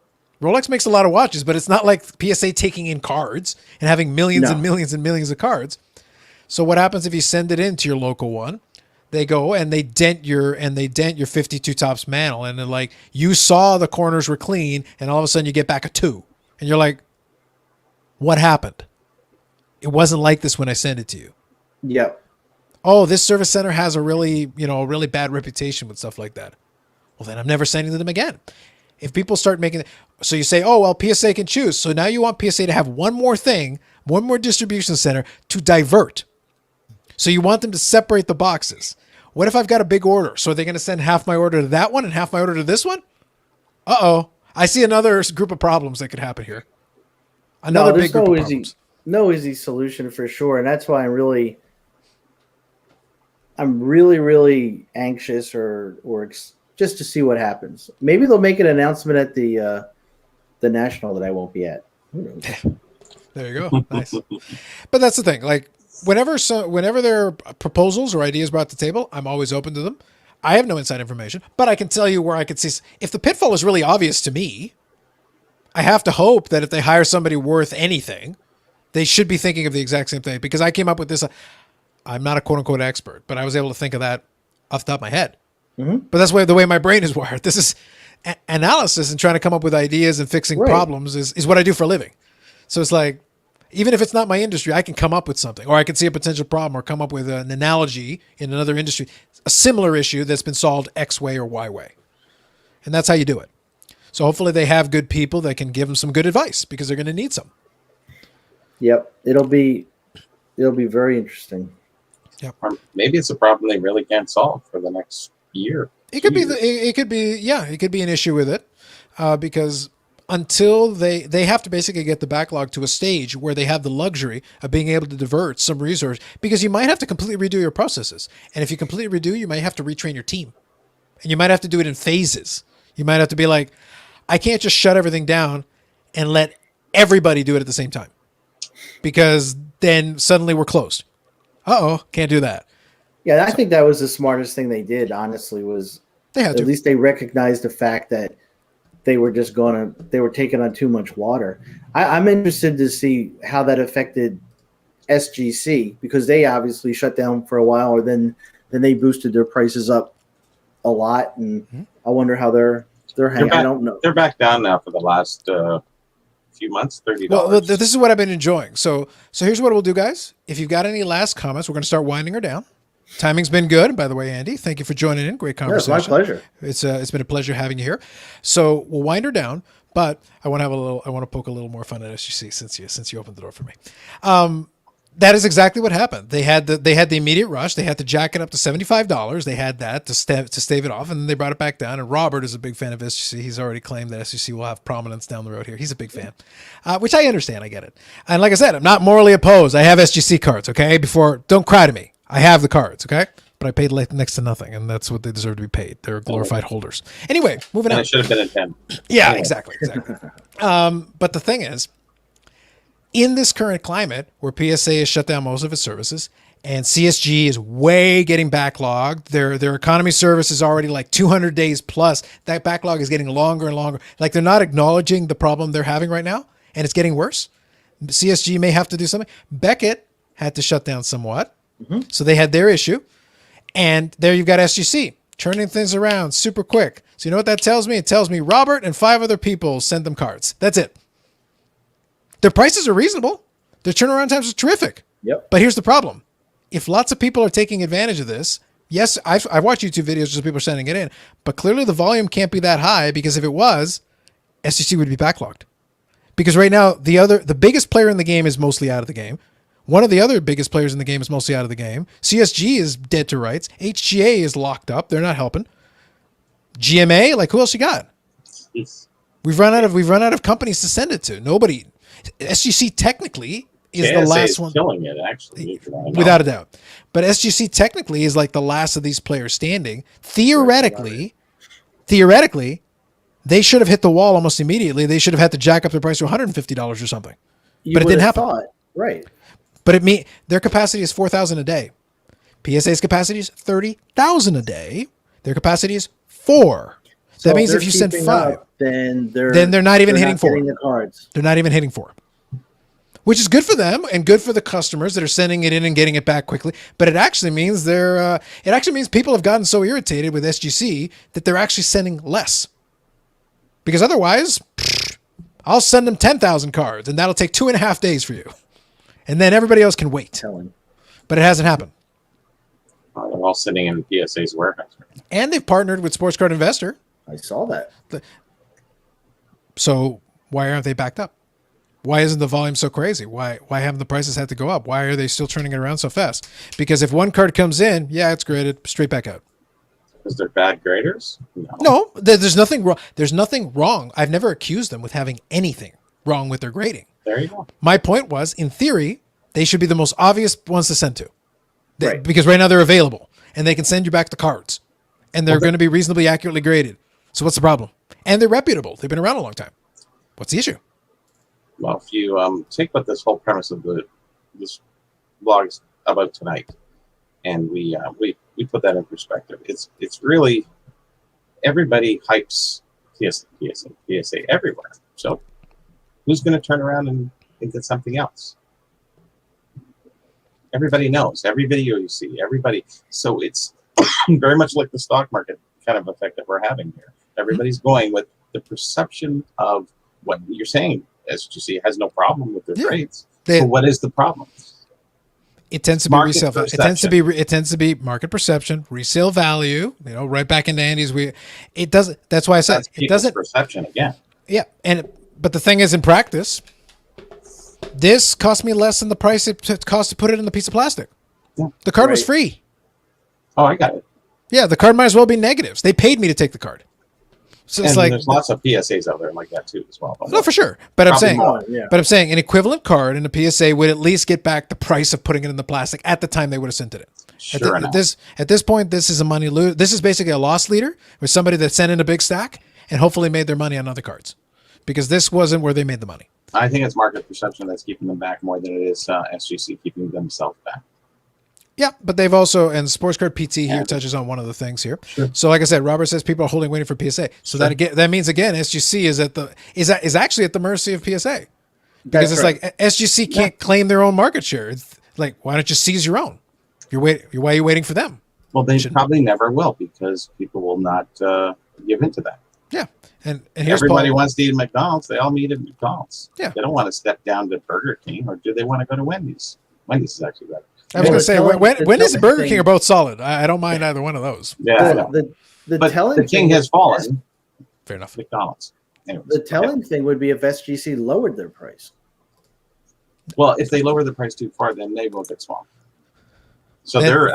A: Rolex makes a lot of watches, but it's not like PSA taking in cards and having millions and millions and millions of cards. So what happens if you send it into your local one? They go and they dent your 52 tops mantle, and they're like, you saw the corners were clean, and all of a sudden you get back a 2, and you're like, what happened? It wasn't like this when I sent it to you.
C: Yep.
A: Oh, this service center has a really bad reputation with stuff like that. Well, then I'm never sending to them again. If people start making it, so you say, oh, well, PSA can choose. So now you want PSA to have one more distribution center to divert. So you want them to separate the boxes. What if I've got a big order? So are they going to send half my order to that one and half my order to this one? Uh-oh. I see another group of problems that could happen here. Another big group of problems.
C: No easy solution for sure. And that's why I'm really, really anxious or just to see what happens. Maybe they'll make an announcement at the National that I won't be at. Who knows?
A: There you go. Nice. But that's the thing. Like whenever there are proposals or ideas brought to the table, I'm always open to them. I have no inside information, but I can tell you where I could see if the pitfall is really obvious to me. I have to hope that if they hire somebody worth anything, they should be thinking of the exact same thing, because I came up with this. I'm not a quote unquote expert, but I was able to think of that off the top of my head. Mm-hmm. But that's the way my brain is wired. This is analysis and trying to come up with ideas and fixing problems is what I do for a living. So it's like, even if it's not my industry, I can come up with something, or I can see a potential problem or come up with an analogy in another industry, a similar issue that's been solved X way or Y way. And that's how you do it. So hopefully they have good people that can give them some good advice, because they're going to need some.
C: Yep. It'll be very interesting.
A: Yep.
B: Or maybe it's a problem they really can't solve for the next year.
A: It could be an issue with it, because until they have to basically get the backlog to a stage where they have the luxury of being able to divert some resource, because you might have to completely redo your processes. And if you completely redo, you might have to retrain your team, and you might have to do it in phases. You might have to be like, I can't just shut everything down and let everybody do it at the same time, because then suddenly we're closed. Can't do that.
C: Yeah, I think that was the smartest thing they did, honestly, was at least they recognized the fact that they were just they were taking on too much water. I'm interested to see how that affected SGC, because they obviously shut down for a while, or then they boosted their prices up a lot, and I wonder how they're hanging. I don't know.
B: They're back down now for the last few months, $30.
A: Well, this is what I've been enjoying. So here's what we'll do, guys. If you've got any last comments, we're going to start winding her down. Timing's been good. And by the way, Andy, thank you for joining in. Great conversation.
C: Yeah, it's my pleasure.
A: It's been a pleasure having you here. So we'll wind her down, but I want to poke a little more fun at SGC since you opened the door for me. That is exactly what happened. They had the immediate rush. They had to jack it up to $75. They had that to stave it off, and then they brought it back down. And Robert is a big fan of SGC. He's already claimed that SGC will have prominence down the road here. He's a big fan, which I understand. I get it. And like I said, I'm not morally opposed. I have SGC cards. Okay, don't cry to me. I have the cards. Okay, but I paid next to nothing, and that's what they deserve to be paid. They're glorified holders. Anyway, moving on.
B: It should have been a 10.
A: Yeah, exactly. But the thing is, in this current climate where PSA has shut down most of its services and CSG is way getting backlogged, their economy service is already like 200 days plus. That backlog is getting longer and longer. Like, they're not acknowledging the problem they're having right now, and it's getting worse. CSG may have to do something. Beckett had to shut down somewhat. So they had their issue. And there you've got SGC turning things around super quick. So you know what that tells me? It tells me Robert and 5 other people send them cards. That's it. Their prices are reasonable. Their turnaround times are terrific.
C: Yep.
A: But here's the problem. If lots of people are taking advantage of this, yes, I've watched YouTube videos just people sending it in, but clearly the volume can't be that high, because if it was, SGC would be backlogged. Because right now, the biggest player in the game is mostly out of the game. One of the other biggest players in the game is mostly out of the game. CSG is dead to rights. HGA is locked up. They're not helping. GMA, like, who else you got? We've run out of companies to send it to. Nobody. SGC technically is the last one.
B: Killing it, actually,
A: without a doubt. But SGC technically is like the last of these players standing. Theoretically, they should have hit the wall almost immediately. They should have had to jack up their price to $150 or something. But it didn't happen.
C: Right.
A: But their capacity is 4,000 a day. PSA's capacity is 30,000 a day. Their capacity is 4. So that means if you send 5,
C: then
A: they're not even hitting 4.
C: The cards.
A: They're not even hitting 4, which is good for them and good for the customers that are sending it in and getting it back quickly. But it actually means people have gotten so irritated with SGC that they're actually sending less. Because otherwise, I'll send them 10,000 cards, and that'll take 2.5 days for you. And then everybody else can wait. But it hasn't happened.
B: They're all sitting in PSA's warehouse.
A: And they've partnered with Sports Card Investor.
C: I saw that.
A: So why aren't they backed up? Why isn't the volume so crazy? Why haven't the prices had to go up? Why are they still turning it around so fast? Because if one card comes in, yeah, it's graded straight back out.
B: Because they're bad graders?
A: No, there's nothing wrong. There's nothing wrong. I've never accused them with having anything wrong with their grading.
B: There you go.
A: My point was, in theory, they should be the most obvious ones to send to.
C: Right.
A: Because right now they're available and they can send you back the cards. and they're going to be reasonably accurately graded. So what's the problem? And they're reputable. They've been around a long time. What's the issue?
B: Well, if you take what this whole premise of this blog is about tonight, and we put that in perspective, it's really everybody hypes PSA everywhere. So who's going to turn around and get something else? Everybody knows. Every video you see, everybody. So it's very much like the stock market kind of effect that we're having here. Everybody's going with the perception of what you're saying. SGC has no problem with their grades. So what is the problem?
A: It tends to be resale. It tends to be market perception, resale value. You know, right back into Andy's. It doesn't. That's why I said it doesn't.
B: Perception again.
A: Yeah, but the thing is, in practice, this cost me less than the price it cost to put it in the piece of plastic. Yeah. The card was free.
B: Oh, I got it.
A: Yeah, the card might as well be negatives. They paid me to take the card. So it's like
B: there's lots of PSAs out there like that too as well.
A: No, for sure. But I'm saying an equivalent card in a PSA would at least get back the price of putting it in the plastic at the time they would have sent it.
B: Sure
A: at this point, this is a money lose. This is basically a loss leader with somebody that sent in a big stack and hopefully made their money on other cards, because this wasn't where they made the money.
B: I think it's market perception that's keeping them back more than it is SGC keeping themselves back.
A: Yeah, but they've also, and Sports Card PT here touches on one of the things here. Sure. So like I said, Robert says people are holding, waiting for PSA. So that means again, SGC is actually at the mercy of PSA, because it's like SGC can't claim their own market share. It's like, why don't you seize your own? Why are you waiting for them?
B: Well, they probably never will, because people will not give into that.
A: Yeah. And
B: everybody wants to eat at McDonald's. They all meet at McDonald's. Yeah. They don't want to step down to Burger King, or do they want to go to Wendy's? Wendy's is actually better.
A: I was going to say, Wendy's and Burger King are both solid. I don't mind either one of those.
B: Yeah, the King has fallen.
A: Fair enough.
B: McDonald's. Anyways,
C: the telling thing would be if SGC lowered their price.
B: Well, if they lower the price too far, then they will get swamped. So they're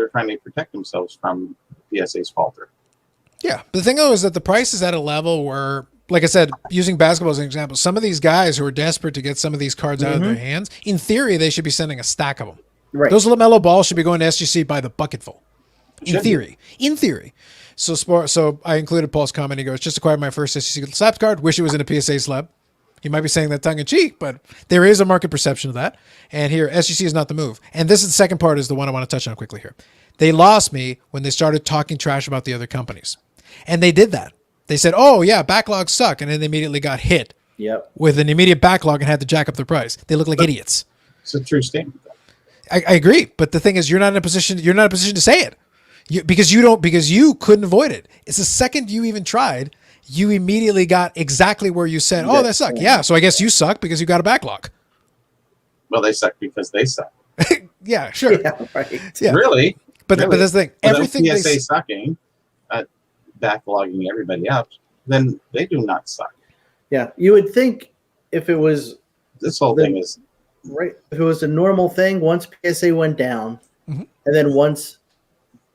B: trying to protect themselves from PSA's falter.
A: Yeah, but the thing though is that the price is at a level where, like I said, using basketball as an example, some of these guys who are desperate to get some of these cards out of their hands, in theory, they should be sending a stack of them. Right. Those LaMelo balls should be going to SGC by the bucketful. In theory. So I included Paul's comment. He goes, just acquired my first SGC slab card. Wish it was in a PSA slab. He might be saying that tongue in cheek, but there is a market perception of that. And here, SGC is not the move. And this is the second part, is the one I want to touch on quickly here. They lost me when they started talking trash about the other companies. And they did that. They said, oh, yeah, backlogs suck. And then they immediately got hit with an immediate backlog and had to jack up their price. They look like idiots.
B: It's a true statement.
A: I agree. But the thing is, you're not in a position to say it because you couldn't avoid it. It's the second you even tried, you immediately got exactly where you said, oh, that sucked. Yeah. So I guess you suck because you got a backlog.
B: Well, they suck because they suck.
A: Yeah, sure. Yeah,
B: right. Yeah. Really?
A: But that's the thing. Everything
B: PSA sucking, backlogging everybody up, then they do not suck.
C: Yeah. You would think if it was
B: this whole thing is
C: right. If it was a normal thing, once PSA went down, and then once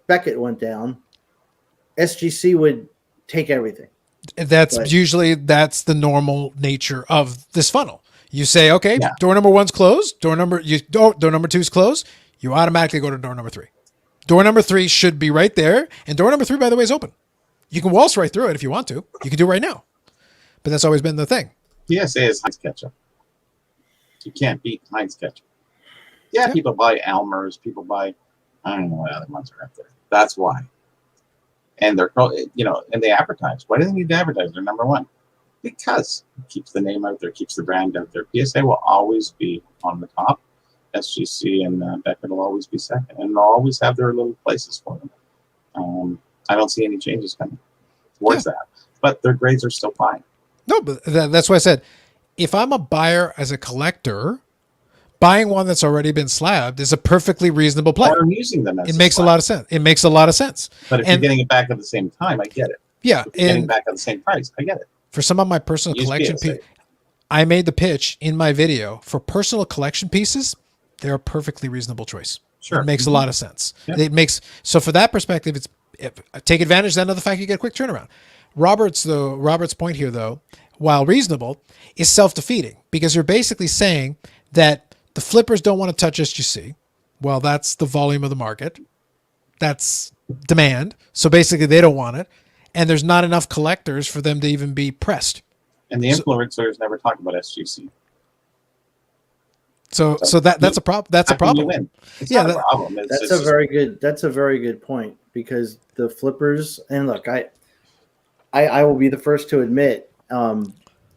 C: Beckett went down, SGC would take everything.
A: That's the normal nature of this funnel. You say, okay, door number 1's closed. Door number 2's closed. You automatically go to door number 3. Door number 3 should be right there, and door number 3, by the way, is open. You can waltz right through it if you want to. You can do it right now, but that's always been the thing.
B: PSA is Heinz ketchup. You can't beat Heinz ketchup. Yeah, people buy Elmer's. People buy, I don't know what other ones are out there. That's why. And they're, and they advertise. Why do they need to advertise? They're number 1. Because it keeps the name out there, keeps the brand out there. PSA will always be on the top. SGC and Beckett will always be second. And they'll always have their little places for them. I don't see any changes coming towards that. But their grades are still fine.
A: No, but that's why I said, if I'm a buyer as a collector, buying one that's already been slabbed is a perfectly reasonable play.
B: Or using them as
A: it makes a lot of sense. It makes a lot of sense.
B: But if you're getting it back at the same time, I get it.
A: Yeah.
B: If you're getting back at the same price, I get it.
A: For some of my personal collection pieces, I made the pitch in my video. For personal collection pieces, they're a perfectly reasonable choice.
B: Sure.
A: It makes a lot of sense. Yeah. So for that perspective, take advantage then of the fact you get a quick turnaround. Robert's point here, though, while reasonable, is self-defeating, because you're basically saying that the flippers don't want to touch SGC. Well, that's the volume of the market. that's demand. So basically they don't want it. And there's not enough collectors for them to even be pressed.
B: And the influencers never talk about SGC.
A: So that's a problem. That's a problem.
B: Win? It's not a problem.
C: That's a very good point, because the flippers, and look, I will be the first to admit,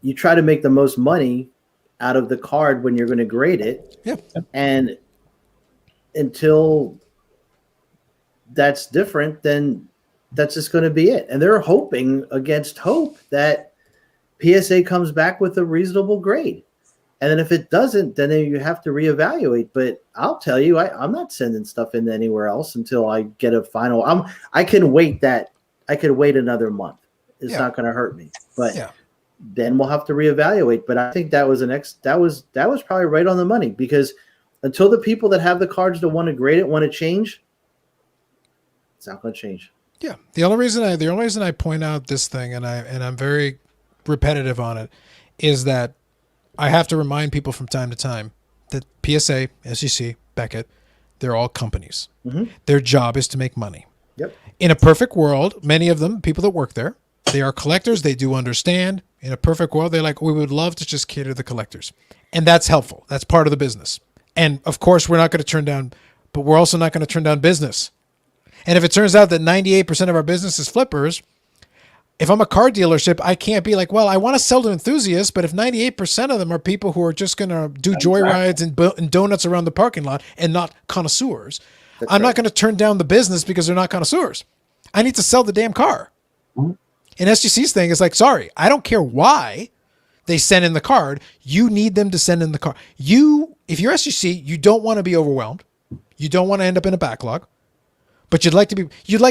C: you try to make the most money out of the card when you're going to grade it.
A: Yeah.
C: And until that's different, then that's just going to be it. And they're hoping against hope that PSA comes back with a reasonable grade. And then if it doesn't, then you have to reevaluate. But I'll tell you, I'm not sending stuff into anywhere else until I get a final. I can wait another month. It's not going to hurt me. But then we'll have to reevaluate. But I think that was that was probably right on the money, because until the people that have the cards that want to grade it want to change, it's not going to change.
A: Yeah. The only reason I point out this thing, and I'm very repetitive on it, is that I have to remind people from time to time that PSA, SEC, Beckett, they're all companies. Mm-hmm. Their job is to make money.
C: Yep.
A: In a perfect world, many of them, people that work there, they are collectors. They do understand. In a perfect world, they're like, we would love to just cater to the collectors. And that's helpful. That's part of the business. And of course, we're not going to turn down, but we're also not going to turn down business. And if it turns out that 98% of our business is flippers, if I'm a car dealership, I can't be like, well, I want to sell to enthusiasts, but if 98% of them are people who are just going to do joyrides and donuts around the parking lot and not connoisseurs, I'm not going to turn down the business because they're not connoisseurs. I need to sell the damn car. Mm-hmm. And SGC's thing is like, sorry, I don't care why they send in the card. You need them to send in the card. If you're SGC, you don't want to be overwhelmed. You don't want to end up in a backlog. But you'd like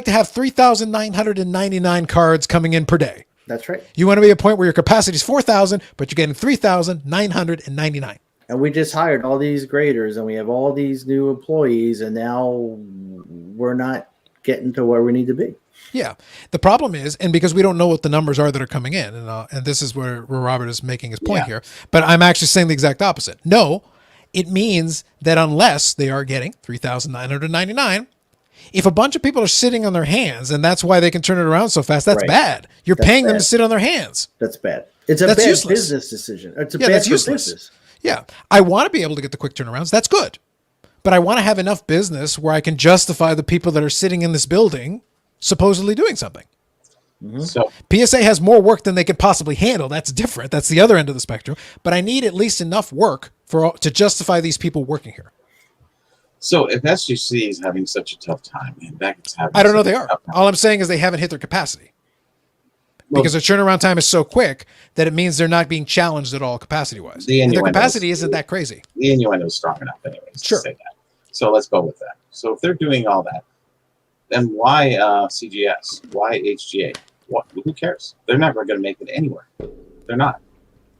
A: to have 3,999 cards coming in per day.
C: That's right.
A: You want to be at a point where your capacity is 4,000, but you're getting 3,999.
C: And we just hired all these graders, and we have all these new employees, and now we're not getting to where we need to be.
A: Yeah. The problem is, and because we don't know what the numbers are that are coming in, and this is where Robert is making his point here, but I'm actually saying the exact opposite. No, it means that unless they are getting 3,999, if a bunch of people are sitting on their hands and that's why they can turn it around so fast, that's bad. You're paying them to sit on their hands.
C: That's bad. It's a bad business decision. It's a bad business.
A: Yeah. I want to be able to get the quick turnarounds. That's good. But I want to have enough business where I can justify the people that are sitting in this building supposedly doing something. Mm-hmm. So PSA has more work than they could possibly handle. That's different. That's the other end of the spectrum. But I need at least enough work to justify these people working here.
B: So if SGC is having such a tough time, and Beckett's having,
A: I don't know they are. All I'm saying is they haven't hit their capacity because their turnaround time is so quick that it means they're not being challenged at all capacity-wise. Their capacity isn't that crazy.
B: The innuendo is strong enough, anyways, to say that. So let's go with that. So if they're doing all that, then why CGS? Why HGA? Who cares? They're never going to make it anywhere. They're not.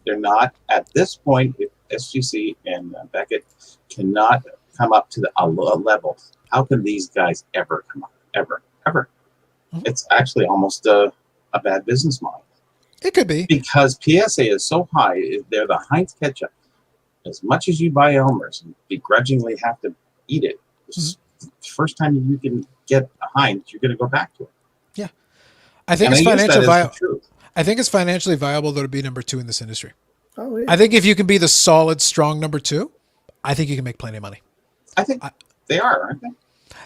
B: They're not at this point. If SGC and Beckett cannot come up to a level, how can these guys ever come up? Ever. Mm-hmm. It's actually almost a bad business model.
A: It could be. Because
B: PSA is so high, they're the Heinz ketchup. As much as you buy Elmer's and begrudgingly have to eat it, the first time you can get a Heinz, you're going to go back to it.
A: Yeah. I think it's financially viable. I think it's financially viable, though, to be number 2 in this industry. Oh, yeah. I think if you can be the solid, strong number 2, I think you can make plenty of money.
B: I think they are, aren't they?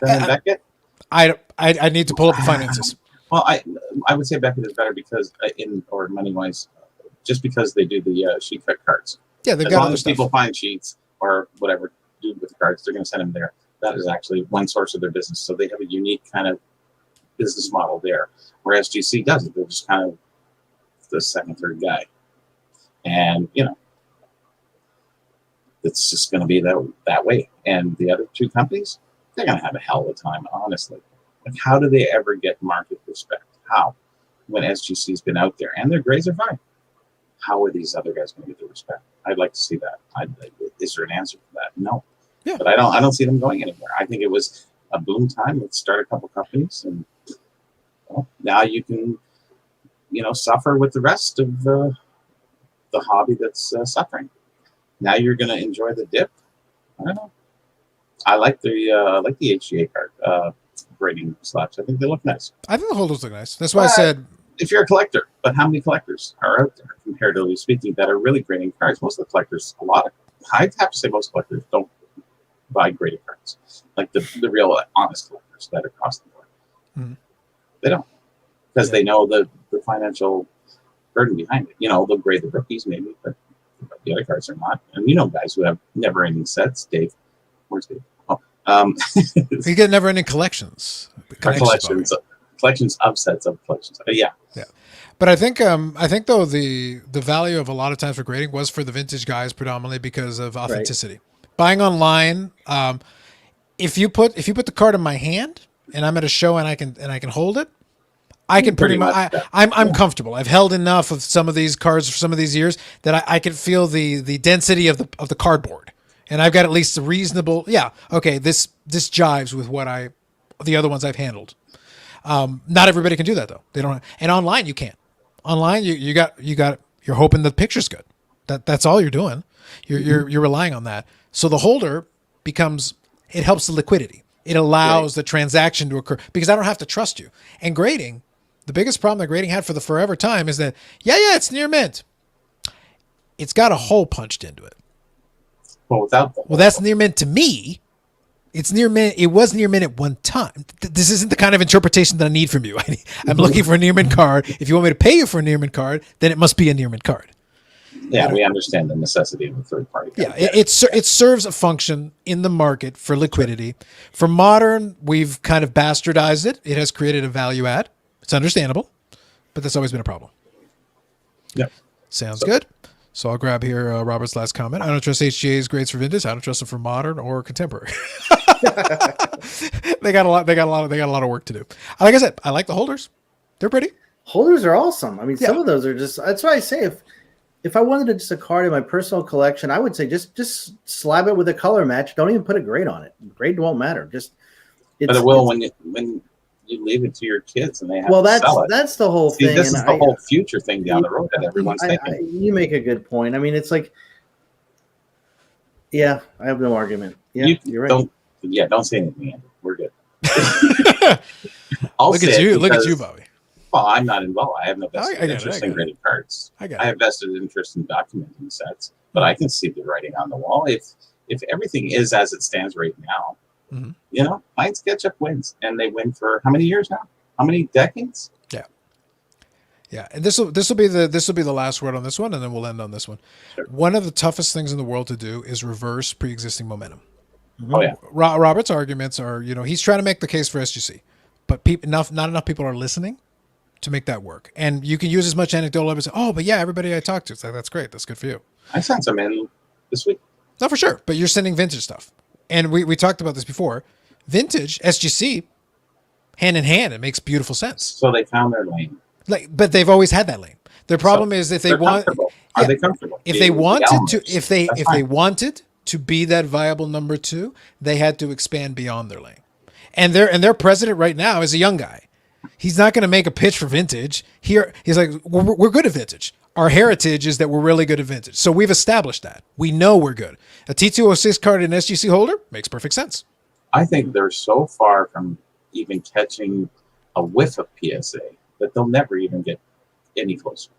B: Beckett?
A: I need to pull up the finances.
B: Well, I would say Beckett is better because money wise, just because they do the sheet cut cards.
A: Yeah, they've
B: got
A: other
B: stuff. As long as people find sheets or whatever do with cards, they're going to send them there. That is actually one source of their business. So they have a unique kind of business model there, where SGC doesn't. They're just kind of the second, third guy, and it's just going to be that way. And the other two companies, they're going to have a hell of a time, honestly. Like, how do they ever get market respect? How? When SGC's been out there and their grades are fine. How are these other guys going to get the respect? I'd like to see that. Is there an answer for that? No. Yeah. But I don't see them going anywhere. I think it was a boom time. Let's start a couple companies, and now you can, suffer with the rest of the hobby that's suffering. Now you're going to enjoy the dip. I don't know. I like the HGA card. grading slabs. I think they look nice.
A: I think the holders look nice. That's why I said,
B: if you're a collector, but how many collectors are out there, comparatively speaking, that are really grading cards? Most of the collectors, I'd have to say most collectors don't buy graded cards, like the real honest collectors that are across the board. Mm-hmm. They don't, because they know the financial burden behind it. They'll grade the rookies maybe, but the other cards are not. And guys who have never-ending sets. Dave, where's Dave?
A: You get never-ending collections.
B: Collections of sets of collections. Yeah.
A: But I think though the value of a lot of times for grading was for the vintage guys predominantly because of authenticity. Right. Buying online, if you put the card in my hand and I'm at a show and I can hold it, I can pretty much I'm comfortable. I've held enough of some of these cards for some of these years that I can feel the density of the cardboard. And I've got at least a reasonable, this jives with the other ones I've handled. Not everybody can do that though. They don't, and online you can't. Online you're hoping the picture's good. That's all you're doing. You're relying on that. So the holder it helps the liquidity. It allows the transaction to occur because I don't have to trust you. And grading, the biggest problem that grading had for the forever time is that, it's near mint. It's got a hole punched into it.
B: Well,
A: that's near mint to me. It's near mint. It was near mint at one time. This isn't the kind of interpretation that I need from you. I'm looking for a near mint card. If you want me to pay you for a near mint card, then it must be a near mint card.
B: Yeah, we understand the necessity of a third party.
A: Yeah, it serves a function in the market for liquidity. For modern, we've kind of bastardized it. It has created a value add. It's understandable, but that's always been a problem.
B: Yeah.
A: Sounds good. So I'll grab here Robert's last comment. I don't trust HGA's grades for vintage. I don't trust them for modern or contemporary. They got a lot of work to do. Like I said, I like the holders. They're pretty.
C: Holders are awesome. I mean, some of those are just. That's why I say if I wanted just a card in my personal collection, I would say just slab it with a color match. Don't even put a grade on it. Grade won't matter.
B: But it will when you leave it to your kids and they have to sell it.
C: That's the whole thing.
B: This is the whole future thing down the road that everyone's thinking.
C: You make a good point. I mean, it's like, I have no argument. Yeah, you're right.
B: Don't say anything, Andy. We're good.
A: Look at you, Bobby.
B: Well, I'm not involved. I have no vested interest in graded cards. I have vested interest in documenting sets, but I can see the writing on the wall. If everything is as it stands right now, Mind SketchUp wins, and they win for how many years now? How many decades?
A: Yeah, and this will be the last word on this one, and then we'll end on this one. Sure. One of the toughest things in the world to do is reverse pre-existing momentum.
B: Mm-hmm. Oh yeah.
A: Robert's arguments are, he's trying to make the case for SGC, but not enough people are listening to make that work. And you can use as much anecdotal evidence. Oh, but everybody I talked to, it's like, that's great. That's good for you.
B: I sent some in this week.
A: No, for sure. But you're sending vintage stuff. And we talked about this before. Vintage, SGC, hand in hand, it makes beautiful sense.
B: So they found their lane.
A: But they've always had that lane. Their problem is if they want,
B: are they comfortable?
A: If they wanted to be that viable number two, they had to expand beyond their lane. And their president right now is a young guy. He's not going to make a pitch for vintage. Here, he's like, we're good at vintage. Our heritage is that we're really good at vintage. So we've established that. We know we're good. A T206 card in an SGC holder makes perfect sense.
B: I think they're so far from even catching a whiff of PSA that they'll never even get any closer.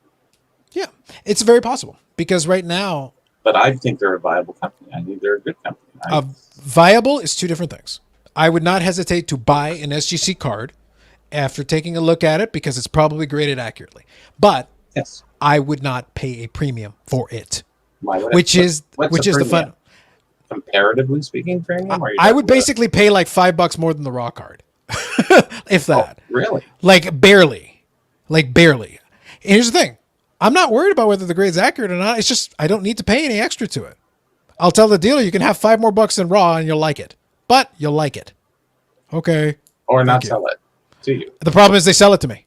A: Yeah, it's very possible because right now.
B: But I think they're a viable company. I think they're a good company.
A: Viable is two different things. I would not hesitate to buy an SGC card after taking a look at it because it's probably graded accurately. But
B: yes.
A: I would not pay a premium for it,
B: which
A: is the fun.
B: Comparatively speaking, premium.
A: I would basically pay like $5 more than the raw card, if that.
B: Oh, really?
A: Like barely. And here's the thing: I'm not worried about whether the grade's accurate or not. It's just I don't need to pay any extra to it. I'll tell the dealer you can have $5 more than raw, and you'll like it. But you'll like it, okay?
B: Or not sell it to you.
A: The problem is they sell it to me.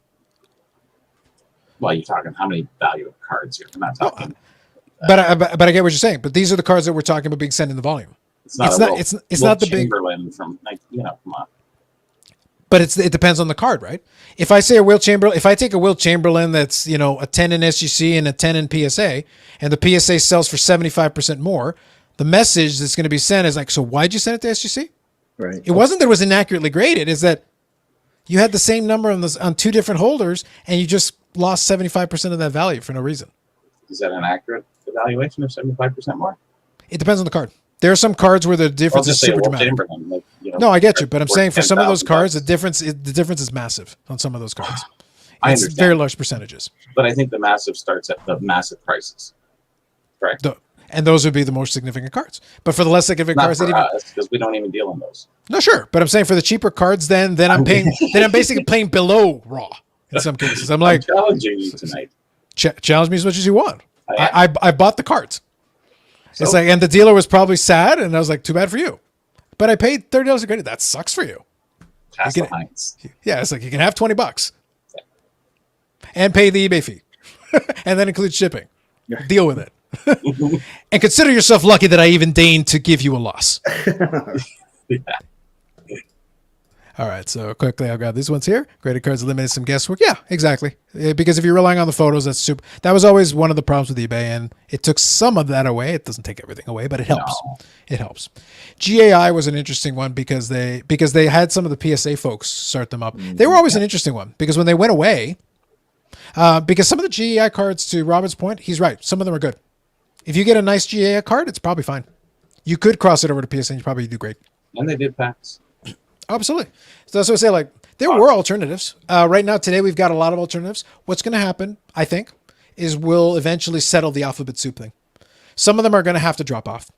B: Well, you're talking how many value of cards here. I'm not talking.
A: But I get what you're saying. But these are the cards that we're talking about being sent in the volume.
B: It's not the Chamberlain from come on.
A: But it depends on the card, right? If I say if I take a Wilt Chamberlain that's a 10 in SGC and a 10 in PSA, and the PSA sells for 75% more, the message that's going to be sent is like, so why'd you send it to SGC?
C: Right.
A: It wasn't that it was inaccurately graded. Is that you had the same number on two different holders, and you just lost 75% of that value for no reason.
B: Is that an accurate evaluation of 75% more?
A: It depends on the card. There are some cards where the difference is super dramatic. No, I get you, but I'm saying for some of those cards, the difference is massive on some of those cards.
B: I
A: It's
B: understand.
A: very large percentages.
B: But I think the massive starts at the massive prices. Correct.
A: And those would be the most significant cards. But for the less significant
B: Not
A: cards,
B: for us, because we don't even deal in those.
A: no, sure. But I'm saying for the cheaper cards, then I'm paying. Then I'm basically playing below raw in some cases. I'm like,
B: I'm challenging you tonight.
A: challenge me as much as you want.
B: I
A: I bought the cards.
B: So-
A: It's like, and the dealer was probably sad, and I was like, too bad for you. But I paid $30 a credit. That sucks for you.
B: Pass
A: You
B: the
A: can-
B: Heinz.
A: Yeah, it's like you can have $20 and pay the eBay fee, and then include shipping. Deal with it. And consider yourself lucky that I even deigned to give you a loss.
B: Yeah.
A: All right, so quickly, I've got these ones here. Graded cards eliminate some guesswork. Yeah, exactly. Because if you're relying on the photos, that's super. That was always one of the problems with eBay, and it took some of that away. It doesn't take everything away, but it helps.
B: No.
A: It helps. GAI was an interesting one because they had some of the PSA folks start them up. They were always an interesting one because when they went away, because some of the GAI cards, to Robert's point, he's right. Some of them are good. If you get a nice GAI card, it's probably fine. You could cross it over to PSA and you probably do great.
B: And they did packs.
A: Absolutely. So that's what I say. Like there were alternatives. Right now, today we've got a lot of alternatives. What's going to happen, I think, is we'll eventually settle the alphabet soup thing. Some of them are going to have to drop off.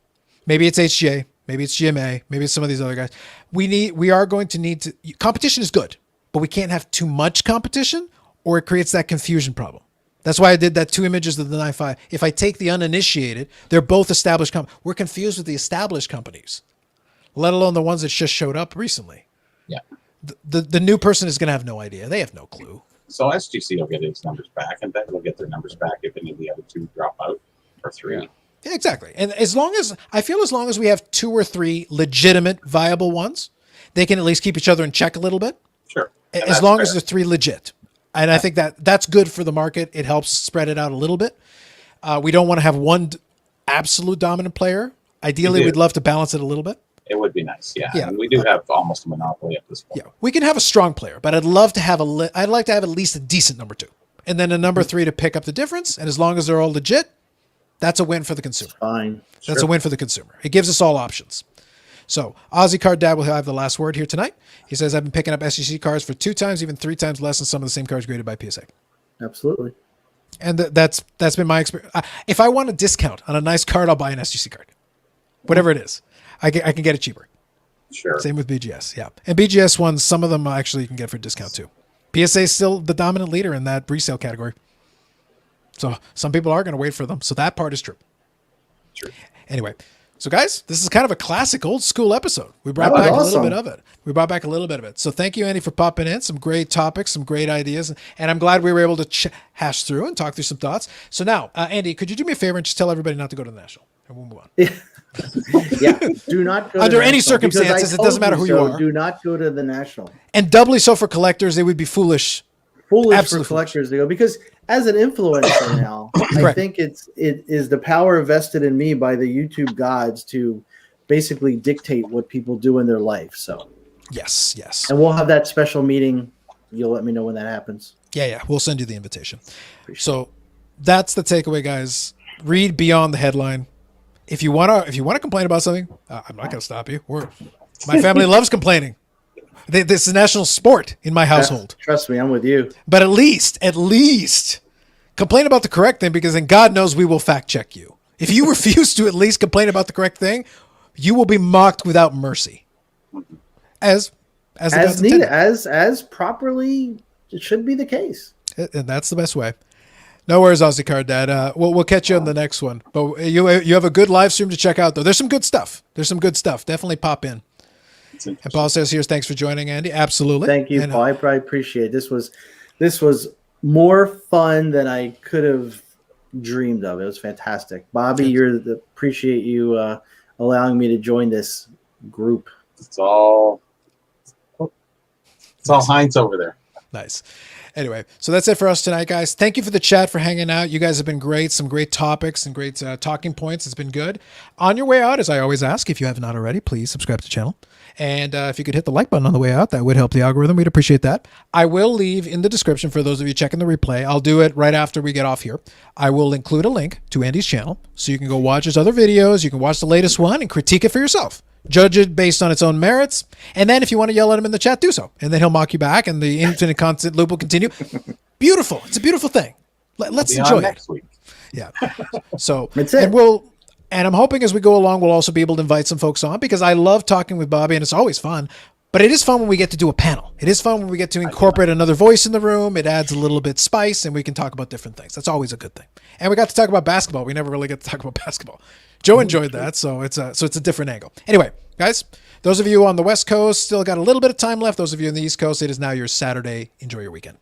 A: Maybe it's HGA. Maybe it's GMA. Maybe it's some of these other guys. We are going to need to. Competition is good, but we can't have too much competition, or it creates that confusion problem. That's why I did that 2 images of the 9.5. If I take the uninitiated, they're both established we're confused with the established companies, let alone the ones that just showed up recently.
B: Yeah.
A: The new person is going to have no idea. They have no clue.
B: So SGC will get its numbers back, and then we'll get their numbers back if any of the other two drop out, or three.
A: Yeah, exactly. And as long as we have 2 or 3 legitimate, viable ones, they can at least keep each other in check a little bit.
B: Sure.
A: As long as there's 3 legit. And I think that's good for the market. It helps spread it out a little bit. We don't want to have one absolute dominant player. Ideally, we'd love to balance it a little bit.
B: It would be nice, yeah.
A: Yeah.
B: And we do have almost a monopoly at this point.
A: Yeah, we can have a strong player, but I'd like to have at least a decent number 2, and then a number 3 to pick up the difference. And as long as they're all legit, that's a win for the consumer.
C: Fine.
A: That's a win for the consumer. It gives us all options. So Aussie Card Dad will have the last word here tonight. He says, I've been picking up SGC cards for 2 times, even 3 times less than some of the same cards graded by PSA.
C: Absolutely.
A: And that's been my experience. If I want a discount on a nice card, I'll buy an SGC card. Whatever it is. I can get it cheaper.
B: Sure.
A: Same with BGS, yeah. And BGS ones, some of them actually you can get for a discount too. PSA is still the dominant leader in that resale category. So some people are going to wait for them. So that part is true.
B: True.
A: Anyway, so guys, this is kind of a classic old school episode. We brought back a little bit of it. So thank you, Andy, for popping in. Some great topics, some great ideas. And I'm glad we were able to hash through and talk through some thoughts. So now, Andy, could you do me a favor and just tell everybody not to go to the National? And we'll move on.
C: Yeah, do not go
A: Under
C: to
A: any
C: National,
A: circumstances, it doesn't matter who you are.
C: Do not go to the National.
A: And doubly so for collectors, it would be foolish. Absolutely
C: For collectors to go, because as an influencer now, I
A: Right.
C: think it is the power vested in me by the YouTube gods to basically dictate what people do in their life. So
A: Yes.
C: and we'll have that special meeting. You'll let me know when that happens.
A: Yeah. We'll send you the invitation. So that's the takeaway, guys. Read beyond the headline. If you wanna complain about something, I'm not gonna stop you. My family loves complaining. This is national sport in my household.
C: Trust me, I'm with you.
A: But at least complain about the correct thing, because then God knows we will fact check you. If you refuse to at least complain about the correct thing, you will be mocked without mercy. As
C: needed, as properly, it should be the case.
A: And that's the best way. No worries, Aussie Card Dad. We'll catch you on the next one. But you have a good live stream to check out, though. There's some good stuff. Definitely pop in. And Paul says, "Here's thanks for joining, Andy." Absolutely.
C: Thank you, Paul. I appreciate it. This was more fun than I could have dreamed of. It was fantastic, Bobby. Appreciate you allowing me to join this group.
B: It's all Heinz over there.
A: Nice. Anyway, so that's it for us tonight, guys. Thank you for the chat, for hanging out. You guys have been great. Some great topics and great talking points. It's been good. On your way out, as I always ask, if you have not already, please subscribe to the channel And if you could hit the like button on the way out, that would help the algorithm. We'd appreciate that. I will leave in the description for those of you checking the replay. I'll do it right after we get off here. I will include a link to Andy's channel so you can go watch his other videos. You can watch the latest one and critique it for yourself. Judge it based on its own merits. And then if you want to yell at him in the chat, do so. And then he'll mock you back and the infinite content loop will continue. Beautiful. It's a beautiful thing. Let's enjoy it.
B: Next week.
A: Yeah. So
C: That's it.
A: And I'm hoping as we go along, we'll also be able to invite some folks on because I love talking with Bobby and it's always fun. But it is fun when we get to do a panel. It is fun when we get to incorporate another voice in the room. It adds a little bit spice and we can talk about different things. That's always a good thing. And we got to talk about basketball. We never really get to talk about basketball. Joe enjoyed that, so it's a different angle. Anyway, guys, those of you on the West Coast still got a little bit of time left. Those of you on the East Coast, it is now your Saturday. Enjoy your weekend.